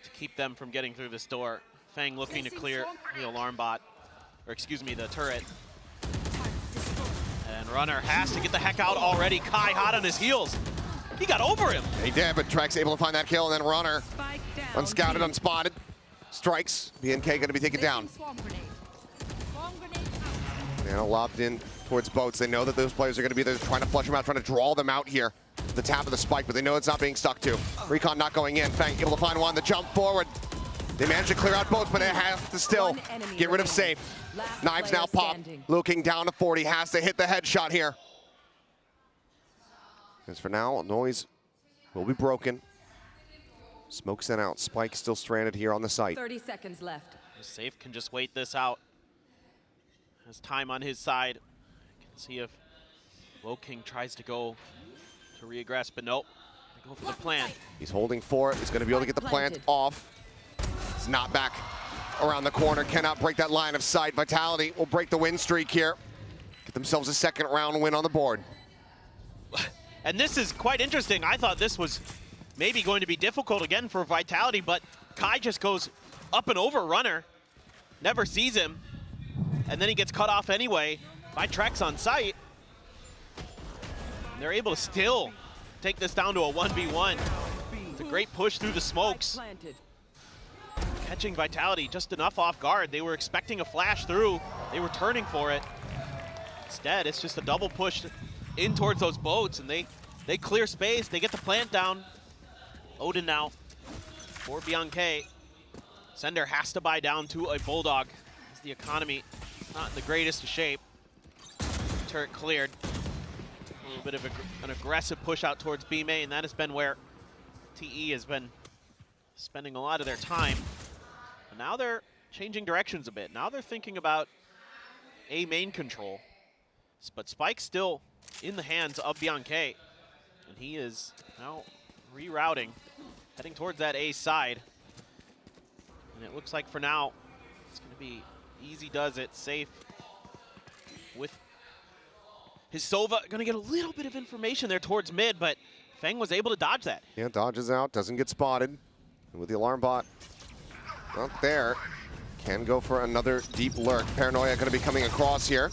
S15: to keep them from getting through this door. Fang looking to clear the alarm bot, or excuse me, the turret. And Runner has to get the heck out already. Kai hot on his heels. He got over him.
S1: He did, but Trex able to find that kill, and then Runner, unscouted, unspotted, strikes. BNK going to be taken down. Now lobbed in towards boats. They know that those players are going to be there trying to flush them out, trying to draw them out here. The tap of the spike, but they know it's not being stuck to. Recon not going in. Fang able to find one. The jump forward. They managed to clear out boats, but they have to still get rid of safe. Knives now pop. Looking down to 40. Has to hit the headshot here. As for now, noise will be broken. Smoke sent out. Spike still stranded here on the site.
S3: 30 seconds left.
S15: Safe can just wait this out. Has time on his side. Can see if King tries to go to reaggress, but nope. They go for the plant.
S1: He's holding for it. He's going to be able to get the plant off. It's not back around the corner. Cannot break that line of sight. Vitality will break the win streak here. Get themselves a 2nd round win on the board.
S15: And this is quite interesting. I thought this was maybe going to be difficult again for Vitality, but Kai just goes up and over Runner. Never sees him. and then he gets cut off anyway by Trex on site. And they're able to still take this down to a 1v1. It's a great push through the smokes. Catching Vitality just enough off guard. They were expecting a flash through. They were turning for it. Instead, it's just a double push in towards those boats, and they clear space. They get the plant down. Odin now for Bianche. Sender has to buy down to a Bulldog as the economy not in the greatest of shape. Turret cleared. A little bit of an aggressive push out towards B main. That has been where TE has been spending a lot of their time. But now they're changing directions a bit. Now they're thinking about A main control. But Spike's still in the hands of Bianche. And he is now rerouting, heading towards that A side. And it looks like for now, it's going to be easy does it, safe with his Sova. Going to get a little bit of information there towards mid, but Feng was able to dodge that.
S1: Yeah, dodges out, doesn't get spotted. And with the alarm bot not there, can go for another deep lurk. Paranoia going to be coming across here,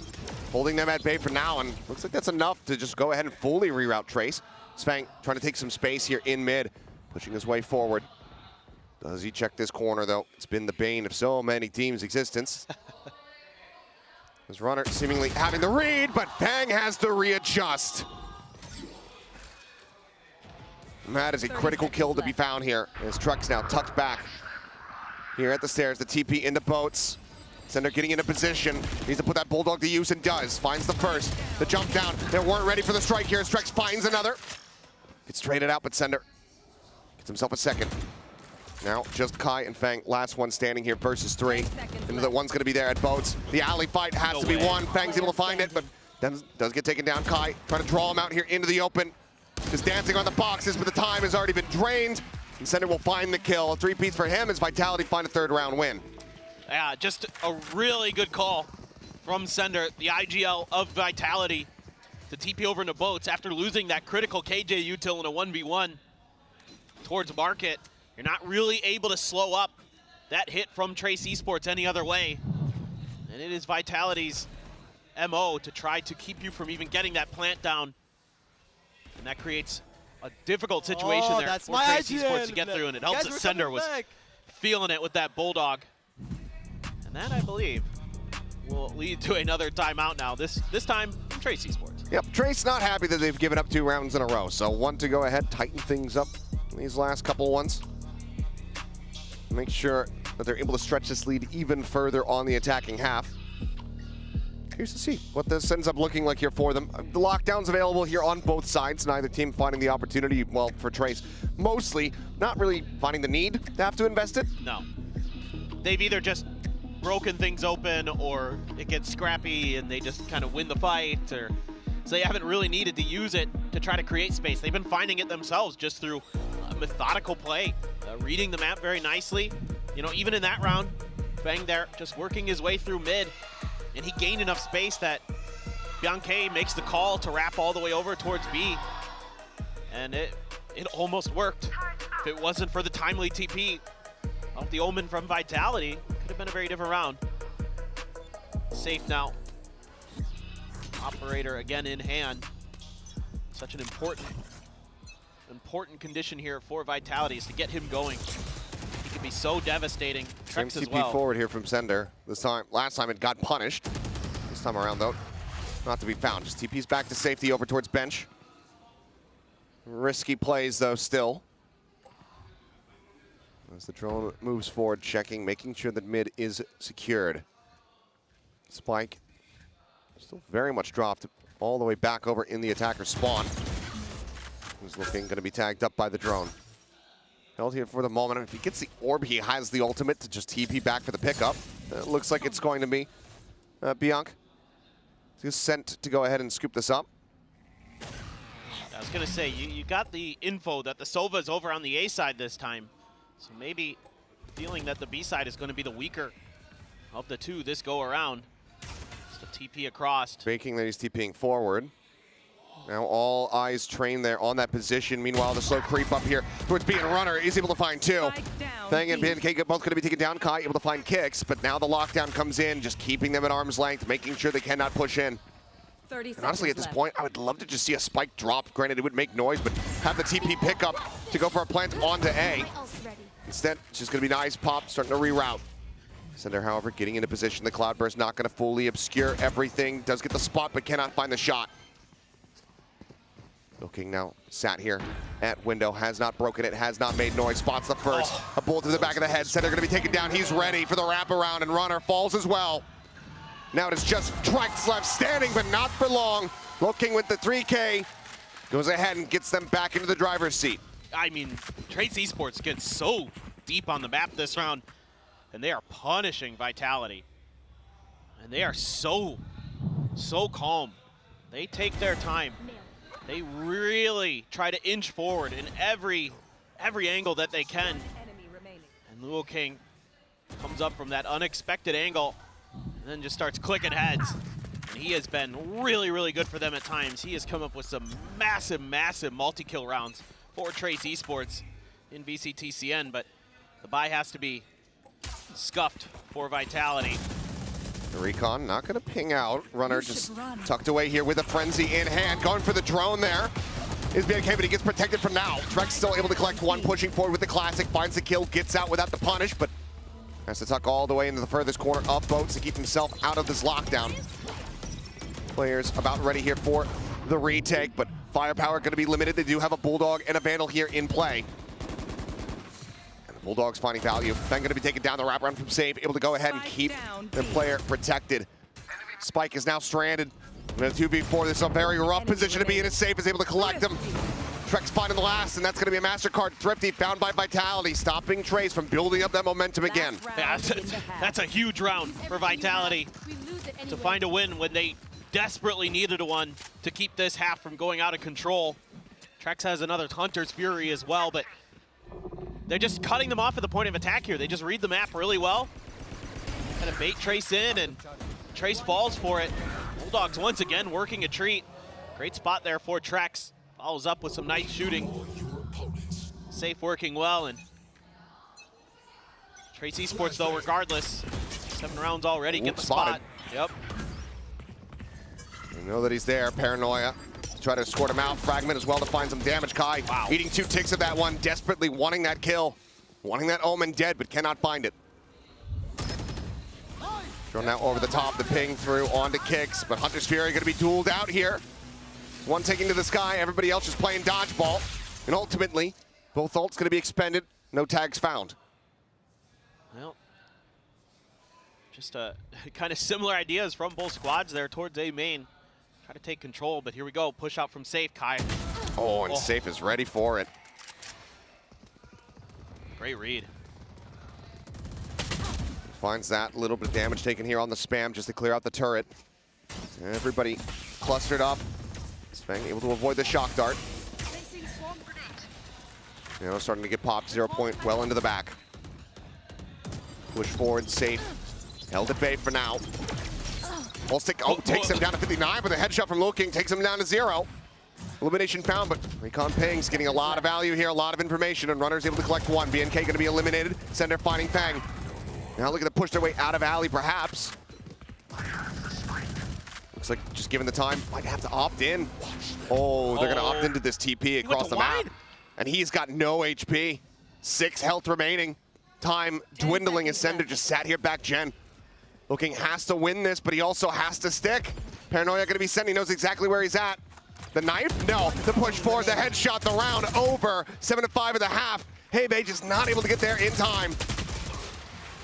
S1: holding them at bay for now, and looks like that's enough to just go ahead and fully reroute Trace. Svang trying to take some space here in mid, pushing his way forward. Does he check this corner, though? It's been the bane of so many teams' existence. This runner seemingly having the read, but Fang has to readjust. And that is a critical kill to be found here. As Truck's now tucked back here at the stairs. The TP into boats. Sender getting into position. Needs to put that Bulldog to use and does. Finds the first. The jump down. They weren't ready for the strike here. Strex finds another. Gets traded out, but Sender gets himself a second. Now just Kai and Fang, last one standing here versus 3. And the one's going to be there at boats. The alley fight has to be won. Fang's able to find it, but then does get taken down. Kai trying to draw him out here into the open. Just dancing on the boxes, but the time has already been drained. And Sender will find the kill. A 3-piece for him as Vitality find a third round win.
S15: Yeah, just a really good call from Sender, the IGL of Vitality, to TP over into boats after losing that critical KJ util in a 1v1 towards market. You're not really able to slow up that hit from Trace Esports any other way. And it is Vitality's MO to try to keep you from even getting that plant down. And that creates a difficult situation there for Trace Esports to get through, and it helps that Sender was feeling it with that Bulldog. And that, I believe, will lead to another timeout now, this time from Trace Esports.
S1: Yep, Trace not happy that they've given up 2 rounds in a row, so one to go ahead, tighten things up in these last couple ones. Make sure that they're able to stretch this lead even further on the attacking half. Curious to see what this ends up looking like here for them. The lockdown's available here on both sides. Neither team finding the opportunity, well, for Trace, mostly not really finding the need to have to invest it.
S15: No. They've either just broken things open or it gets scrappy and they just kind of win the fight, or so they haven't really needed to use it to try to create space. They've been finding it themselves just through methodical play, reading the map very nicely. You know, even in that round, Fang there just working his way through mid, and he gained enough space that Bianche makes the call to wrap all the way over towards B, and it almost worked. If it wasn't for the timely TP of the Omen from Vitality, it could have been a very different round. Safe now. Operator again in hand. Such an important condition here for Vitality is to get him going. He can be so devastating.
S1: Same
S15: Trex as
S1: TP
S15: well.
S1: forward here from Sender. Last time it got punished. This time around, though, not to be found. Just TP's back to safety over towards bench. Risky plays, though, still. As the drone moves forward, checking, making sure that mid is secured. Spike still very much dropped all the way back over in the attacker spawn. Who's looking going to be tagged up by the drone. Held here for the moment. If he gets the orb, he has the ultimate to just TP back for the pickup. It looks like it's going to be Bianche. He's sent to go ahead and scoop this up.
S15: I was going to say, you got the info that the Sova is over on the A side this time. So maybe feeling that the B side is going to be the weaker of the two this go around. Just a TP across.
S1: Faking that he's TPing forward. Now all eyes trained there on that position. Meanwhile, the slow creep up here towards B and Runner is able to find two. Feng and BNK both going to be taken down. Kai able to find kicks, but now the lockdown comes in, just keeping them at arm's length, making sure they cannot push in. And honestly, at this point, I would love to just see a spike drop. Granted, it would make noise, but have the TP pick up to go for a plant onto A. Instead, it's just going to be nice pop, starting to reroute. Sender, however, getting into position. The Cloudburst not going to fully obscure everything. Does get the spot, but cannot find the shot. Looking now, sat here at window, has not broken it, has not made noise, spots the first. A bullet to the back of the head, Sender gonna be taken down, he's ready for the wraparound, and Runner falls as well. Now it is just Trex left standing, but not for long. Looking with the 3K, goes ahead and gets them back into the driver's seat.
S15: I mean, Trace Esports gets so deep on the map this round, and they are punishing Vitality. And they are so calm. They take their time. They really try to inch forward in every angle that they can. And Luo King comes up from that unexpected angle and then just starts clicking heads. And he has been really, really good for them at times. He has come up with some massive, massive multi-kill rounds for Trace Esports in VCT CN, but the buy has to be scuffed for Vitality.
S1: The Recon not going to ping out. Runner just tucked away here with a frenzy in hand. Going for the drone there is BNK, but he gets protected from now. Trex still able to collect one, pushing forward with the classic. Finds the kill, gets out without the punish, but has to tuck all the way into the furthest corner of boats to keep himself out of this lockdown. Players about ready here for the retake, but firepower going to be limited. They do have a Bulldog and a Vandal here in play. Bulldogs finding value. Then going to be taken down the wraparound from Save, able to go ahead and keep the player protected. Spike is now stranded. In a 2v4, this is a very rough position to be in. As Save is able to collect him. Trex finding the last, and that's going to be a MasterCard Thrifty found by Vitality, stopping Trace from building up that momentum again.
S15: Yeah, that's a huge round for Vitality to find a win when they desperately needed one to keep this half from going out of control. Trex has another Hunter's Fury as well, but they're just cutting them off at the point of attack here. They just read the map really well. Kind of bait Trace in, and Trace falls for it. Bulldogs once again working a treat. Great spot there for Trex. Follows up with some nice shooting. Safe working well, and Trace Esports though, regardless, 7 rounds already, get the spot. Yep.
S1: You know that he's there. Paranoia. Try to escort him out. Fragment as well to find some damage. Kai eating 2 ticks of that one, desperately wanting that kill. Wanting that Omen dead, but cannot find it. Thrown now over the top, the ping through onto kicks, but Hunter's Fury going to be dueled out here. One taking to the sky, everybody else just playing dodgeball. And ultimately, both ults going to be expended, no tags found.
S15: Well, just kind of similar ideas from both squads there towards A main. Try to take control, but here we go. Push out from Safe, Kai.
S1: Oh, and Safe is ready for it.
S15: Great read.
S1: Finds that little bit of damage taken here on the spam just to clear out the turret. Everybody clustered up. Feng able to avoid the shock dart. You know, starting to get popped. 0 point well into the back. Push forward, Safe. Held at bay for now. Full stick, takes him down to 59, but a headshot from Luo King takes him down to 0. Elimination found, but Recon Ping's getting a lot of value here, a lot of information, and Runner's able to collect 1. BNK going to be eliminated. Sender finding Feng. Now looking to push their way out of alley, perhaps. Looks like just given the time, might have to opt in. Oh, they're going to opt into this TP across the map. And he's got no HP. 6 health remaining. Time dwindling as Sender just sat here back gen. Looking has to win this, but he also has to stick. Paranoia going to be sent. He knows exactly where he's at. The knife? No. The push forward, the headshot, the round over. 7-5 of the half. Hey-Bay just not able to get there in time.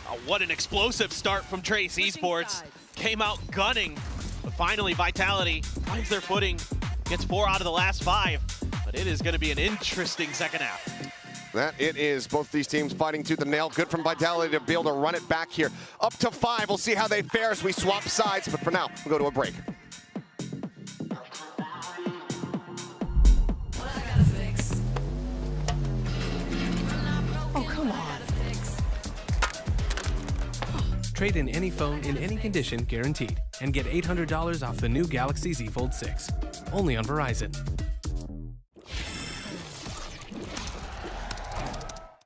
S15: Oh, what an explosive start from Trace Esports. Came out gunning, but finally Vitality finds their footing, gets 4 out of the last 5. But it is going to be an interesting second half.
S1: That it is. Both these teams fighting tooth and nail. Good from Vitality to be able to run it back here. Up to 5. We'll see how they fare as we swap sides. But for now, we'll go to a break.
S3: Oh, come on. Trade in any phone in any condition guaranteed. and get $800 off the new Galaxy Z Fold 6. Only on Verizon.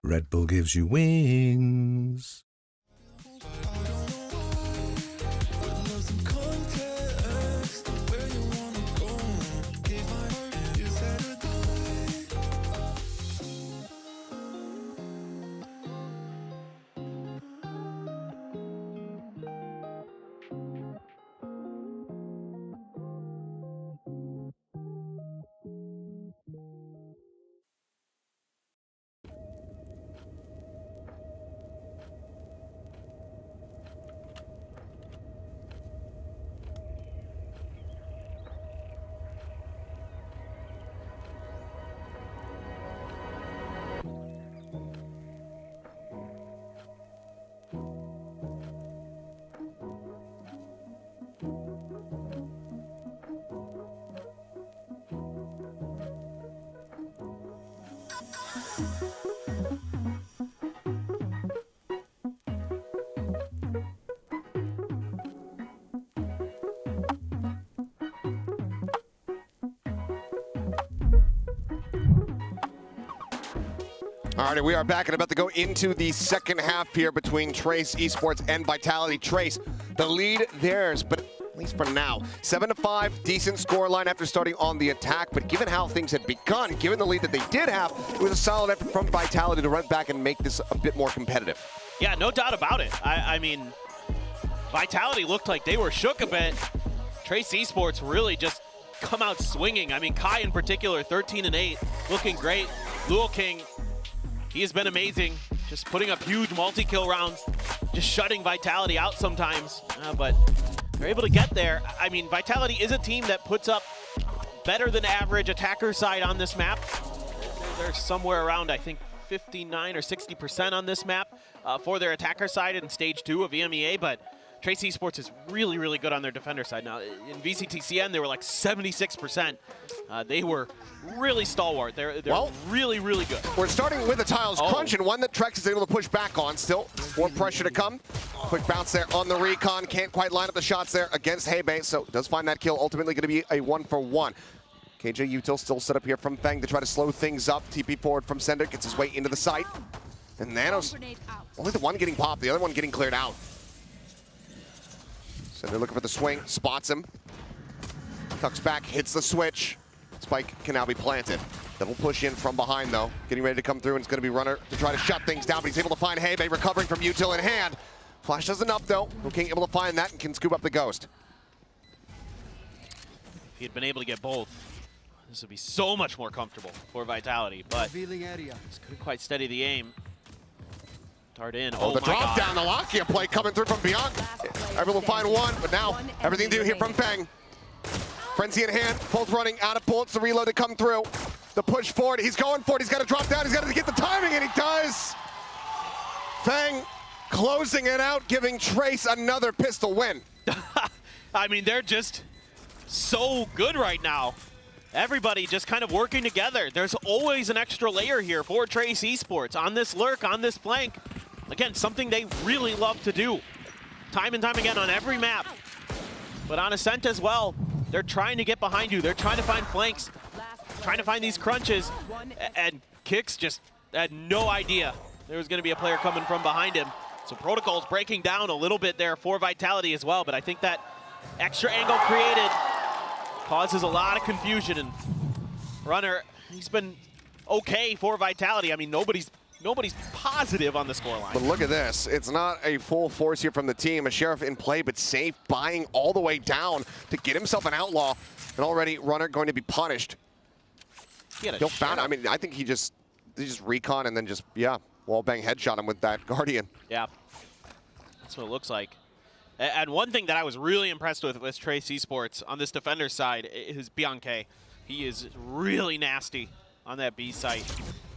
S19: Red Bull gives you wings.
S1: All right, we are back and about to go into the second half here between Trace Esports and Vitality. Trace, the lead theirs, but at least for now, 7-5, decent scoreline after starting on the attack. But given how things had begun, given the lead that they did have, it was a solid effort from Vitality to run back and make this a bit more competitive.
S15: Yeah, no doubt about it. I mean, Vitality looked like they were shook a bit. Trace Esports really just come out swinging. I mean, Kai in particular, 13-8, looking great. Luo King, he has been amazing, just putting up huge multi-kill rounds, just shutting Vitality out sometimes, but they're able to get there. I mean, Vitality is a team that puts up better than average attacker side on this map. They're somewhere around, I think, 59 or 60% on this map for their attacker side in stage 2 of EMEA, but Trace Esports is really, really good on their defender side. Now, in VCTCN, they were like 76%. They were really stalwart. They're
S1: well,
S15: really, really good.
S1: We're starting with a Tiles crunch, and one that Trex is able to push back on. Still, more pressure to come. Quick bounce there on the recon. Can't quite line up the shots there against Hebei, so does find that kill. Ultimately going to be a 1-for-1. KJ Util still set up here from Feng to try to slow things up. TP forward from Sender, gets his way into the site. And Nanos, only the one getting popped, the other one getting cleared out. Sender looking for the swing, spots him. Tucks back, hits the switch. Spike can now be planted. Double push in from behind though. Getting ready to come through, and it's going to be Runner to try to shut things down, but he's able to find Hebei, recovering from Util in hand. Flash does enough though. King able to find that and can scoop up the Ghost.
S15: If he had been able to get both, this would be so much more comfortable for Vitality, but just couldn't quite steady the aim. Dart in.
S1: Oh, the drop
S15: God.
S1: down, the Lakia play coming through from beyond. Everyone will find one, but now everything to do here from Feng. Frenzy in hand, both running out of bullets, the reload to come through. The push forward, he's going for it, he's got to drop down, he's got to get the timing, and he does. Feng closing it out, giving Trace another pistol win.
S15: I mean, they're just so good right now. Everybody just kind of working together. There's always an extra layer here for Trace Esports on this lurk, on this flank. Again, something they really love to do. Time and time again on every map. But on Ascent as well, they're trying to get behind you. They're trying to find flanks, trying to find these crunches. And Kix just had no idea there was going to be a player coming from behind him. So Protocol's breaking down a little bit there for Vitality as well. But I think that extra angle created causes a lot of confusion. And Runner, he's been okay for Vitality. I mean, nobody's positive on the scoreline.
S1: But look at this. It's not a full force here from the team. A Sheriff in play, but safe, buying all the way down to get himself an outlaw. And already Runner going to be punished. He'll found. I mean, I think he just recon and then just, yeah, wallbang headshot him with that Guardian.
S15: Yeah, that's what it looks like. And one thing that I was really impressed with Trace Esports on this defender side is Bianche. He is really nasty on that B site.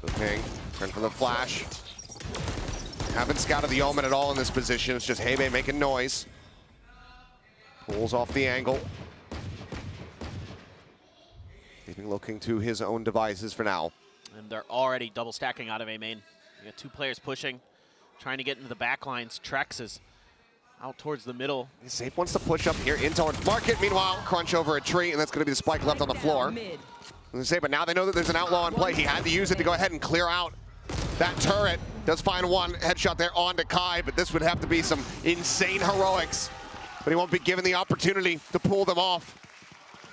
S1: Okay, turn for the flash. Haven't scouted the Omen at all in this position. It's just Hebei making noise. Pulls off the angle. Keeping looking to his own devices for now.
S15: And they're already double stacking out of A main. You got two players pushing, trying to get into the back lines. Trex is out towards the middle.
S1: Safe wants to push up here in towards Market. Meanwhile, crunch over a tree, and that's going to be the spike left on the floor. But now they know that there's an outlaw in play. He had to use it to go ahead and clear out that turret. Does find one headshot there onto Kai, but this would have to be some insane heroics. But he won't be given the opportunity to pull them off.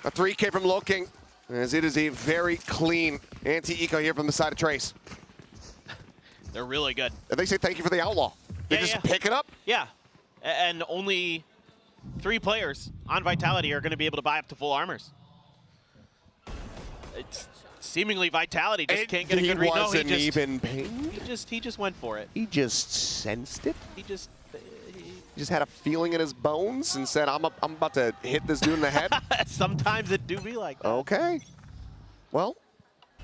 S1: A 3K from Looking, as it is a very clean anti-eco here from the side of Trace.
S15: They're really good.
S1: And they say thank you for the outlaw. They just pick it up?
S15: Yeah, and only 3 players on Vitality are going to be able to buy up to full armors. It's seemingly Vitality just can't get a good read.
S1: He wasn't even paying.
S15: He just went for it.
S1: He just sensed it.
S15: He just
S1: had a feeling in his bones and said, I'm about to hit this dude in the head.
S15: Sometimes it do be like that.
S1: Okay. Well,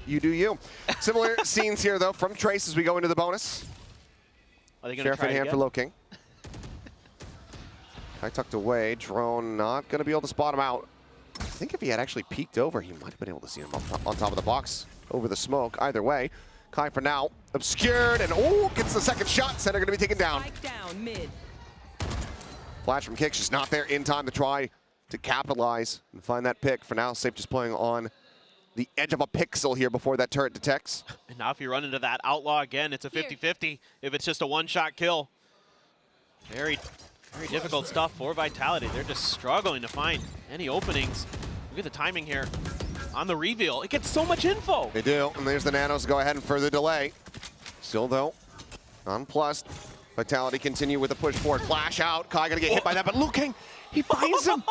S1: you do you. Similar scenes here, though, from Trace as we go into the bonus.
S15: Are they going to
S1: Sheriff
S15: try
S1: in hand
S15: again?
S1: for Looking. Kai tucked away. Drone not going to be able to spot him out. I think if he had actually peeked over, he might have been able to see him on top of the box over the smoke. Either way, Kai for now obscured and gets the second shot. Center going to be taken down.
S8: Spike down mid.
S1: Flash from Kicks just not there in time to try to capitalize and find that pick. For now, Safe just playing on the edge of a pixel here before that turret detects.
S15: And now if you run into that outlaw again, it's a 50-50 if it's just a one-shot kill. Very difficult stuff for Vitality. They're just struggling to find any openings. Look at the timing here on the reveal. It gets so much info.
S1: They do, and there's the nanos to go ahead and further delay. Still, though, nonplussed. Vitality continue with the push forward. Flash out. Kai gonna get hit by that, but Looking, he finds him.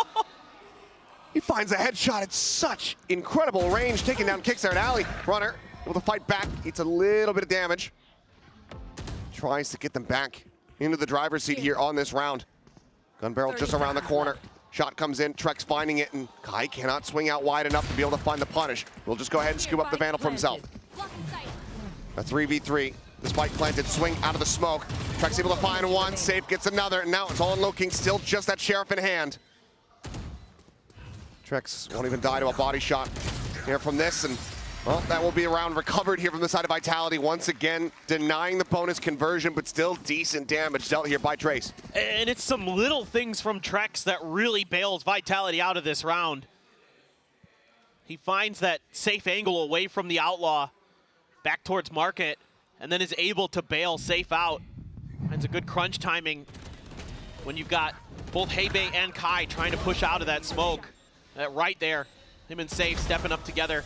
S1: He finds a headshot at such incredible range, taking down Kicks there at Alley. Runner able to fight back. Eats a little bit of damage. Tries to get them back into the driver's seat here on this round. Gun barrel just around the corner. Shot comes in, Trex finding it, and Kai cannot swing out wide enough to be able to find the punish. We'll just go ahead and scoop up the Vandal for himself. A 3v3. The spike planted, swing out of the smoke. Trex able to find one, Safe gets another, and now it's all in Looking, still just that Sheriff in hand. Trex won't even die to a body shot here from this, and well, that will be a round recovered here from the side of Vitality. Once again, denying the bonus conversion, but still decent damage dealt here by Trace.
S15: And it's some little things from Trex that really bails Vitality out of this round. He finds that safe angle away from the outlaw, back towards Market, and then is able to bail Safe out. Finds a good crunch timing when you've got both Hebei and Kai trying to push out of that smoke. Right there, him and Safe stepping up together.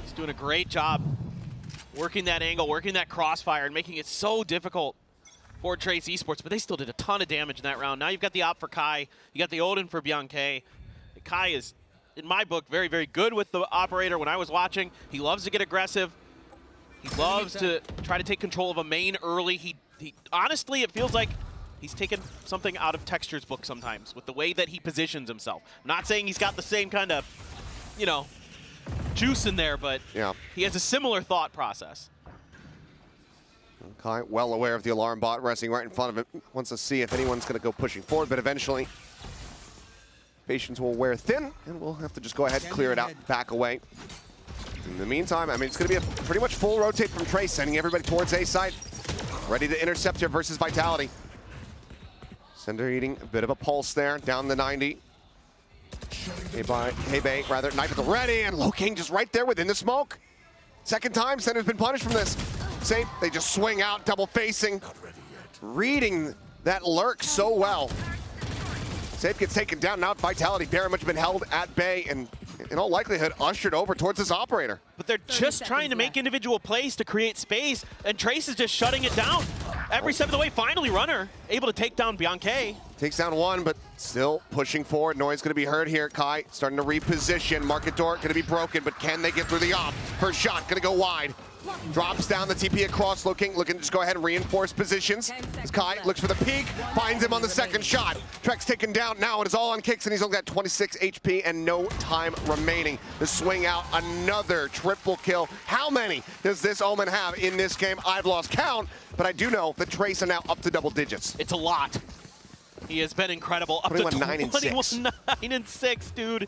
S15: He's doing a great job working that angle, working that crossfire, and making it so difficult for Trace Esports, but they still did a ton of damage in that round. Now you've got the op for Kai, you got the Odin for Bianche. Kai is, in my book, very, very good with the operator. When I was watching, he loves to get aggressive. He loves to try to take control of a main early. He honestly, it feels like he's taken something out of Texture's book sometimes with the way that he positions himself. I'm not saying he's got the same kind of, you know, juice in there, but he has a similar thought process.
S1: Kai, well aware of the alarm bot resting right in front of him. Wants to see if anyone's going to go pushing forward, but eventually patience will wear thin, and we'll have to just go ahead and clear it out, back away. In the meantime, I mean, it's going to be a pretty much full rotate from Trace, sending everybody towards A side. Ready to intercept here versus Vitality. Sender eating a bit of a pulse there, down the 90. Hebei, rather, knife at the ready, and Looking just right there within the smoke. Second time, Sender's been punished from this. Safe, they just swing out, double facing. Reading that lurk so well. Safe gets taken down, now Vitality very much been held at bay, and in all likelihood, ushered over towards this operator.
S15: But they're just trying to make individual plays to create space, and Trace is just shutting it down. Every step of the way, finally Runner able to take down Bianche.
S1: Takes down one, but still pushing forward. Noise going to be heard here. Kai starting to reposition. Market door going to be broken, but can they get through the op? First shot going to go wide. Drops down the TP across, looking to just go ahead and reinforce positions. As Kai looks for the peek, finds him on the second shot. Trex taken down now, and it's all on Kicks, and he's only got 26 HP and no time remaining. The swing out, another triple kill. How many does this Omen have in this game? I've lost count, but I do know that Trace are now up to double digits.
S15: It's a lot. He has been incredible. Up to
S1: 9 and 6.
S15: 9 and 6, dude.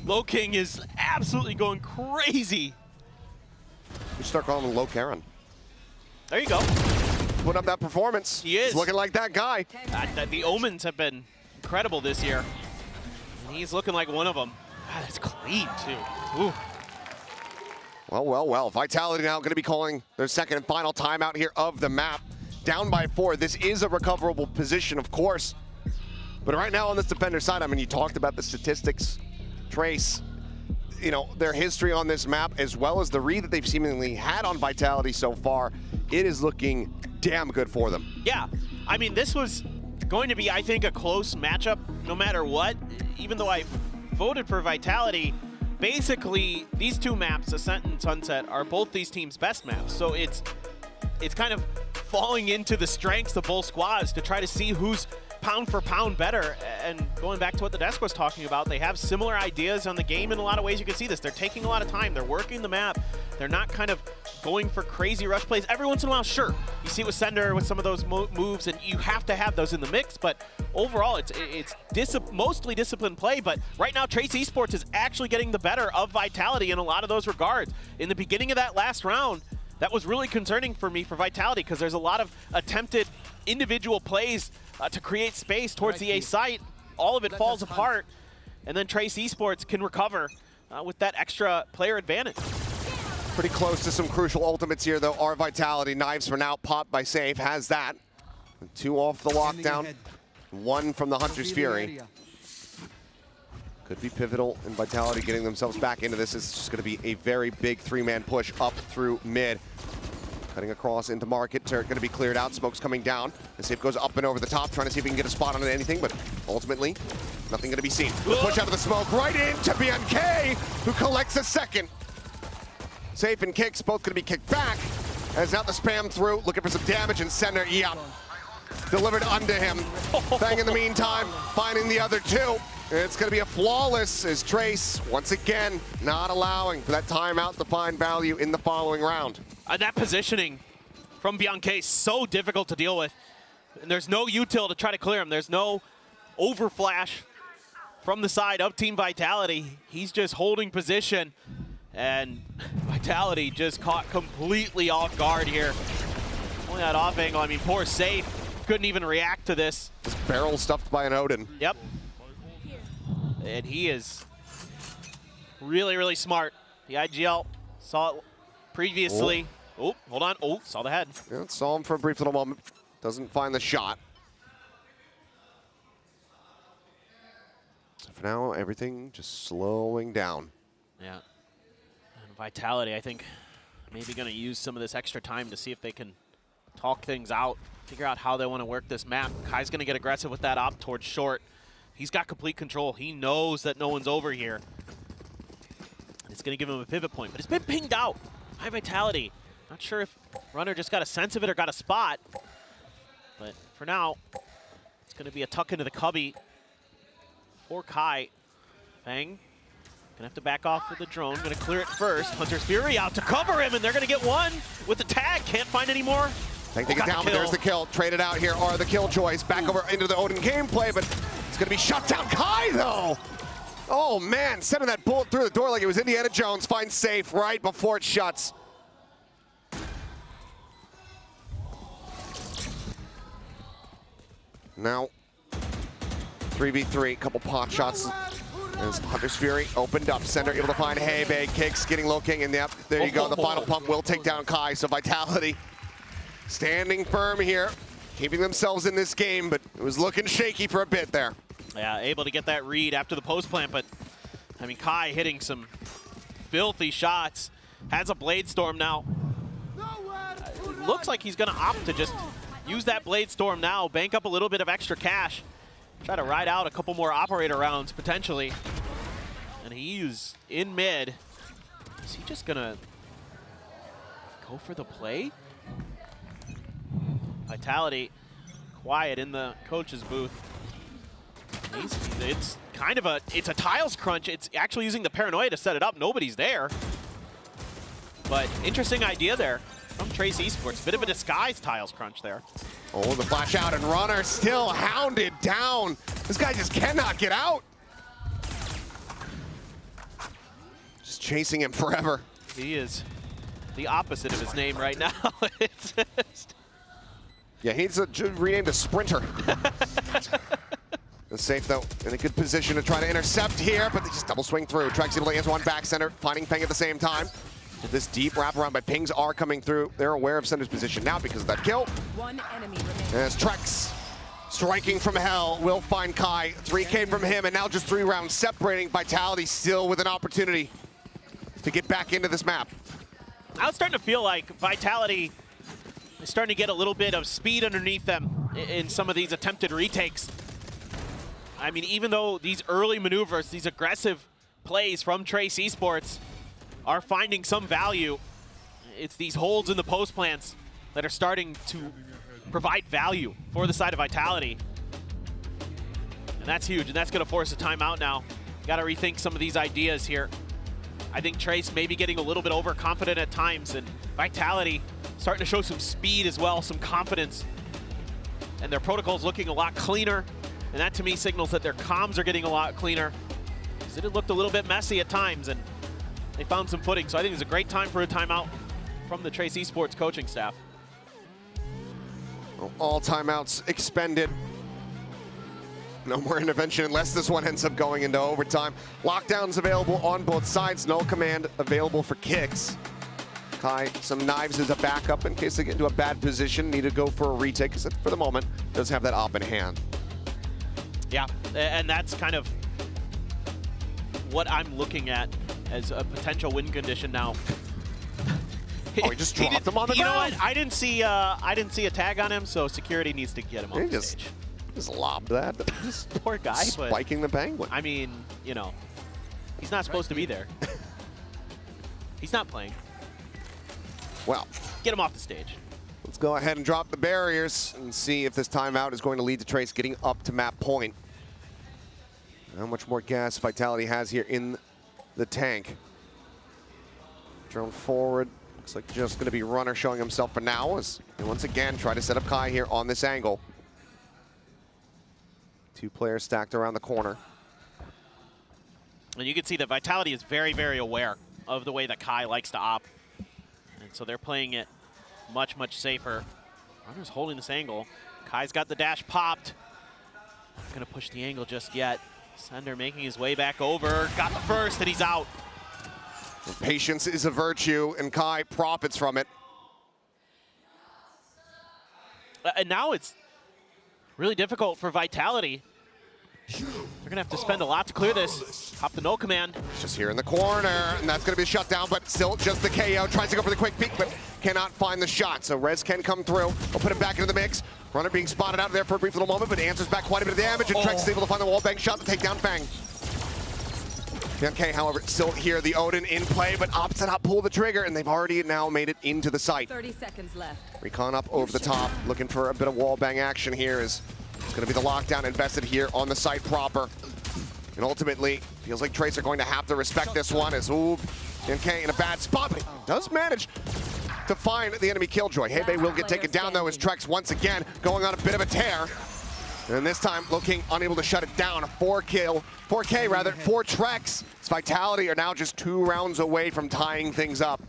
S15: Looking is absolutely going crazy.
S1: We start calling him Low Karen.
S15: There you go.
S1: putting up that performance.
S15: He is.
S1: He's looking like that guy.
S15: The omens have been incredible this year. And he's looking like one of them. God, that's clean, too. Ooh.
S1: Well, well, well. Vitality now going to be calling their second and final timeout here of the map. Down by 4. This is a recoverable position, of course. But right now on this defender side, I mean, you talked about the statistics. Trace, you know, their history on this map, as well as the read that they've seemingly had on Vitality so far. It is looking damn good for them.
S15: Yeah. I mean, this was going to be, I think, a close matchup no matter what. Even though I voted for Vitality, basically, these two maps, Ascent and Sunset, are both these teams' best maps. So it's kind of falling into the strengths of both squads to try to see who's pound for pound better. And going back to what the desk was talking about, they have similar ideas on the game in a lot of ways. You can see this. They're taking a lot of time. They're working the map. They're not kind of going for crazy rush plays. Every once in a while, sure, you see with Sender with some of those moves, and you have to have those in the mix. But overall, it's mostly disciplined play. But right now, Trace Esports is actually getting the better of Vitality in a lot of those regards. In the beginning of that last round, that was really concerning for me for Vitality, because there's a lot of attempted individual plays to create space towards the A site. All of it falls apart, and then Trace Esports can recover with that extra player advantage.
S1: Pretty close to some crucial ultimates here, though, are Vitality. Knives for now, popped by Safe, has that. 2 off the lockdown, 1 from the Hunter's Fury. Could be pivotal in Vitality getting themselves back into this. It's just going to be a very big 3-man push up through mid. Cutting across into market, turret going to be cleared out. Smoke's coming down. The Safe goes up and over the top, trying to see if he can get a spot on anything, but ultimately, nothing going to be seen. The push out of the smoke right into BNK, who collects a second. Safe and Kicks both going to be kicked back. As now the spam through, looking for some damage, and Sender, yeah, delivered unto him. Fang in the meantime, finding the other 2. It's going to be a flawless as Trace, once again, not allowing for that timeout to find value in the following round.
S15: That positioning from Bianche is so difficult to deal with. And there's no util to try to clear him. There's no overflash from the side of Team Vitality. He's just holding position. And Vitality just caught completely off guard here. Only that off angle. I mean, poor Safe couldn't even react to this.
S1: Just barrel stuffed by an Odin.
S15: Yep. And he is really, really smart. The IGL saw it previously. Oh, hold on. Oh, saw the head.
S1: Yeah, saw him for a brief little moment. Doesn't find the shot. So for now, everything just slowing down.
S15: Yeah. And Vitality, I think, maybe going to use some of this extra time to see if they can talk things out, figure out how they want to work this map. Kai's going to get aggressive with that op towards short. He's got complete control. He knows that no one's over here. It's going to give him a pivot point, but it's been pinged out. High Vitality. Not sure if Runner just got a sense of it or got a spot. But for now, it's going to be a tuck into the cubby for Kai. Fang going to have to back off with the drone. Going to clear it first. Hunter's Fury out to cover him, and they're going to get one with the tag. Can't find any more.
S1: They get down, but there's the kill. Traded out here are the kill choice. Back over into the Odin gameplay, but it's going to be shut down. Kai, though! Oh, man, sending that bullet through the door like it was Indiana Jones. Finds Safe right before it shuts. Now, 3v3, couple pot shots. As Hunter's Fury opened up. Sender able to find Hebe. Kicks getting looking, and yep, there you go. The final pump will take down Kai, so Vitality standing firm here, keeping themselves in this game, but it was looking shaky for a bit there.
S15: Yeah, able to get that read after the post plant, but I mean, Kai hitting some filthy shots. Has a Blade Storm now. It looks like he's going to opt to just use that Blade Storm now, bank up a little bit of extra cash, try to ride out a couple more operator rounds potentially. And he's in mid. Is he just going to go for the play? Vitality quiet in the coach's booth. It's kind of a tiles crunch. It's actually using the paranoia to set it up. Nobody's there. But interesting idea there from Trace Esports. Bit of a disguised tiles crunch there.
S1: Oh, the flash out, and Runner still hounded down. This guy just cannot get out. Just chasing him forever.
S15: He is the opposite of his name right now. It's just
S1: Yeah, he needs to rename the Sprinter. The safe, though, in a good position to try to intercept here, but they just double swing through. Trex able to answer one back center, finding Peng at the same time. This deep wraparound, but pings are coming through. They're aware of Center's position now because of that kill.
S8: One enemy remaining.
S1: As Trex, striking from hell, will find Kai. 3K from him, and now just 3 rounds separating. Vitality still with an opportunity to get back into this map.
S15: I was starting to feel like Vitality is starting to get a little bit of speed underneath them in some of these attempted retakes. I mean, even though these early maneuvers, these aggressive plays from Trace Esports are finding some value, it's these holds in the post plants that are starting to provide value for the side of Vitality. And that's huge, and that's going to force a timeout now. Got to rethink some of these ideas here. I think Trace may be getting a little bit overconfident at times, and Vitality starting to show some speed as well, some confidence. And their protocol's looking a lot cleaner, and that to me signals that their comms are getting a lot cleaner. Because it looked a little bit messy at times, and they found some footing. So I think it's a great time for a timeout from the Trace Esports coaching staff.
S1: All timeouts expended. No more intervention unless this one ends up going into overtime. Lockdowns available on both sides. Null command available for kicks. Kai, some knives as a backup in case they get into a bad position. Need to go for a retake because for the moment does have that op in hand.
S15: Yeah, and that's kind of what I'm looking at as a potential win condition now.
S1: Oh, he just dropped him on the ground.
S15: You know what? I didn't see a tag on him, so security needs to get him on the stage.
S1: Just lobbed that.
S15: Poor guy.
S1: Spiking the penguin.
S15: I mean, you know, he's not supposed to be there. He's not playing.
S1: Well,
S15: get him off the stage.
S1: Let's go ahead and drop the barriers and see if this timeout is going to lead to Trace getting up to map point. How much more gas Vitality has here in the tank. Drone forward. Looks like just going to be Runner showing himself for now as they once again try to set up Kai here on this angle. 2 players stacked around the corner.
S15: And you can see that Vitality is very, very aware of the way that Kai likes to op. And so they're playing it much, much safer. Runner's holding this angle. Kai's got the dash popped. Not going to push the angle just yet. Sender making his way back over. Got the first, and he's out.
S1: Patience is a virtue, and Kai profits from it.
S15: And now it's really difficult for Vitality. They're going to have to spend a lot to clear this. Hop the no command.
S1: Just here in the corner, and that's going to be shut down, but still just the KO. Tries to go for the quick peek, but cannot find the shot. So Rez can come through. We'll put him back into the mix. Runner being spotted out there for a brief little moment, but answers back quite a bit of damage, and Trex is able to find the wall bang shot to take down Fang. Okay, however, still here, the Odin in play, but opts to not pull the trigger, and they've already now made it into the site.
S8: 30 seconds left.
S1: Recon up over the top, looking for a bit of wall bang action here. Is it's going to be the lockdown invested here on the site proper. And ultimately, feels like Trace are going to have to respect this one as NK in a bad spot, but he does manage to find the enemy killjoy. Hebe will get taken down though as Trex once again going on a bit of a tear. And this time looking unable to shut it down. 4K for Trex. His Vitality are now just 2 rounds away from tying things up.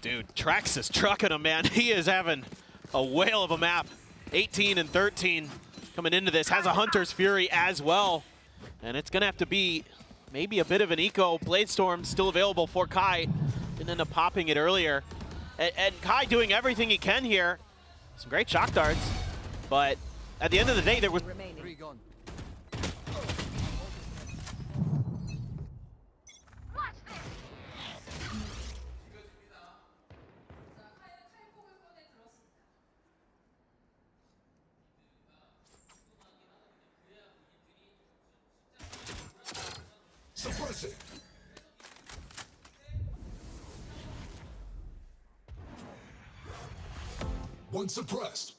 S15: Dude, Trex is trucking him, man. He is having a whale of a map. 18 and 13 coming into this. Has a Hunter's Fury as well. And it's going to have to be maybe a bit of an eco. Bladestorm still available for Kai. Didn't end up popping it earlier. And Kai doing everything he can here. Some great shock darts. But at the end of the day, there was...
S2: Suppress it. One suppressed.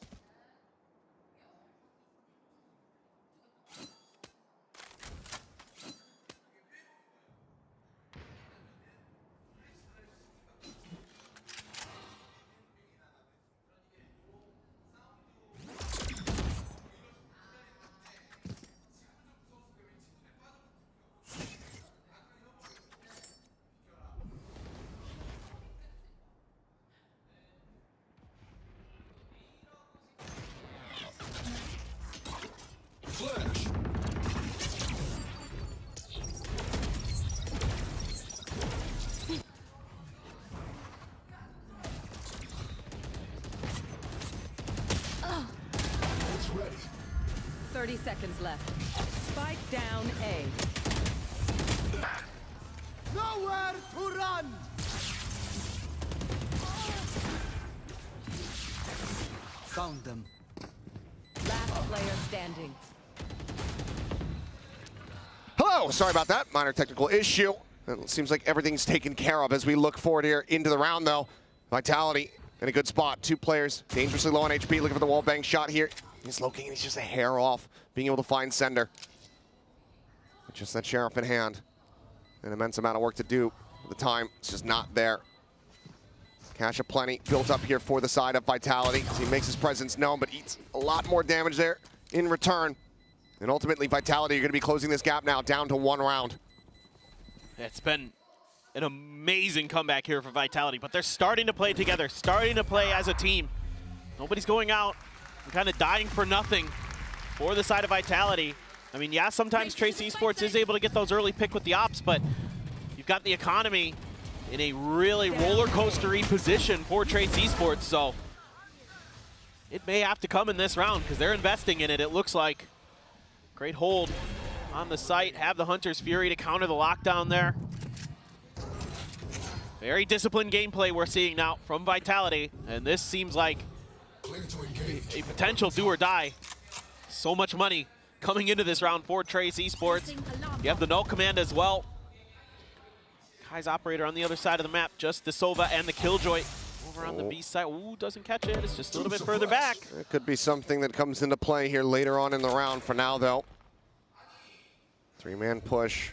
S8: 30 seconds left. Spike down A.
S12: Nowhere to run! Found them.
S8: Last player standing.
S1: Hello, sorry about that. Minor technical issue. It seems like everything's taken care of as we look forward here into the round, though. Vitality in a good spot. 2 players dangerously low on HP, looking for the wall bang shot here. He's looking, and he's just a hair off being able to find Sender. With just that Sheriff in hand. An immense amount of work to do. The time, it's just not there. Cash aplenty built up here for the side of Vitality as he makes his presence known, but eats a lot more damage there in return. And ultimately, Vitality are going to be closing this gap now down to 1 round.
S15: It's been an amazing comeback here for Vitality, but they're starting to play together, starting to play as a team. Nobody's going out and kind of dying for nothing for the side of Vitality. I mean, yeah, sometimes Trace Esports is able to get those early pick with the ops, but you've got the economy in a really roller coaster-y position for Trace Esports, so it may have to come in this round because they're investing in it, it looks like. Great hold on the site, have the Hunter's Fury to counter the lockdown there. Very disciplined gameplay we're seeing now from Vitality, and this seems like a potential do or die. So much money coming into this round for Trace Esports. You have the null command as well. Kai's operator on the other side of the map, just the Sova and the Killjoy over on the B side. Ooh, doesn't catch it. It's just a little bit further back.
S1: It could be something that comes into play here later on in the round. For now, though, 3-man push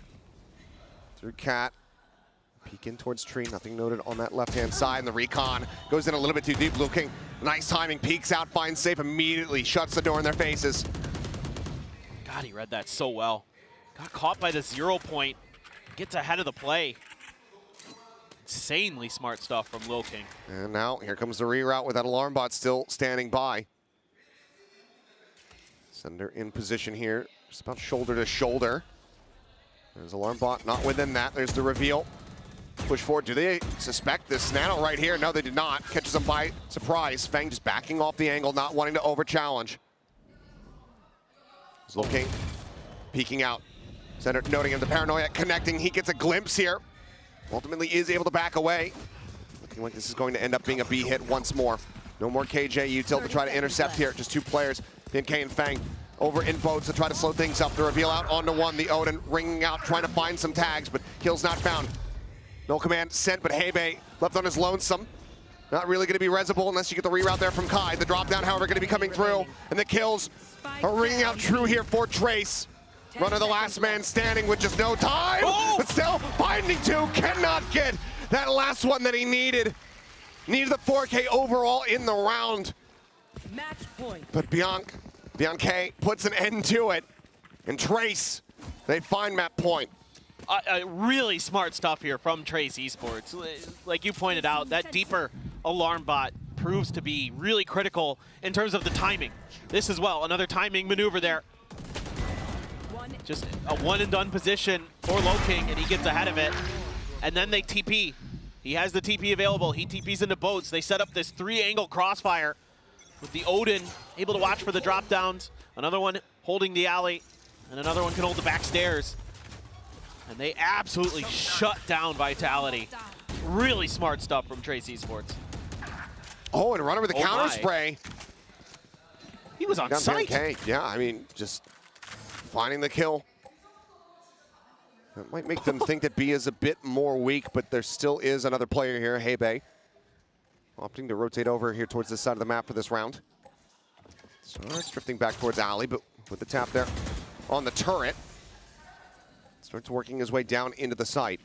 S1: through Cat. Peek in towards Tree. Nothing noted on that left-hand side. And the recon goes in a little bit too deep. Looking nice timing. Peeks out, finds safe immediately. Shuts the door in their faces.
S15: God, he read that so well. Got caught by the 0 point. Gets ahead of the play. Insanely smart stuff from Lil King.
S1: And now here comes the reroute with that alarm bot still standing by. Sender in position here, just about shoulder to shoulder. There's alarm bot not within that. There's the reveal. Push forward. Do they suspect this Nano right here? No, they did not. Catches them by surprise. Fang just backing off the angle, not wanting to over challenge. He's looking, peeking out. Sender noting him the paranoia, connecting. He gets a glimpse here. Ultimately is able to back away. Looking like this is going to end up being a B hit once more. No more KJ util to try to intercept here. Just 2 players, PNK and Fang, over in boats to try to slow things up. The reveal out onto 1. The Odin ringing out, trying to find some tags, but kill's not found. No command sent, but Hebe left on his lonesome. Not really going to be resable unless you get the reroute there from Kai. The drop down, however, going to be coming through. And the kills are ringing out true here for Trace. Runner the last man standing with just no time, but still finding 2, cannot get that last one that he needed. Needed the 4K overall in the round.
S8: Match point.
S1: But Bianca puts an end to it. And Trace, they find map point.
S15: Really smart stuff here from Trace Esports. Like you pointed out, that deeper alarm bot proves to be really critical in terms of the timing. This as well, another timing maneuver there. Just a one and done position for Low King, and he gets ahead of it. And then they TP. He has the TP available. He TPs into boats. They set up this 3-angle crossfire with the Odin able to watch for the drop downs. Another one holding the alley, and another one can hold the back stairs. And they absolutely shut down Vitality. Really smart stuff from Trace Esports.
S1: Oh, and Runner with a counter spray.
S15: He was on site.
S1: Yeah, I mean, just finding the kill. That might make them think that B is a bit more weak, but there still is another player here, Hebe. Opting to rotate over here towards this side of the map for this round. Starts drifting back towards Alley, but with the tap there on the turret. Starts working his way down into the site.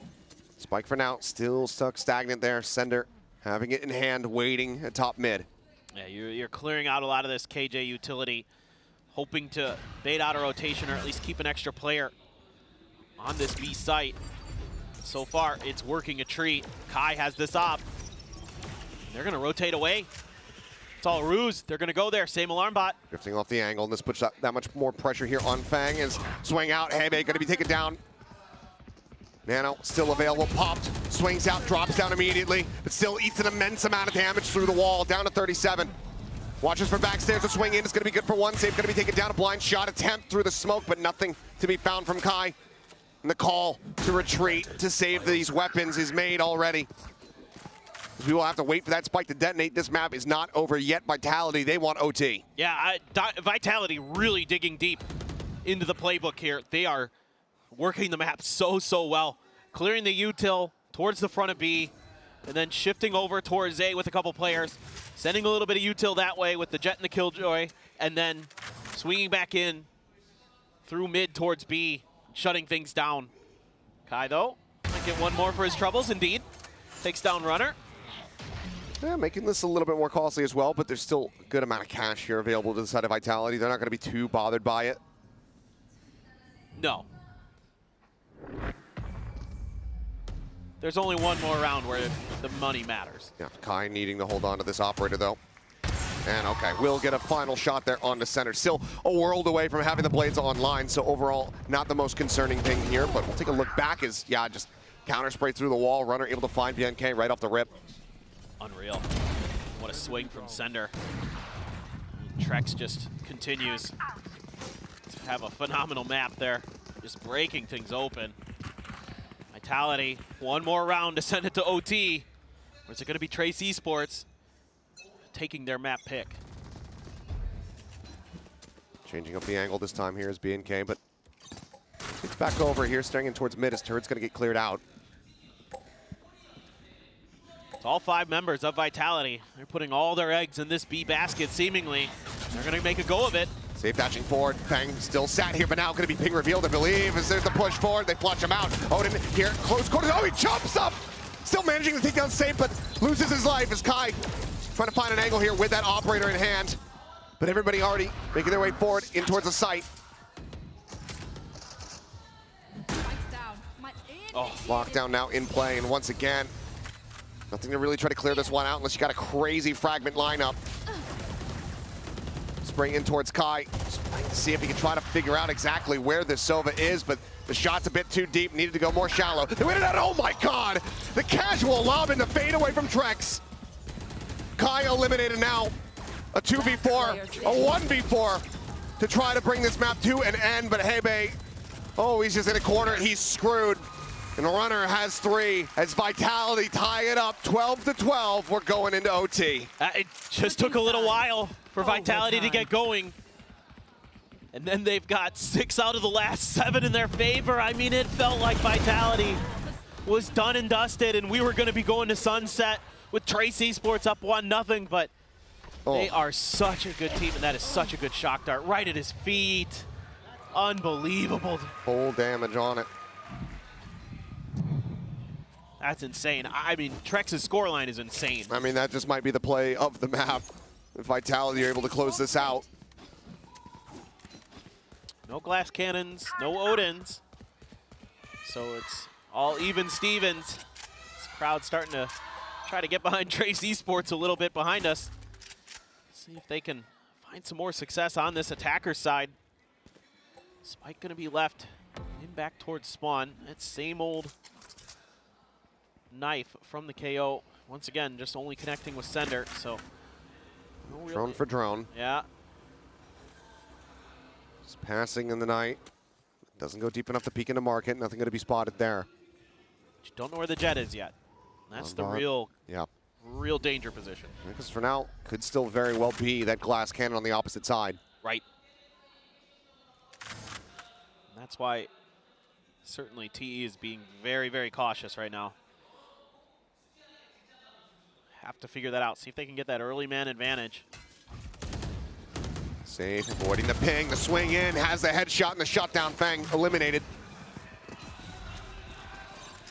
S1: Spike for now, still stuck stagnant there. Sender having it in hand, waiting at top mid.
S15: Yeah, you're clearing out a lot of this KJ utility, hoping to bait out a rotation or at least keep an extra player on this B site. So far, it's working a treat. Kai has this op. They're going to rotate away. It's all ruse. They're going to go there. Same alarm bot.
S1: Drifting off the angle, and this puts that much more pressure here on Fang as swing out. Hebe going to be taken down. Nano still available, popped, swings out, drops down immediately, but still eats an immense amount of damage through the wall, down to 37. Watches for backstairs to swing in. It's going to be good for one. Safe going to be taken down. A blind shot attempt through the smoke, but nothing to be found from Kai. And the call to retreat to save these weapons is made already. We will have to wait for that spike to detonate. This map is not over yet. Vitality, they want OT.
S15: Yeah, Vitality really digging deep into the playbook here. They are working the map so well. Clearing the util towards the front of B, and then shifting over towards A with a couple players. Sending a little bit of util that way with the Jet and the Killjoy, and then swinging back in through mid towards B, shutting things down. Kai, though, might get one more for his troubles, indeed. Takes down Runner.
S1: Yeah, making this a little bit more costly as well, but there's still a good amount of cash here available to the side of Vitality. They're not going to be too bothered by it.
S15: No. There's only one more round where the money matters.
S1: Yeah, Kai needing to hold on to this operator, though. And okay, we'll get a final shot there on the center. Still a world away from having the blades online, so overall, not the most concerning thing here, but we'll take a look back as, yeah, just counter spray through the wall. Runner able to find BNK right off the rip.
S15: Unreal. What a swing from Sender. Trex just continues to have a phenomenal map there, just breaking things open. Vitality, one more round to send it to OT. Or is it going to be Trace Esports taking their map pick?
S1: Changing up the angle this time here is BNK, but it's back over here, staring in towards mid as Turret's going to get cleared out.
S15: It's all 5 members of Vitality. They're putting all their eggs in this B basket, seemingly. They're going to make a go of it.
S1: Safe dashing forward. Fang still sat here, but now going to be ping revealed, I believe, as there's the push forward. They flush him out. Odin here, close quarters. Oh, he jumps up! Still managing to take down Safe, but loses his life as Kai trying to find an angle here with that operator in hand. But everybody already making their way forward in towards the site. Oh, lockdown now in play, and once again, nothing to really try to clear this one out unless you got a crazy fragment lineup. Spraying in towards Kai, to see if he can try to figure out exactly where this Sova is, but the shot's a bit too deep, needed to go more shallow. They went it out, oh my god! The casual lob in the fade away from Trex. Kai eliminated now. A 2v4, a 1v4 to try to bring this map to an end, but Hebe, oh, he's just in a corner, he's screwed. And the Runner has 3 as Vitality tie it up 12-12. We're going into OT.
S15: It just took a little while for Vitality to get going. And then they've got 6 out of the last 7 in their favor. I mean, it felt like Vitality was done and dusted, and we were going to be going to sunset with Trace Esports up 1-0, but they are such a good team, and that is such a good shock dart right at his feet. Unbelievable.
S1: Full damage on it.
S15: That's insane. I mean, Trex's scoreline is insane.
S1: I mean, that just might be the play of the map. If Vitality are able to close this out.
S15: No glass cannons, no Odins. So it's all even Stevens. This crowd's starting to try to get behind Trace Esports a little bit behind us. See if they can find some more success on this attacker side. Spike gonna be left in back towards spawn. That same old knife from the KO. Once again, just only connecting with Sender, so. No
S1: drone for drone.
S15: Yeah.
S1: Just passing in the night. Doesn't go deep enough to peek into market. Nothing going to be spotted there.
S15: But you don't know where the Jet is yet. That's the real danger position.
S1: Because for now, could still very well be that glass cannon on the opposite side.
S15: Right. And that's why certainly TE is being very, very cautious right now. Have to figure that out. See if they can get that early man advantage.
S1: Safe, avoiding the ping, the swing in, has the headshot and the shutdown. Fang eliminated.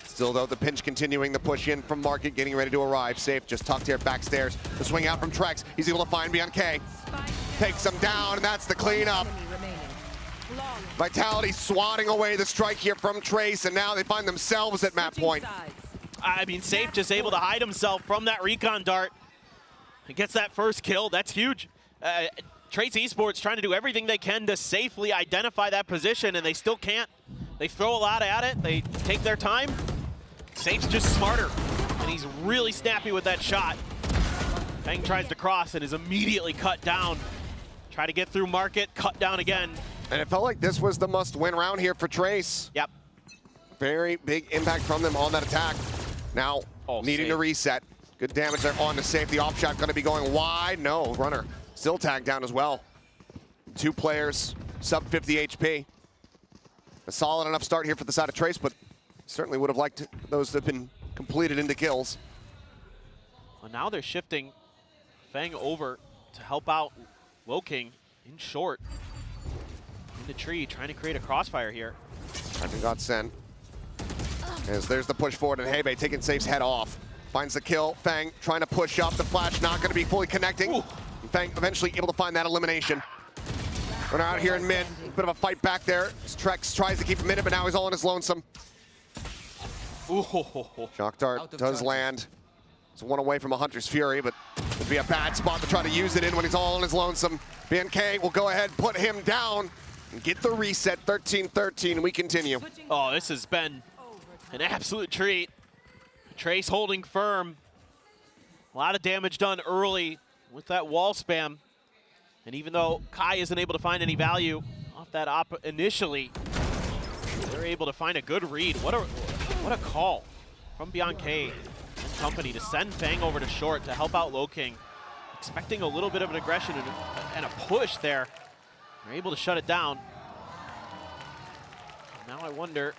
S1: Still though, the pinch continuing, the push in from Market, getting ready to arrive. Safe, just tucked here backstairs. The swing out from Trex. He's able to find BNK. Takes him down, and that's the cleanup. Vitality swatting away the strike here from Trace, and now they find themselves at map point.
S15: I mean, Safe just able to hide himself from that recon dart. He gets that first kill. That's huge. Trace Esports trying to do everything they can to safely identify that position, and they still can't. They throw a lot at it. They take their time. Safe's just smarter, and he's really snappy with that shot. Feng tries to cross and is immediately cut down. Try to get through market, cut down again.
S1: And it felt like this was the must-win round here for Trace.
S15: Yep.
S1: Very big impact from them on that attack. Now, needing to reset. Good damage there on the safe. The off shot going to be going wide. No, runner still tagged down as well. 2 players, sub 50 HP. A solid enough start here for the side of Trace, but certainly would have liked those to have been completed into kills.
S15: Well, now they're shifting Feng over to help out Woking in short. In the tree, trying to create a crossfire here.
S1: Ivan got sent. As there's the push forward, and Hebe taking Safe's head off. Finds the kill. Feng trying to push up. The flash not going to be fully connecting. Ooh. Feng eventually able to find that elimination. Runner out here in mid. Bit of a fight back there. Trex tries to keep him in it, but now he's all on his lonesome.
S15: Ooh.
S1: Shock dart does land. It's one away from a Hunter's Fury, but it'd be a bad spot to try to use it in when he's all on his lonesome. BNK will go ahead, put him down, and get the reset. 13-13, we continue.
S15: Oh, this has been an absolute treat. Trace holding firm. A lot of damage done early with that wall spam. And even though Kai isn't able to find any value off that op initially, they're able to find a good read. What a call from BNK and company to send Feng over to short to help out Loking. Expecting a little bit of an aggression and a push there. They're able to shut it down. Now I wonder,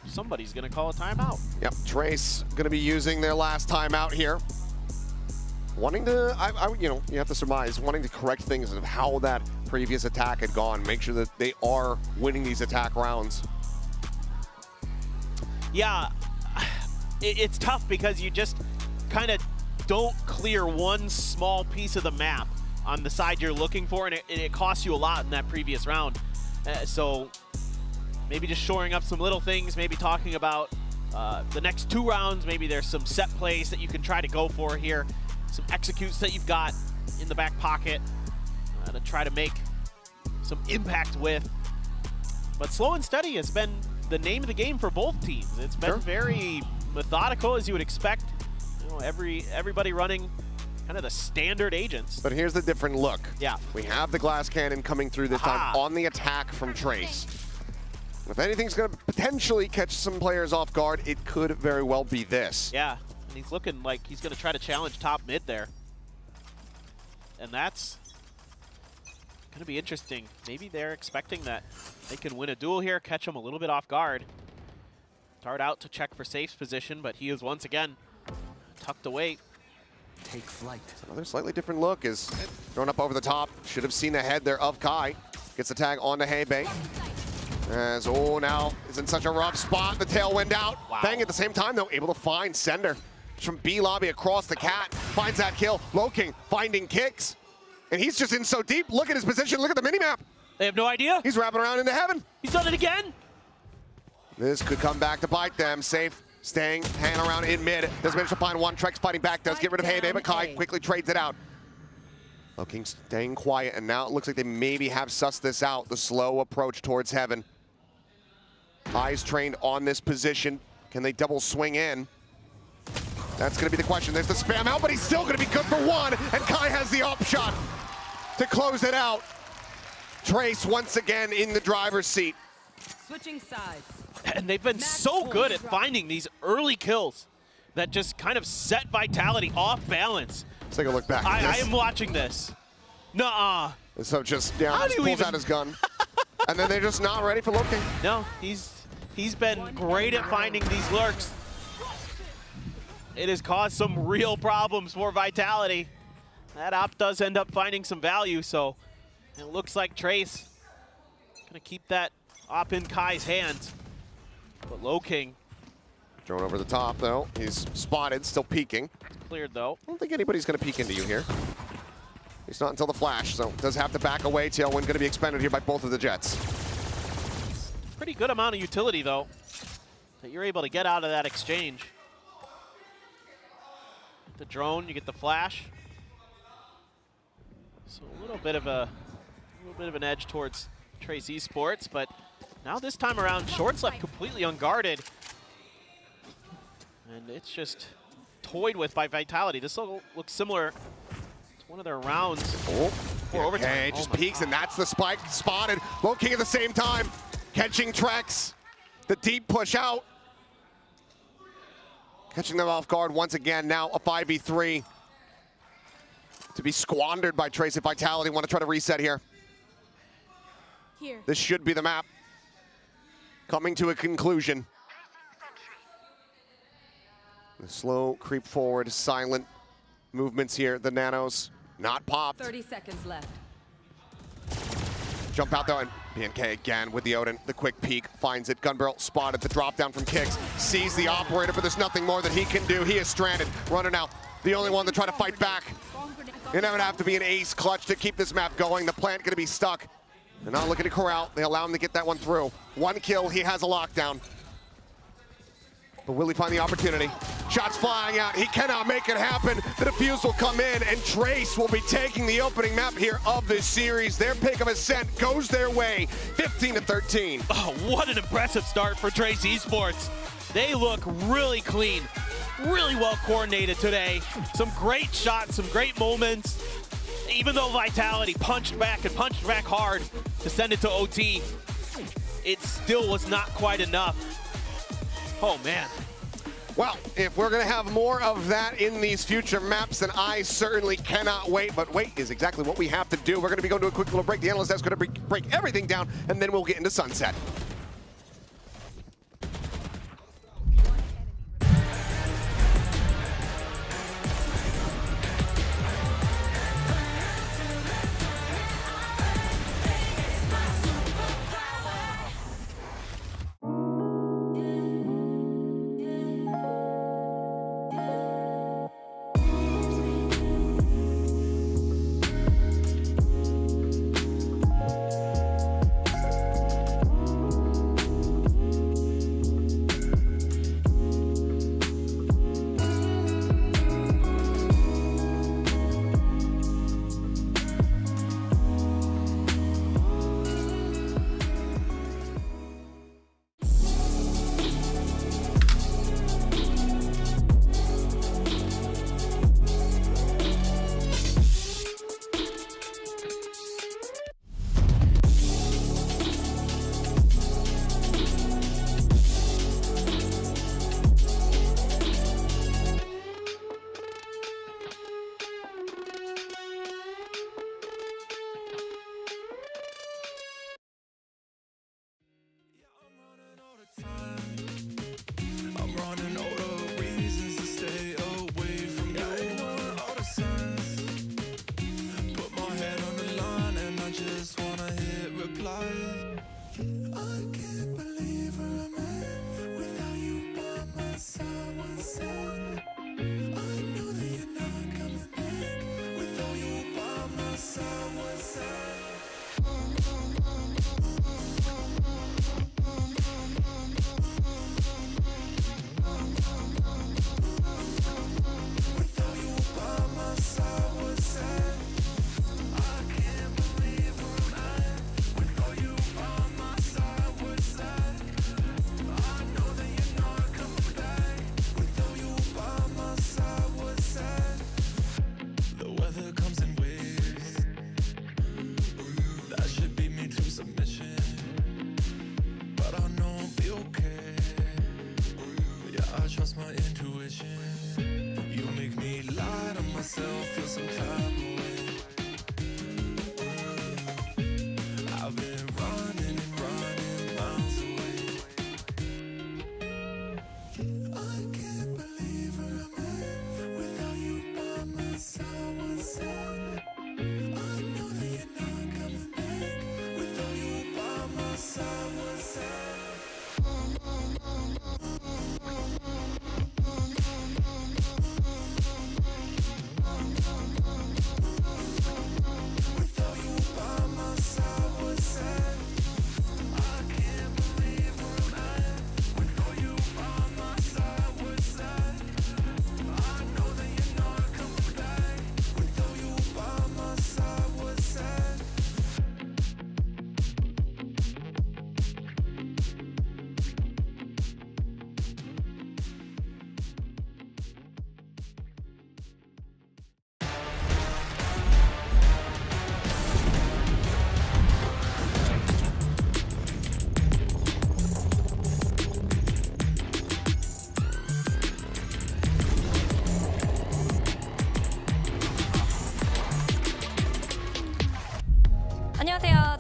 S15: somebody's going to call a timeout.
S1: Yep, Trace going to be using their last timeout here. Wanting to, you know, you have to surmise, wanting to correct things of how that previous attack had gone. Make sure that they are winning these attack rounds.
S15: Yeah, it's tough because you just kind of don't clear one small piece of the map on the side you're looking for, and it costs you a lot in that previous round. So maybe just shoring up some little things, maybe talking about the next 2 rounds. Maybe there's some set plays that you can try to go for here, some executes that you've got in the back pocket to try to make some impact with. But slow and steady has been the name of the game for both teams. It's been very methodical, as you would expect. You know, everybody running kind of the standard agents.
S1: But here's the different look.
S15: Yeah.
S1: We have the glass cannon coming through this time on the attack from Trace. If anything's going to potentially catch some players off guard, it could very well be this.
S15: Yeah, and he's looking like he's going to try to challenge top mid there. And that's going to be interesting. Maybe they're expecting that they can win a duel here, catch him a little bit off guard. Start out to check for Safe's position, but he is once again tucked away.
S1: Take flight. Another slightly different look is thrown up over the top. Should have seen the head there of Kai. Gets the tag onto Hebe. As, now is in such a rough spot. The tailwind out. Wow. Feng at the same time, though, able to find Sender. From B lobby across the cat. Finds that kill. Loking finding kicks. And he's just in so deep. Look at his position. Look at the minimap.
S15: They have no idea.
S1: He's wrapping around into heaven.
S15: He's done it again.
S1: This could come back to bite them. Safe staying, hanging around in mid. Does manage to find one. Trex fighting back. Does get rid of Hebe, but Kai quickly trades it out. Loking staying quiet, and now it looks like they maybe have sussed this out. The slow approach towards heaven. Eyes trained on this position. Can they double swing in? That's going to be the question. There's the spam out, but he's still going to be good for one. And Kai has the up shot to close it out. Trace once again in the driver's seat.
S8: Switching sides.
S15: And they've been so good at finding these early kills that just kind of set Vitality off balance.
S1: Let's take a look back.
S15: I am watching this. Nuh-uh.
S1: So just, pulls out his gun. And then they're just not ready for Loking.
S15: No, he's been great at finding these lurks. It has caused some real problems for Vitality. That op does end up finding some value, so it looks like Trace gonna keep that op in Kai's hands. But Loking
S1: thrown over the top, though. He's spotted, still peeking.
S15: Cleared, though.
S1: I don't think anybody's going to peek into you here. It's not until the flash, so does have to back away. Tailwind going to be expended here by both of the Jets.
S15: Pretty good amount of utility, though, that you're able to get out of that exchange. The drone, you get the flash. So a little bit of an edge towards Trace Esports, but now this time around, Short's left completely unguarded. And it's just toyed with by Vitality. This looks similar one of their rounds.
S1: For overtime. Okay, just peeks, and that's the spike spotted. Low King at the same time, catching Trex. The deep push out. Catching them off guard once again. Now a 5v3 to be squandered by Trace and Vitality. Want to try to reset here. This should be the map. Coming to a conclusion. The slow creep forward, silent movements here. The nanos not popped.
S8: 30 seconds left.
S1: Jump out though, and BNK again with the Odin. The quick peek, finds it. Gunbarrel spotted. The drop down from Kicks. Sees the operator, but there's nothing more that he can do. He is stranded, running out. The only one to try to fight back. You're gonna have to be an ace clutch to keep this map going. The plant gonna be stuck. They're not looking to corral. They allow him to get that one through. One kill, he has a lockdown. But will he find the opportunity? Shots flying out, he cannot make it happen. The defuse will come in, and Trace will be taking the opening map here of this series. Their pick of Ascent goes their way, 15-13.
S15: Oh, what an impressive start for Trace Esports. They look really clean, really well coordinated today. Some great shots, some great moments. Even though Vitality punched back and punched back hard to send it to OT, it still was not quite enough. Oh, man.
S1: Well, if we're going to have more of that in these future maps, then I certainly cannot wait. But wait is exactly what we have to do. We're going to be going to a quick little break. The analyst desk is going to break everything down, and then we'll get into Sunset.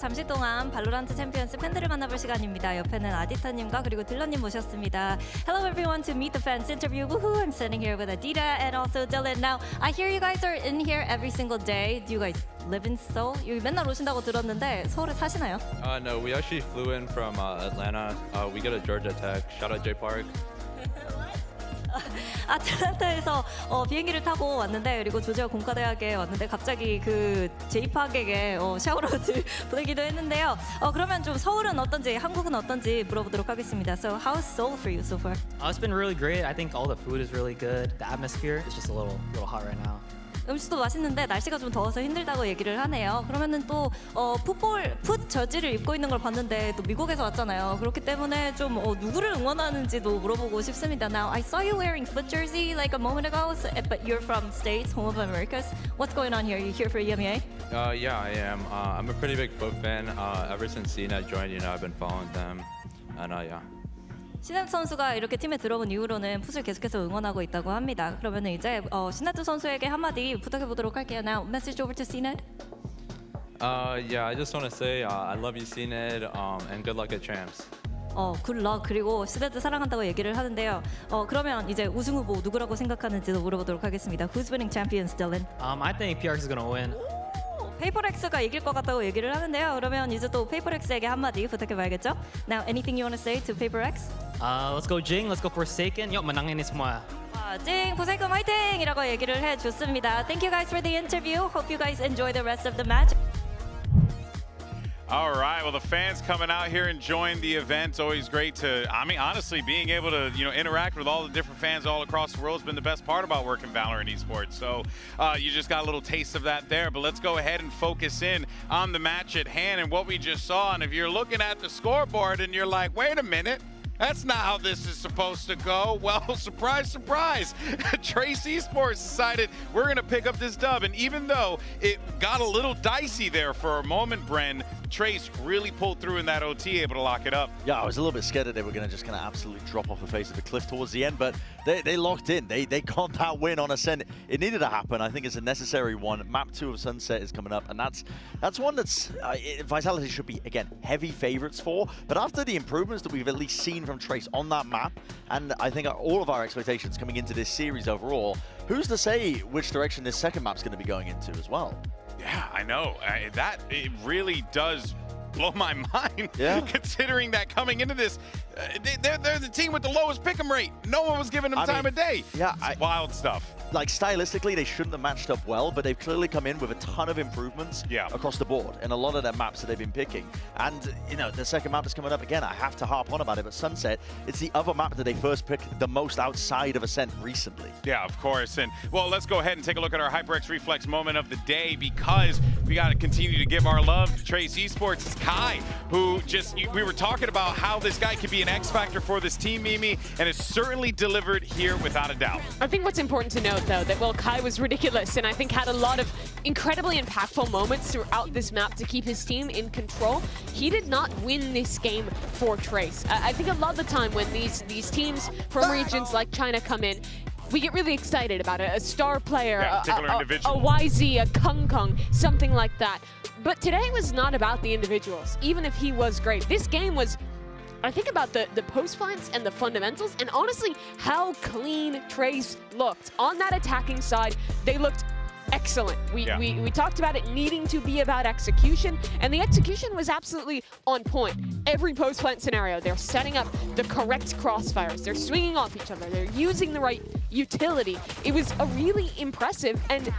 S9: 잠시 동안 발로란트 챔피언스 팬들을 만나볼 시간입니다. 옆에는 아디타님과 그리고 딜런님 모셨습니다. Hello everyone to Meet the Fans interview. Woohoo! I'm sitting here with Adita and also Dylan. Now, I hear you guys are in here every single day. Do you guys live in Seoul? 여기 맨날 오신다고 들었는데 서울에 사시나요?
S16: No, we actually flew in from Atlanta. We go to Georgia Tech. Shout out J Park.
S9: 아틀란타에서 비행기를 타고 왔는데 그리고 조지아 공과대학에 왔는데 갑자기 그 제이팍에게 샤워로즈 보내기도 했는데요. 그러면 좀 서울은 어떤지 한국은 어떤지 물어보도록 하겠습니다. So how's Seoul for you so far?
S18: It's been really great. I think all the food is really good. The atmosphere is just a little hot right now.
S9: 음식도 맛있는데 날씨가 좀 더워서 힘들다고 얘기를 하네요. 그러면은 또 풋 저지를 입고 있는 걸 봤는데 또 미국에서 왔잖아요. 그렇기 때문에 좀 누구를 응원하는지도 물어보고 싶습니다. Now I saw you wearing foot jersey like a moment ago, but you're from States, home of Americas. What's going on here? You here for EMEA?
S16: Yeah, I am. I'm a pretty big foot fan. Ever since CNET joined, I've been following them, and yeah.
S9: 시네트 선수가 이렇게 팀에 들어온 이후로는 풋을 계속해서 응원하고 있다고 합니다. 그러면은 이제 시네트 선수에게 한마디 부탁해 보도록 할게요. Now, message over to CNET.
S16: Yeah, I just want to say I love you, CNET, and good luck at Champs.
S9: good luck 그리고 시네트 사랑한다고 얘기를 하는데요. 그러면 이제 우승 후보 누구라고 생각하는지도 물어보도록 하겠습니다. Who's winning champions, Dylan?
S18: I think PRX is gonna win.
S9: 페이퍼렉스가 이길 것 같다고 얘기를 하는데요. 그러면 이제 또 페이퍼렉스에게 한마디 부탁해봐야겠죠? Now, anything you want to say to PaperX?
S18: Let's go Jing, let's go Forsaken. Yo, menangin semua.
S9: 징, 포세이큰 화이팅! 이라고 얘기를 해줬습니다. Thank you guys for the interview. Hope you guys enjoy the rest of the match.
S4: All right, well, the fans coming out here enjoying the event. Always great to, I mean, honestly, being able to, interact with all the different fans all across the world has been the best part about working VALORANT Esports. So you just got a little taste of that there, but let's go ahead and focus in on the match at hand and what we just saw. And if you're looking at the scoreboard and you're like, wait a minute, that's not how this is supposed to go. Well, surprise, surprise. Trace Esports decided we're going to pick up this dub. And even though it got a little dicey there for a moment, Bren, Trace really pulled through in that OT, able to lock it up.
S5: Yeah, I was a little bit scared that they were going to absolutely drop off the face of the cliff towards the end, but they locked in. They got that win on Ascent. It needed to happen. I think it's a necessary one. Map 2 of Sunset is coming up, and that's one that's Vitality should be, again, heavy favorites for. But after the improvements that we've at least seen from Trace on that map, and I think all of our expectations coming into this series overall, who's to say which direction this second map's going to be going into as well?
S4: Yeah, I know. It really does blow my mind, considering that coming into this, they're the team with the lowest pick'em rate. No one was giving them time of day.
S5: Yeah,
S4: wild stuff.
S5: Like, stylistically, they shouldn't have matched up well, but they've clearly come in with a ton of improvements across the board in a lot of their maps that they've been picking. And, the second map that's coming up, again, I have to harp on about it, but Sunset, it's the other map that they first picked the most outside of Ascent recently.
S4: Yeah, of course. And, well, let's go ahead and take a look at our HyperX Reflex moment of the day, because we got to continue to give our love to Trace Esports. It's Kai, who we were talking about how this guy could be an X factor for this team, Mimi, and it's certainly delivered here without a doubt.
S6: I think what's important to note, though, that, well, Kai was ridiculous and I think had a lot of incredibly impactful moments throughout this map to keep his team in control. He did not win this game for Trace. I think a lot of the time when these teams from regions like China come in, we get really excited about it. A star player, a YZ, a Kung, something like that. But today was not about the individuals, even if he was great. This game was, I think, about the post plants and the fundamentals, and honestly, how clean Trace looked. On that attacking side, they looked excellent. We talked about it needing to be about execution, and the execution was absolutely on point. Every post plant scenario, they're setting up the correct crossfires. They're swinging off each other. They're using the right utility. It was a really impressive and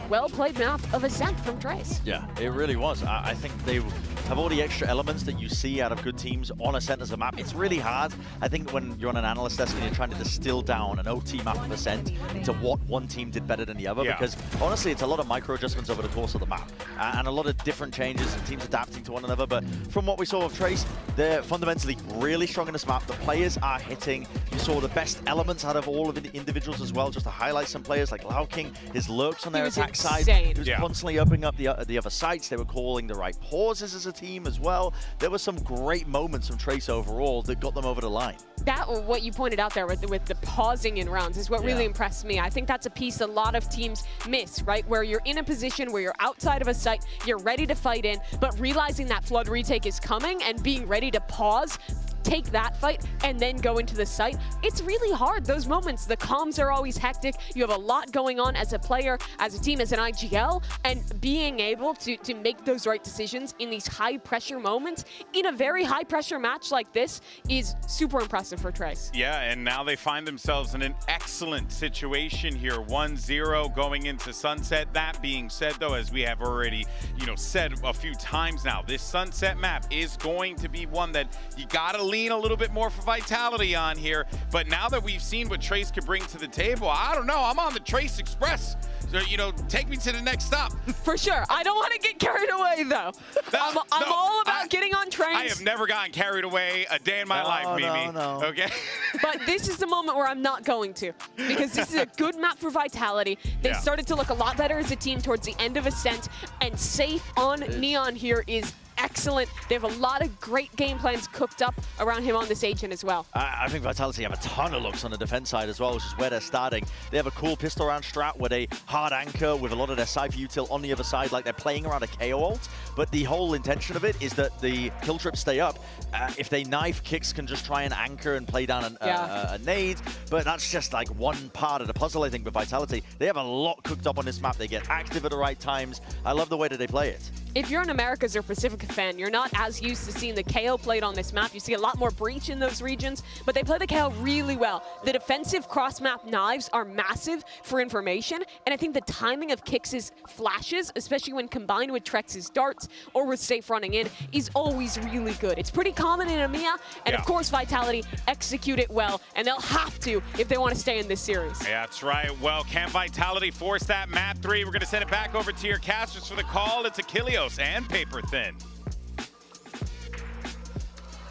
S6: well-played map of Ascent from Trace.
S5: Yeah, it really was. I think they have all the extra elements that you see out of good teams on Ascent as a map. It's really hard, I think, when you're on an analyst desk and you're trying to distill down an OT map of Ascent into what one team did better than the other, because honestly, it's a lot of micro adjustments over the course of the map and a lot of different changes and teams adapting to one another. But from what we saw of Trace, they're fundamentally really strong in this map. The players are hitting. You saw the best elements out of all of the individuals as well, just to highlight some players like Lao King, his lurks on their attack side. He was constantly opening up the other sites. They were calling the right pauses as a team as well. There were some great moments from Trace overall that got them over the line.
S6: That, what you pointed out there with the pausing in rounds is what really impressed me. I think that's a piece a lot of teams miss, right? Where you're in a position where you're outside of a site, you're ready to fight in, but realizing that flood retake is coming and being ready to pause, take that fight, and then go into the site. It's really hard, those moments. The comms are always hectic. You have a lot going on as a player, as a team, as an IGL, and being able to make those right decisions in these high-pressure moments in a very high-pressure match like this is super impressive for Trace.
S4: Yeah, and now they find themselves in an excellent situation here. 1-0 going into Sunset. That being said, though, as we have already, said a few times now, this Sunset map is going to be one that you gotta lean a little bit more for Vitality on here. But now that we've seen what Trace can bring to the table, I don't know, I'm on the Trace Express. So, take me to the next stop.
S6: For sure. I don't want to get carried away, though. I'm all about getting on trains.
S4: I have never gotten carried away a day in my life, Mimi.
S5: No.
S4: Okay?
S6: But this is the moment where I'm not going to, because this is a good map for Vitality. They started to look a lot better as a team towards the end of Ascent, and safe on Neon here is excellent. They have a lot of great game plans cooked up around him on this agent as well.
S5: I think Vitality have a ton of looks on the defense side as well, which is where they're starting. They have a cool pistol round strat where they hard anchor with a lot of their Cypher util on the other side, like they're playing around a KO ult. But the whole intention of it is that the kill trips stay up. If they knife, Kicks can just try and anchor and play down a nade. But that's just like one part of the puzzle, I think, with Vitality. They have a lot cooked up on this map. They get active at the right times. I love the way that they play it.
S6: If you're an Americas or Pacifica fan, you're not as used to seeing the KO played on this map. You see a lot more breach in those regions, but they play the KO really well. The defensive cross-map knives are massive for information, and I think the timing of Kicks' flashes, especially when combined with Trex's darts or with Safe running in, is always really good. It's pretty common in EMEA, and of course Vitality execute it well, and they'll have to if they want to stay in this series.
S4: Yeah, that's right. Well, can Vitality force that map 3? We're going to send it back over to your casters for the call. It's Achilleos and Paper Thin.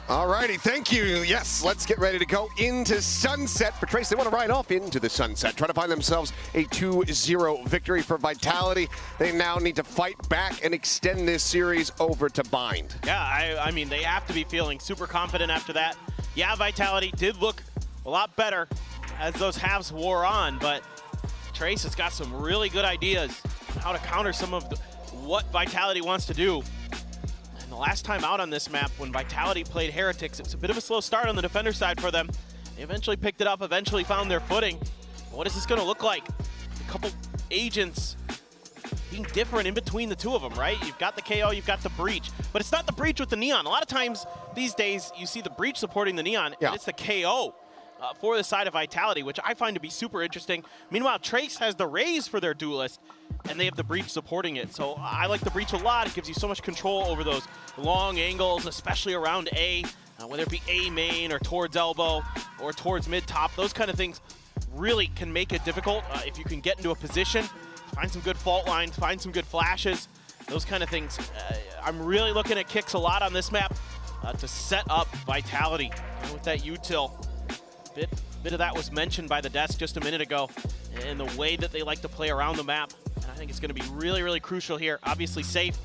S1: Alrighty, thank you. Yes, let's get ready to go into Sunset. For Trace, they want to ride off into the Sunset, try to find themselves a 2-0 victory for Vitality. They now need to fight back and extend this series over to Bind.
S15: Yeah, I mean, they have to be feeling super confident after that. Yeah, Vitality did look a lot better as those halves wore on, but Trace has got some really good ideas on how to counter some of what Vitality wants to do. And the last time out on this map, when Vitality played Heretics, it was a bit of a slow start on the defender side for them. They eventually picked it up, eventually found their footing. But what is this going to look like? A couple agents being different in between the two of them, right? You've got the KO, you've got the Breach, but it's not the Breach with the Neon. A lot of times these days, you see the Breach supporting the Neon, and it's the KO for the side of Vitality, which I find to be super interesting. Meanwhile, Trace has the Raze for their Duelist, and they have the Breach supporting it. So I like the Breach a lot. It gives you so much control over those long angles, especially around A, whether it be A main or towards elbow or towards mid-top. Those kind of things really can make it difficult if you can get into a position, find some good fault lines, find some good flashes, those kind of things. I'm really looking at Kicks a lot on this map to set up Vitality with that util. Bit of that was mentioned by the desk just a minute ago, and the way that they like to play around the map. And I think it's going to be really, really crucial here. Obviously, Safe,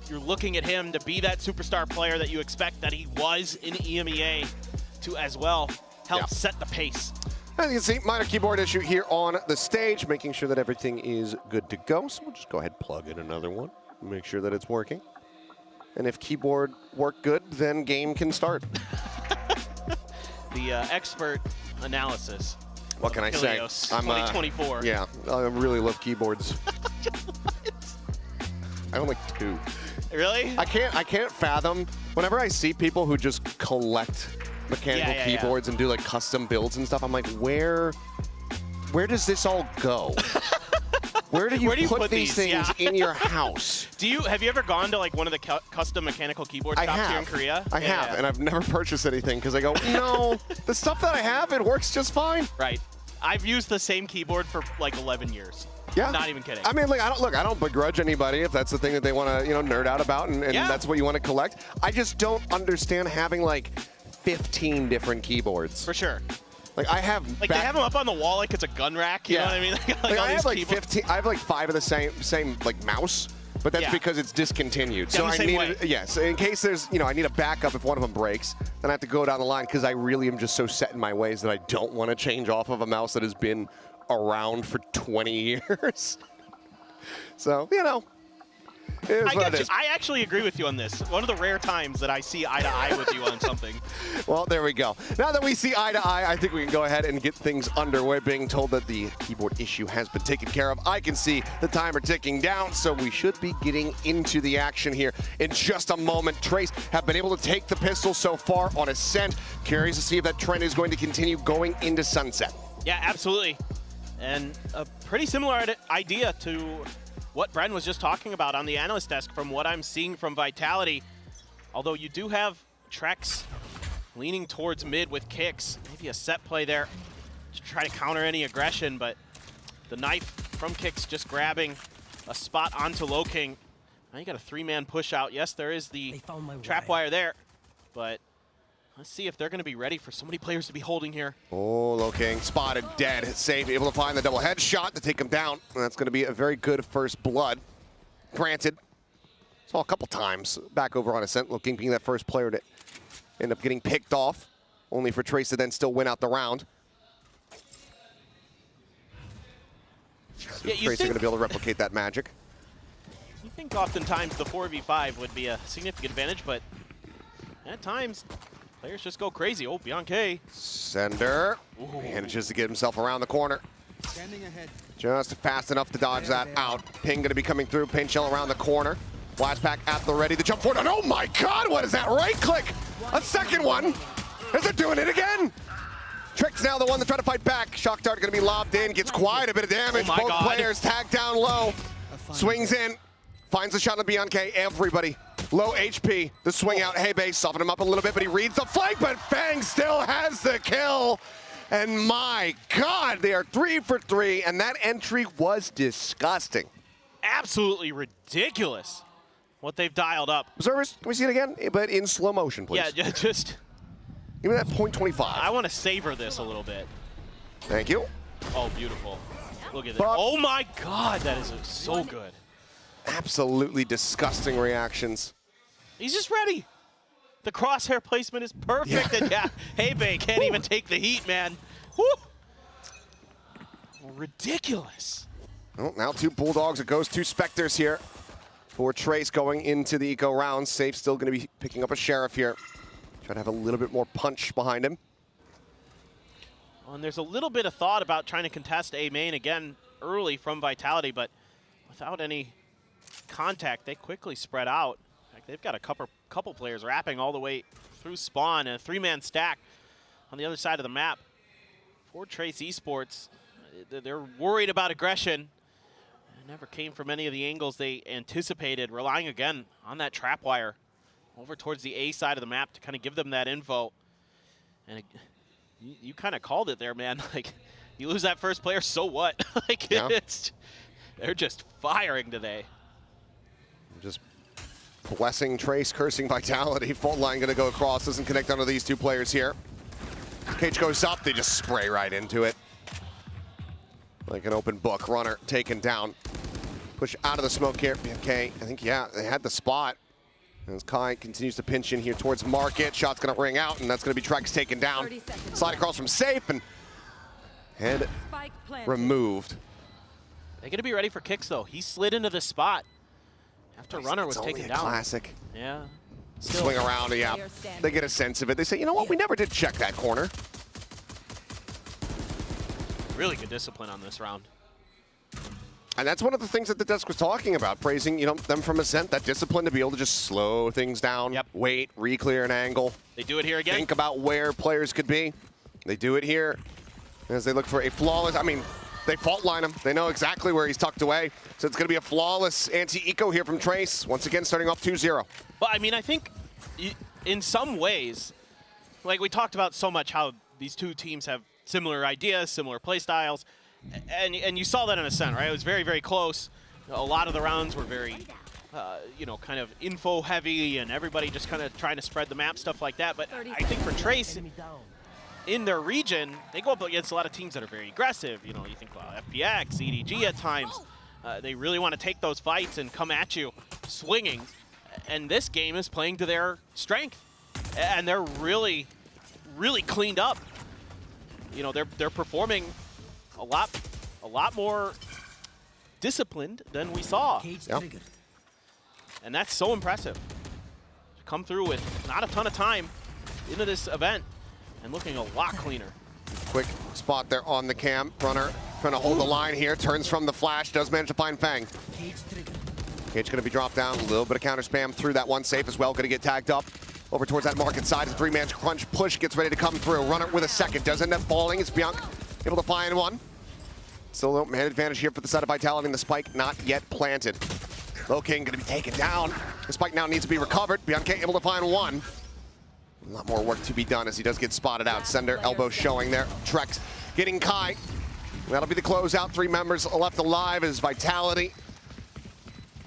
S15: you're looking at him to be that superstar player that you expect that he was in EMEA to as well help set the pace.
S1: As you can see, minor keyboard issue here on the stage, making sure that everything is good to go. So we'll just go ahead and plug in another one, make sure that it's working. And if keyboard worked good, then game can start.
S15: The expert analysis.
S1: What can I say?
S15: 2024.
S1: Yeah, I really love keyboards. I own like 2.
S15: Really?
S1: I can't fathom whenever I see people who just collect mechanical keyboards and do like custom builds and stuff. I'm like, where does this all go? Where do you put these things in your house?
S15: Have you ever gone to like one of the custom mechanical keyboard shops here in Korea?
S1: I have, and I've never purchased anything because I go, no, the stuff that I have, it works just fine.
S15: Right. I've used the same keyboard for like 11 years.
S1: Yeah.
S15: Not even kidding.
S1: I mean, like, I don't begrudge anybody if that's the thing that they want to, nerd out about and that's what you want to collect. I just don't understand having like 15 different keyboards.
S15: For sure.
S1: Like I have,
S15: like they have them up on the wall like it's a gun rack. You know what I mean?
S1: Like I have like 15. I have like 5 of the same like mouse. but that's
S7: Yeah.
S1: because it's discontinued.
S7: Yeah,
S1: So
S7: the
S1: I
S7: same
S1: need,
S7: way.
S1: yes, in case there's, I need a backup if one of them breaks, then I have to go down the line because I really am just so set in my ways that I don't want to change off of a mouse that has been around for 20 years. So, it is what it is.
S7: I actually agree with you on this. One of the rare times that I see eye to eye with you on something.
S1: Well, there we go. Now that we see eye to eye, I think we can go ahead and get things underway. Being told that the keyboard issue has been taken care of, I can see the timer ticking down, so we should be getting into the action here in just a moment. Trace have been able to take the pistol so far on Ascent. Curious to see if that trend is going to continue going into Sunset.
S7: Yeah, absolutely. And a pretty similar idea to what Bren was just talking about on the analyst desk from what I'm seeing from Vitality. Although you do have Trex leaning towards mid with kicks, maybe a set play there to try to counter any aggression, but the knife from kicks just grabbing a spot onto Loking. Now you got a 3-man push out. Yes, there is the trap wire there, but let's see if they're going to be ready for so many players to be holding here.
S1: Oh, Loking spotted dead. Safe, able to find the double headshot to take him down. And that's going to be a very good first blood. Granted, saw a couple times back over on Ascent, Loking being that first player to end up getting picked off, only for Trace to then still win out the round.
S7: Yeah,
S1: Trace are going to be able to replicate that magic.
S7: You think oftentimes the 4v5 would be a significant advantage, but at times, players just go crazy. Oh, Bianca.
S1: Sender manages to get himself around the corner. Just fast enough to dodge that out. Ping going to be coming through. Pain shell around the corner. Blast pack at the ready. The jump forward. Oh my God, what is that? Right click. A second one. Is it doing it again? Trick's now the one to try to fight back. Shock dart going to be lobbed in. Gets quite a bit of damage.
S7: Oh my
S1: Both
S7: God.
S1: players tagged down low. Swings in. Finds the shot on Bianca. Everybody low HP. The swing out. Hey, base, soften him up a little bit, but he reads the flank, but Fang still has the kill. And my God, they are 3 for 3, and that entry was disgusting.
S7: Absolutely ridiculous what they've dialed up.
S1: Observers, can we see it again? But in slow motion, please.
S7: Yeah, just...
S1: Give me that .25.
S7: I want to savor this a little bit.
S1: Thank you.
S7: Oh, beautiful. Look at that. Oh my God, that is so good.
S1: Absolutely disgusting reactions.
S7: He's just ready. The crosshair placement is perfect. And yeah, Hebe can't even take the heat, man. Woo! Ridiculous.
S1: Well, now 2 Bulldogs. It goes 2 Spectres here for Trace going into the eco round. Safe still going to be picking up a Sheriff here. Try to have a little bit more punch behind him.
S7: Well, and there's a little bit of thought about trying to contest A main again early from Vitality, but without any contact, they quickly spread out. In fact, they've got a couple players wrapping all the way through spawn and a 3-man stack on the other side of the map. For Trace Esports, they're worried about aggression. It never came from any of the angles they anticipated, relying again on that trap wire over towards the A side of the map to kind of give them that info. And you kind of called it there, man. Like, you lose that first player, so what? Like, they're just firing today.
S1: Just blessing Trace, cursing Vitality. Fault line going to go across. Doesn't connect onto these 2 players here. Cage goes up. They just spray right into it. Like an open book. Runner taken down. Push out of the smoke here. Okay, I think, yeah, they had the spot. As Kai continues to pinch in here towards Market. Shot's going to ring out, and that's going to be Trex taken down. Slide across from Safe, and head removed.
S7: They're going to be ready for kicks, though. He slid into the spot after Runner was taken down.
S1: Classic.
S7: Yeah.
S1: Swing around, yeah. They get a sense of it. They say, you know what, we never did check that corner.
S7: Really good discipline on this round.
S1: And that's one of the things that the desk was talking about, praising them from Ascent, that discipline to be able to just slow things down, wait, re-clear an angle.
S7: They do it here again.
S1: Think about where players could be. They do it here as they look for a flawless, they fault line him. They know exactly where he's tucked away. So it's going to be a flawless anti-eco here from Trace. Once again, starting off 2-0.
S7: Well, I think in some ways, like we talked about so much how these 2 teams have similar ideas, similar play styles. And you saw that in Ascent, right? It was very, very close. A lot of the rounds were very, kind of info heavy, and everybody just kind of trying to spread the map, stuff like that. But I think for Trace, in their region, they go up against a lot of teams that are very aggressive. You think about FPX, EDG at times. They really want to take those fights and come at you swinging. And this game is playing to their strength. And they're really, really cleaned up. You know, they're performing a lot more disciplined than we saw.
S1: Yep.
S7: And that's so impressive. To come through with not a ton of time into this event and looking a lot cleaner.
S1: Quick spot there on the cam. Runner trying to hold the line here. Turns from the flash. Does manage to find Fang. Cage going to be dropped down. A little bit of counter spam through that one safe as well. Going to get tagged up over towards that market side. A three-man crunch push gets ready to come through. Runner with a second. Does end up falling. It's Bianc able to find one. Still a little man advantage here for the side of Vitality, and the spike not yet planted. Low King going to be taken down. The spike now needs to be recovered. Bianc able to find one. A lot more work to be done as he does get spotted out. Sender elbow showing there. Trex getting Kai. That'll be the closeout. 3 members left alive as Vitality.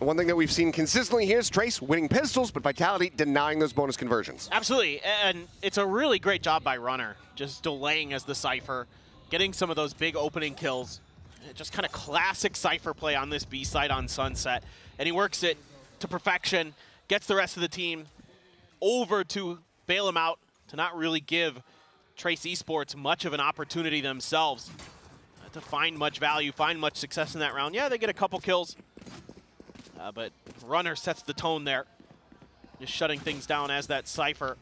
S1: One thing that we've seen consistently here is Trace winning pistols, but Vitality denying those bonus conversions.
S7: Absolutely, and it's a really great job by Runner, just delaying as the Cypher, getting some of those big opening kills. Just kind of classic Cypher play on this B side on Sunset. And he works it to perfection, gets the rest of the team over to bail him out, to not really give Trace Esports much of an opportunity themselves to find much value, find much success in that round. Yeah, they get a couple kills, but Runner sets the tone there, just shutting things down as that Cypher.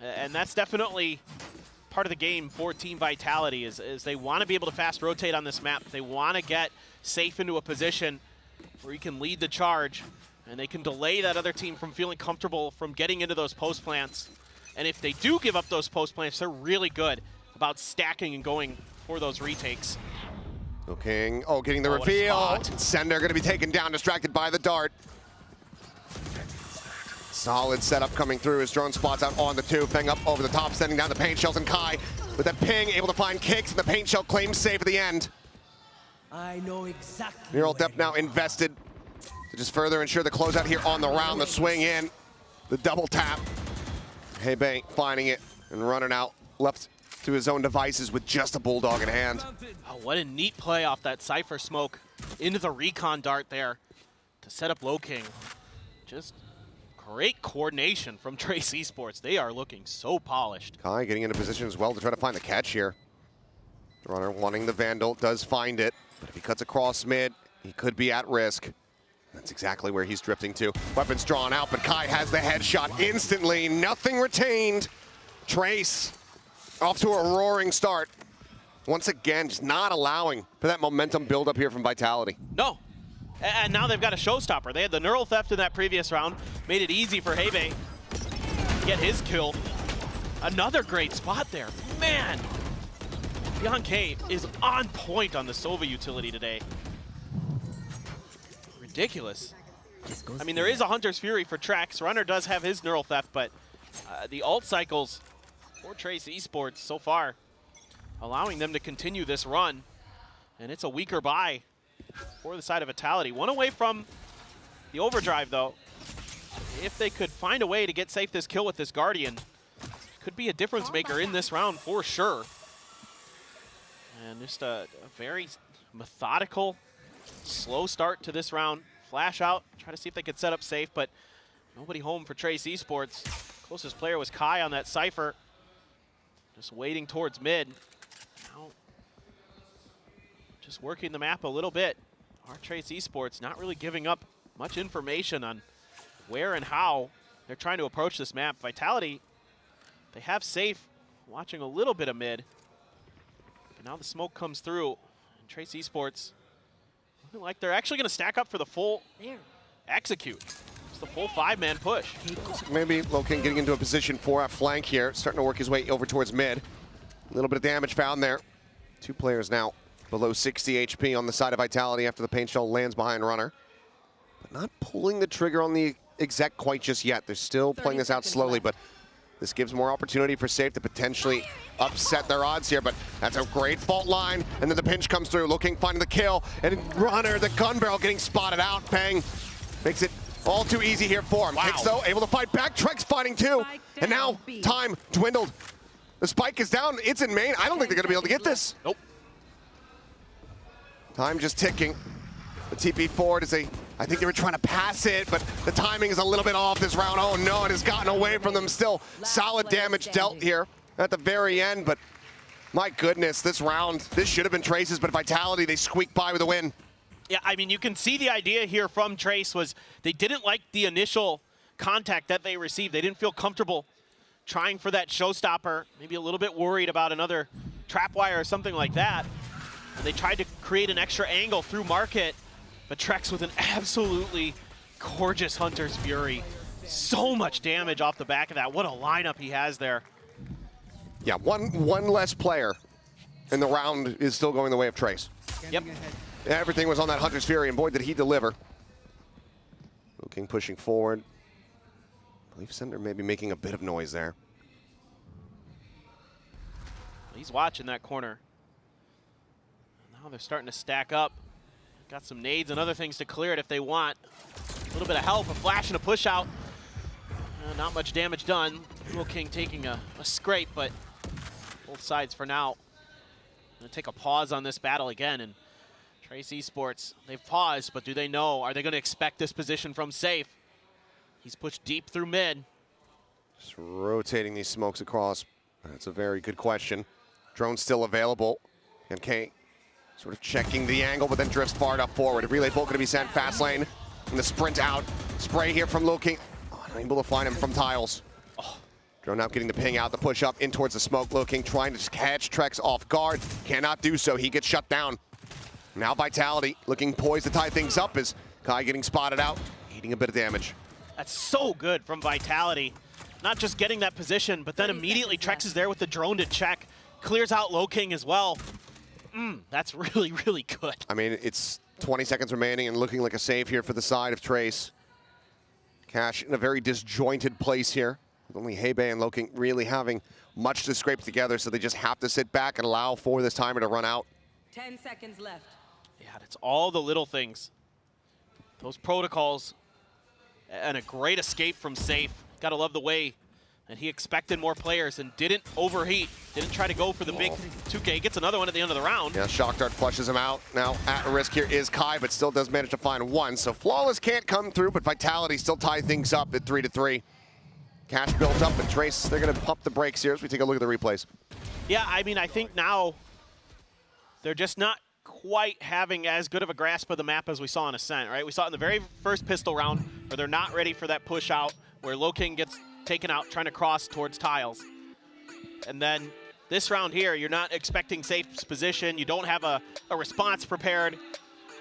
S7: And that's definitely part of the game for Team Vitality, is they want to be able to fast rotate on this map. They want to get safe into a position where you can lead the charge, and they can delay that other team from feeling comfortable from getting into those post plants. And if they do give up those post plants, they're really good about stacking and going for those retakes.
S1: King, getting the reveal. Sender going to be taken down, distracted by the dart. Solid setup coming through as drone spots out on the 2. Feng up over the top, sending down the paint shells, and Kai with that ping, able to find kicks, and the paint shell claims safe at the end.
S8: I know exactly.
S1: Neural Depth now invested to just further ensure the closeout here on the round. The swing in, the double tap. Hebei finding it and running out, left to his own devices with just a Bulldog in hand.
S7: Oh, what a neat play off that Cypher smoke into the recon dart there to set up Low King. Just great coordination from Trace Esports. They are looking so polished.
S1: Kai getting into position as well to try to find the catch here. The runner wanting the Vandal, does find it, but if he cuts across mid, he could be at risk. That's exactly where he's drifting to. Weapons drawn out, but Kai has the headshot instantly. Nothing retained. Trace off to a roaring start. Once again, just not allowing for that momentum build up here from Vitality.
S7: No. And now they've got a showstopper. They had the neural theft in that previous round, made it easy for Hebei to get his kill. Another great spot there. Man, Bianc is on point on the Sova utility today. Ridiculous. I mean, there is a Hunter's Fury for Trex. Runner does have his neural theft, but the ult cycles for Trace Esports so far, allowing them to continue this run. And it's a weaker buy for the side of Vitality. One away from the overdrive, though. If they could find a way to get safe this kill with this Guardian, could be a difference maker in this round for sure. And just a very methodical, slow start to this round. Flash out, try to see if they could set up safe, but nobody home for Trace Esports. Closest player was Kai on that Cypher. Just waiting towards mid. Now, just working the map a little bit. Our Trace Esports not really giving up much information on where and how they're trying to approach this map. Vitality, they have safe, watching a little bit of mid. But now the smoke comes through, and Trace Esports looking like they're actually going to stack up for the full execute. It's the full 5-man push.
S1: Maybe Low King getting into a position for a flank here, starting to work his way over towards mid. A little bit of damage found there. 2 players now below 60 HP on the side of Vitality after the paint shell lands behind Runner. But not pulling the trigger on the exec quite just yet. They're still playing this out slowly, but this gives more opportunity for Safe to potentially upset their odds here, but that's a great fault line, and then the pinch comes through. Low King finding the kill, and Runner, the gun barrel getting spotted out. Bang, makes it all too easy here for him.
S7: Wow.
S1: Kicks though, able to fight back. Trex fighting too, and now time dwindled. The spike is down, it's in main. I don't think they're gonna be able to get this.
S7: Nope.
S1: Time just ticking. The TP forward is I think they were trying to pass it, but the timing is a little bit off this round. Oh no, it has gotten away from them. Still solid damage dealt here at the very end, but my goodness, this round, this should have been Trace's, but Vitality, they squeaked by with a win.
S7: Yeah, I mean, you can see the idea here from Trace was they didn't like the initial contact that they received. They didn't feel comfortable trying for that showstopper, maybe a little bit worried about another trap wire or something like that. And they tried to create an extra angle through market, but Trex with an absolutely gorgeous Hunter's Fury. So much damage off the back of that. What a lineup he has there.
S1: Yeah, one less player, and the round is still going the way of Trace.
S7: Yep.
S1: Everything was on that Hunter's Fury, and boy, did he deliver. King pushing forward. I believe Sender may be making a bit of noise there.
S7: He's watching that corner. Now they're starting to stack up. Got some nades and other things to clear it if they want. A little bit of help, a flash and a push out. Not much damage done. King taking a scrape, but both sides for now. Gonna take a pause on this battle again, and Trace Esports, they've paused, but do they know? Are they gonna expect this position from Safe? He's pushed deep through mid.
S1: Just rotating these smokes across. That's a very good question. Drone still available. And K sort of checking the angle, but then drifts far enough forward. A relay bolt gonna be sent fast lane. And the sprint out. Spray here from King. Oh, unable to find him from tiles. Drone now getting the ping out, the push up in towards the smoke. King trying to catch Trex off guard. Cannot do so, he gets shut down. Now Vitality looking poised to tie things up as Kai getting spotted out, eating a bit of damage.
S7: That's so good from Vitality. Not just getting that position, but then immediately Trex is there with the drone to check. Clears out King as well. That's really, really good.
S1: I mean, it's 20 seconds remaining and looking like a save here for the side of Trace. Cash in a very disjointed place here. With only Hebei and King really having much to scrape together, so they just have to sit back and allow for this timer to run out.
S8: 10 seconds left.
S7: Yeah, it's all the little things. Those protocols and a great escape from Safe. Gotta love the way that he expected more players and didn't overheat. Didn't try to go for the big 2K. Gets another one at the end of the round.
S1: Yeah, Shock Dart flushes him out. Now at risk here is Kai, but still does manage to find one. So Flawless can't come through, but Vitality still tie things up at 3-3. Cash built up, and Trace, they're gonna pump the brakes here as we take a look at the replays.
S7: Yeah, I mean, I think now they're just not quite having as good of a grasp of the map as we saw in Ascent, right? We saw it in the very first pistol round where they're not ready for that push out, where King gets taken out trying to cross towards tiles. And then this round here, you're not expecting Safe's position. You don't have a response prepared,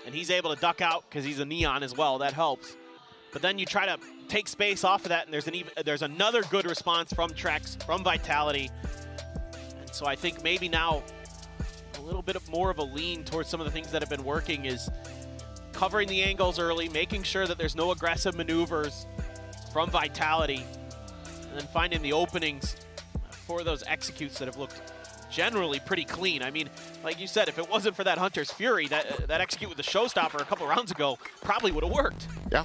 S7: and he's able to duck out because he's a Neon as well. That helps. But then you try to take space off of that, and there's another good response from Trex, from Vitality. And so I think maybe now a little bit more of a lean towards some of the things that have been working is covering the angles early, making sure that there's no aggressive maneuvers from Vitality, and then finding the openings for those executes that have looked generally pretty clean. I mean, like you said, if it wasn't for that Hunter's Fury, that execute with the showstopper a couple rounds ago probably would have worked.
S1: Yeah.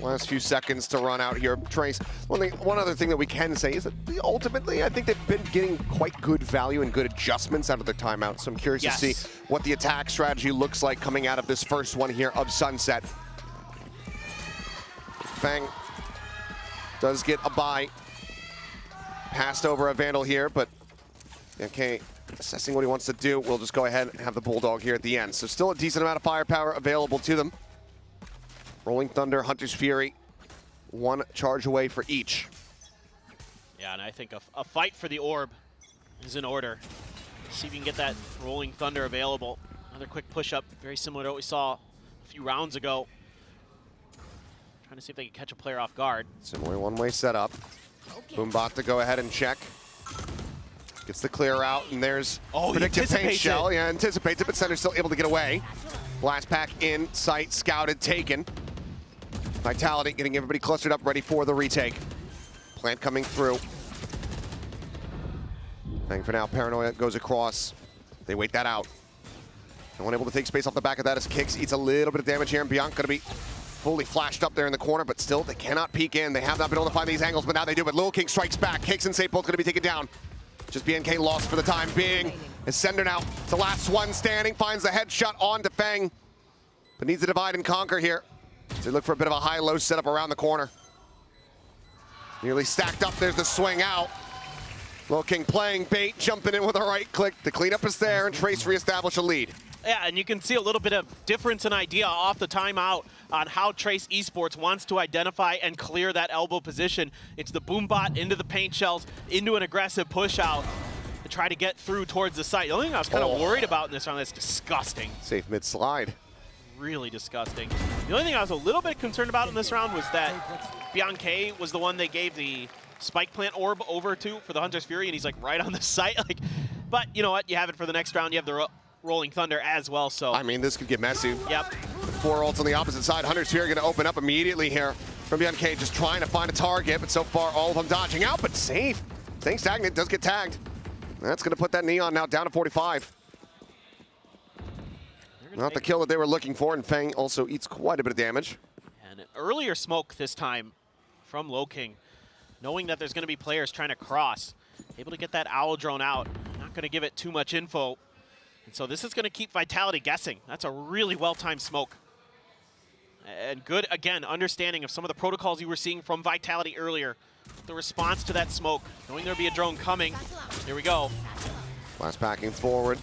S1: Last few seconds to run out here. Trace, one other thing that we can say is that ultimately I think they've been getting quite good value and good adjustments out of their timeout. So I'm curious to see what the attack strategy looks like coming out of this first one here of Sunset. Fang does get a buy. Passed over a Vandal here, but okay, assessing what he wants to do. We'll just go ahead and have the Bulldog here at the end. So still a decent amount of firepower available to them. Rolling Thunder, Hunter's Fury, one charge away for each.
S7: Yeah, and I think a fight for the orb is in order. See if you can get that Rolling Thunder available. Another quick push-up, very similar to what we saw a few rounds ago. Trying to see if they can catch a player off guard.
S1: Similar one-way setup. Boombot to go ahead and check. Gets the clear out, and there's predictive paint shell. Yeah, anticipates it, but Sender's still able to get away. Blast pack in sight, scouted, taken. Vitality getting everybody clustered up, ready for the retake. Plant coming through. Fang for now, Paranoia goes across. They wait that out. No one able to take space off the back of that as Kicks eats a little bit of damage here, and Bianca gonna be fully flashed up there in the corner, but still they cannot peek in. They have not been able to find these angles, but now they do. But King strikes back. Kicks and Safe both gonna be taken down. Just BNK lost for the time being. As Sender now, the last one standing, finds the headshot on to Fang. but needs to divide and conquer here. So they look for a bit of a high-low setup around the corner. Nearly stacked up, there's the swing out. Looking, playing bait, jumping in with a right click. The cleanup is there, and Trace reestablish a lead.
S7: Yeah, and you can see a little bit of difference in idea off the timeout on how Trace Esports wants to identify and clear that elbow position. It's the boom bot into the paint shells, into an aggressive push out to try to get through towards the site. The only thing I was kind of worried about in this round, that's disgusting.
S1: Safe mid-slide.
S7: Really disgusting. The only thing I was a little bit concerned about in this round was that Bianca was the one they gave the spike plant orb over to for the Hunter's Fury, and he's like right on the site. But you know what? You have it for the next round. You have the Rolling Thunder as well, so.
S1: I mean, this could get messy.
S7: Yep.
S1: 4 ults on the opposite side. Hunter's Fury going to open up immediately here from Bianca, just trying to find a target, but so far all of them dodging out, but safe. Staying stagnant, does get tagged. That's going to put that Neon now down to 45. Not the kill that they were looking for, and Feng also eats quite a bit of damage.
S7: And an earlier smoke this time from Loking, knowing that there's going to be players trying to cross. Able to get that owl drone out. Not going to give it too much info. And so this is going to keep Vitality guessing. That's a really well-timed smoke. And good, again, understanding of some of the protocols you were seeing from Vitality earlier. The response to that smoke, knowing there'll be a drone coming. Here we go.
S1: Last packing forward.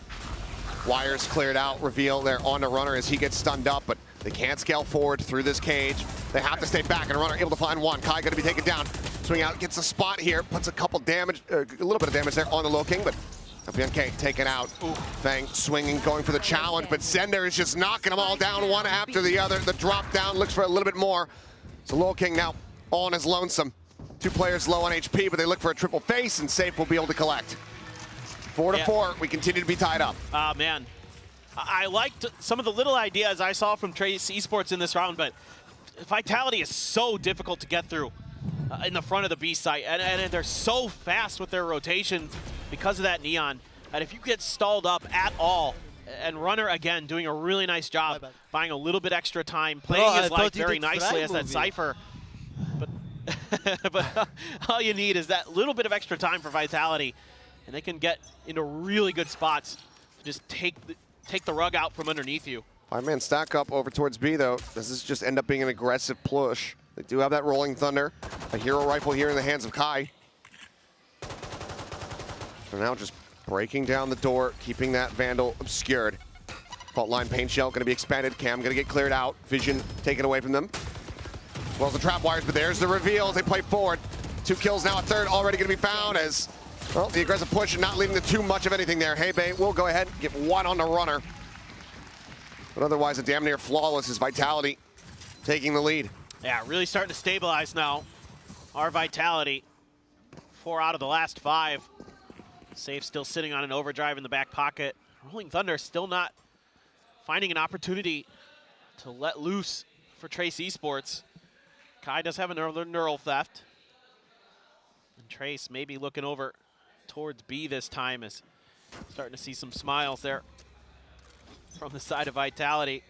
S1: Wires cleared out, reveal they're on the runner as he gets stunned up, but they can't scale forward through this cage. They have to stay back, and runner able to find one. Kai going to be taken down. Swing out, gets a spot here, puts a couple damage, a little bit of damage there on the Low King, but FBNK taken out. Feng swinging, going for the challenge, but Zender is just knocking them all down one after the other. The drop down looks for a little bit more. So Low King now all on his lonesome. 2 players low on HP, but they look for a triple face, and Safe will be able to collect. 4-4, we continue to be tied up.
S7: Ah, man. I liked some of the little ideas I saw from Trace Esports in this round, but Vitality is so difficult to get through in the front of the B site, and they're so fast with their rotations because of that Neon, that if you get stalled up at all, and Runner, again, doing a really nice job, buying a little bit extra time, playing his life very nicely as that Cypher. But all you need is that little bit of extra time for Vitality, and they can get into really good spots to just take the rug out from underneath you.
S1: 5-man stack up over towards B, though. Does this just end up being an aggressive push? They do have that Rolling Thunder, a hero rifle here in the hands of Kai. So now just breaking down the door, keeping that Vandal obscured. Fault line paint shell going to be expanded. Cam going to get cleared out. Vision taken away from them. As well as the trap wires, but there's the reveal as they play forward. 2 kills now, a third already going to be found as, well, the aggressive push not leading to too much of anything there. Hebei will go ahead and get 1 on the runner. But otherwise, a damn near flawless is Vitality taking the lead.
S7: Yeah, really starting to stabilize now. Our Vitality, 4 out of the last 5. Safe still sitting on an overdrive in the back pocket. Rolling Thunder still not finding an opportunity to let loose for Trace Esports. Kai does have another neural theft. And Trace maybe looking over towards B this time, is starting to see some smiles there from the side of Vitality.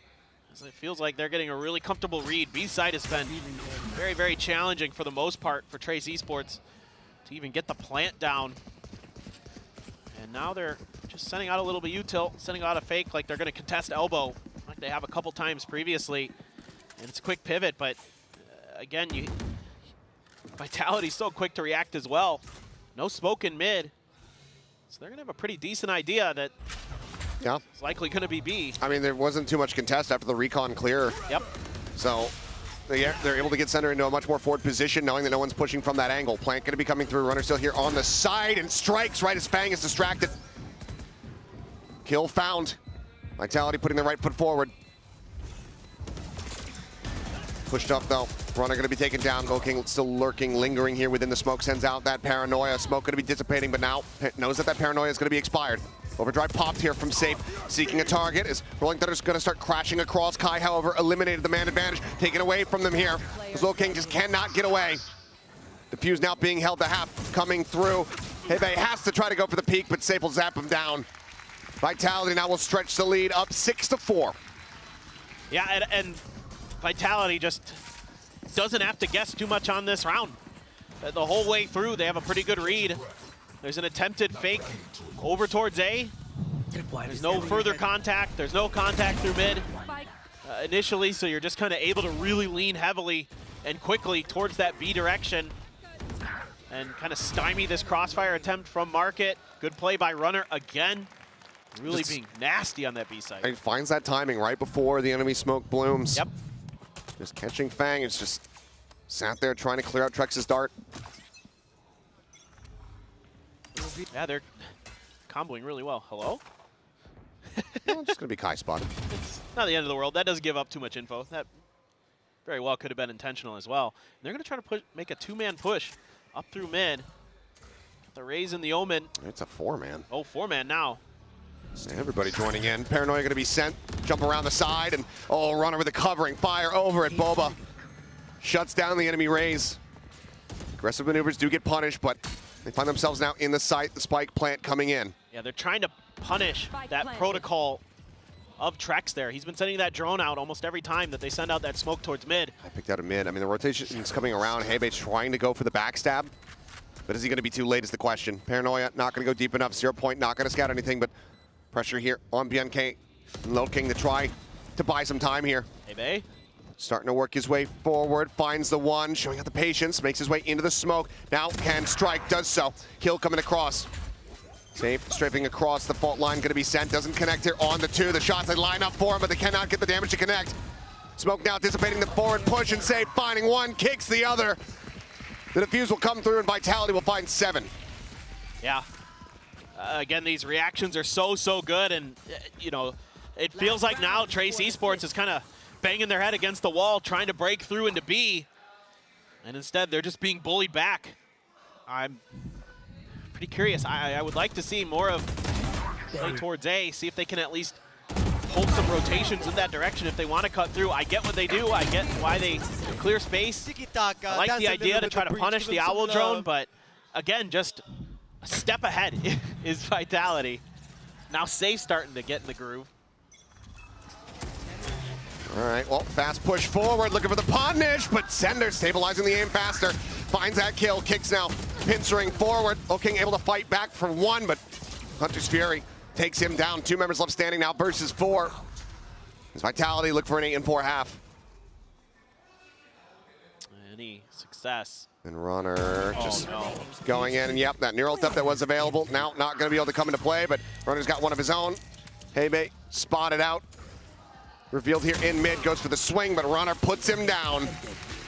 S7: As it feels like they're getting a really comfortable read. B side has been very, very challenging for the most part for Trace Esports to even get the plant down. And now they're just sending out a little bit util, sending out a fake like they're going to contest elbow, like they have a couple times previously. And it's a quick pivot, but again, Vitality's so quick to react as well. No smoke in mid. So they're going to have a pretty decent idea that it's likely going to be B.
S1: I mean, there wasn't too much contest after the recon clear.
S7: Yep.
S1: So they're able to get center into a much more forward position, knowing that no one's pushing from that angle. Plant going to be coming through. Runner still here on the side and strikes right as Fang is distracted. Kill found. Vitality putting the right foot forward. Pushed up though. Runner going to be taken down. Low King still lurking, lingering here within the smoke. Sends out that paranoia. Smoke going to be dissipating, but now knows that paranoia is going to be expired. Overdrive popped here from Safe, seeking a target. Is Rolling Thunder's going to start crashing across. Kai, however, eliminated the man advantage, taken away from them here. Low King just cannot get away. The fuse now being held to half, coming through. Hebei has to try to go for the peak, but Safe will zap him down. Vitality now will stretch the lead up 6-4.
S7: Yeah, and Vitality just doesn't have to guess too much on this round. The whole way through, they have a pretty good read. There's an attempted fake over towards A. There's no further contact. There's no contact through mid. initially, so you're just kind of able to really lean heavily and quickly towards that B direction and kind of stymie this crossfire attempt from Market. Good play by Runner again. Really
S1: Just
S7: being nasty on that B side.
S1: He finds that timing right before the enemy smoke blooms.
S7: Yep.
S1: Just catching Fang. It's just sat there trying to clear out Trex's dart.
S7: Yeah, they're comboing really well. Hello?
S1: Well, just going to be Kai spotted.
S7: It's not the end of the world. That doesn't give up too much info. That very well could have been intentional as well. And they're going to try to make a two-man push up through mid. Got the Raze and the Omen.
S1: It's a four-man.
S7: Oh, four-man now.
S1: Everybody joining in. Paranoia going to be sent. Jump around the side. And, oh, Runner with the covering. Fire over at Boba. Shuts down the enemy Raze. Aggressive maneuvers do get punished, but they find themselves now in the site. The spike plant coming in.
S7: Yeah, they're trying to punish that protocol of Trex there. He's been sending that drone out almost every time that they send out that smoke towards mid.
S1: I picked out a mid. I mean, the rotation is coming around. Heibe's trying to go for the backstab. But is he going to be too late is the question. Paranoia not going to go deep enough. 0 Point not going to scout anything, but pressure here on BNK. And Lil King to try to buy some time here.
S7: Heibe.
S1: Starting to work his way forward, finds the one, showing out the patience, makes his way into the smoke. Now can strike, does so. Kill coming across. Safe, strafing across the fault line, gonna be sent, doesn't connect here on the two. The shots they line up for him, but they cannot get the damage to connect. Smoke now dissipating the forward push and save, finding one, kicks the other. The defuse will come through and Vitality will find 7.
S7: Yeah. Again, these reactions are so good, and you know, it feels like now Trace Esports is kind of banging their head against the wall, trying to break through into B, and instead they're just being bullied back. I'm pretty curious. I would like to see more of play towards A, see if they can at least hold some rotations in that direction if they want to cut through. I get what they do. I get why they clear space. I like the idea to try to punish the Owl drone, but again, just a step ahead is Vitality. Now Safe starting to get in the groove.
S1: All right, well, fast push forward, looking for the punish, but Sender stabilizing the aim faster. Finds that kill, kicks now, pincering forward. King able to fight back for one, but Hunter's Fury takes him down. 2 members left standing now versus 4. As Vitality look for an 8 and 4 half.
S7: Any success.
S1: And Runner just going in, and yep, that neural theft that was available, now not gonna be able to come into play, but Runner's got one of his own. Heibe spotted out. Revealed here in mid, goes for the swing, but Runner puts him down.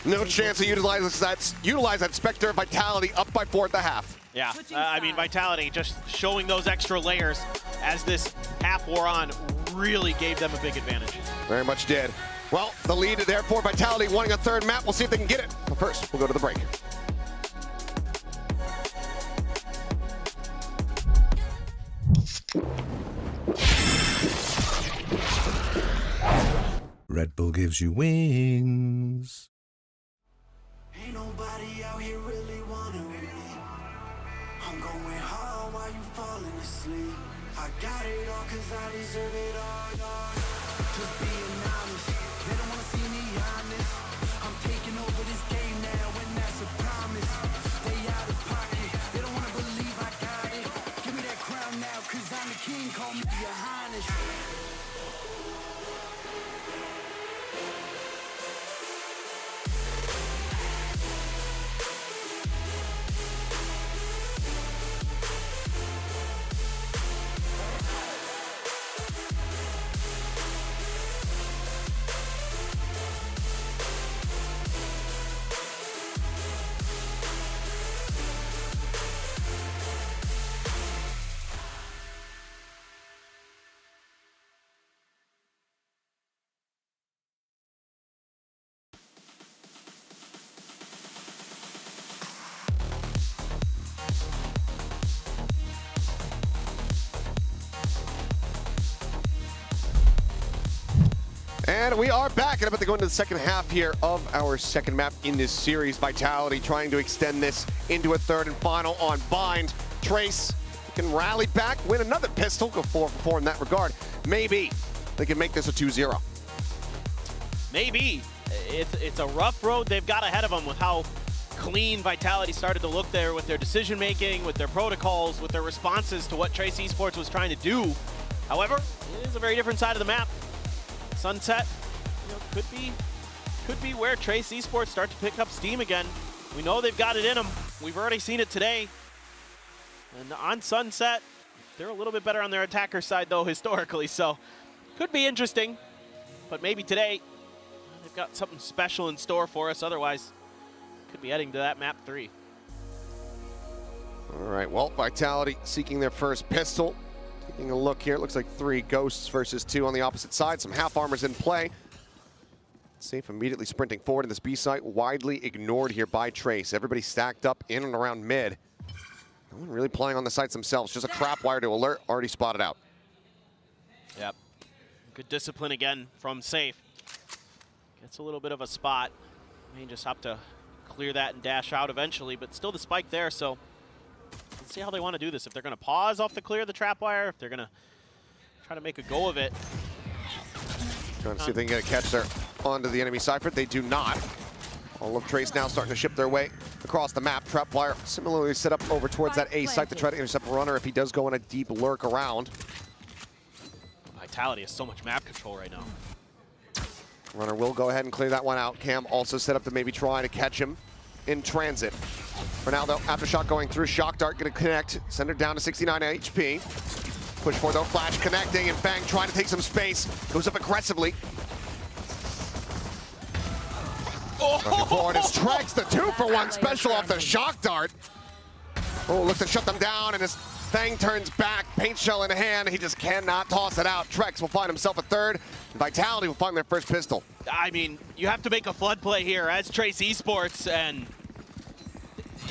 S1: No chance to utilize that Spectre. Vitality up by 4 at the half.
S7: Yeah, I mean, Vitality just showing those extra layers as this half wore on really gave them a big advantage.
S1: Very much did. Well, the lead there for Vitality, wanting a third map. We'll see if they can get it. But first, we'll go to the break.
S19: Red Bull gives you wings.
S12: Ain't nobody out here really wanna win me. I'm going hard while you falling asleep. I got it all cause I deserve it all, dog. Just being honest, they don't wanna see me honest. I'm taking over this game now and that's a promise. Stay out of pocket, they don't wanna believe I got it. Give me that crown now cause I'm the king, call me your highness.
S1: And we are back and about to go into the second half here of our second map in this series. Vitality trying to extend this into a third and final on Bind. Trace can rally back, win another pistol, go 4 for 4 in that regard. Maybe they can make this a 2-0.
S7: Maybe. It's a rough road they've got ahead of them with how clean Vitality started to look there with their decision making, with their protocols, with their responses to what Trace Esports was trying to do. However, it is a very different side of the map. Sunset could be where Trace Esports start to pick up steam again. We know they've got it in them. We've already seen it today. And on Sunset, they're a little bit better on their attacker side though historically, so could be interesting. But maybe today they've got something special in store for us. Otherwise, could be heading to that map 3.
S1: All right, well, Vitality seeking their first pistol. Taking a look here, it looks like 3 Ghosts versus 2 on the opposite side. Some half armors in play. Safe immediately sprinting forward in this B site, widely ignored here by Trace. Everybody stacked up in and around mid. No one really playing on the sites themselves, just a trap wire to alert, already spotted out.
S7: Yep. Good discipline again from Safe. Gets a little bit of a spot. May just have to clear that and dash out eventually, but still the spike there, so let's see how they want to do this. If they're going to pause off the clear of the trap wire, if they're going to try to make a go of it.
S1: Trying to see if they can get a catch there onto the enemy Cypher. They do not. All of Trace now starting to ship their way across the map. Trapwire similarly set up over towards that A site to try to intercept Runner if he does go in a deep lurk around.
S7: Vitality has so much map control right now.
S1: Runner will go ahead and clear that one out. Cam also set up to maybe try to catch him in transit. For now though, Aftershock going through. Shock Dart going to connect. Send her down to 69 HP. Push for though, Flash connecting, and Fang trying to take some space. Goes up aggressively. Looking forward is Trex, the 2-for-1 special off the Shock Dart. Oh, looks to shut them down, and as Fang turns back, paint shell in hand, he just cannot toss it out. Trex will find himself a third, and Vitality will find their first pistol.
S7: I mean, you have to make a flood play here as Trace Esports, and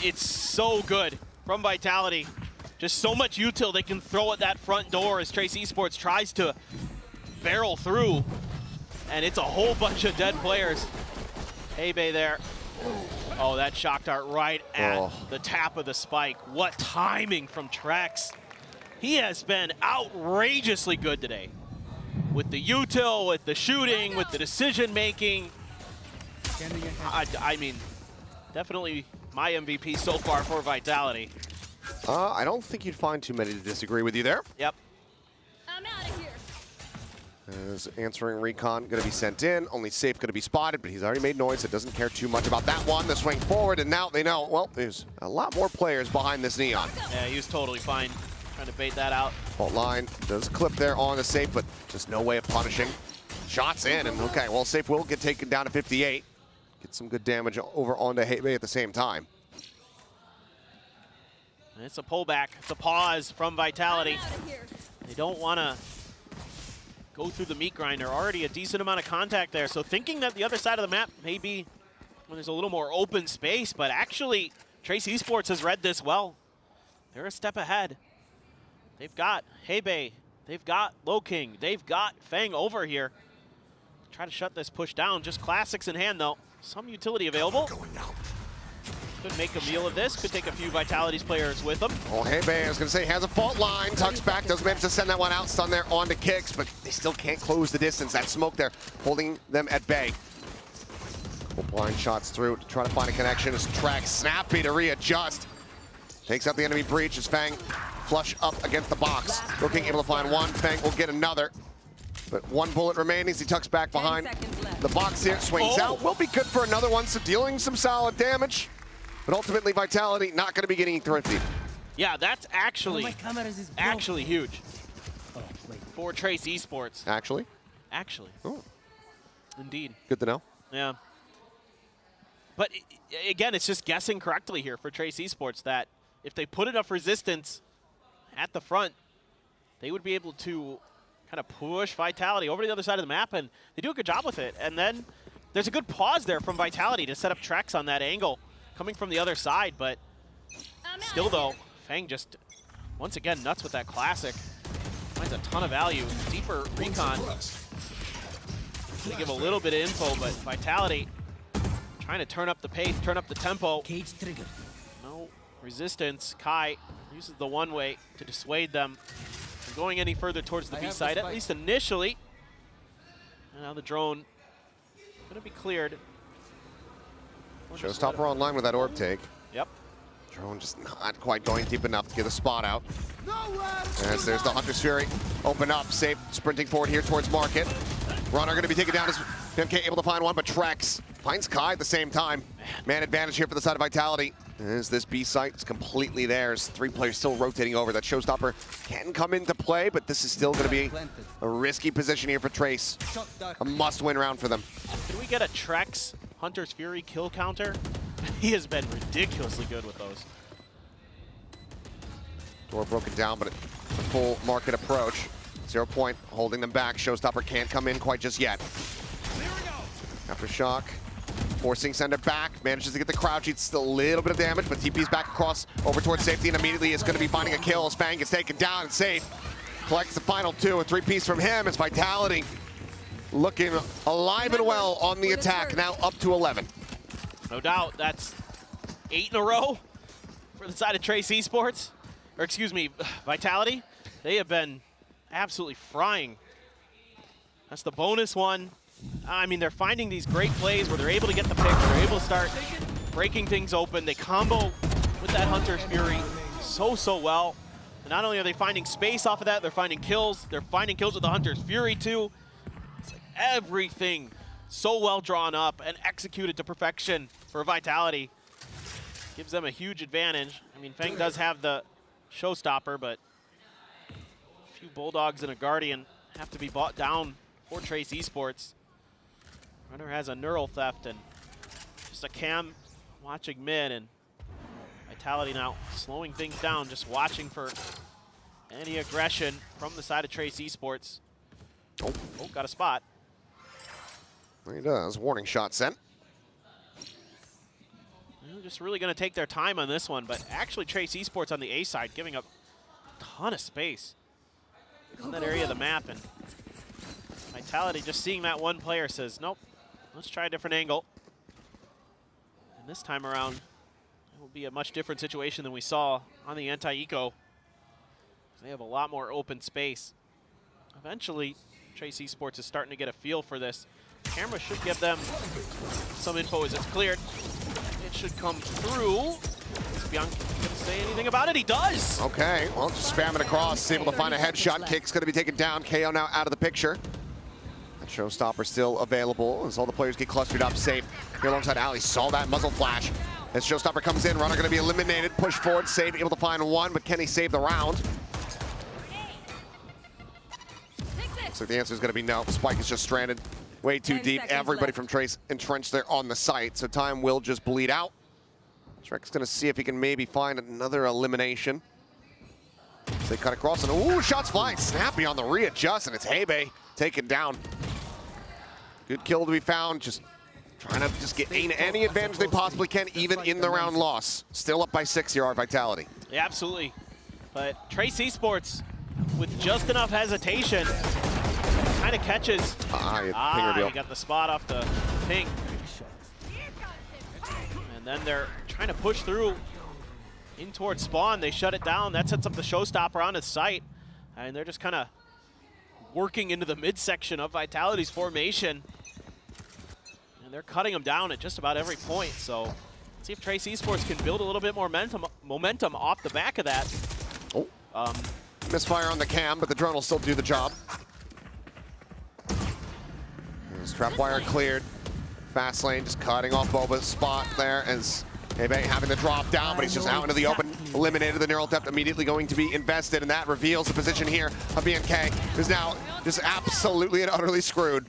S7: it's so good from Vitality. Just so much util they can throw at that front door as Trace Esports tries to barrel through, and it's a whole bunch of dead players. Hey-Bay there. Oh, that shock dart right at the tap of the spike. What timing from Trex. He has been outrageously good today. With the util, with the shooting, with the decision making. I mean, definitely my MVP so far for Vitality.
S1: I don't think you'd find too many to disagree with you there.
S7: Yep.
S10: I'm out of here.
S1: As answering recon going to be sent in, only Safe going to be spotted, but he's already made noise, so doesn't care too much about that one. The swing forward, and now they know, well, there's a lot more players behind this Neon.
S7: Yeah, he was totally fine trying to bait that out.
S1: Fault line does clip there on the Safe, but just no way of punishing. Shots in, and okay, well, Safe will get taken down to 58. Get some good damage over onto Hey-Bay at the same time.
S7: It's a pullback. It's a pause from Vitality. They don't want to go through the meat grinder. Already a decent amount of contact there. So thinking that the other side of the map may be when there's a little more open space, but actually Trace Esports has read this well. They're a step ahead. They've got Hey-Bay. They've got Low King. They've got Fang over here. Try to shut this push down. Just classics in hand though. Some utility available. Could make a meal of this. Could take a few Vitality's players with them.
S1: Oh, Hey-Bay, I was going to say, has a fault line. Tucks back, does manage to send that one out. Stun there onto Kicks, but they still can't close the distance. That smoke there holding them at bay. Couple blind shots through to try to find a connection. As Track snappy to readjust. Takes out the enemy breach as Fang flush up against the box. Looking able to find one. Fang will get another. But one bullet remaining as he tucks back behind the box here. Swings out. Will be good for another one, so dealing some solid damage. But ultimately, Vitality not going to be getting thrifty.
S7: Yeah, that's actually huge for Trace Esports.
S1: Actually?
S7: Actually.
S1: Oh.
S7: Indeed.
S1: Good to know.
S7: Yeah. But again, it's just guessing correctly here for Trace Esports that if they put enough resistance at the front, they would be able to kind of push Vitality over to the other side of the map, and they do a good job with it. And then there's a good pause there from Vitality to set up Trex on that angle. Coming from the other side, but still though, Fang just, once again, nuts with that classic. Finds a ton of value. Deeper recon. They give a little bit of info, but Vitality trying to turn up the pace, turn up the tempo. No resistance. Kai uses the one way to dissuade them from going any further towards the B side, at least initially. And now the drone gonna be cleared.
S1: Showstopper online with that orb take.
S7: Yep.
S1: Drone just not quite going deep enough to get a spot out. As there's the Hunter's Fury. Open up, Safe sprinting forward here towards Market. Runner going to be taken down as PMK able to find one, but Trex finds Kai at the same time. Man advantage here for the side of Vitality. As this B site is completely theirs. 3 players still rotating over. That showstopper can come into play, but this is still going to be a risky position here for Trace. A must-win round for them.
S7: Can we get a Trex Hunter's Fury kill counter? He has been ridiculously good with those.
S1: Door broken down, but a full market approach. 0 point holding them back. Showstopper can't come in quite just yet. Aftershock. Forcing Sender back, manages to get the crouch. It's still a little bit of damage, but TP's back across over towards safety, and immediately is going to be finding a kill as Fang gets taken down and safe. Collects the final 2, a 3-piece from him as Vitality looking alive and well on the attack, now up to 11.
S7: No doubt, that's 8 in a row for the side of Trace Esports, or excuse me, Vitality. They have been absolutely frying. That's the bonus one. I mean, they're finding these great plays where they're able to get the pick, they're able to start breaking things open. They combo with that Hunter's Fury so well. And not only are they finding space off of that, they're finding kills. They're finding kills with the Hunter's Fury too. It's like everything so well drawn up and executed to perfection for Vitality. Gives them a huge advantage. I mean, Feng does have the showstopper, but a few Bulldogs and a Guardian have to be bought down for Trace Esports. Runner has a neural theft and just a cam watching mid, and Vitality now slowing things down, just watching for any aggression from the side of Trace Esports. Oh, got a spot.
S1: He does. Warning shot sent.
S7: They're just really going to take their time on this one, but actually Trace Esports on the A side giving up a ton of space on that area of the map, and Vitality just seeing that one player says, nope, let's try a different angle. And this time around, it will be a much different situation than we saw on the anti-eco. They have a lot more open space. Eventually, Trace Esports is starting to get a feel for this. Camera should give them some info as it's cleared. It should come through. Is Bianchi going to say anything about it? He does!
S1: Okay, well, just spam it across, able to find a headshot. Kick's going to be taken down. KO now out of the picture. That showstopper still available as all the players get clustered up safe. Here alongside Ali, saw that muzzle flash. As showstopper comes in, runner going to be eliminated. Push forward, save, able to find one, but can he save the round? So the answer is going to be no. Spike is just stranded way too deep. Everybody from Trace entrenched there on the site, so time will just bleed out. Shrek's going to see if he can maybe find another elimination. So they cut across, and ooh, shots flying. Snappy on the readjust, and it's Hebe taken down. Good kill to be found. Just trying to just gain any advantage they possibly can, even in the round loss. Still up by 6 here, our Vitality.
S7: Yeah, absolutely. But Trace Esports, with just enough hesitation, kind of catches.
S1: You
S7: got the spot off the ping. And then they're trying to push through in towards spawn. They shut it down. That sets up the showstopper on his site. And they're just kind of working into the midsection of Vitality's formation. And they're cutting them down at just about every point. So let's see if Trace Esports can build a little bit more momentum off the back of that.
S1: Oh, misfire on the cam, but the drone will still do the job. Trap wire cleared. Fast lane just cutting off Boba's spot there as Hebe having to drop down, but he's just out into the open. Eliminated. The neural theft immediately going to be invested, and that reveals the position here of BNK, who's now just absolutely and utterly screwed.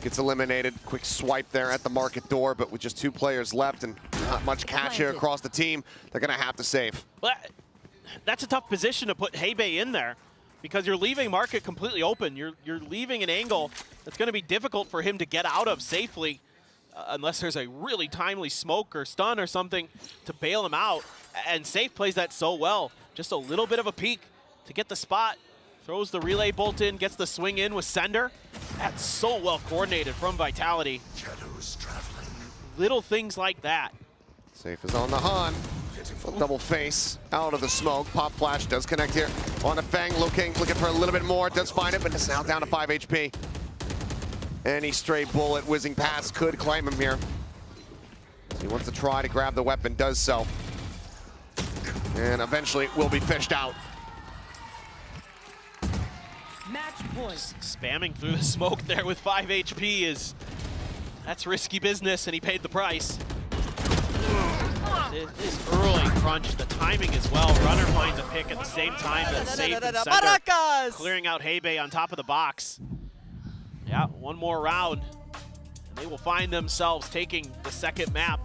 S1: Gets eliminated. Quick swipe there at the market door, but with just 2 players left and not much cash here across the team, they're going to have to save.
S7: But that's a tough position to put Hebe in there, because you're leaving market completely open. You're leaving an angle that's going to be difficult for him to get out of safely unless there's a really timely smoke or stun or something to bail him out. And Safe plays that so well. Just a little bit of a peek to get the spot. Throws the relay bolt in, gets the swing in with Sender. That's so well coordinated from Vitality.
S2: Shadows traveling.
S7: Little things like that.
S1: Safe is on the hunt. Double face out of the smoke. Pop flash does connect here on a Fang, looking for a little bit more. Does find it, but it's now down to 5 HP. Any stray bullet whizzing past could claim him here. He wants to try to grab the weapon, does so. And eventually it will be fished out.
S8: Match point.
S7: Spamming through the smoke there with 5 HP that's risky business, and he paid the price. This early crunch, the timing as well. Runner finds a pick at the same time that's safe and center, clearing out Hebe on top of the box. Yeah, one more round, and they will find themselves taking the second map,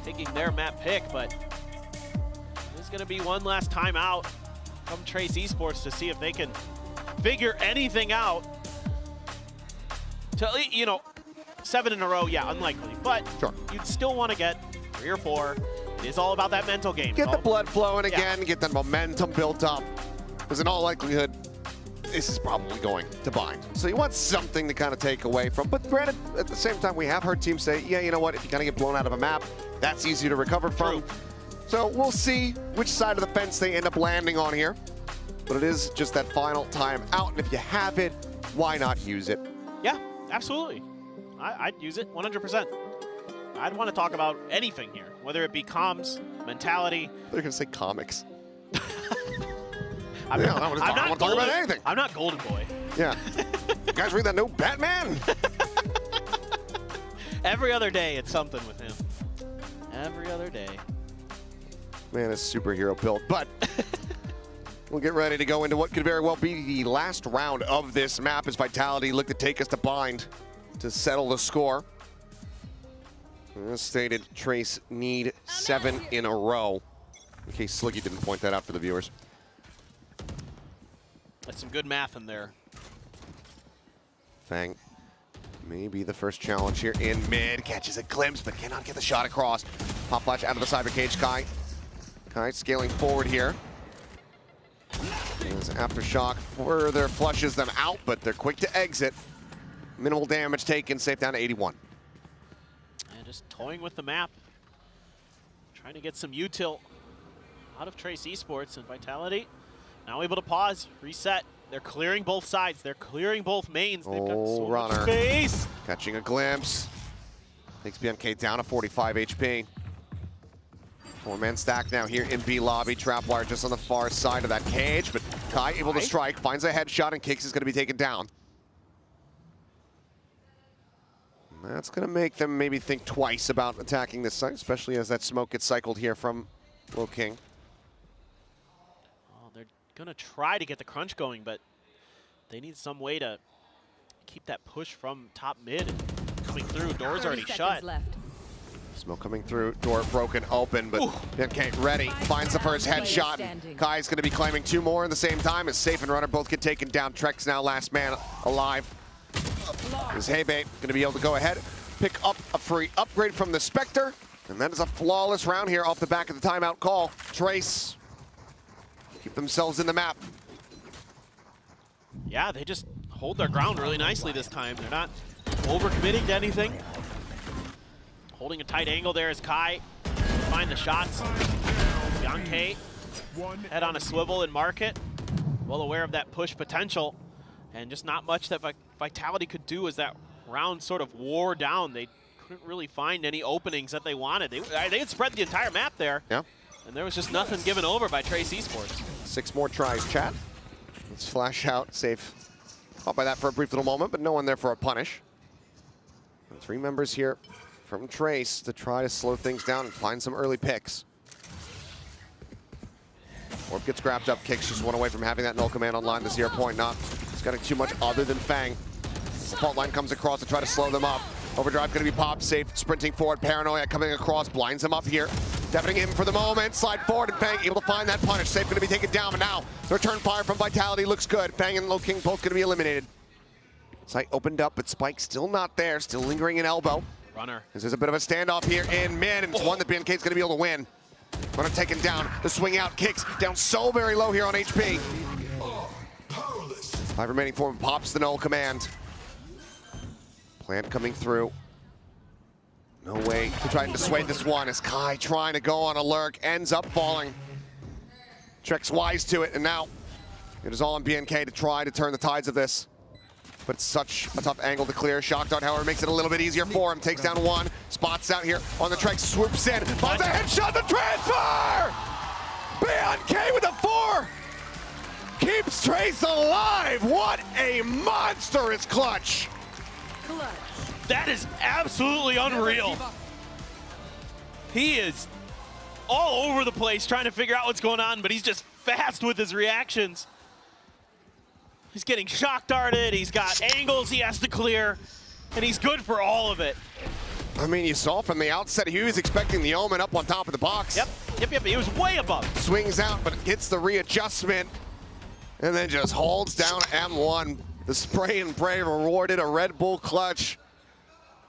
S7: taking their map pick, but there's going to be one last time out from Trace Esports to see if they can figure anything out. To, you know, 7 in a row, yeah, unlikely, but
S1: sure,
S7: you'd still want to get 3 or 4. It is all about that mental game.
S1: Get the blood flowing again, get that momentum built up, because in all likelihood, this is probably going to bind. So you want something to kind of take away from, but granted, at the same time, we have heard teams say, yeah, you know what, if you kind of get blown out of a map, that's easy to recover from.
S7: True.
S1: So we'll see which side of the fence they end up landing on here. But it is just that final time out, and if you have it, why not use it?
S7: Yeah, absolutely. I'd use it 100%. I'd want to talk about anything here, whether it be comms, mentality.
S1: They're going to say comics.
S7: I want to talk
S1: about anything.
S7: I'm not Golden Boy.
S1: Yeah. You guys read that new Batman?
S7: Every other day, it's something with him. Every other day.
S1: Man, it's superhero build, but we'll get ready to go into what could very well be the last round of this map as Vitality look to take us to bind to settle the score. As stated, Trace need 7 in a row. In case Sliggy didn't point that out for the viewers.
S7: That's some good math in there.
S1: Fang, maybe the first challenge here in mid. Catches a glimpse, but cannot get the shot across. Pop flash out of the cyber cage. Kai scaling forward here. As Aftershock further flushes them out, but they're quick to exit. Minimal damage taken, safe down to 81.
S7: And just toying with the map. Trying to get some util out of Trace Esports, and Vitality now able to pause, reset. They're clearing both sides. They're clearing both mains. They've got so much space.
S1: Catching a glimpse. Takes BNK down to 45 HP. 4-man stack now here in B lobby. Trapwire just on the far side of that cage, but Kai able to strike, finds a headshot, and Kicks is going to be taken down. And that's going to make them maybe think twice about attacking this site, especially as that smoke gets cycled here from Lil King.
S7: Oh, they're going to try to get the crunch going, but they need some way to keep that push from top mid and coming through. Door's already shut.
S1: Smoke coming through, door broken open, but BNK ready, finds the first headshot. Kai's going to be claiming 2 more at the same time as Safe and Runner both get taken down. Trex now last man alive. Is Hebe going to be able to go ahead, pick up a free upgrade from the Spectre, and that is a flawless round here off the back of the timeout call. Trace keep themselves in the map.
S7: Yeah, they just hold their ground really nicely this time. They're not overcommitting to anything. Holding a tight angle there is Kai. Find the shots. Yankei, head on a swivel and mark it. Well aware of that push potential, and just not much that Vitality could do as that round sort of wore down. They couldn't really find any openings that they wanted. They had spread the entire map there.
S1: Yeah.
S7: And there was just nothing given over by Trace Esports.
S1: 6 more tries, chat. Let's flash out. Safe caught by that for a brief little moment, but no one there for a punish. 3 members here from Trace to try to slow things down and find some early picks. Orb gets grabbed up. Kicks just one away from having that null command online. The 0 point not getting too much other than Fang. The fault line comes across to try to slow them up. Overdrive going to be popped. Safe sprinting forward. Paranoia coming across, blinds him up here. Deafening him for the moment. Slide forward, and Fang able to find that punish. Safe going to be taken down, but now the return fire from Vitality looks good. Fang and Lil King both going to be eliminated. Site opened up, but Spike still not there. Still lingering in elbow.
S7: Runner.
S1: This is a bit of a standoff here in mid, and it's one that BNK is going to be able to win. Runner taken down. The swing out Kicks down so very low here on HP. 5 remaining for him. Pops the null command. Plant coming through. No way to try and dissuade this one as Kai trying to go on a lurk, ends up falling. Trex wise to it, and now it is all on BNK to try to turn the tides of this. But it's such a tough angle to clear. Shock Dart, however, makes it a little bit easier for him. Takes down 1, spots out here on the Trex, swoops in, finds a headshot, the transfer! BNK with a 4! keeps Trace alive. What a monstrous clutch.
S15: That is absolutely unreal. He is all over the place trying to figure out what's going on, but he's just fast with his reactions. He's getting shock darted, he's got angles he has to clear, and he's good for all of it.
S1: I mean, you saw from the outset, he was expecting the Omen up on top of the box.
S15: Yep, he was way above.
S1: Swings out, but gets the readjustment, and then just holds down M1. The spray and pray rewarded a Red Bull clutch.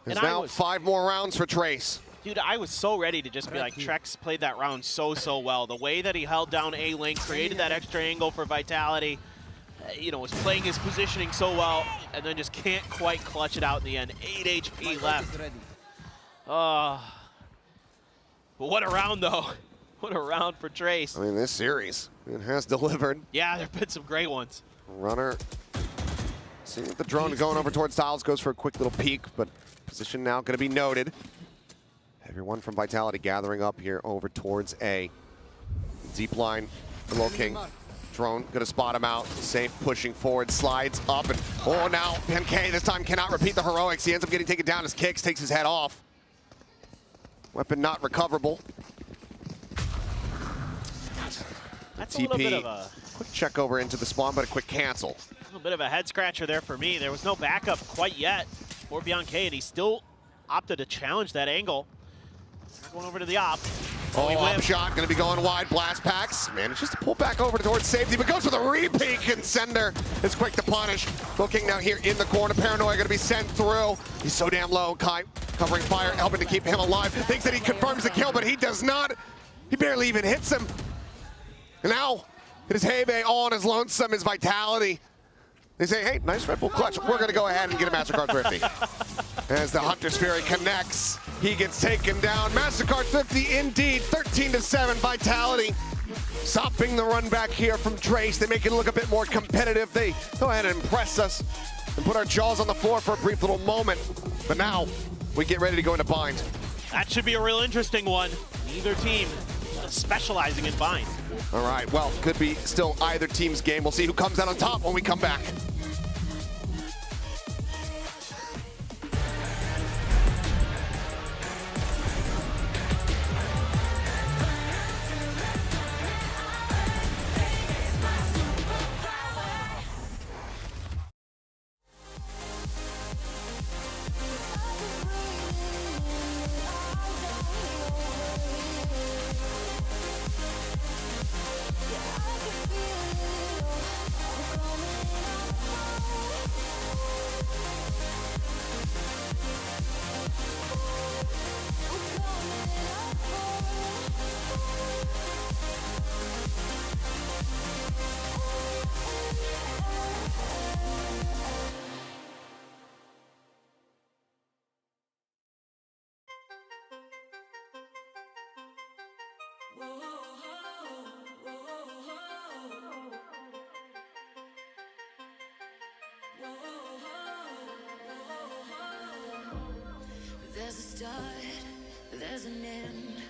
S1: There's now 5 more rounds for Trace.
S7: Dude, I was so ready to just be like, Trex played that round so well. The way that he held down A-Link, created that extra angle for Vitality, you know, was playing his positioning so well, and then just can't quite clutch it out in the end. 8 HP left. But what a round, though. What a round for Trace.
S1: I mean, this series, it has delivered.
S7: Yeah, there have been some great ones.
S1: Runner, seeing the drone going over towards Tiles, goes for a quick little peek, but position now going to be noted. Everyone from Vitality gathering up here over towards A. Deep line looking. Drone going to spot him out. Safe pushing forward, slides up, and oh, now PNK this time cannot repeat the heroics. He ends up getting taken down as Kicks takes his head off. Weapon not recoverable.
S7: That's a little bit of a
S1: quick check over into the spawn, but a quick cancel.
S7: A little bit of a head scratcher there for me. There was no backup quite yet for Bianca, and he still opted to challenge that angle. Going over to the op.
S1: Up shot, going to be going wide. Blast packs manages to pull back over towards safety, but goes for the re-peek, and Sender is quick to punish. Looking now here in the corner. Paranoia going to be sent through. He's so damn low. Kai covering fire, helping to keep him alive. Thinks that he confirms the kill, but he does not. He barely even hits him. And now it is Hebe all on his lonesome, his Vitality. They say, hey, nice Red Bull clutch. We're going to go ahead and get a MasterCard Thrifty. As the Hunter's Fury connects, he gets taken down. MasterCard Thrifty indeed, 13-7 Vitality. Stopping the run back here from Trace. They make it look a bit more competitive. They go ahead and impress us and put our jaws on the floor for a brief little moment. But now we get ready to go into bind.
S7: That should be a real interesting one. Neither team specializing in bind.
S1: All right, well, could be still either team's game. We'll see who comes out on top when we come back.
S13: There's a start, there's an end,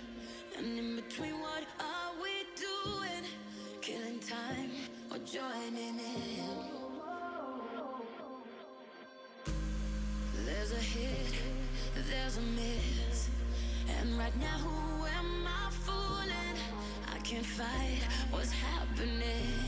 S13: and in between what are we doing? Killing time or joining in? There's a hit, there's a miss, and right now who am I fooling? I can't fight what's happening.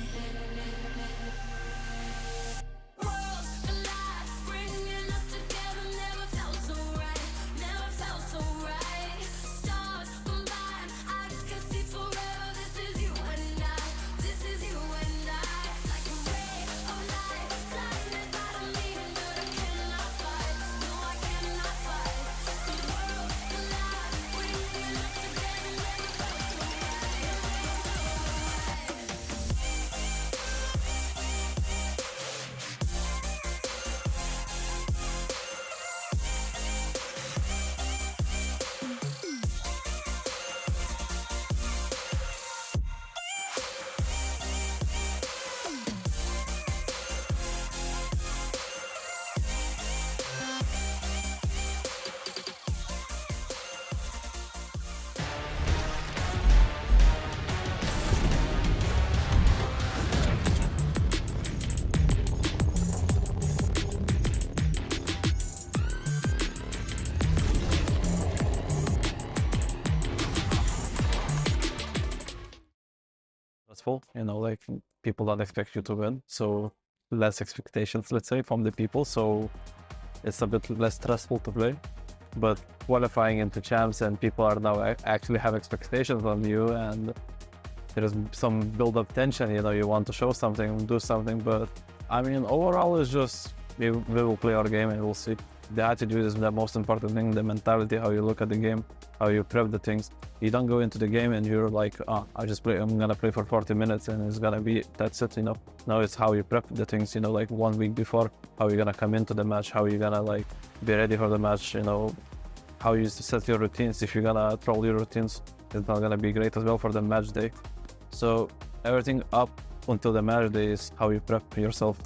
S24: stressful. You know, like people don't expect you to win, so less expectations, let's say, from the people. So it's a bit less stressful to play. But qualifying into champs and people are now actually have expectations on you, and there is some build-up tension. You know, you want to show something, do something. But I mean, overall, it's just we will play our game and we'll see. The attitude is the most important thing, the mentality, how you look at the game, how you prep the things. You don't go into the game and you're like, oh, I'm gonna play for 40 minutes and it's gonna be, that's it, you know. No, it's how you prep the things, you know, like 1 week before, how you're gonna come into the match, how you're gonna like be ready for the match, you know, how you set your routines. If you're gonna troll your routines, it's not gonna be great as well for the match day. So everything up until the match day is how you prep yourself.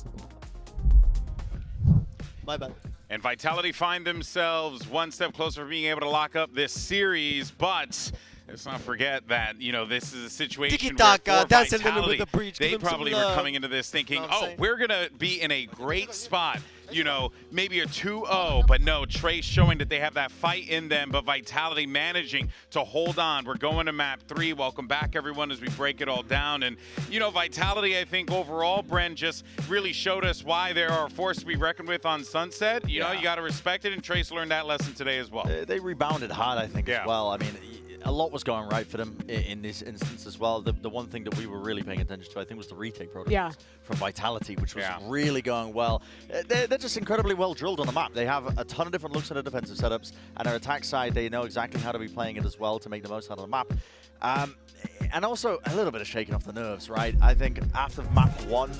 S4: My bad. And Vitality find themselves one step closer to being able to lock up this series, but let's not forget that, you know, this is a situation where for Vitality, they probably were coming into this thinking, oh, we're going to be in a great spot. You know, maybe a 2-0, but no, Trace showing that they have that fight in them, but Vitality managing to hold on. We're going to map 3. Welcome back, everyone, as we break it all down. And, you know, Vitality, I think, overall, Bren, just really showed us why they are a force to be reckoned with on Sunset. You know, you got to respect it, and Trace learned that lesson today as well.
S5: They rebounded hard, I think, as well. I mean, a lot was going right for them in this instance as well. The one thing that we were really paying attention to, I think, was the retake protocol from Vitality, which was really going well. They're just incredibly well drilled on the map. They have a ton of different looks at their defensive setups, and their attack side, they know exactly how to be playing it as well to make the most out of the map. And also a little bit of shaking off the nerves, right? I think after map 1,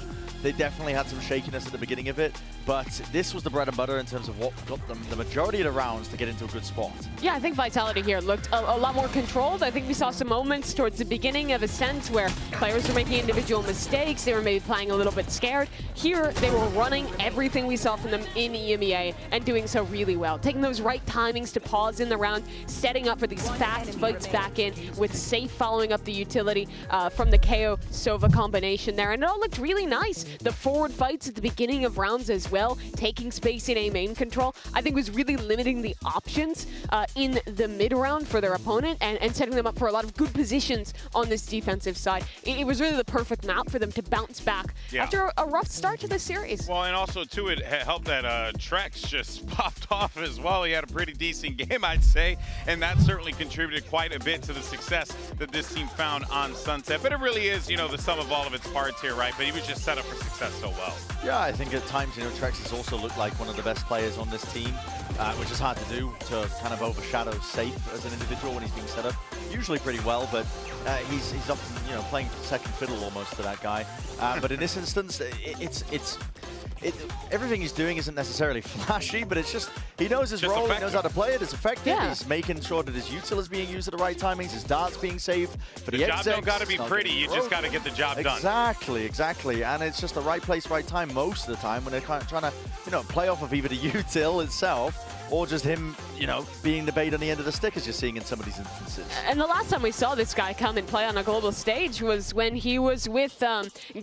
S5: they definitely had some shakiness at the beginning of it, but this was the bread and butter in terms of what got them the majority of the rounds to get into a good spot.
S6: Yeah, I think Vitality here looked a lot more controlled. I think we saw some moments towards the beginning of Ascent where players were making individual mistakes. They were maybe playing a little bit scared. Here, they were running everything we saw from them in EMEA and doing so really well. Taking those right timings to pause in the round, setting up for these fast fights back in with Safe following up the utility from the KO Sova combination there. And it all looked really nice. The forward fights at the beginning of rounds as well, taking space in A main control, I think was really limiting the options in the mid round for their opponent and setting them up for a lot of good positions on this defensive side. It was really the perfect map for them to bounce back after a rough start to the series.
S4: Well, and also, too, it helped that Trex just popped off as well. He had a pretty decent game, I'd say, and that certainly contributed quite a bit to the success that this team found on Sunset. But it really is, you know, the sum of all of its parts here, right? But he was just set up for success so well.
S5: Yeah, I think at times, you know, Trex has also looked like one of the best players on this team, which is hard to do, to kind of overshadow Safe as an individual when he's being set up. Usually pretty well, but he's often, you know, playing second fiddle almost to that guy. But in this instance, everything he's doing isn't necessarily flashy, but it's just, he knows his role, he knows how to play it, it's effective, he's making sure that his util is being used at the right timings, his darts being saved. For the
S4: job don't gotta be pretty, you just gotta get the job done.
S5: Exactly, and it's just the right place, right time most of the time when they're kind of trying to, you know, play off of either the util itself or just him, you know, being the bait on the end of the stick, as you're seeing in some of these instances.
S6: And the last time we saw this guy come and play on a global stage was when he was with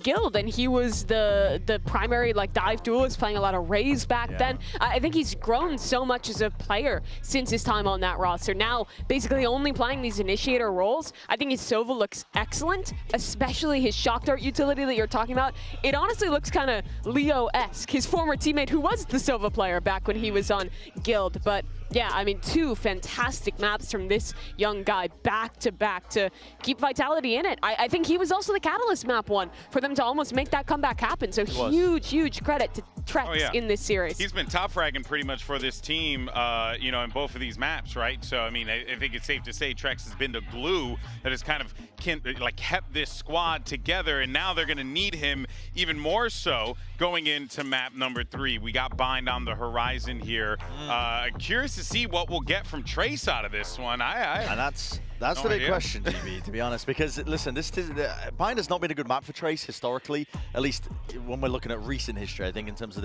S6: Guild, and he was the primary like dive duelist, playing a lot of Raze back then. I think he's grown so much as a player since his time on that roster. Now, basically only playing these initiator roles. I think his Sova looks excellent, especially his shock dart utility that you're talking about. It honestly looks kind of Leo-esque, his former teammate who was the Sova player back when he was on Guild. But yeah, I mean, 2 fantastic maps from this young guy back to keep Vitality in it. I think he was also the catalyst map one for them to almost make that comeback happen. So huge credit to Trex in this series.
S4: He's been top fragging pretty much for this team, you know, in both of these maps, right? So, I mean, I think it's safe to say Trex has been the glue that has kind of kept this squad together, and now they're going to need him even more so going into map number 3. We got Bind on the horizon here. Curious to see what we'll get from Trace out of this one.
S5: And that's the big question, GB, to be honest, because listen, Bind has not been a good map for Trace historically, at least when we're looking at recent history. I think in terms of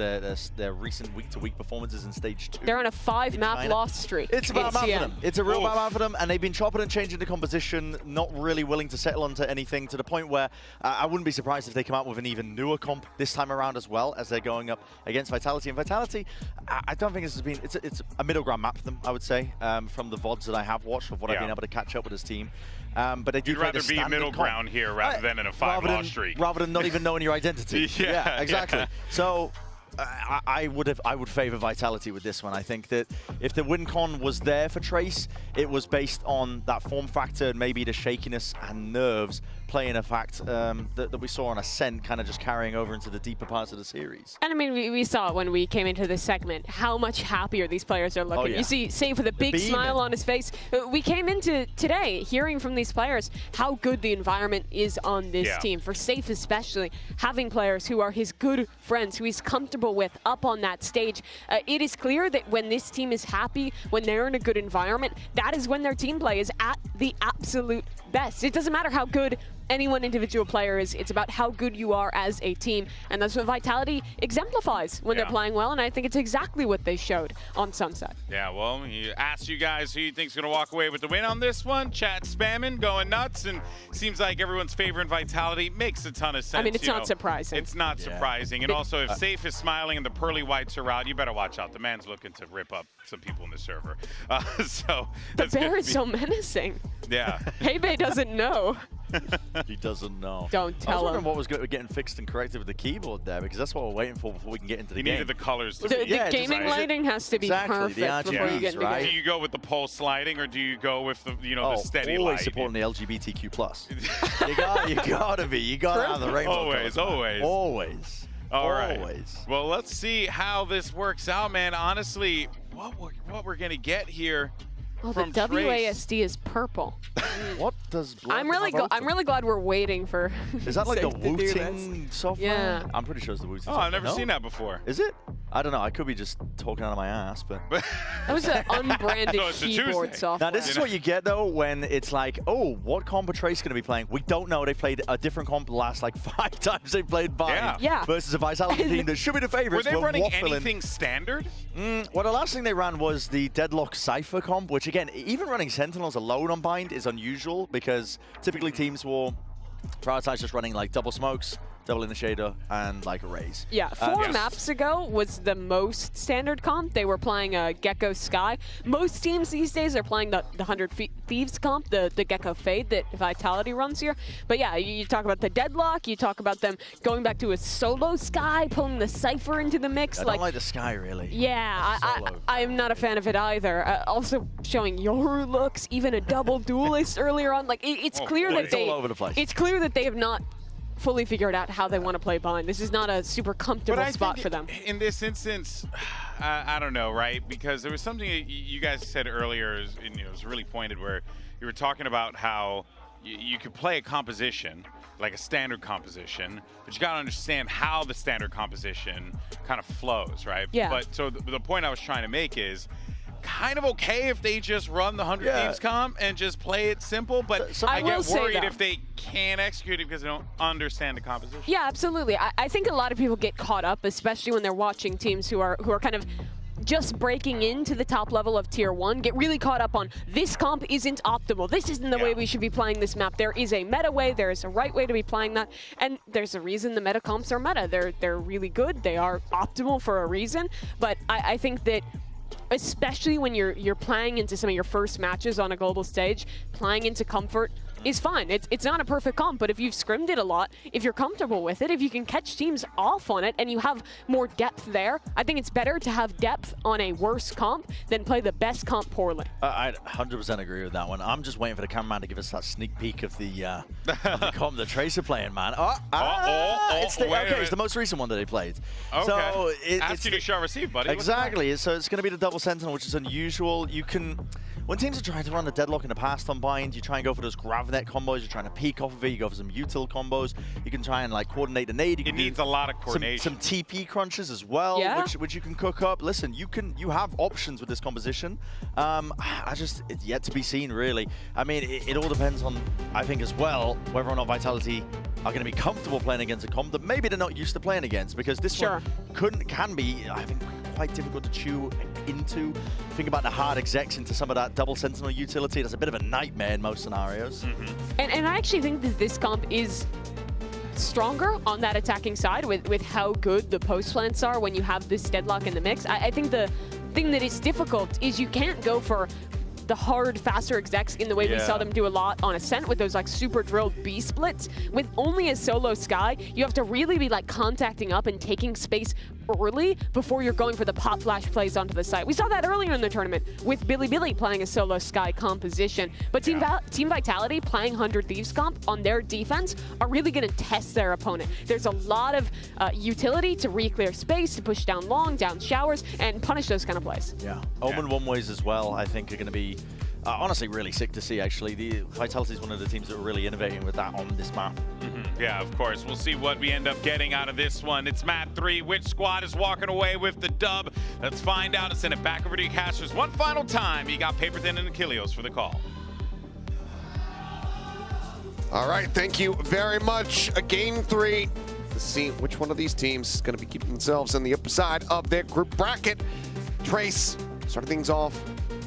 S5: their recent week-to-week performances in stage 2.
S6: They're on a 5-map loss streak.
S5: It's a bad map for them. It's a real bad map for them, and they've been chopping and changing the composition, not really willing to settle onto anything, to the point where I wouldn't be surprised if they come out with an even newer comp this time around as well, as they're going up against Vitality. And Vitality, I don't think this has been, it's a middle ground map for them, I would say, from the VODs that I have watched, of what I've been able to catch up up with his team. But they do
S4: You'd rather be a middle ground here rather than in a 5-loss streak.
S5: Rather than not even knowing your identity.
S4: Yeah,
S5: exactly.
S4: Yeah.
S5: So I would favor Vitality with this one. I think that if the win con was there for Trace, it was based on that form factor and maybe the shakiness and nerves playing a fact that we saw on Ascent kind of just carrying over into the deeper parts of the series.
S6: And I mean, we saw it when we came into this segment, how much happier these players are looking.
S5: Oh, yeah.
S6: You see Safe with a big smile on his face. We came into today hearing from these players how good the environment is on this team. For Safe especially, having players who are his good friends, who he's comfortable with up on that stage. It is clear that when this team is happy, when they're in a good environment, that is when their team play is at the absolute best. It doesn't matter how good any one individual player is, it's about how good you are as a team, and that's what Vitality exemplifies when they're playing well, and I think it's exactly what they showed on Sunset.
S4: Yeah, well, he asked you guys who you think's going to walk away with the win on this one. Chat spamming, going nuts, and seems like everyone's favoring Vitality. Makes a ton of sense.
S6: I mean, it's not surprising.
S4: It's not surprising, and also if Safe is smiling and the pearly whites are out, you better watch out. The man's looking to rip up some people in the server. So
S6: the bear is so menacing.
S4: Yeah.
S6: Hebe doesn't know.
S5: He doesn't know.
S6: Don't tell him.
S5: I was wondering what was getting fixed and corrected with the keyboard there, because that's what we're waiting for before we can get into the game.
S4: He needed the colors to
S6: The gaming lighting has to be perfect before you get into the game.
S4: Do you go with the pulse lighting, or do you go with the the steady
S5: always
S4: light?
S5: supporting the LGBTQ+. you gotta be. You gotta have the rainbow colors, man. Always.
S4: All right.
S5: Always.
S4: Well, let's see how this works out, man. Honestly, what we're gonna get here.
S6: Oh, the WASD is purple.
S5: What does black
S6: I'm really glad we're waiting for.
S5: Is that like the
S6: Safe to do
S5: Wooting
S6: this.
S5: software?
S6: Yeah.
S5: I'm pretty sure it's the Wooting
S4: Oh,
S5: software.
S4: I've never seen that before.
S5: Is it? I don't know. I could be just talking out of my ass, but.
S6: That was an unbranded keyboard software.
S5: Now, this is what you get, though, when it's like, oh, what comp are Trace going to be playing? We don't know. They played a different comp the last, like, 5 times they played Bind versus a Vitality team that should be the favorites.
S4: Were they running anything standard?
S5: Well, the last thing they ran was the Deadlock Cypher comp, which, again, even running Sentinels alone on Bind is unusual, because typically teams will prioritize just running, like, double smokes, double initiator, and like arrays.
S6: Yeah, 4 maps ago was the most standard comp. They were playing Gecko Sky. Most teams these days are playing the 100 Thieves comp, the Gecko Fade that Vitality runs here. But yeah, you talk about the Deadlock, you talk about them going back to a solo Sky, pulling the Cypher into the mix.
S5: I don't like the Sky, really.
S6: Yeah, I'm not a fan of it either. Also showing Yoru looks, even a double duelist earlier on. Like it's clear that
S5: it's all over the place.
S6: It's clear that they have not fully figured out how they want to play Bind. This is not a super comfortable spot for them.
S4: In this instance, I don't know, right? Because there was something you guys said earlier, and it was really pointed, where you were talking about how you could play a composition, like a standard composition, but you got to understand how the standard composition kind of flows, right?
S6: Yeah.
S4: But so the point I was trying to make is, kind of okay if they just run the 100 Thieves comp and just play it simple, but I get worried if they can't execute it because they don't understand the composition.
S6: Yeah, absolutely. I think a lot of people get caught up, especially when they're watching teams who are kind of just breaking into the top level of Tier 1, get really caught up on this comp isn't optimal. This isn't the way we should be playing this map. There is a meta way, there is a right way to be playing that, and there's a reason the meta comps are meta. They're really good, they are optimal for a reason, but I think that especially when you're playing into some of your first matches on a global stage, playing into comfort is fine. It's not a perfect comp, but if you've scrimmed it a lot, if you're comfortable with it, if you can catch teams off on it and you have more depth there, I think it's better to have depth on a worse comp than play the best comp poorly.
S5: I 100% agree with that one. I'm just waiting for the cameraman to give us that sneak peek of the comp that Trace are playing, man. It's the most recent one that they played.
S4: Okay.
S5: So
S4: Ask you to shall receive, buddy.
S5: Exactly. So it's going to be the double Sentinel, which is unusual. You can, when teams are trying to run the Deadlock in the past on Bind, you try and go for those Gravnet combos. You're trying to peek off of it. You go for some util combos. You can try and like coordinate the nade.
S4: It needs a lot of coordination.
S5: Some TP crunches as well, which you can cook up. Listen, you have options with this composition. It's yet to be seen, really. I mean, it all depends on, I think, as well, whether or not Vitality are going to be comfortable playing against a comp that maybe they're not used to playing against, because this one can be, I think, quite difficult to chew into. Think about the hard execs into some of that double Sentinel utility. That's a bit of a nightmare in most scenarios.
S6: And I actually think that this comp is stronger on that attacking side with how good the post plants are when you have this Deadlock in the mix. I think the thing that is difficult is you can't go for the hard, faster execs in the way we saw them do a lot on Ascent with those like super drilled B splits. With only a solo Skye, you have to really be like contacting up and taking space early before you're going for the pop flash plays onto the site. We saw that earlier in the tournament with Billy playing a solo Skye composition. But Team Vitality playing 100 Thieves comp on their defense are really going to test their opponent. There's a lot of utility to re-clear space, to push down long, down showers, and punish those kind of plays.
S5: Yeah. Omen one-ways as well, I think, are going to be honestly really sick to see, actually. The Vitality is one of the teams that are really innovating with that on this map.
S4: Yeah, of course. We'll see what we end up getting out of this one. It's map 3. Which squad is walking away with the dub? Let's find out and send it back over to you casters one final time. You got Paper Thin and Achilles for the call.
S1: All right, thank you very much. Game 3. Let's see which one of these teams is going to be keeping themselves on the upper side of their group bracket. Trace started things off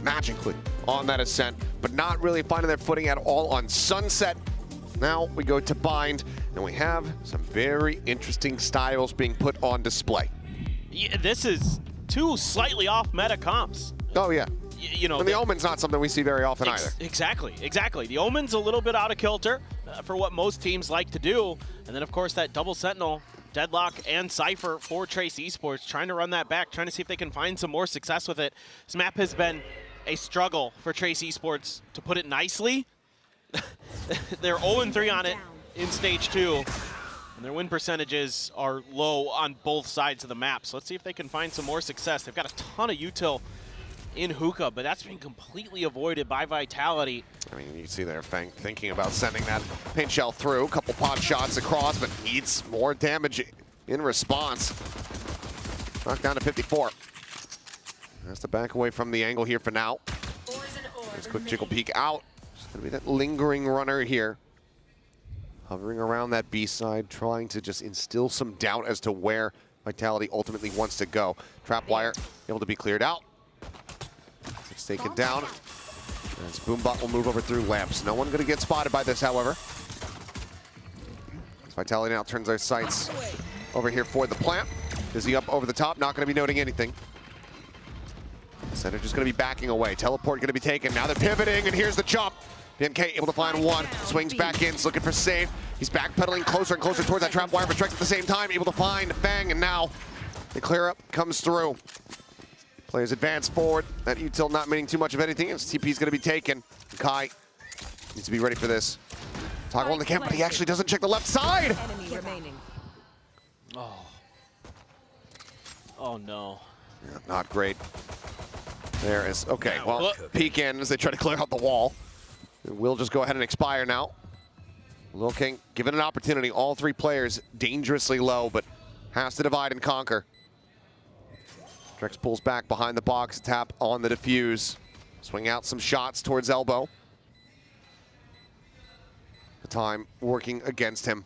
S1: magically on that Ascent, but not really finding their footing at all on Sunset. Now we go to Bind, and we have some very interesting styles being put on display.
S7: Yeah, this is 2 slightly off meta comps.
S1: Oh, yeah.
S7: You know,
S1: and the Omen's not something we see very often either.
S7: Exactly. The Omen's a little bit out of kilter for what most teams like to do. And then, of course, that double Sentinel, Deadlock, and Cypher for Trace Esports, trying to run that back, trying to see if they can find some more success with it. This map has been a struggle for Trace Esports, to put it nicely. They're 0-3 on it in stage 2, and their win percentages are low on both sides of the map. So let's see if they can find some more success. They've got a ton of util in Hookah, but that's been completely avoided by Vitality.
S1: I mean, you see there Feng thinking about sending that paint shell through, a couple pot shots across, but needs more damage in response. Knocked down to 54. Has to back away from the angle here for now. Nice quick jiggle peek out. Just gonna be that lingering runner here. Hovering around that B side, trying to just instill some doubt as to where Vitality ultimately wants to go. Trap wire able to be cleared out. It's taken down. As Boombot will move over through lamps. No one gonna get spotted by this, however. As Vitality now turns their sights over here for the plant. Dizzy up over the top, not gonna be noting anything. Center just going to be backing away. Teleport going to be taken. Now they're pivoting, and here's the jump. BNK able to find one. Swings back in, looking for safe. He's backpedaling closer and closer towards that trap wire, but Trex at the same time, able to find Fang, and now the clear up comes through. Players advance forward. That util not meaning too much of anything. His TP is going to be taken. Kai needs to be ready for this. Toggle on the camp, but he actually doesn't check the left side.
S7: Oh no.
S1: Yeah, not great. There is, okay, well, peek in as they try to clear out the wall. It will just go ahead and expire now. Lil King given an opportunity. All 3 players dangerously low, but has to divide and conquer. Drex pulls back behind the box, tap on the defuse. Swing out some shots towards elbow. The time working against him.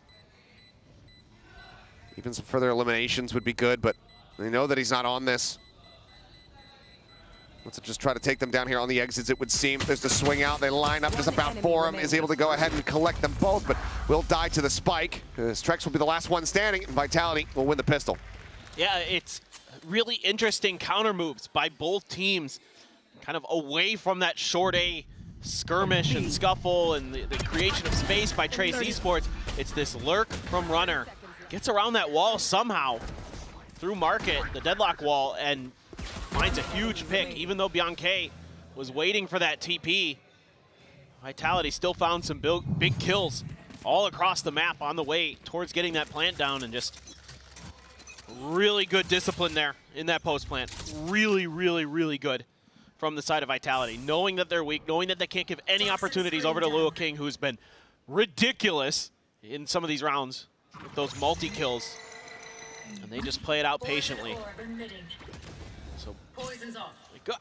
S1: Even some further eliminations would be good, but they know that he's not on this. Let's just try to take them down here on the exits, it would seem. There's the swing out. They line up just about for him. Is able to go ahead and collect them both, but will die to the spike. Because Trex will be the last one standing, and Vitality will win the pistol.
S7: Yeah, it's really interesting counter moves by both teams. Kind of away from that short A skirmish and scuffle and the creation of space by Trace Esports. It's this lurk from Runner. Gets around that wall somehow through Market, the deadlock wall, and finds a huge pick. Even though Bianca was waiting for that TP, Vitality still found some big kills all across the map on the way towards getting that plant down, and just really good discipline there in that post plant. Really, really, really good from the side of Vitality. Knowing that they're weak, knowing that they can't give any opportunities over to Lil King, who's been ridiculous in some of these rounds with those multi-kills. And they just play it out patiently. So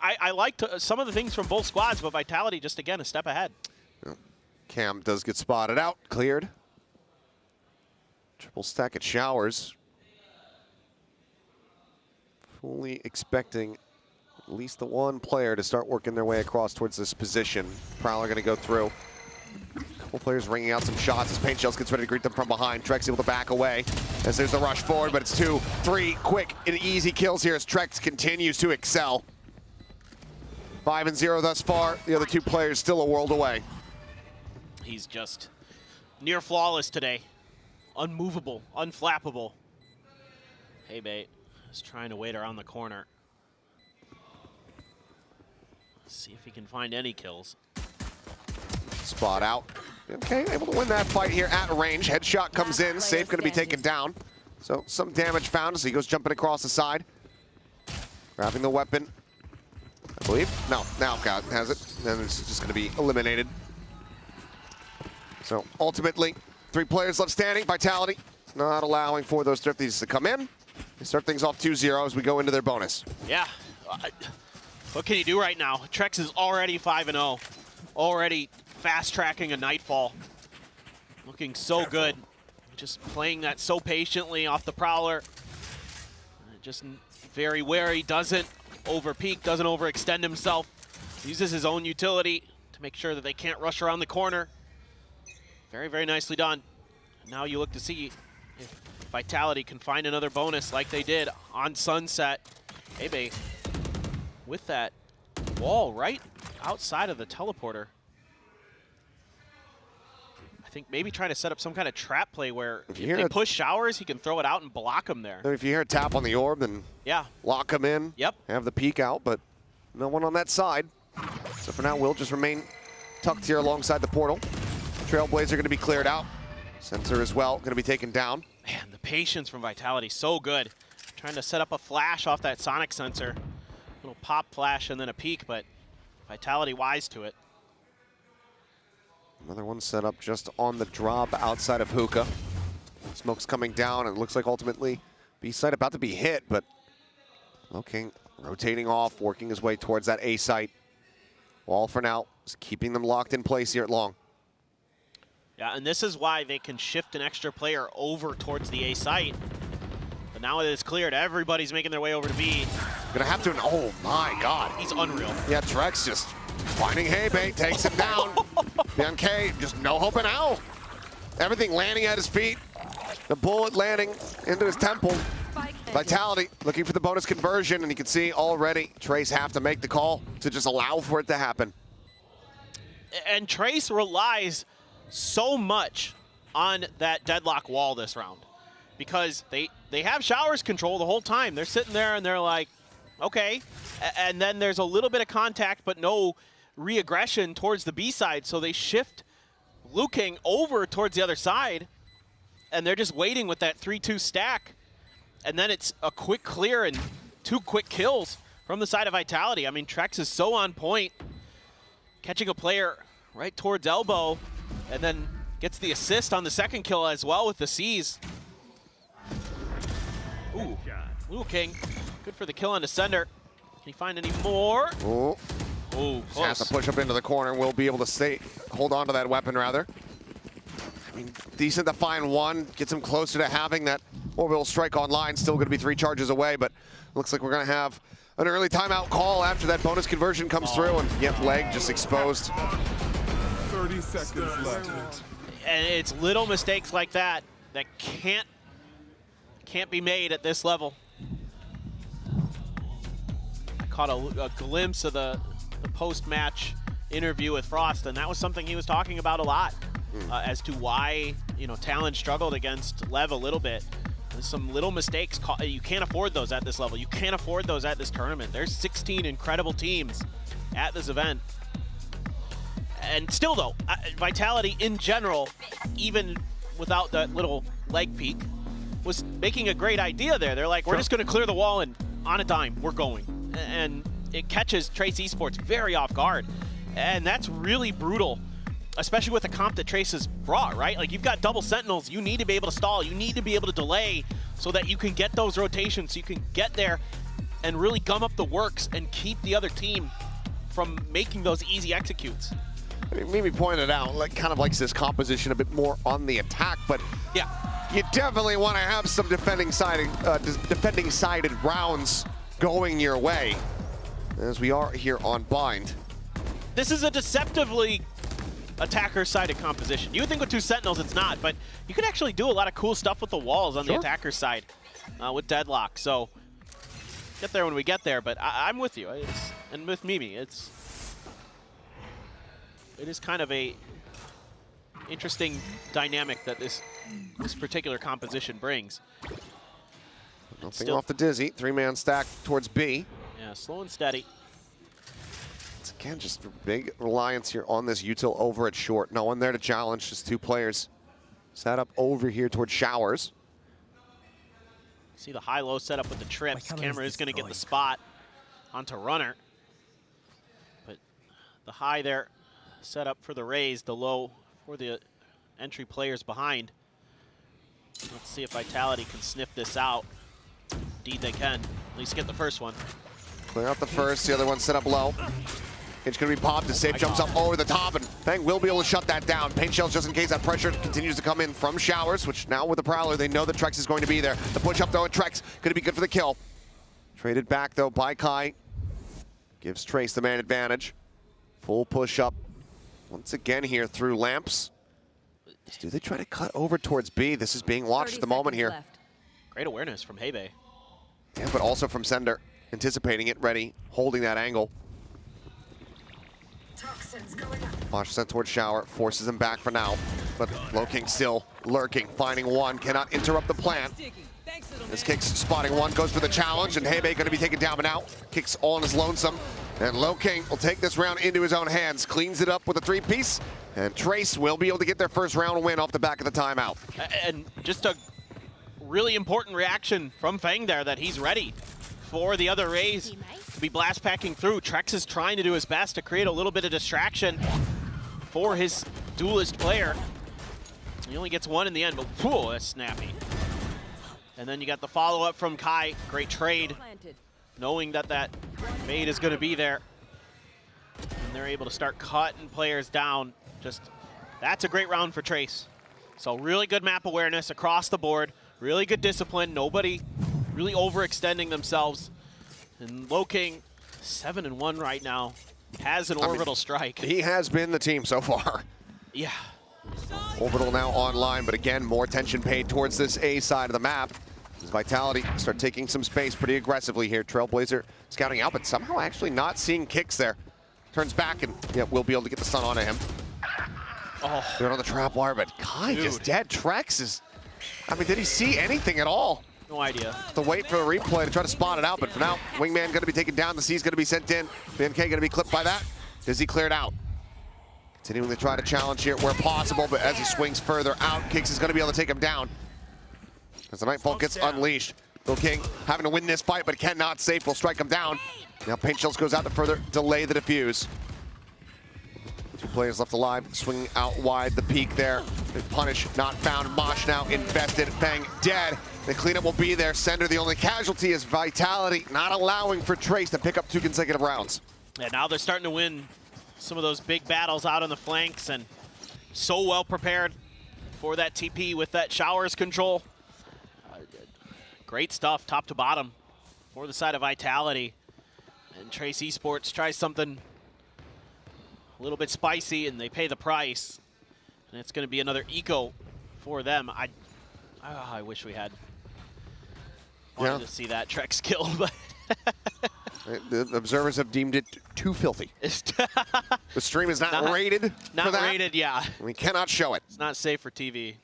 S7: I liked some of the things from both squads, but Vitality just, again, a step ahead.
S1: Cam does get spotted out, cleared. Triple stack at Showers. Fully expecting at least the one player to start working their way across towards this position. Prowler going to go through. Couple players ringing out some shots as Paint Shells gets ready to greet them from behind. Trex able to back away as there's the rush forward, but it's 2, 3 quick and easy kills here as Trex continues to excel. 5-0 thus far. The other two players still a world away.
S7: He's just near flawless today. Unmovable, unflappable. Hey, Bait is trying to wait around the corner. See if he can find any kills.
S1: Spot out. Okay, able to win that fight here at range. Headshot comes in. Safe going to be taken down. So some damage found as he goes jumping across the side. Grabbing the weapon. I believe. No, now God has it. Then it's just going to be eliminated. So ultimately, 3 players left standing. Vitality not allowing for those Thrifties to come in. They start things off 2-0 as we go into their bonus.
S7: Yeah. What can you do right now? Trex is already 5-0. Already fast-tracking a Nightfall. Looking so good. Just playing that so patiently off the Prowler. Just very wary, doesn't over-peek, doesn't overextend himself. Uses his own utility to make sure that they can't rush around the corner. Very, very nicely done. Now you look to see if Vitality can find another bonus like they did on Sunset. Maybe with that wall right outside of the teleporter. I think maybe trying to set up some kind of trap play where if they push showers, he can throw it out and block them there.
S1: If you hear a tap on the orb, then lock him in.
S7: Yep.
S1: Have the peek out, but no one on that side. So for now, we'll just remain tucked here alongside the portal. Trailblazer going to be cleared out. Sensor as well, going to be taken down.
S7: Man, the patience from Vitality, so good. Trying to set up a flash off that Sonic sensor. Little pop flash and then a peek, but Vitality wise to it.
S1: Another one set up just on the drop outside of Hookah. Smoke's coming down, and it looks like ultimately B-site about to be hit, but King rotating off, working his way towards that A site. Wall for now is keeping them locked in place here at long.
S7: Yeah, and this is why they can shift an extra player over towards the A site. But now that it's cleared, everybody's making their way over to B.
S1: Gonna have to, oh my God.
S7: He's unreal.
S1: Yeah, Trex just finding Haybait, takes him down. BNK, just no hope in hell. Everything landing at his feet. The bullet landing into his temple. Vitality looking for the bonus conversion, and you can see already Trace have to make the call to just allow for it to happen.
S7: And Trace relies so much on that deadlock wall this round because they have showers control the whole time. They're sitting there and they're like, okay. And then there's a little bit of contact, but no re-aggression towards the B side. So they shift King over towards the other side, and they're just waiting with that 3-2 stack. And then it's a quick clear and 2 quick kills from the side of Vitality. I mean, Trex is so on point, catching a player right towards elbow, and then gets the assist on the second kill as well with the C's. Ooh, King, good for the kill on Descender. Can he find any more?
S1: Ooh.
S7: Ooh,
S1: has to push up into the corner. Will be able to hold on to that weapon rather. I mean, decent to find one, gets him closer to having that orbital strike online. Still going to be 3 charges away, but looks like we're going to have an early timeout call after that bonus conversion comes through, and yep, leg just exposed.
S2: 30 seconds left.
S7: And it's little mistakes like that that can't be made at this level. I caught a glimpse of the post-match interview with Frost, and that was something he was talking about a lot as to why Talon struggled against Lev a little bit. There's some little mistakes. You can't afford those at this level. You can't afford those at this tournament. There's 16 incredible teams at this event. And still though, Vitality in general, even without that little leg peek, was making a great idea there. They're like, we're just going to clear the wall and on a dime, we're going. And it catches Trace Esports very off guard. And that's really brutal, especially with the comp that Trace has brought, right? Like, you've got double Sentinels. You need to be able to stall. You need to be able to delay so that you can get those rotations, so you can get there and really gum up the works and keep the other team from making those easy executes.
S1: I mean, Mimi pointed out, kind of likes this composition a bit more on the attack, but
S7: yeah,
S1: you definitely want to have some defending sided rounds going your way, as we are here on Bind.
S7: This is a deceptively attacker-sided composition. You would think with 2 Sentinels it's not, but you can actually do a lot of cool stuff with the walls on the attacker side with Deadlock. So get there when we get there, but I'm with you. And with Mimi, it is kind of a interesting dynamic that this particular composition brings.
S1: Nothing off the Dizzy. 3-man stack towards B.
S7: Yeah, slow and steady.
S1: It's again just a big reliance here on this util over at short. No one there to challenge, just 2 players. Set up over here towards Showers.
S7: See the high-low setup with the trips. Camera is going to get the spot onto Runner. But the high there set up for the raise, the low for the entry players behind. Let's see if Vitality can sniff this out. Indeed they can. At least get the first one.
S1: Clear out the first, the other one set up low. It's going to be popped as Safe jumps up over the top, and Feng will be able to shut that down. Paint shells just in case that pressure continues to come in from Showers, which now with the Prowler, they know that Trex is going to be there. The push up though, and Trex going to be good for the kill. Traded back though by Kai. Gives Trace the man advantage. Full push up once again here through lamps. Do they try to cut over towards B? This is being watched at the moment here.
S7: Left. Great awareness from Hebe.
S1: Yeah, but also from Sender. Anticipating it, ready, holding that angle. Flash sent towards Shower, forces him back for now. But Low King still lurking, finding one, cannot interrupt the plan. This Kicks spotting one, goes for the challenge, and Hebe going to be taken down and out. Kicks all on his lonesome. And Low King will take this round into his own hands, cleans it up with a 3-piece, and Trace will be able to get their first round win off the back of the timeout.
S7: And just a really important reaction from Feng there that he's ready for the other raise to be blast packing through. Trex is trying to do his best to create a little bit of distraction for his duelist player. He only gets one in the end, but whoa, that's snappy. And then you got the follow-up from Kai. Great trade, knowing that that fade is going to be there. And they're able to start cutting players down. Just, that's a great round for Trace. So really good map awareness across the board. Really good discipline. Nobody really overextending themselves. And Low King, 7-1 right now, has an orbital strike.
S1: He has been the team so far.
S7: Yeah.
S1: Orbital now online, but again, more attention paid towards this A side of the map. As Vitality start taking some space pretty aggressively here. Trailblazer scouting out, but somehow actually not seeing Kicks there. Turns back and yeah, we'll be able to get the stun onto him.
S7: Oh.
S1: They're on the trap wire, but Kai just dead. Trex is, I mean, did he see anything at all?
S7: No idea.
S1: To wait for the replay to try to spot it out, but for now, Wingman going to be taken down. The C's going to be sent in. BMK going to be clipped by that. Dizzy cleared out. Continuing to try to challenge here where possible, but as he swings further out, Kicks is going to be able to take him down. As the Nightfall gets unleashed, Low King having to win this fight, but cannot. Safe will strike him down. Now Paint Shells goes out to further delay the defuse. 2 players left alive, swinging out wide. The peak there. Punish not found. Mosh now invested. Feng dead. The cleanup will be there. Sender, the only casualty is Vitality, not allowing for Trace to pick up 2 consecutive rounds.
S7: Yeah, now they're starting to win some of those big battles out on the flanks, and so well prepared for that TP with that Showers control. Great stuff, top to bottom, for the side of Vitality. And Trace Esports tries something a little bit spicy, and they pay the price. And it's going to be another eco for them. I wish we had wanted to see that Trex kill, but
S1: the observers have deemed it too filthy. The stream is not rated
S7: not
S1: for that.
S7: rated, yeah.
S1: We cannot show it.
S7: It's not safe for TV.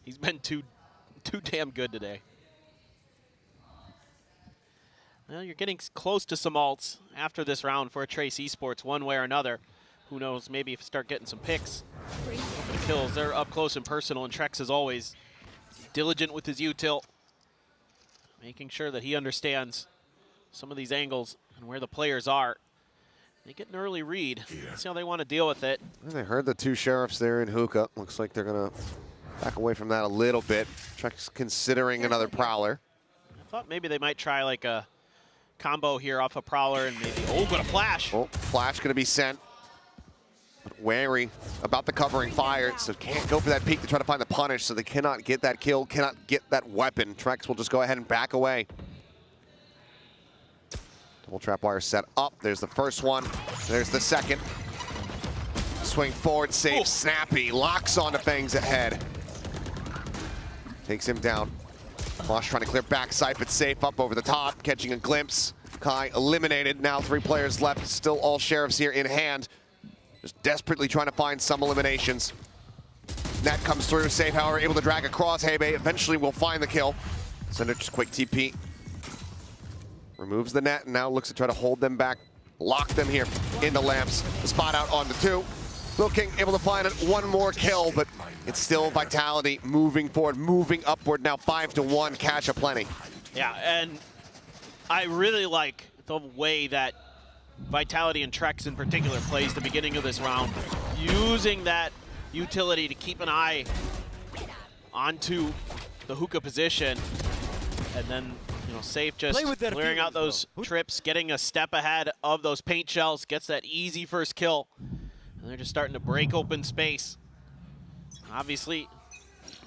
S7: He's been too damn good today. Well, you're getting close to some ults after this round for Trace Esports, one way or another. Who knows, maybe if you start getting some picks. The kills, they're up close and personal, and Trex is always diligent with his util, making sure that he understands some of these angles and where the players are. They get an early read. Let's see how they want to deal with it.
S1: They heard the 2 sheriffs there in hookah. Looks like they're going to back away from that a little bit. Trex considering another Prowler.
S7: I thought maybe they might try like a combo here off a Prowler and maybe, oh, but a flash.
S1: Oh, flash going to be sent. But wary about the covering fire, so can't go for that peek to try to find the punish, so they cannot get that kill, cannot get that weapon. Trex will just go ahead and back away. Double trap wire set up. There's the first one. There's the second. Swing forward, safe, snappy. Locks onto Feng's head. Takes him down. Mosh trying to clear backside, but safe up over the top, catching a glimpse. Kai eliminated. Now 3 players left, still all sheriffs here in hand. Just desperately trying to find some eliminations. Net comes through, safe, however, able to drag across. Hebe eventually will find the kill. Sender just quick TP. Removes the net and now looks to try to hold them back, lock them here into lamps. The spot out on the 2. Lil King able to find one more kill, but it's still Vitality moving forward, moving upward now 5-1, cash aplenty.
S7: Yeah, and I really like the way that Vitality and Trex in particular plays the beginning of this round, using that utility to keep an eye onto the hookah position, and then Safe just clearing out those trips, getting a step ahead of those paint shells, gets that easy first kill. And they're just starting to break open space. Obviously,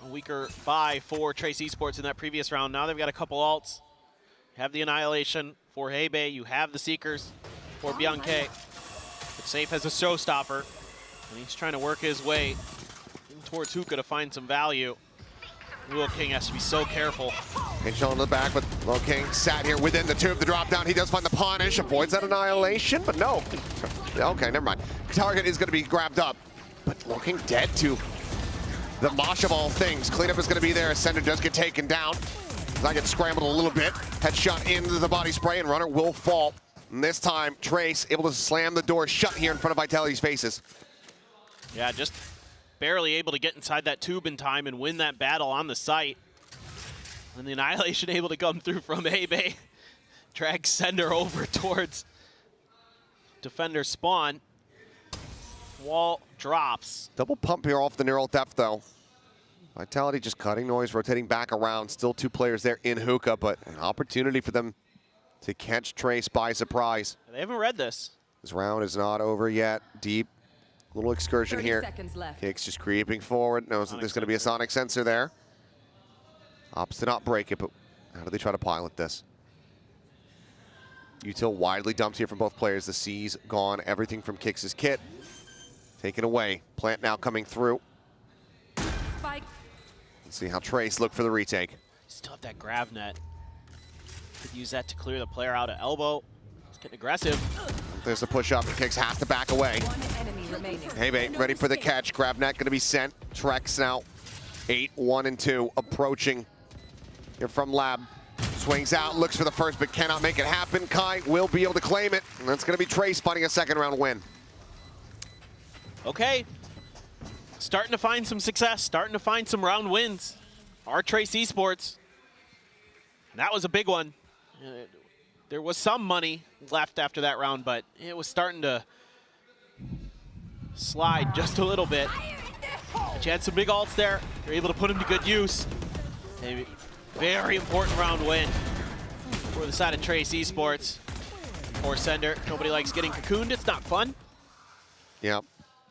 S7: a weaker buy for Trace Esports in that previous round. Now they've got a couple ults. You have the Annihilation for Hebe. You have the Seekers for Bianche. But Safe has a showstopper, and he's trying to work his way in towards hookah to find some value. Lil King has to be so careful.
S1: Paint shell in the back, but Lil King sat here within the tube. The drop down, he does find the punish, avoids that Annihilation, but no. Okay, never mind. Target is going to be grabbed up, but Lil King dead to the Mosh of all things. Cleanup is going to be there. Ascender does get taken down. I get scrambled a little bit. Headshot into the body spray, and Runner will fall. And this time, Trace able to slam the door shut here in front of Vitality's faces.
S7: Yeah, just barely able to get inside that tube in time and win that battle on the site. And the Annihilation able to come through from Hebe. Drags Sender over towards defender spawn. Wall drops.
S1: Double pump here off the neural depth, though. Vitality just cutting noise, rotating back around. Still 2 players there in hookah, but an opportunity for them to catch Trace by surprise.
S7: They haven't read this.
S1: This round is not over yet. Deep. Little excursion here. Kicks just creeping forward. Knows that there's going to be a sonic sensor there. Opts to not break it, but how do they try to pilot this? Util widely dumped here from both players. The C's gone. Everything from Kicks' kit taken away. Plant now coming through.
S9: Spike.
S1: Let's see how Trace look for the retake.
S7: Still have that grab net. Could use that to clear the player out at elbow. It's getting aggressive.
S1: There's the push up. Kicks has to back away. Hebe ready for the catch. Grab net going to be sent. Trex now 8-1-2 approaching here from Lab. Swings out, looks for the first, but cannot make it happen. Kai will be able to claim it, and that's going to be Trace finding a second round win.
S7: Okay. Starting to find some success, starting to find some round wins. Our Trace Esports. That was a big one. There was some money left after that round, but it was starting to slide just a little bit. But you had some big ults there. You're able to put them to good use. A very important round win for the side of Trace Esports. Or Sender. Nobody likes getting cocooned. It's not fun.
S1: Yep.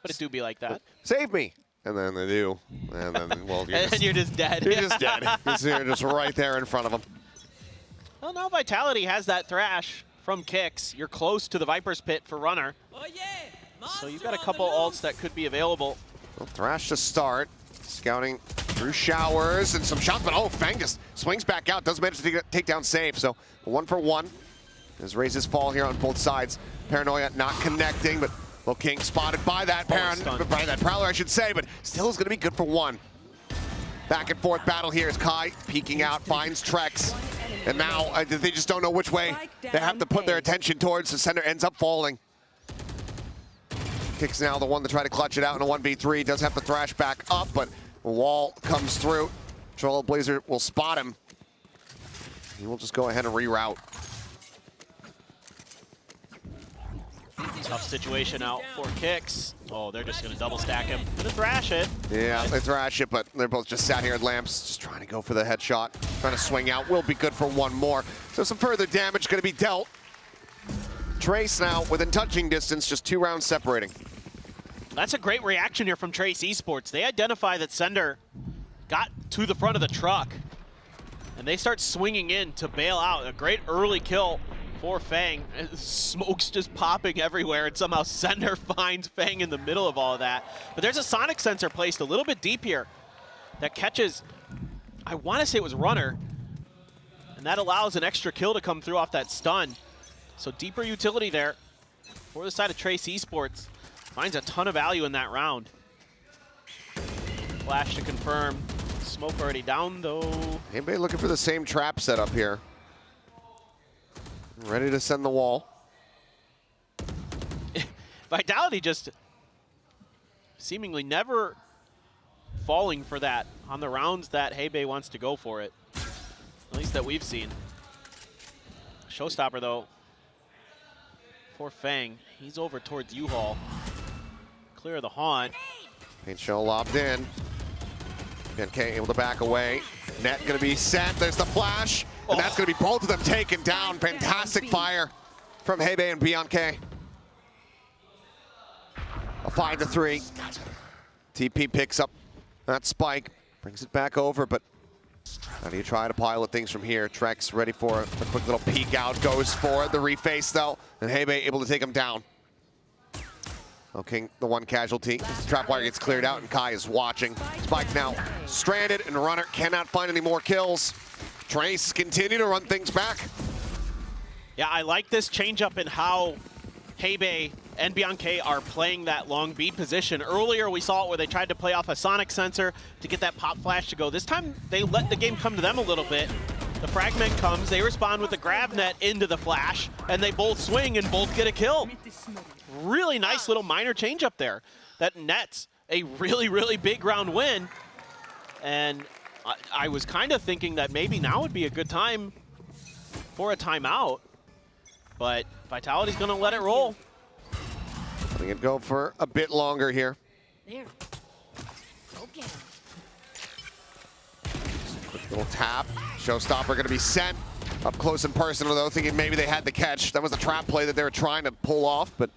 S7: But it do be like that.
S1: Save me. And then they do. And then, well,
S7: you're just dead.
S1: You're just dead. You're just right there in front of them.
S7: Well, now Vitality has that Thrash from Kicks. You're close to the Viper's Pit for Runner. So you've got a couple ults that could be available.
S1: Well, Thrash to start. Scouting through showers and some shots, but oh, Fang just swings back out. Does manage to take down Safe, so 1 for 1. As raises fall here on both sides. Paranoia not connecting, but Lil King spotted by that Prowler, I should say, but still is going to be good for 1. Back and forth battle here as Kai peeking out, finds Trex. And now they just don't know which way they have to put their attention towards. The Sender ends up falling. Kicks now the one to try to clutch it out in a 1v3. Does have to Thrash back up, but Wall comes through. Trailblazer will spot him. He will just go ahead and reroute.
S7: Tough situation out for Kicks. Oh, they're just going to double stack him. Gonna thrash it.
S1: Yeah, they thrash it, but they're both just sat here at lamps, just trying to go for the headshot. Trying to swing out. Will be good for 1 more. So some further damage going to be dealt. Trace now within touching distance, just 2 rounds separating.
S7: That's a great reaction here from Trace Esports. They identify that Sender got to the front of the truck, and they start swinging in to bail out. A great early kill for Fang. Smoke's just popping everywhere, and somehow Sender finds Fang in the middle of all of that. But there's a sonic sensor placed a little bit deep here that catches, I want to say it was Runner, And that allows an extra kill to come through off that stun. So deeper utility there for the side of Trace Esports. Finds a ton of value in that round. Flash to confirm. Smoke already down though.
S1: Anybody looking for the same trap setup here? Ready to send the wall.
S7: Vitality just seemingly never falling for that on the rounds that Hebei wants to go for it. At least that we've seen. Showstopper though, for Fang. He's over towards U-Haul. Clear the haunt.
S1: Paint shell lobbed in. BNK able to back away. Net gonna be sent. There's the flash. And that's gonna be both of them taken down. Fantastic fire from Hebei and BNK. A 5-3. TP picks up that spike, brings it back over, but how do you try to pilot things from here? Trex ready for a quick little peek out, goes for the reface though, and Hebei able to take him down. Okay, the one casualty. The trapwire gets cleared out and Kai is watching. Spike now stranded and Runner cannot find any more kills. Trace continue to run things back.
S7: Yeah, I like this changeup in how Hebei and BNK are playing that long B position. Earlier we saw it where they tried to play off a sonic sensor to get that pop flash to go. This time they let the game come to them a little bit. The fragment comes, they respond with the grab net into the flash, and they both swing and both get a kill. Really nice little minor changeup there. That nets a really, really big round win. And I was kind of thinking that maybe now would be a good time for a timeout, but Vitality's gonna let it roll.
S1: Letting it go for a bit longer here.
S13: There. Okay.
S1: Quick little tap. Showstopper gonna be sent up close and personal though, thinking maybe they had the catch. That was a trap play that they were trying to pull off, but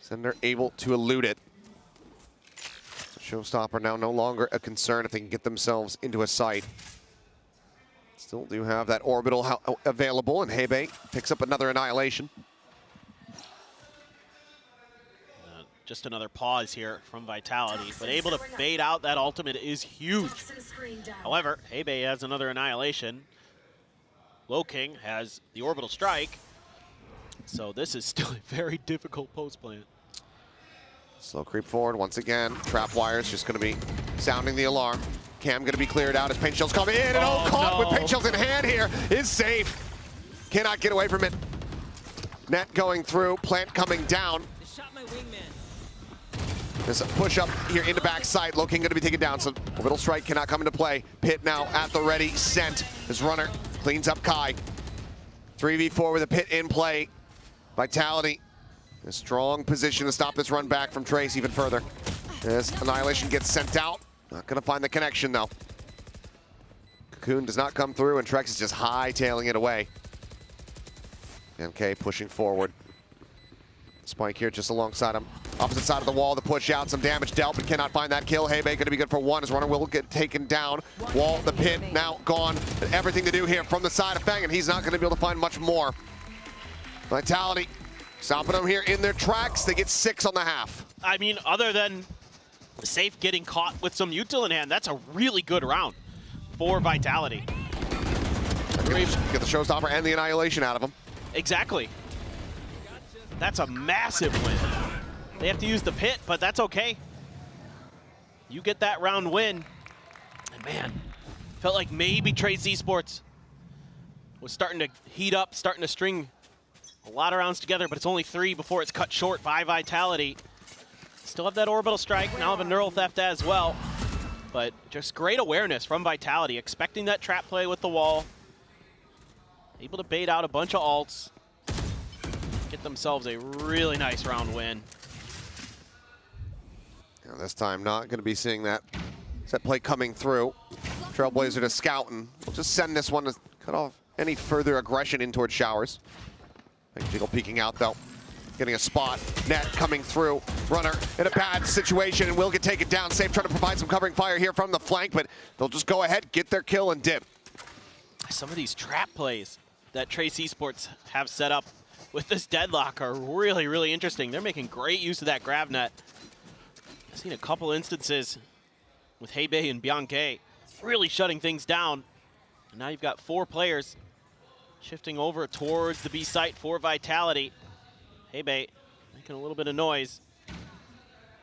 S1: Sender able to elude it. So Showstopper now no longer a concern if they can get themselves into a site. Still do have that orbital available, and Hebei picks up another annihilation.
S7: Just another pause here from Vitality, but able to bait out that ultimate is huge. However, Hebei has another annihilation. Low King has the orbital strike, so this is still a very difficult post plant.
S1: Slow creep forward once again. Trap wire's just going to be sounding the alarm. Cam going to be cleared out as paint shells come in, and caught with paint shells in hand here is safe. Cannot get away from it. Net going through, plant coming down. There's a push up here into backside. Low King going to be taken down, so orbital strike cannot come into play. Pit now at the ready, sent. His Runner cleans up Kai. 3v4 with a Pit in play. Vitality in a strong position to stop this run back from Trace even further. As Annihilation gets sent out. Not going to find the connection though. Cocoon does not come through, and Trex is just hightailing it away. MK pushing forward. Spike here just alongside him. Opposite side of the wall, the push out, some damage dealt, but cannot find that kill. Hebei going to be good for one. His Runner will get taken down. Wall, the Pit now gone. Everything to do here from the side of Fang, and he's not going to be able to find much more. Vitality stopping them here in their tracks. They get 6 on the half.
S7: I mean, other than Safe getting caught with some util in hand, that's a really good round for Vitality.
S1: Get the Showstopper and the Annihilation out of him.
S7: Exactly. That's a massive win. They have to use the Pit, but that's okay. You get that round win. And man, felt like maybe Trace Esports was starting to heat up, starting to string a lot of rounds together, but it's only 3 before it's cut short by Vitality. Still have that orbital strike, now have a neural theft as well. But just great awareness from Vitality, expecting that trap play with the wall. Able to bait out a bunch of ults. Get themselves a really nice round win.
S1: Now this time not going to be seeing that set play coming through. Trailblazer to scouting. We'll just send this one to cut off any further aggression in towards Showers. Jiggle peeking out though. Getting a spot. Net coming through. Runner in a bad situation and will get taken down. Safe trying to provide some covering fire here from the flank, but they'll just go ahead, get their kill and dip.
S7: Some of these trap plays that Trace Esports have set up with this deadlock are really, really interesting. They're making great use of that grab net. I've seen a couple instances with Hebei and Bianche really shutting things down. And now you've got 4 players shifting over towards the B site for Vitality. Hebe making a little bit of noise.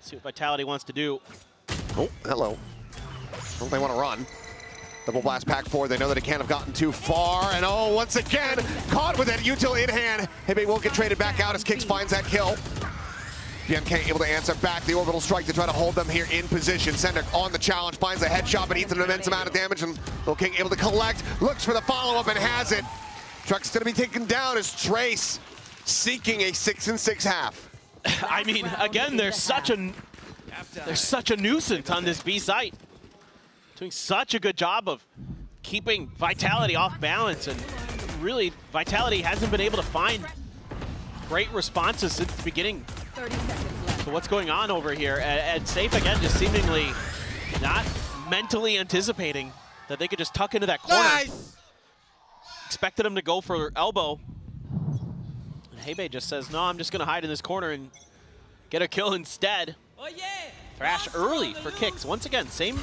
S7: See what Vitality wants to do.
S1: Oh, hello. Well, they want to run. Double blast pack 4. They know that it can't have gotten too far. And oh, once again, caught with that util in hand. Hebe will get traded back out as Kicks finds that kill. BMK able to answer back the orbital strike to try to hold them here in position. Sender on the challenge, finds a headshot, but eats an immense amount of damage. And Lil King able to collect, looks for the follow-up and has it. Truck's gonna be taken down as Trace seeking a 6-6 half.
S7: I mean, again, there's such a nuisance on this B site. Doing such a good job of keeping Vitality off balance, and really, Vitality hasn't been able to find great responses since the beginning.
S13: 30 seconds left.
S7: So what's going on over here? And Safe again, just seemingly not mentally anticipating that they could just tuck into that corner. Nice. Expected him to go for elbow. And Hebe just says, no, I'm just gonna hide in this corner and get a kill instead.
S13: Oh, yeah.
S7: Thrash early for Kicks. Once again, same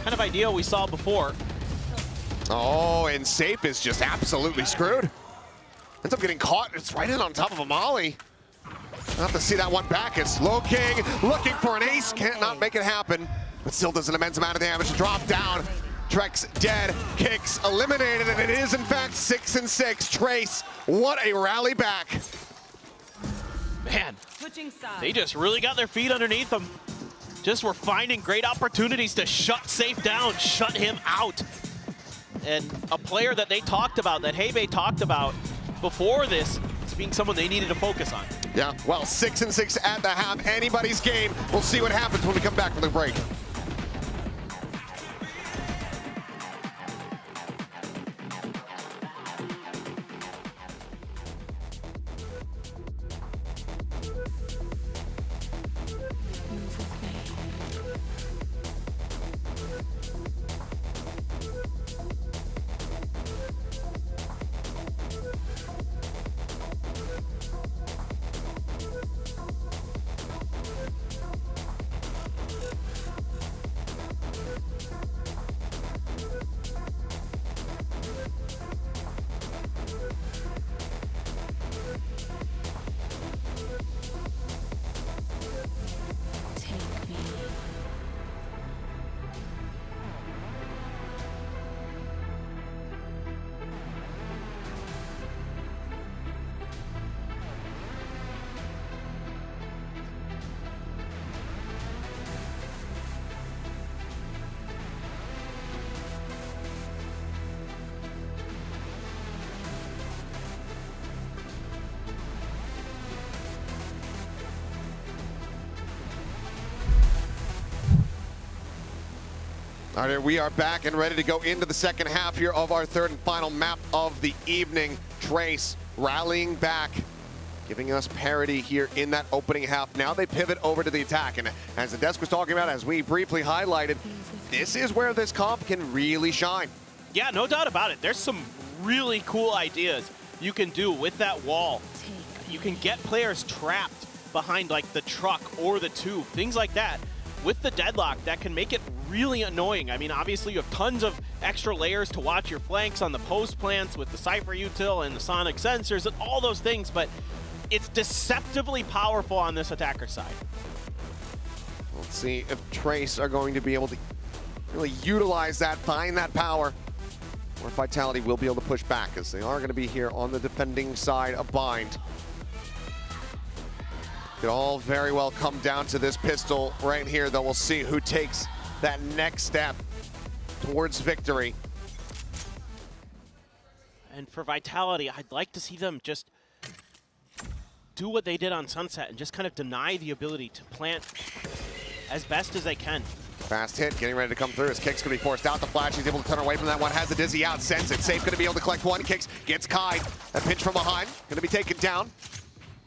S7: kind of idea we saw before.
S1: Oh, and Safe is just absolutely screwed. Ends up getting caught. It's right in on top of a molly. I'll have to see that one back. It's Lil King looking for an ace. Can't not make it happen, but still does an immense amount of damage. Drop down. Trex dead. Kicks eliminated, and it is in fact 6-6. Trace, what a rally back.
S7: Man, they just really got their feet underneath them. Just were finding great opportunities to shut Safe down, shut him out. And a player that they talked about, that Hebe talked about before this, as being someone they needed to focus on.
S1: Yeah, well, 6-6 at the half. Anybody's game. We'll see what happens when we come back from the break. All right, we are back and ready to go into the second half here of our third and final map of the evening. Trace rallying back, giving us parity here in that opening half. Now they pivot over to the attack, and as the desk was talking about, as we briefly highlighted, this is where this comp can really shine.
S7: Yeah, no doubt about it. There's some really cool ideas you can do with that wall. You can get players trapped behind like the truck or the tube, things like that. With the deadlock, that can make it really annoying. I mean, obviously you have tons of extra layers to watch your flanks on the post plants with the Cypher util and the sonic sensors and all those things, but it's deceptively powerful on this attacker side.
S1: Let's see if Trace are going to be able to really utilize that, find that power, or if Vitality will be able to push back, as they are going to be here on the defending side of Bind. It all very well come down to this pistol right here, though. We'll see who takes that next step towards victory.
S7: And for Vitality, I'd like to see them just do what they did on Sunset and just kind of deny the ability to plant as best as they can.
S1: Fast hit, getting ready to come through. His Kick's going to be forced out the flash. He's able to turn away from that one. Has a dizzy out, sends it. Safe going to be able to collect one. Kicks, gets Kai. A pinch from behind, going to be taken down.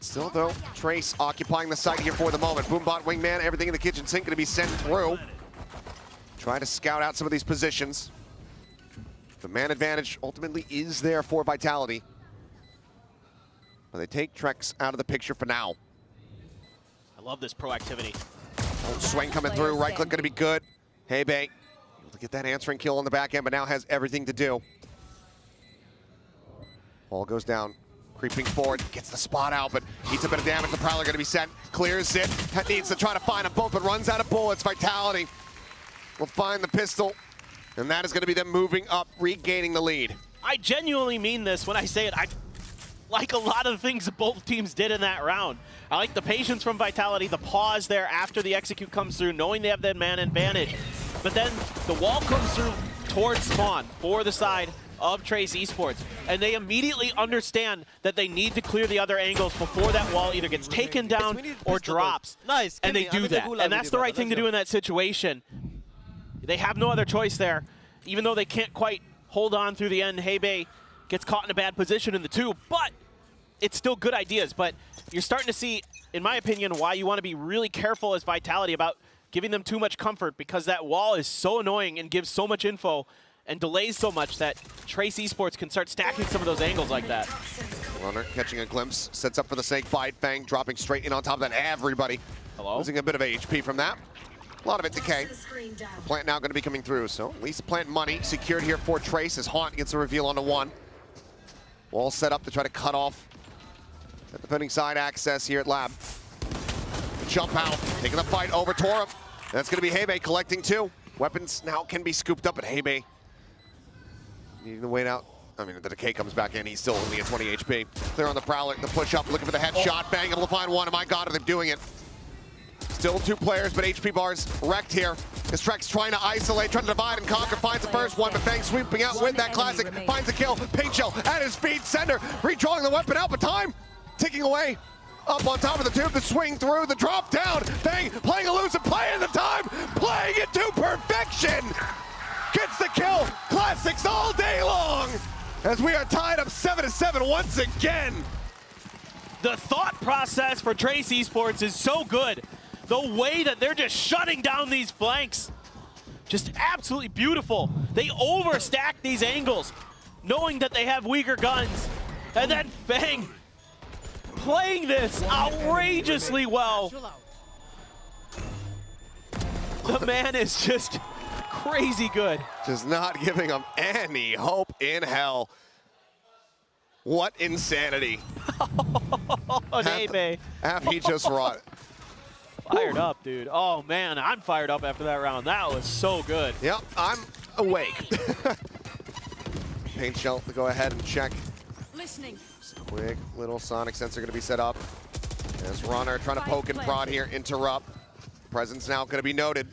S1: Still, though, Trace occupying the site here for the moment. Boombot, Wingman, everything in the kitchen sink going to be sent through. Trying to scout out some of these positions. The man advantage ultimately is there for Vitality. But they take Trex out of the picture for now.
S7: I love this proactivity.
S1: Old swing coming through, right click going to be good. Hebe able to get that answering kill on the back end, but now has everything to do. Ball goes down. Creeping forward, gets the spot out, but eats a bit of damage. The Prowler gonna be sent, clears it, needs to try to find a bolt, but runs out of bullets. Vitality will find the pistol, and that is gonna be them moving up, regaining the lead.
S7: I genuinely mean this when I say it. I like a lot of the things that both teams did in that round. I like the patience from Vitality, the pause there after the execute comes through, knowing they have that man advantage. But then the wall comes through towards spawn for the side of Trace Esports, and they immediately understand that they need to clear the other angles before that wall either gets taken down or drops.
S14: Nice.
S7: And they do that, and that's the right thing to do in that situation. They have no other choice there, even though they can't quite hold on through the end. Hebei gets caught in a bad position in the 2, but it's still good ideas. But you're starting to see, in my opinion, why you want to be really careful as Vitality about giving them too much comfort, because that wall is so annoying and gives so much info and delays so much that Trace Esports can start stacking some of those angles like that.
S1: Runner catching a glimpse, sets up for the snake bite. Fang dropping straight in on top of that. Everybody losing a bit of HP from that. A lot of it decay. Plant now going to be coming through, so at least plant money secured here for Trace as Haunt gets a reveal onto 1. Wall set up to try to cut off the defending side access here at Lab. Jump out, taking the fight over Torum. That's going to be Hebei collecting 2. Weapons now can be scooped up at Hebei. Needing to wait out. I mean, the decay comes back in. He's still only at 20 HP. Clear on the Prowler, the push up, looking for the headshot. Bang, able to find 1. Oh my God, are they doing it? Still 2 players, but HP bars wrecked here. As Trex trying to isolate, trying to divide and conquer, finds the first one, but Fang sweeping out with that classic, finds a kill. Paint Shell at his feet, Sender redrawing the weapon out, but time ticking away. Up on top of the tube, the swing through, the drop down. Fang playing elusive, playing the time, playing it to perfection. Gets the kill, classics all day long. As we are tied up 7-7 once again.
S7: The thought process for Trace Esports is so good. The way that they're just shutting down these flanks, just absolutely beautiful. They overstack these angles, knowing that they have weaker guns. And then Fang playing this outrageously well. The man is just crazy good.
S1: Just not giving them any hope in hell. What insanity. Half he just wrought.
S7: Fired up, dude. Oh, man, I'm fired up after that round. That was so good.
S1: Yep, I'm awake. Paint Shell to go ahead and check.
S13: Listening.
S1: Quick little sonic sensor going to be set up. As Runner trying to poke and prod here, interrupt. Presence now going to be noted.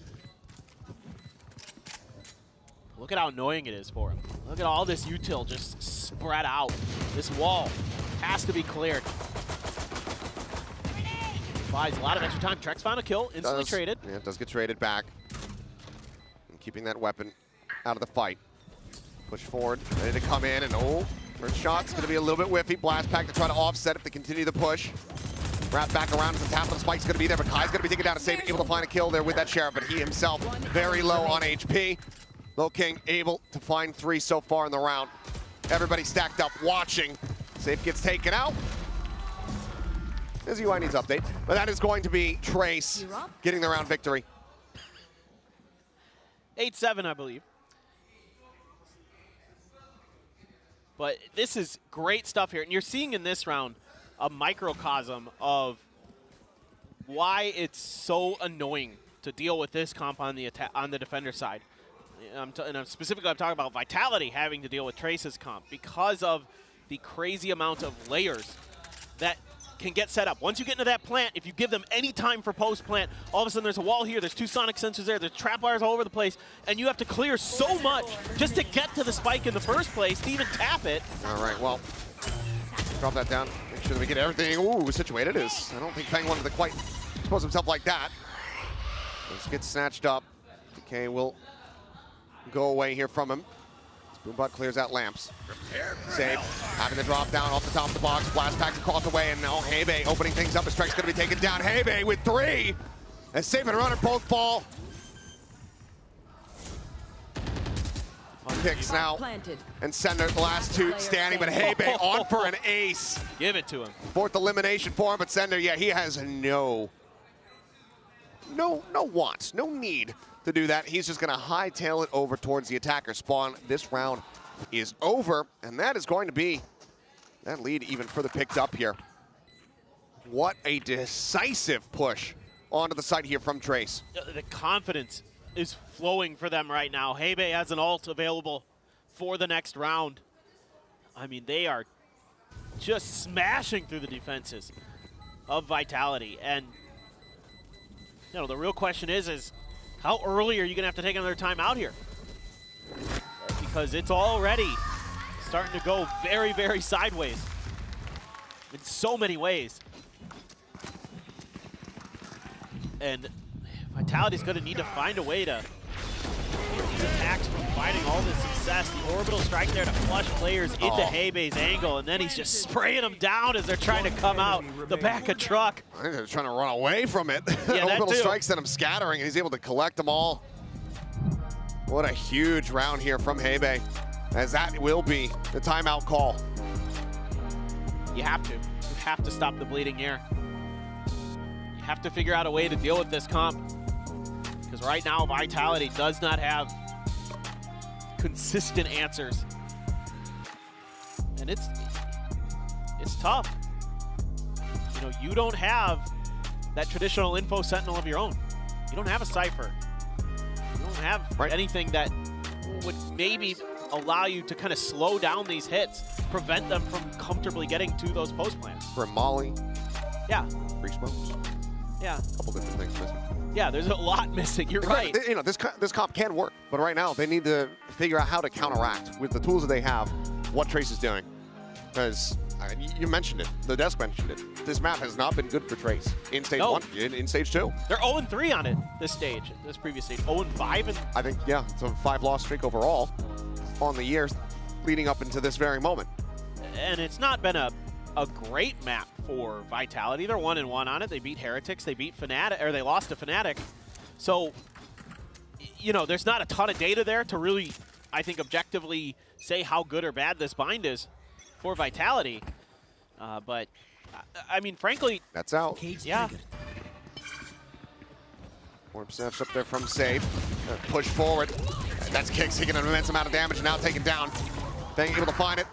S7: Look at how annoying it is for him. Look at all this util just spread out. This wall has to be cleared. Buys a lot of extra time. Trex found a kill, instantly traded.
S1: Yeah, it does get traded back. And keeping that weapon out of the fight. Push forward, ready to come in, and first shot's going to be a little bit whiffy. Blast pack to try to offset if they continue the push. Wrap back around as the tap on the spike's going to be there, but Kai's going to be taken down to save, able to find a kill there with that Sheriff, but he himself very low on HP. Lil King able to find 3 so far in the round. Everybody stacked up watching. Safe gets taken out. His UI needs update, but that is going to be Trace getting the round victory.
S7: 8-7, I believe. But this is great stuff here. And you're seeing in this round a microcosm of why it's so annoying to deal with this comp on the defender side. And I'm specifically talking about Vitality having to deal with Trace's comp because of the crazy amount of layers that can get set up. Once you get into that plant, if you give them any time for post-plant, all of a sudden there's a wall here, there's 2 sonic sensors there, there's trap wires all over the place, and you have to clear so much just to get to the spike in the first place to even tap it.
S1: All right, well, drop that down. Make sure that we get everything situated. I don't think Fang wanted to quite expose himself like that. Let's get snatched up. DK will go away here from him. Boombot clears out lamps. Save. Having the drop down off the top of the box. Blast pack across the way, and now Hebei opening things up. His strike's going to be taken down. Hebei with 3. And Safe and Runner both fall. Picks now. And Sender, the last 2 standing, but Hebei on for an ace.
S7: Give it to him.
S1: 4th elimination for him, but Sender, yeah, he has no wants, no need to do that. He's just going to hightail it over towards the attacker spawn. This round is over, and that is going to be that lead even further picked up here. What a decisive push onto the side here from Trace.
S7: The confidence is flowing for them right now. Hebei has an ult available for the next round. I mean, they are just smashing through the defenses of Vitality. And, you know, the real question is how early are you going to have to take another time out here? Because it's already starting to go very, very sideways in so many ways. And Vitality's going to need to find a way to keep these attacks from fighting all this success. The orbital strike there to flush players into Hebei's angle, and then he's just spraying them down as they're trying to come out the back of truck.
S1: I think they're trying to run away from it.
S7: Yeah,
S1: orbital strikes send him scattering, and he's able to collect them all. What a huge round here from Hebei, as that will be the timeout call.
S7: You have to. You have to stop the bleeding here. You have to figure out a way to deal with this comp. Because right now, Vitality does not have consistent answers. And it's tough. You know, you don't have that traditional info sentinel of your own. You don't have a Cypher. You don't have anything that would maybe allow you to kind of slow down these hits, prevent them from comfortably getting to those post plants.
S1: For Molly.
S7: Yeah.
S1: Free smokes.
S7: Yeah.
S1: A couple different things missing.
S7: Yeah, there's a lot missing. You're right.
S1: You know, this comp can work, but right now they need to figure out how to counteract with the tools that they have what Trace is doing. Because you mentioned it, the desk mentioned it. This map has not been good for Trace in stage 1, in stage 2.
S7: They're 0-3 on it this stage, this previous stage. 0-5. And
S1: I think, yeah, it's a 5-loss streak overall on the year leading up into this very moment.
S7: And it's not been a great map for Vitality. They're 1-1 on it. They beat Heretics, they beat Fnatic, or they lost to Fnatic. So, you know, there's not a ton of data there to really, I think, objectively say how good or bad this bind is for Vitality. But, I mean, frankly...
S1: That's out.
S7: Yeah.
S1: Warm snatched up there from Safe. Push forward. That's Kicks taking an immense amount of damage, now taken down. Fang able to find it.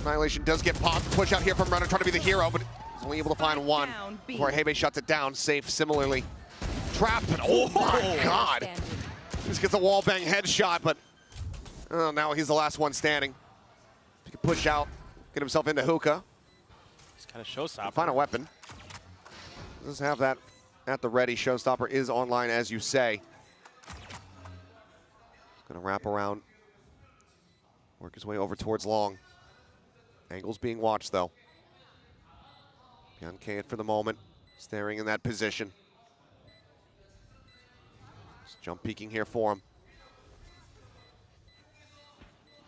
S1: Annihilation does get popped. Push out here from Runner, trying to be the hero, but he's only able to find one before Hebei shuts it down. Safe similarly. Trapped, but oh my god! Just gets a wall bang headshot, but now he's the last one standing. He can push out, get himself into hookah.
S7: He's kind of showstopper.
S1: Find a weapon. Does have that at the ready. Showstopper is online, as you say. He's gonna wrap around, work his way over towards Long. Angle's being watched, though. Beyond K for the moment, staring in that position. Just jump peeking here for him.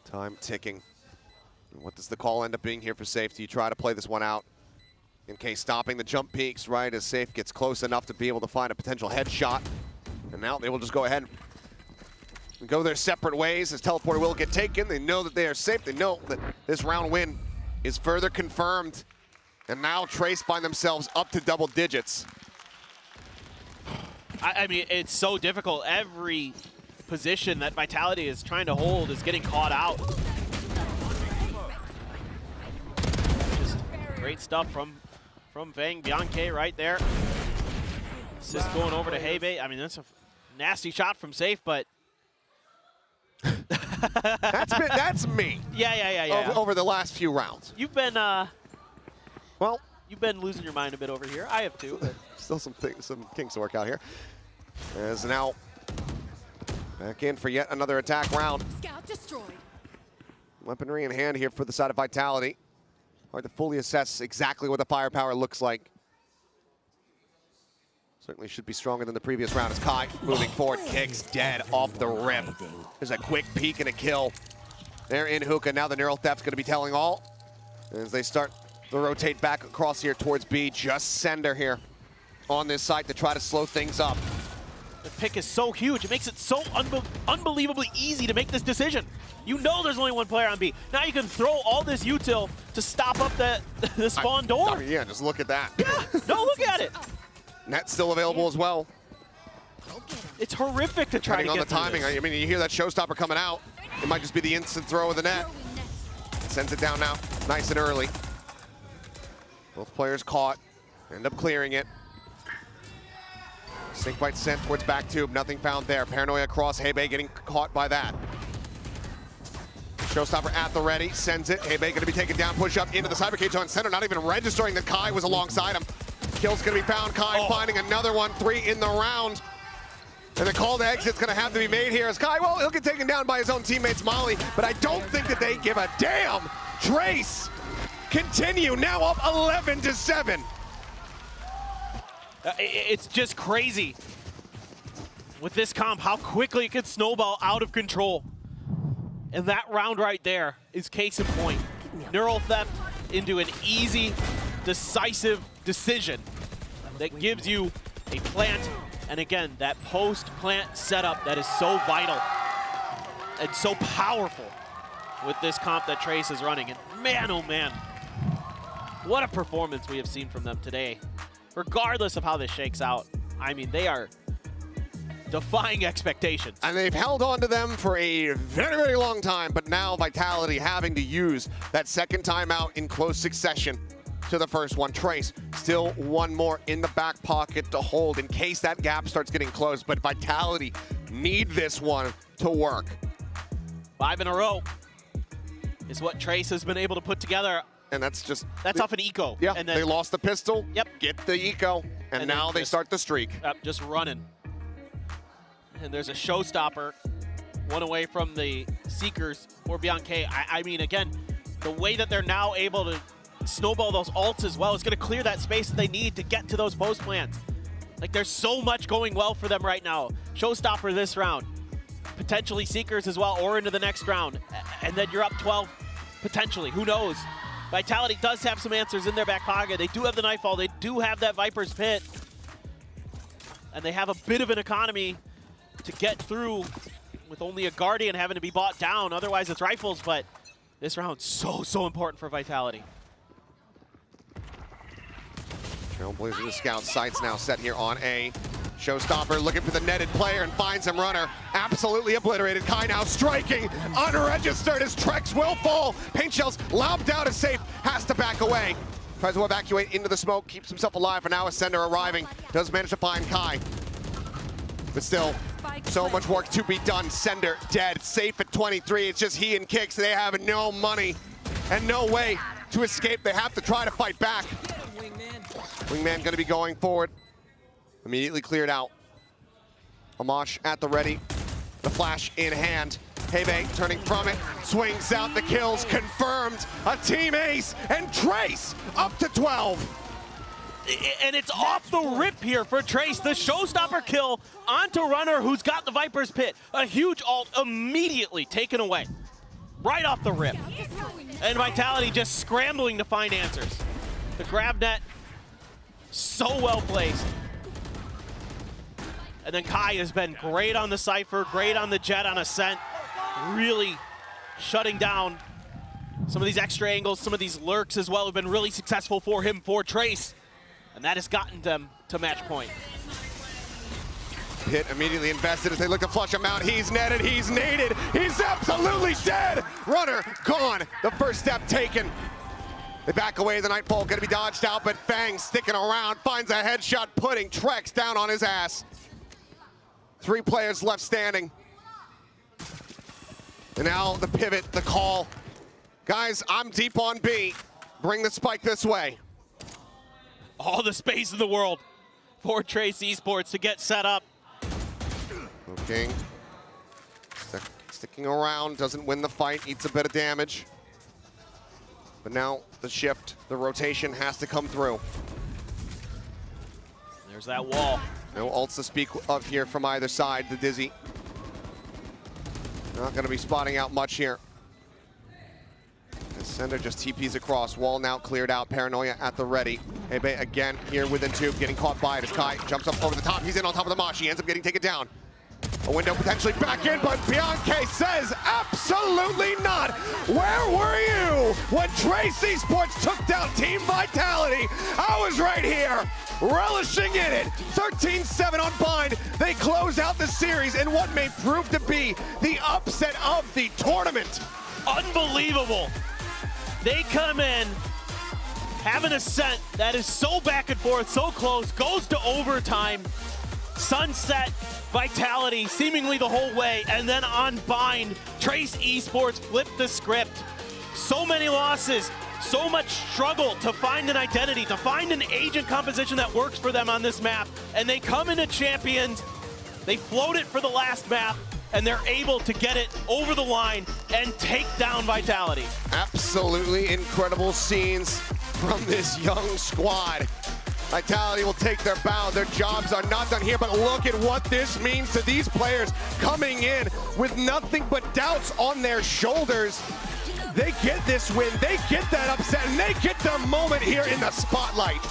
S1: Time ticking. What does the call end up being here for Safety? Try to play this one out. In case stopping the jump peaks right as Safe gets close enough to be able to find a potential headshot. And now they will just go ahead and go their separate ways as Teleporter will get taken. They know that they are safe. They know that this round win is further confirmed. And now Trace find themselves up to double digits.
S7: I mean, it's so difficult. Every position that Vitality is trying to hold is getting caught out. Just great stuff from Vang. Beyond K right there. Assist going over to Hebei. I mean, that's a nasty shot from Safe, but
S1: that's me.
S7: Yeah.
S1: Over the last few rounds.
S7: You've been you've been losing your mind a bit over here. I have too. But.
S1: Still some kinks to work out here. As now back in for yet another attack round.
S13: Scout destroyed.
S1: Weaponry in hand here for the side of Vitality. Hard to fully assess exactly what the firepower looks like. Certainly should be stronger than the previous round as Kai moving forward. Kicks dead off the rip. There's a quick peek and a kill. They're in hookah. Now the Neural Theft's going to be telling all as they start to rotate back across here towards B. Just Sender here on this side to try to slow things up.
S7: The pick is so huge. It makes it so unbelievably easy to make this decision. You know there's only one player on B. Now you can throw all this util to stop up the spawn door.
S1: I mean, yeah, just look at that.
S7: Yeah, no, look at it.
S1: Net's still available as well.
S7: It's horrific to try to get
S1: on the timing.
S7: This.
S1: I mean, you hear that showstopper coming out. It might just be the instant throw of the net. Sends it down now. nice and early. Both players caught, end up clearing it. Snake bite sent towards back tube, nothing found there. Paranoia across, Hebei getting caught by that. Showstopper at the ready, sends it. Hebei gonna be taken down, push up into the cyber cage on center, not even registering that Kai was alongside him. Kill's gonna be found, Kai finding another one, 3 in the round. And the call to exit's gonna have to be made here as Kai, well, he'll get taken down by his own teammates, Molly, but I don't think that they give a damn. Trace continue, now up 11-7.
S15: It's just crazy with this comp, how quickly it could snowball out of control. And that round right there is case in point. Neural theft into an easy, decisive decision that gives you a plant, and again, that post-plant setup that is so vital and so powerful with this comp that Trace is running. And man, oh man, what a performance we have seen from them today. Regardless of how this shakes out, I mean, they are defying expectations.
S1: And they've held on to them for a very, very long time, but now Vitality having to use that second timeout in close succession to the first one. Trace, still one more in the back pocket to hold in case that gap starts getting close, but Vitality need this one to work.
S15: 5 in a row is what Trace has been able to put together.
S1: And that's just...
S15: That's off an eco.
S1: Yeah,
S15: and then,
S1: they lost the pistol,
S15: yep.
S1: Get the eco, and now they start the streak.
S15: Just running. And there's a showstopper, one away from the Seekers for Bianca. I mean, again, the way that they're now able to snowball those ults as well is going to clear that space that they need to get to those post plants. Like, there's so much going well for them right now. Showstopper this round, potentially Seekers as well, or into the next round. And then you're up 12, potentially, who knows? Vitality does have some answers in their back pocket. They do have the Nightfall, they do have that Viper's Pit. And they have a bit of an economy to get through with only a Guardian having to be bought down. Otherwise, it's rifles, but this round's so important for Vitality.
S1: Trailblazer, the scout sights now set here on A. Showstopper looking for the netted player and finds him. Runner absolutely obliterated. Kai now striking, unregistered as Trex will fall. Paint shells lobbed out as safe, has to back away. Tries to evacuate into the smoke, keeps himself alive, and now Ascender arriving. Does manage to find Kai. But still, so much work to be done. Sender dead, safe at 23. It's just he and Kicks. They have no money and no way to escape. They have to try to fight back. Wingman gonna be going forward. Immediately cleared out. Amash at the ready. The flash in hand. Hebei turning from it, swings out the kills, confirmed. A team ace, and Trace up to 12.
S15: And it's off the rip here for Trace. The showstopper kill onto Runner, who's got the Viper's Pit. A huge ult immediately taken away. Right off the rip. And Vitality just scrambling to find answers. The grab net, so well placed. And then Kai has been great on the Cypher, great on the Jet on Ascent. Really shutting down some of these extra angles, some of these lurks as well have been really successful for him, for Trace. And that has gotten them to match point.
S1: Pit immediately invested as they look to flush him out. He's netted, he's naded, he's absolutely dead! Runner gone, the first step taken. They back away, the Nightfall gonna be dodged out, but Fang sticking around, finds a headshot, putting Trex down on his ass. 3 players left standing. And now the pivot, the call. Guys, I'm deep on B. Bring the spike this way.
S15: All the space in the world for Trace Esports to get set up.
S1: Okay. Sticking around, doesn't win the fight, eats a bit of damage. But now the shift, the rotation has to come through.
S15: There's that wall.
S1: No ults to speak of here from either side. The Dizzy not going to be spotting out much here. Ascender just TPs across. Wall now cleared out. Paranoia at the ready. Hebei again here within tube, getting caught by it as Kai jumps up over the top. He's in on top of the Mosh. He ends up getting taken down. A window potentially back in, but Bianca says absolutely not. Where were you when Trace Esports took down Team Vitality? I was right here, relishing in it. 13-7 on Bind. They close out the series in what may prove to be the upset of the tournament.
S15: Unbelievable. They come in, have an Ascent that is so back and forth, so close, goes to overtime. Sunset, Vitality seemingly the whole way, and then on Bind, Trace Esports flipped the script. So many losses, so much struggle to find an identity, to find an agent composition that works for them on this map, and they come into Champions, they float it for the last map, and they're able to get it over the line and take down Vitality.
S1: Absolutely incredible scenes from this young squad. Vitality will take their bow. Their jobs are not done here, but look at what this means to these players coming in with nothing but doubts on their shoulders. They get this win, they get that upset, and they get their moment here in the spotlight.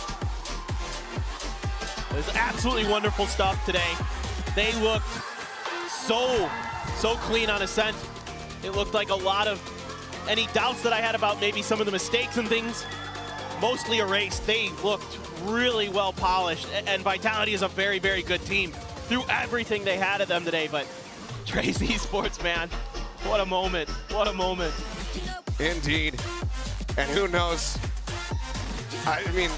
S15: It was absolutely wonderful stuff today. They looked so clean on Ascent. It looked like a lot of any doubts that I had about maybe some of the mistakes and things mostly erased. They looked really well polished, and Vitality is a very, very good team through everything they had of them today. But Trace Esports, man, what a moment, what a moment.
S1: Indeed, and who knows, I mean,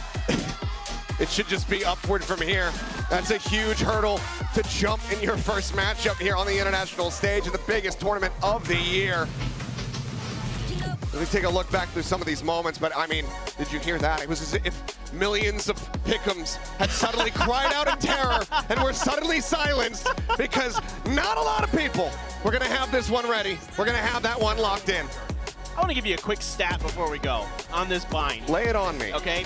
S1: it should just be upward from here. That's a huge hurdle to jump in your first matchup here on the international stage in the biggest tournament of the year. Let me take a look back through some of these moments, but I mean, did you hear that? It was as if millions of pick'ems had suddenly cried out in terror and were suddenly silenced because not a lot of people were gonna have this one ready. We're gonna have that one locked in.
S15: I want to give you a quick stat before we go on this bind.
S1: Lay it on me.
S15: Okay,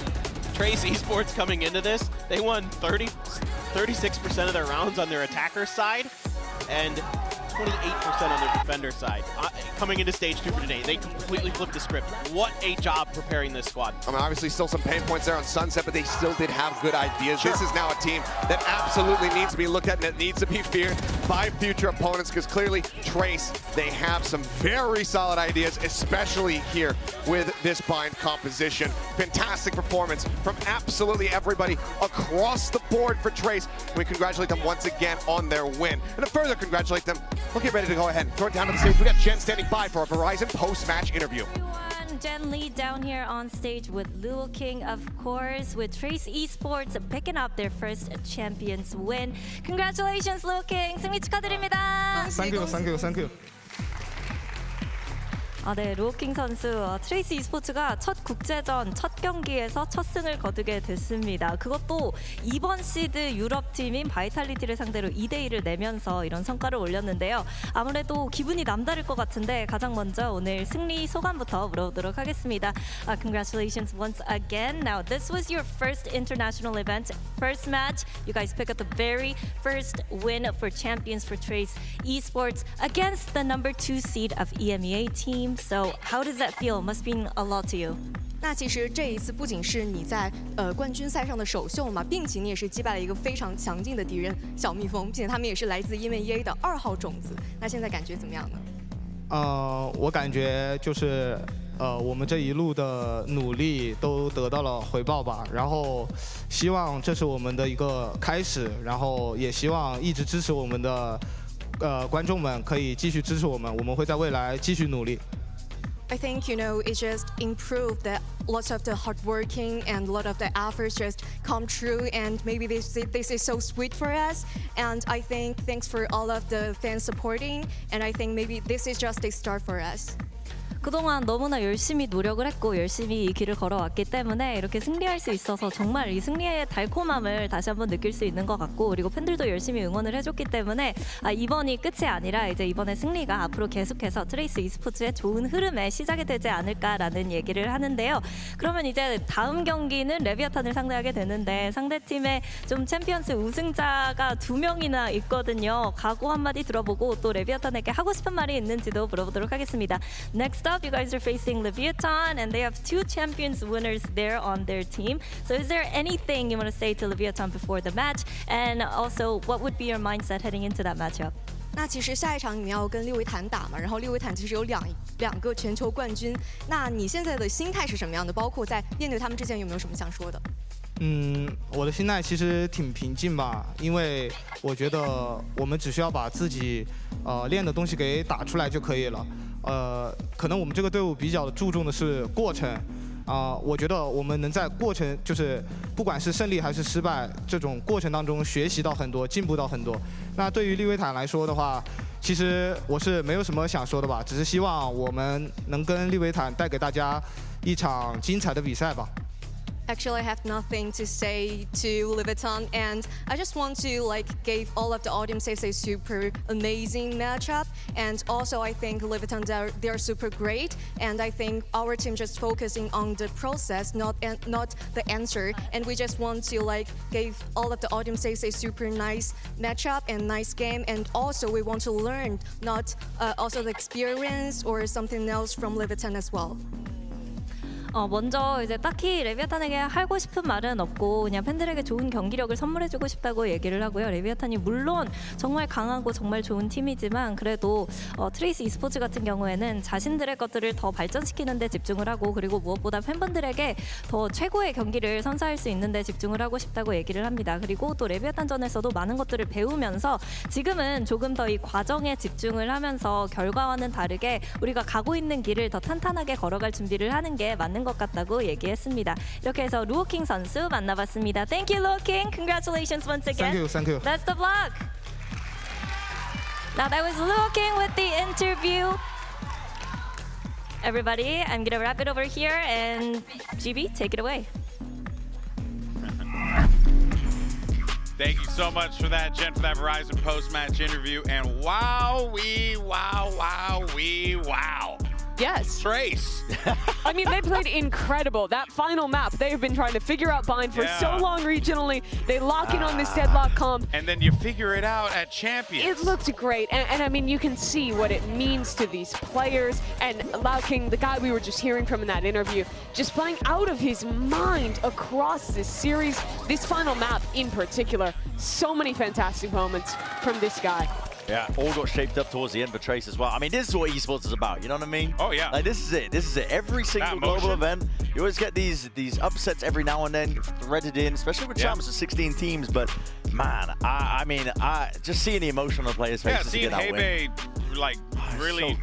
S15: Trace Esports coming into this, they won 36% of their rounds on their attacker side and 28% on their defender side. Coming into stage 2 for today, they completely flipped the script. What a job preparing this squad.
S1: I mean, obviously still some pain points there on Sunset, but they still did have good ideas. Sure. This is now a team that absolutely needs to be looked at and that needs to be feared by future opponents, because clearly Trace, they have some very solid ideas, especially here with this bind composition. Fantastic performance from absolutely everybody across the board for Trace. We congratulate them once again on their win. And to further congratulate them, we'll get ready to go ahead and throw it down to the stage. We got Jen standing by for a Verizon post-match interview.
S9: Jen Lee down here on stage with Luo King, of course, with Trace Esports picking up their first Champions win. Congratulations, Luo King. 승리 축하드립니다.
S24: Thank you, thank you, thank you.
S9: 네, 루오킹 선수, 트레이스 e스포츠가 첫 국제전 첫 경기에서 첫 승을 거두게 됐습니다. 그것도 2번 시드 유럽 팀인 바이탈리티를 상대로 2대1을 내면서 이런 성과를 올렸는데요. 아무래도 기분이 남다를 것 같은데 가장 먼저 오늘 승리 소감부터 물어보도록 하겠습니다. Congratulations once again. Now, this was your first international event, first match. You guys pick up the very first win for Champions for Trace Esports against the number 2 seed of EMEA team. So how does that feel? Must mean a lot to you.
S14: 那其实这一次不仅是你在冠军赛上的首秀嘛，并且你也是击败了一个非常强劲的敌人小蜜蜂，并且他们也是来自 EMEA 的2号种子。那现在感觉怎么样呢？
S24: 我感觉就是我们这一路的努力都得到了回报吧。然后希望这是我们的一个开始，然后也希望一直支持我们的观众们可以继续支持我们，我们会在未来继续努力。
S14: I think, it just improved that lots of the hard working and a lot of the efforts just come true, and maybe this is so sweet for us. And I think thanks for all of the fans supporting, and I think maybe this is just a start for us.
S9: 그동안 너무나 열심히 노력을 했고 열심히 이 길을 걸어왔기 때문에 이렇게 승리할 수 있어서 정말 이 승리의 달콤함을 다시 한번 느낄 수 있는 것 같고, 그리고 팬들도 열심히 응원을 해줬기 때문에 이번이 끝이 아니라 이제 이번에 승리가 앞으로 계속해서 트레이스 e스포츠의 좋은 흐름의 시작이 되지 않을까라는 얘기를 하는데요. 그러면 이제 다음 경기는 레비아탄을 상대하게 되는데 상대팀에 좀 챔피언스 우승자가 2명이나 있거든요. 각오 한마디 들어보고 또 레비아탄에게 하고 싶은 말이 있는지도 물어보도록 하겠습니다. Next up, you guys are facing Leviatán, and they have 2 champions winners there on their team. So is there anything you want to say to Leviatán before the match? And also, what would be your mindset heading into that matchup?
S14: 那其实下一场你要跟利维坦打嘛，然后利维坦其实有两个全球冠军。那你现在的心态是什么样的？包括在面对他们之前有没有什么想说的？
S24: 我的心态其实挺平静吧，因为我觉得我们只需要把自己练的东西给打出来就可以了。可能我们这个队伍比较注重的是过程。我觉得我们能在过程，就是不管是胜利还是失败，这种过程当中学习到很多，进步到很多。那对于利维坦来说的话，其实我是没有什么想说的吧，只是希望我们能跟利维坦带给大家一场精彩的比赛吧。
S14: Actually, I have nothing to say to Leviatán, and I just want to give all of the audiences a super amazing matchup. And also, I think Leviatán they're super great, and I think our team just focusing on the process, not the answer. And we just want to give all of the audiences a super nice matchup and nice game. And also, we want to learn not also the experience or something else from Leviatán as well.
S9: 먼저 이제 딱히 레비아탄에게 하고 싶은 말은 없고 그냥 팬들에게 좋은 경기력을 선물해주고 싶다고 얘기를 하고요. 레비아탄이 물론 정말 강하고 정말 좋은 팀이지만 그래도 트레이스 e스포츠 같은 경우에는 자신들의 것들을 더 발전시키는 데 집중을 하고 그리고 무엇보다 팬분들에게 더 최고의 경기를 선사할 수 있는 데 집중을 하고 싶다고 얘기를 합니다. 그리고 또 레비아탄전에서도 많은 것들을 배우면서 지금은 조금 더 이 과정에 집중을 하면서 결과와는 다르게 우리가 가고 있는 길을 더 탄탄하게 걸어갈 준비를 하는 게 맞는 것 같다고 얘기했습니다. 이렇게 해서 루오킹 선수 만나봤습니다. Thank you, 루오킹. Congratulations once again.
S24: Thank you.
S9: Best of luck. Now that was luoking with the interview. Everybody, I'm gonna wrap it over here, and GB, take it away.
S4: Thank you so much for that, Jen, for that Verizon post-match interview. And wow.
S6: Yes.
S4: Trace.
S6: I mean, they played incredible. That final map, they've been trying to figure out Bind for so long regionally. They lock in on this deadlock comp.
S4: And then you figure it out at Champions.
S6: It looked great. And I mean, you can see what it means to these players. And Lao King, the guy we were just hearing from in that interview, just playing out of his mind across this series. This final map in particular, so many fantastic moments from this guy.
S5: Yeah, all got shaped up towards the end for Trace as well. I mean, this is what esports is about, you know what I mean?
S4: Oh, yeah.
S5: Like, this is it. This is it. Every single global event, you always get these upsets every now and then threaded in, especially with champs of 16 teams. But, man, I mean, just seeing the emotion on the players' faces to get that win.
S4: Really,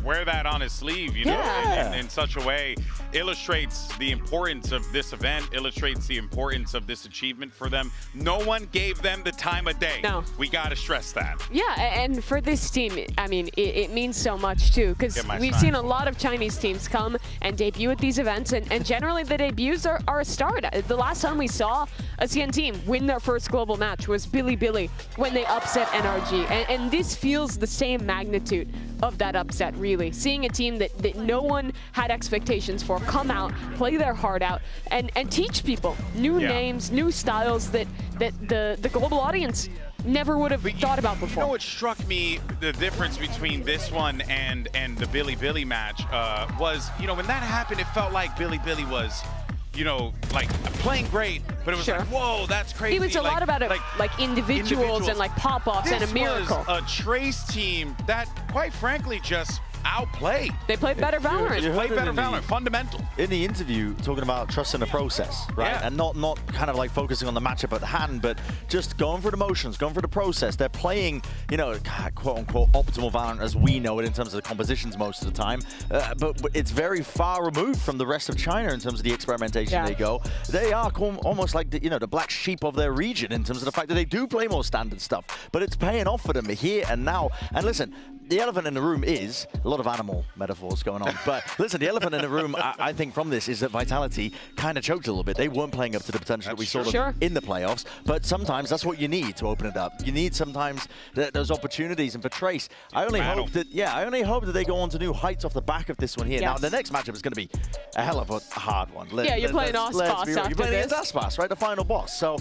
S4: wear that on his sleeve, you know, in such a way, illustrates the importance of this event, illustrates the importance of this achievement for them. No one gave them the time of day.
S6: No.
S4: We got to stress that.
S6: Yeah, and for this team, I mean, it means so much too, because we've seen a lot of Chinese teams come and debut at these events, and generally the debuts are a start. The last time we saw a CN team win their first global match was Billy when they upset NRG, and this feels the same magnitude of that upset, really. Seeing a team that no one had expectations for come out, play their heart out, and teach people new names, new styles that the global audience never would have thought about before.
S4: You know what struck me, the difference between this one and the Billy match was, you know, when that happened, it felt like Billy was, you know, playing great, but it was like, whoa, that's crazy.
S6: It was a lot about individuals and pop-offs and a miracle.
S4: This was a Trace team that, quite frankly, just outplayed.
S6: They played better VALORANT.
S5: You
S4: played better VALORANT, fundamental.
S5: In the interview, talking about trusting the process, right?
S4: Yeah.
S5: And not kind of focusing on the matchup at hand, but just going through the motions, going through the process. They're playing, you know, quote-unquote optimal VALORANT as we know it in terms of the compositions most of the time. But it's very far removed from the rest of China in terms of the experimentation they go. They are almost like the black sheep of their region in terms of the fact that they do play more standard stuff, but it's paying off for them here and now. And listen, the elephant in the room is a lot of animal metaphors going on. But listen, the elephant in the room, I think from this is that Vitality kind of choked a little bit. They weren't playing up to the potential that we saw them in the playoffs. But sometimes that's what you need to open it up. You need sometimes those opportunities. And for Trace, I only hope that they go on to new heights off the back of this one here. Now, the next matchup is going to be a hell of a hard one.
S6: You're playing Aspas
S5: You're playing against Aspas, right? The final boss. So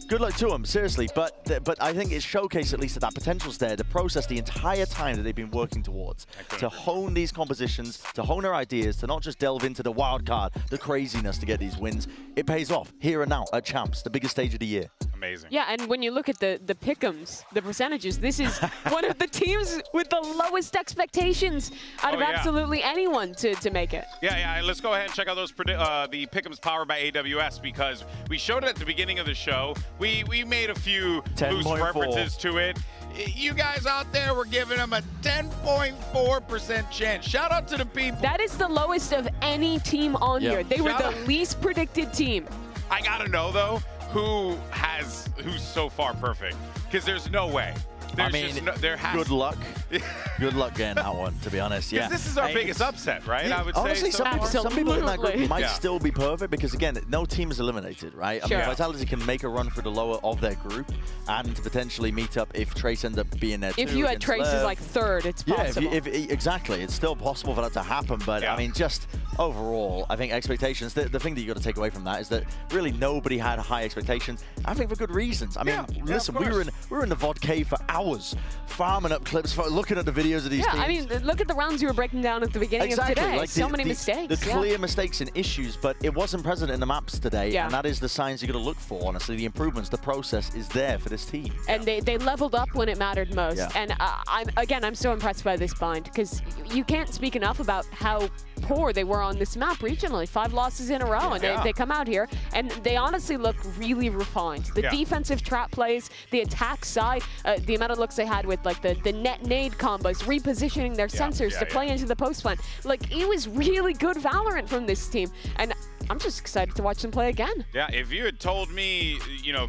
S5: good luck to them, seriously. But I think it's showcased at least that process there, the process the entire time that they've been working towards to hone these compositions, to hone their ideas, to not just delve into the wild card, the craziness to get these wins. It pays off here and now at Champs, the biggest stage of the year.
S4: Amazing.
S6: Yeah, and when you look at the pick'ems, the percentages, this is one of the teams with the lowest expectations out of absolutely anyone to make it.
S4: Yeah. Let's go ahead and check out those the pick'ems powered by AWS, because we showed it at the beginning of the show. We made a few loose references to it. You guys out there were giving them a 10.4% chance. Shout out to the people.
S6: That is the lowest of any team on here. They were the least predicted team.
S4: I gotta know though, who's so far perfect, because there's no way.
S5: I mean, good luck. Good luck getting that one, to be honest. Yeah,
S4: this is our biggest upset, right? I would
S5: honestly,
S4: say.
S5: Some people in that group might still be perfect because, again, no team is eliminated, right? I mean, Vitality can make a run for the lower of their group and potentially meet up if Trace ends up being there too.
S6: If you had Trace as like third, it's possible.
S5: Yeah, exactly. It's still possible for that to happen, but I mean, just overall, I think expectations, the thing that you got to take away from that is that really nobody had high expectations. I think for good reasons. I mean, listen, we were in the VOD cave for hours, farming up clips, looking at the videos of these teams.
S6: I mean, look at the rounds you were breaking down at the beginning of today.
S5: Like
S6: so many mistakes.
S5: The clear mistakes and issues, but it wasn't present in the maps today, and that is the signs you're going to look for, honestly. The improvements, the process is there for this team.
S6: And they leveled up when it mattered most. And I'm so impressed by this bind, because you can't speak enough about how poor they were on this map regionally. 5 losses in a row, and they come out here, and they honestly look really refined. The defensive trap plays, the attack side, the amount of looks they had with like the net nade combos, repositioning their sensors to play into the post plan. Like, it was really good Valorant from this team, and I'm just excited to watch them play again.
S4: Yeah, if you had told me, you know,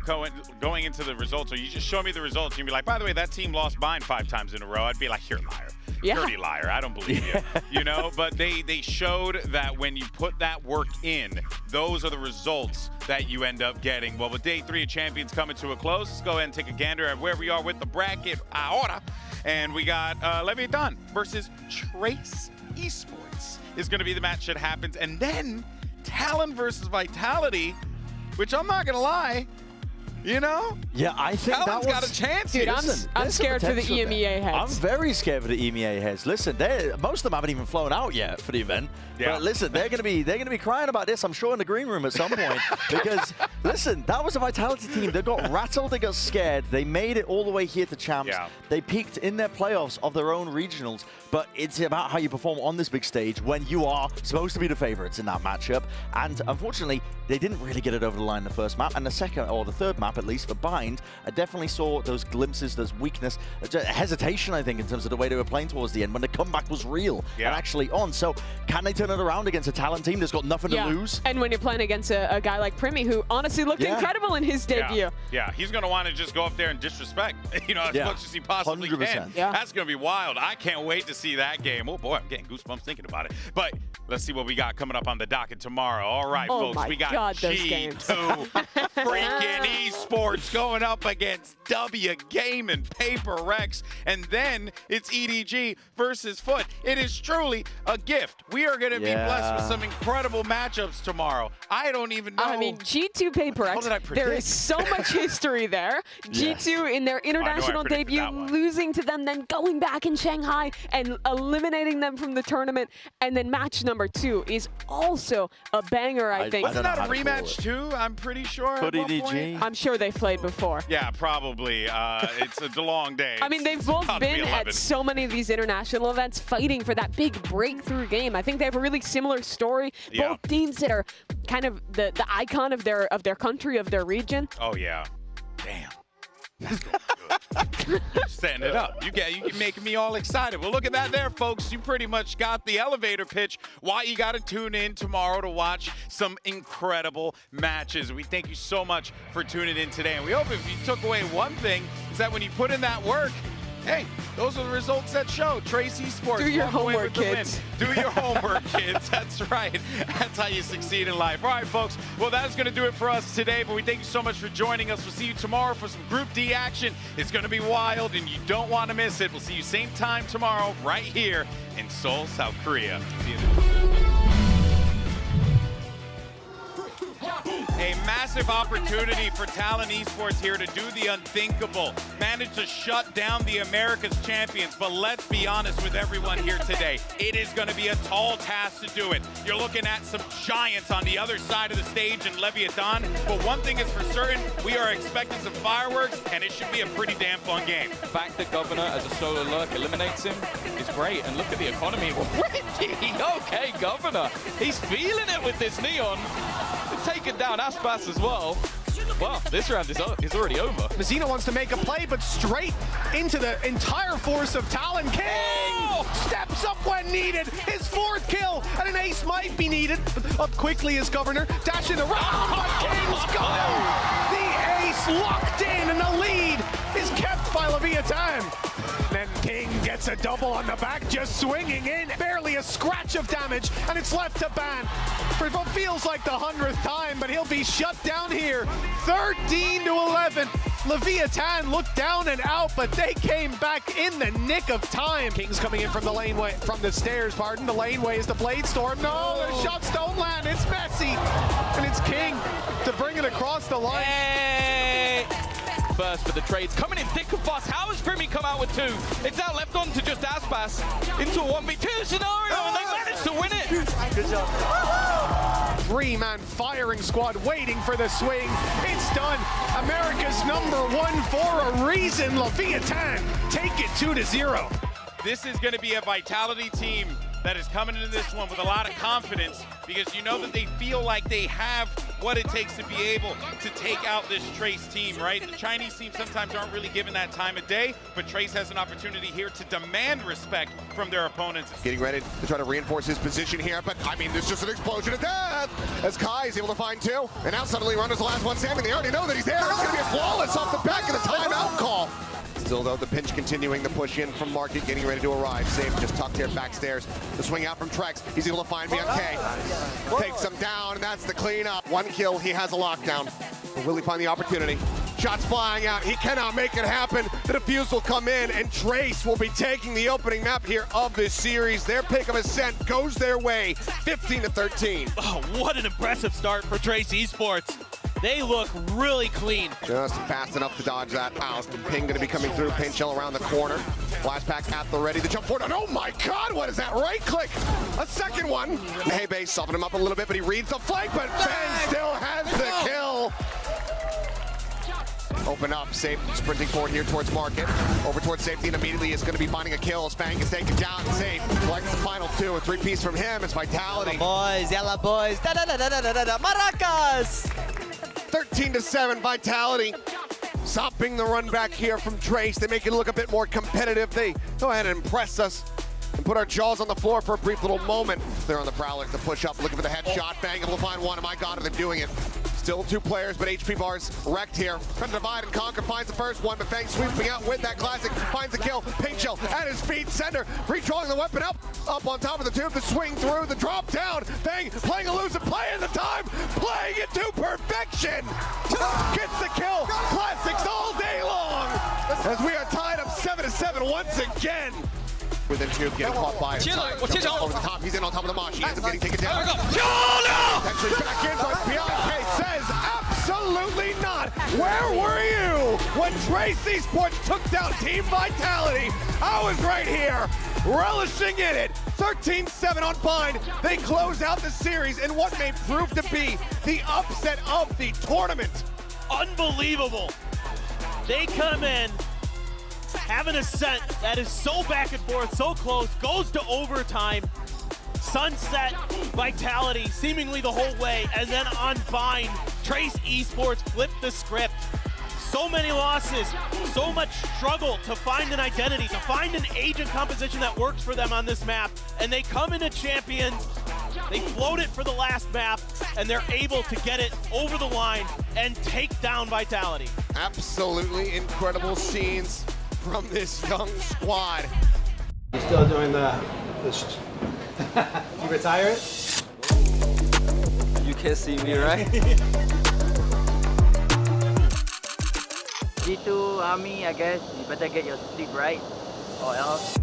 S4: going into the results, or you just show me the results, and you'd be like, by the way, that team lost bind 5 times in a row, I'd be like, you're a liar. Dirty liar, I don't believe you. You know, but they showed that when you put that work in, those are the results that you end up getting. Well, with day 3 of Champions coming to a close, let's go ahead and take a gander at where we are with the bracket ahora. And we got Leviatán versus Trace Esports is going to be the match that happens. And then Talon versus Vitality, which I'm not going to lie, you know?
S5: Yeah, I think
S4: Talon's got a chance.
S6: Dude, I'm scared for the EMEA heads.
S5: I'm very scared for the EMEA heads. Listen, most of them haven't even flown out yet for the event. But listen, they're gonna be crying about this, I'm sure, in the green room at some point. Because listen, that was a Vitality team. They got rattled, they got scared. They made it all the way here to champs. They peaked in their playoffs of their own regionals. But it's about how you perform on this big stage when you are supposed to be the favorites in that matchup. And unfortunately, they didn't really get it over the line in the first map. And the second, or the third map at least, for Bind, I definitely saw those glimpses, those weakness, hesitation, I think, in terms of the way they were playing towards the end when the comeback was real and actually on. So can they turn it around against a Talon team that's got nothing to lose?
S6: And when you're playing against a guy like Primi, who honestly looked incredible in his debut.
S4: Yeah, he's going to want to just go up there and disrespect, you know, as much as he possibly
S5: 100%.
S4: can. That's going to be wild. I can't wait to see that game. Oh, boy, I'm getting goosebumps thinking about it. But let's see what we got coming up on the docket tomorrow. All right, folks, we got G2 freaking Esports going up against W Game and Paper Rex. And then it's EDG versus Foot. It is truly a gift. We are going to be blessed with some incredible matchups tomorrow. I don't even know.
S6: I mean, G2 Paper Rex, there is so much history there. G2 in their international debut, losing to them, then going back in Shanghai and eliminating them from the tournament. And then match number 2 is also a banger, I think.
S4: Wasn't that a rematch too? I'm pretty sure.
S5: Could EDG?
S6: I'm sure they've played before.
S4: Yeah, probably. It's a long day.
S6: I mean, they've both been at so many of these international events fighting for that big breakthrough game. I think they have a really similar story. Both teams that are kind of the icon of their country, of their region.
S4: Oh, yeah. Damn. That's going good. Setting it up. You're making me all excited. Well, look at that there, folks. You pretty much got the elevator pitch. Why you got to tune in tomorrow to watch some incredible matches. We thank you so much for tuning in today. And we hope if you took away one thing is that when you put in that work, hey, those are the results that show. Trace Esports.
S6: Do your homework, kids.
S4: Do your homework, kids. That's right. That's how you succeed in life. All right, folks. Well, that's going to do it for us today, but we thank you so much for joining us. We'll see you tomorrow for some Group D action. It's going to be wild, and you don't want to miss it. We'll see you same time tomorrow right here in Seoul, South Korea. See you then. A massive massive opportunity for Talon Esports here to do the unthinkable, manage to shut down the America's champions. But let's be honest with everyone here today, it is going to be a tall task to do it. You're looking at some giants on the other side of the stage in Leviatán, but one thing is for certain, we are expecting some fireworks, and it should be a pretty damn fun game.
S11: The fact that Governor, as a solo lurk, eliminates him is great, and look at the economy already. Okay, Governor, he's feeling it with this Neon. Taking down Aspas as well. Well, this round is already over.
S17: Mazzino wants to make a play, but straight into the entire force of Talon. King steps up when needed. His fourth kill, and an ace might be needed. Up quickly is Governor, dashing around, but King's gone. The ace locked in, and the lead is kept by Leviatán. Then King gets a double on the back, just swinging in. Barely a scratch of damage, and it's left to ban for what feels like the 100th time, but he'll be shut down here. 13-11. Leviatán looked down and out, but they came back in the nick of time. King's coming in from the laneway, from the stairs, pardon. The laneway is the Blade Storm. No, their shots don't land. It's messy, and it's King to bring it across the line.
S11: Hey! First for the trades, coming in thick and fast. How has Primi come out with two? It's now left on to just Aspas into a 1v2 scenario, and they managed to win it.
S17: Good job. Three-man firing squad waiting for the swing. It's done. America's #1 for a reason. Leviatán take it 2-0.
S4: This is going to be a Vitality team that is coming into this one with a lot of confidence, because you know that they feel like they have what it takes to be able to take out this Trace team, right? The Chinese team sometimes aren't really given that time of day, but Trace has an opportunity here to demand respect from their opponents.
S1: Getting ready to try to reinforce his position here, but I mean, there's just an explosion of death as Kai is able to find two, and now suddenly Runner's the last one standing. They already know that he's there. It's going to be a flawless off the back of the timeout call. Still, though, the pinch continuing, the push in from Market, getting ready to arrive. Save just tucked here backstairs. The swing out from Trex. He's able to find me on K. Takes him down, and that's the cleanup. One kill, he has a lockdown. Will he find the opportunity? Shots flying out. He cannot make it happen. The defuse will come in, and Trace will be taking the opening map here of this series. Their pick of Ascent goes their way, 15-13.
S15: Oh, what an impressive start for Trace Esports. They look really clean.
S1: Just fast enough to dodge that out. Ping going to be coming through. Paint shell around the corner. Blast pack at the ready. The jump forward. And oh my God, what is that? Right click. A second one. Hey, base softened him up a little bit, but he reads the flank, but Ben still has the kill. Open up, safe, sprinting forward here towards Market. Over towards safety, and immediately is going to be finding a kill. Spang is taken down, safe. Collects the final two, a three-piece from him. It's Vitality.
S20: Boys, yalla boys, da-da-da-da-da-da-da, Maracas!
S1: 13-7, Vitality. Stopping the run back here from Trace. They make it look a bit more competitive. They go ahead and impress us and put our jaws on the floor for a brief little moment. They're on the Prowler to push up, looking for the headshot. Bang, able to find one. Oh my God, are they doing it? Still two players, but HP bars wrecked here. Trying to divide and conquer, finds the first one, but Fang sweeping out with that classic, finds the kill. Pink shell at his feet, Sender redrawing the weapon up on top of the tube, the swing through, the drop down. Fang playing elusive, playing the time, playing it to perfection. Gets the kill, classics all day long. As we are tied up 7-7 once again. Within tube, getting caught by it. Over the top, he's in on top of the mosh. He ends up getting taken down. Potentially back in, but PIK says absolutely not. Where were you when Trace Esports took down Team Vitality? I was right here, relishing in it. 13-7 on Bind. They close out the series in what may prove to be the upset of the tournament.
S15: Unbelievable. They come in, have an Ascent that is so back and forth, so close, goes to overtime, sunset, Vitality seemingly the whole way, and then on Bind, Trace Esports flipped the script. So many losses, so much struggle to find an identity, to find an agent composition that works for them on this map, and they come into Champions, they float it for the last map, and they're able to get it over the line and take down Vitality.
S1: Absolutely incredible scenes from this young squad.
S21: You still doing the you retire it?
S20: You can't see me, right?
S22: G2 Army, I guess you better get your sleep right, or else.